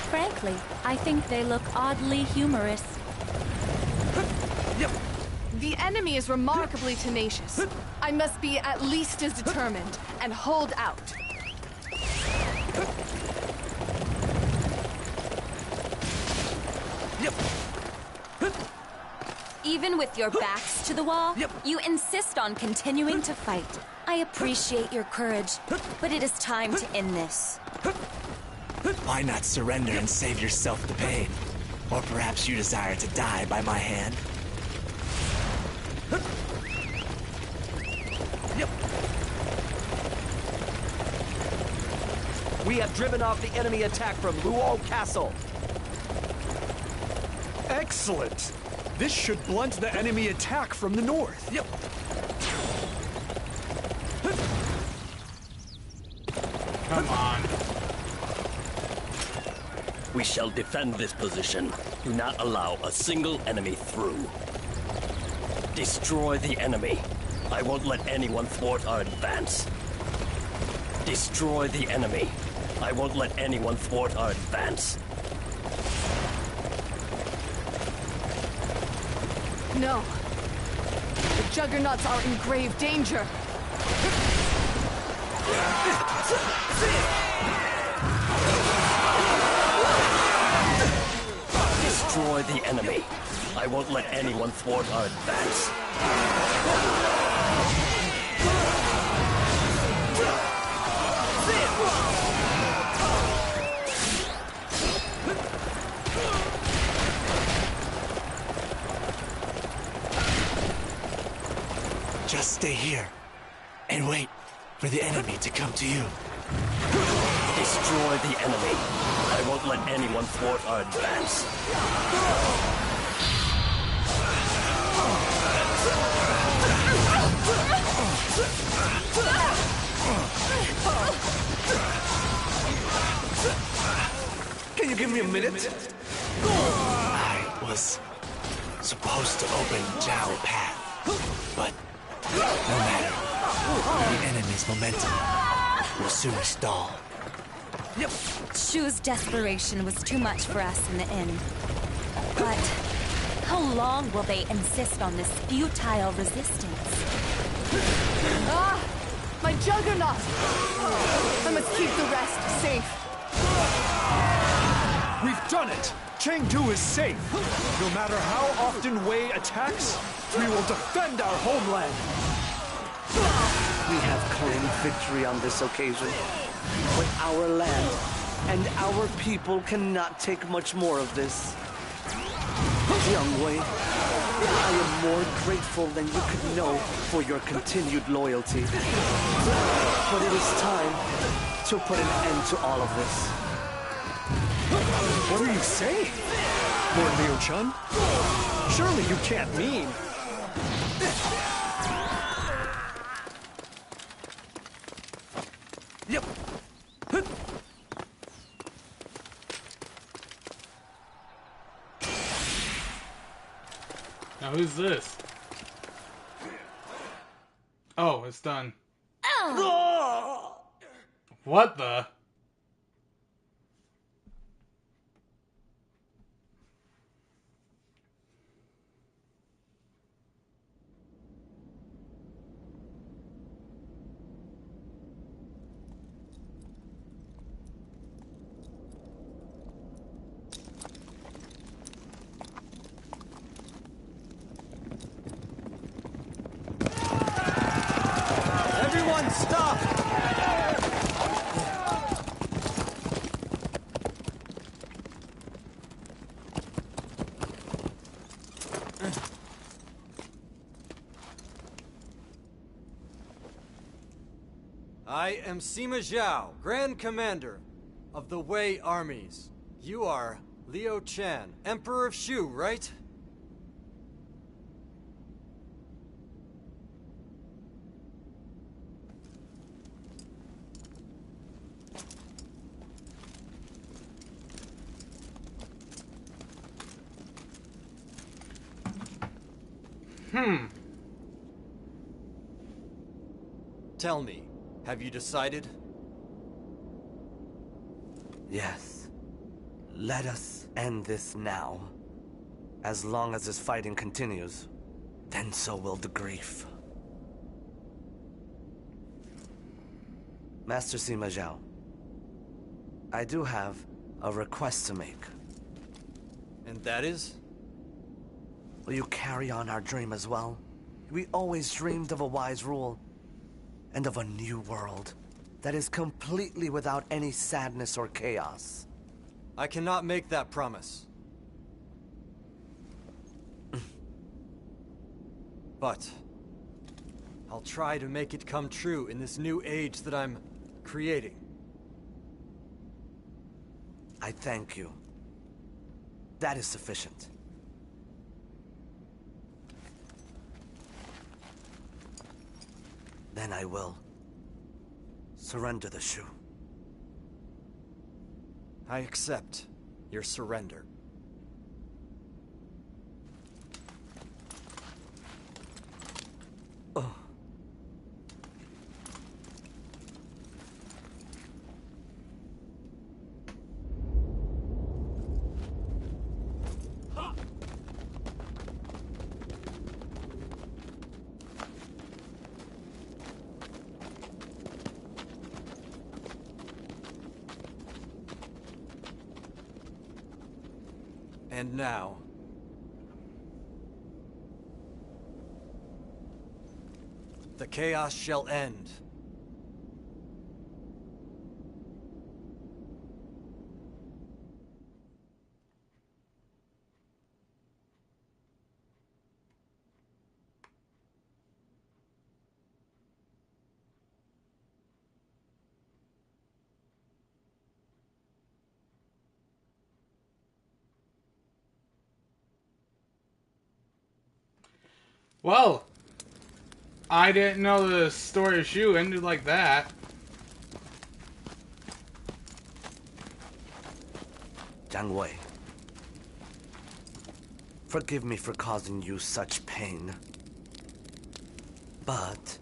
Frankly, I think they look oddly humorous. The enemy is remarkably tenacious. I must be at least as determined and hold out. Even with your backs to the wall, you insist on continuing to fight. I appreciate your courage, but it is time to end this. Why not surrender and save yourself the pain? Or perhaps you desire to die by my hand? We have driven off the enemy attack from Luo Castle. Excellent! This should blunt the enemy attack from the north. Come on. We shall defend this position. Do not allow a single enemy through. Destroy the enemy. I won't let anyone thwart our advance. Destroy the enemy. I won't let anyone thwart our advance. No. The Juggernauts are in grave danger. Destroy the enemy. I won't let anyone thwart our advance. Just stay here and wait for the enemy to come to you. Destroy the enemy. I won't let anyone thwart our advance. Can you give me a minute? I was supposed to open Zhao path, but no matter. The enemy's momentum will soon stall. Shu's desperation was too much for us in the end. But how long will they insist on this futile resistance? Ah! My Juggernaut! I must keep the rest safe. We've done it! Chengdu is safe. No matter how often Wei attacks, we will defend our homeland. We have claimed victory on this occasion, but our land and our people cannot take much more of this. Young Wei, I am more grateful than you could know for your continued loyalty. But it is time to put an end to all of this. What are you saying, Lord Liu Chun? Surely you can't mean... Now who's this? Oh, it's done. What the? Everyone, stop! I am Sima Zhao, Grand Commander of the Wei armies. You are Liu Chan, Emperor of Shu, right? Tell me, have you decided? Yes. Let us end this now. As long as this fighting continues, then so will the grief. Master Sima Zhao, I do have a request to make. And that is? Will you carry on our dream as well? We always dreamed of a wise rule, and of a new world that is completely without any sadness or chaos. I cannot make that promise. But I'll try to make it come true in this new age that I'm creating. I thank you. That is sufficient. Then I will surrender the Shu. I accept your surrender. Oh. And now, the chaos shall end. Well, I didn't know the story of Shu ended like that. Jiang Wei, forgive me for causing you such pain. But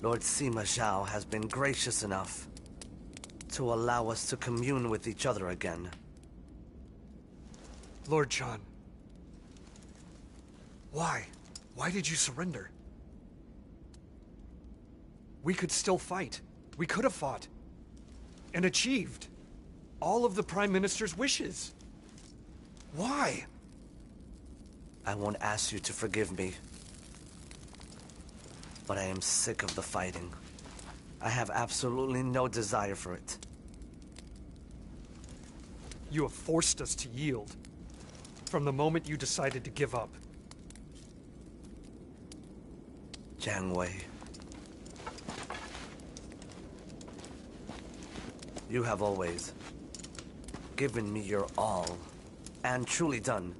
Lord Sima Zhao has been gracious enough to allow us to commune with each other again. Lord Chan. Why? Why did you surrender? We could still fight. We could have fought. And achieved all of the Prime Minister's wishes. Why? I won't ask you to forgive me. But I am sick of the fighting. I have absolutely no desire for it. You have forced us to yield. From the moment you decided to give up. Jiang Wei. You have always given me your all, and truly done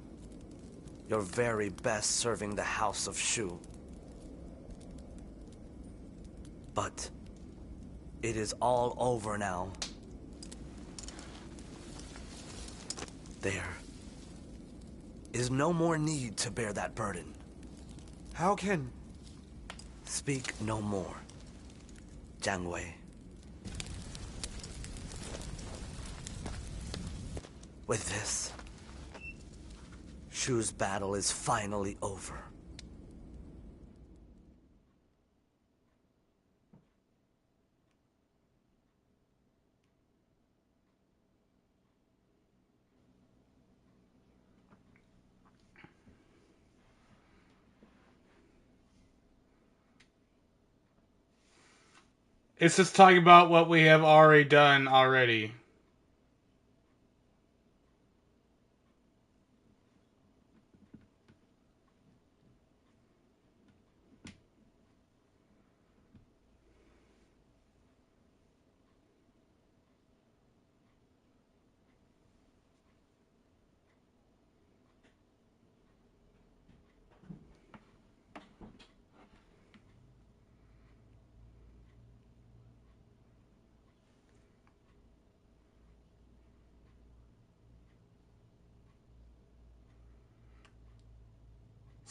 your very best serving the House of Shu. But it is all over now. There is no more need to bear that burden. How can... Speak no more, Jiang Wei. With this, Shu's battle is finally over. It's just talking about what we have already done already.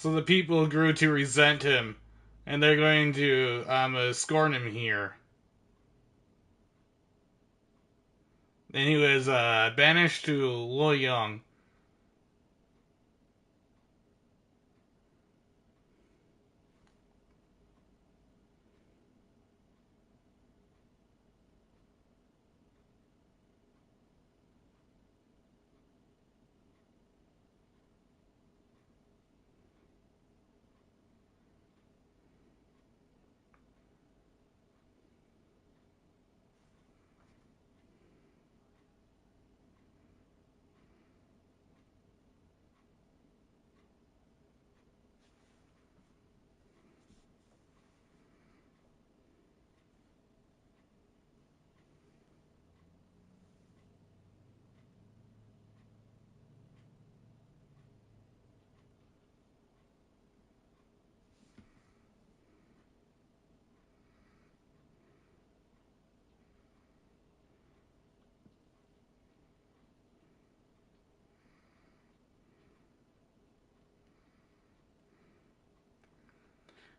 So the people grew to resent him, and they're going to scorn him here. And he was banished to Luoyang.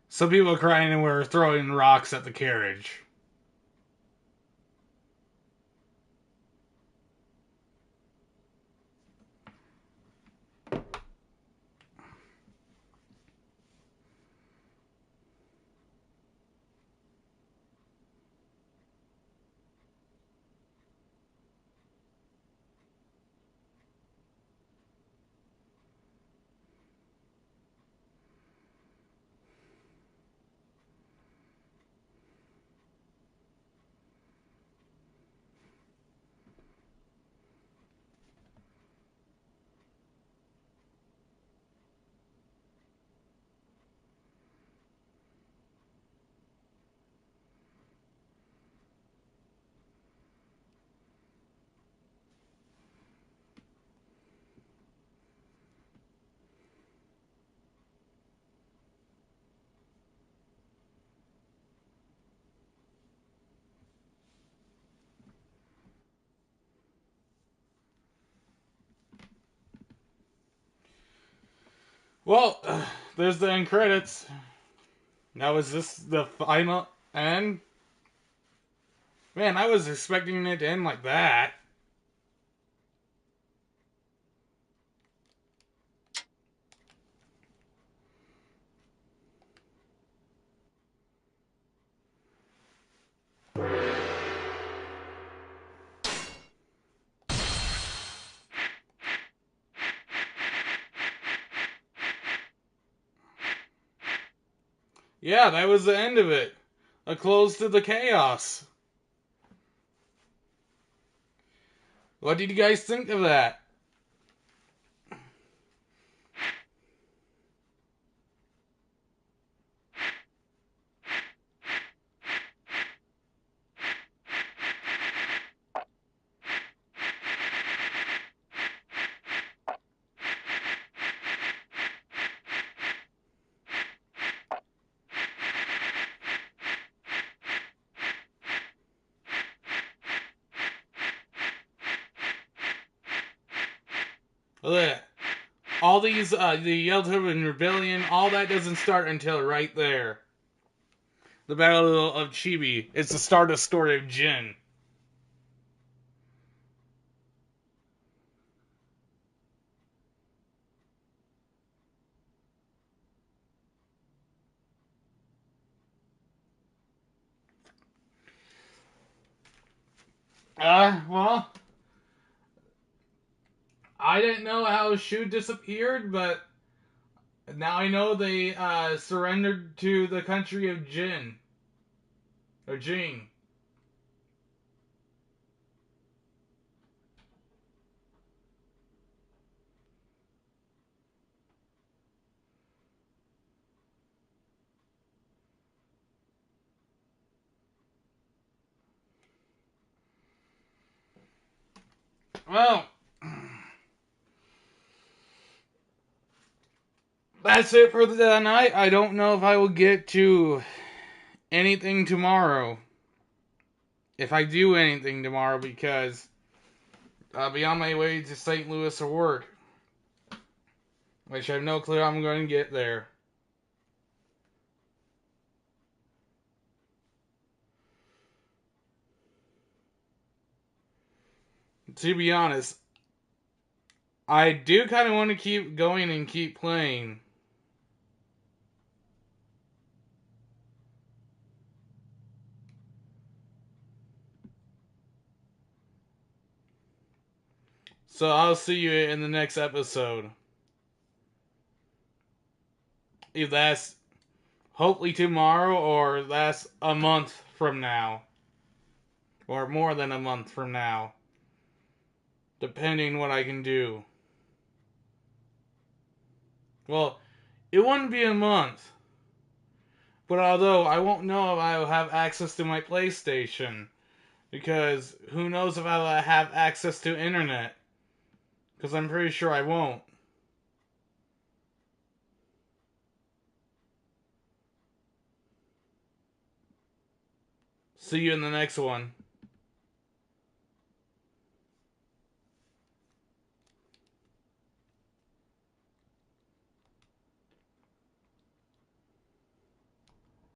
Some people were crying and were throwing rocks at the carriage. Well, there's the end credits. Now is this the final end? Man, I was expecting it to end like that. Yeah, that was the end of it. A close to the chaos. What did you guys think of that? Look, all these, the Yeltsin Rebellion, all that doesn't start until right there. The Battle of Chibi. It's the start of the story of Jin. Well, I didn't know how Shu disappeared, but now I know they surrendered to the country of Jin. Or Jing. Well, that's it for the night. I don't know if I will get to anything tomorrow. If I do anything tomorrow, because I'll be on my way to St. Louis for work. Which I have no clue how I'm going to get there. To be honest, I do kind of want to keep going and keep playing. So I'll see you in the next episode. If that's hopefully tomorrow or that's a month from now. Or more than a month from now. Depending what I can do. Well, it wouldn't be a month. But although I won't know if I will have access to my PlayStation. Because who knows if I will have access to internet. Because I'm pretty sure I won't. See you in the next one.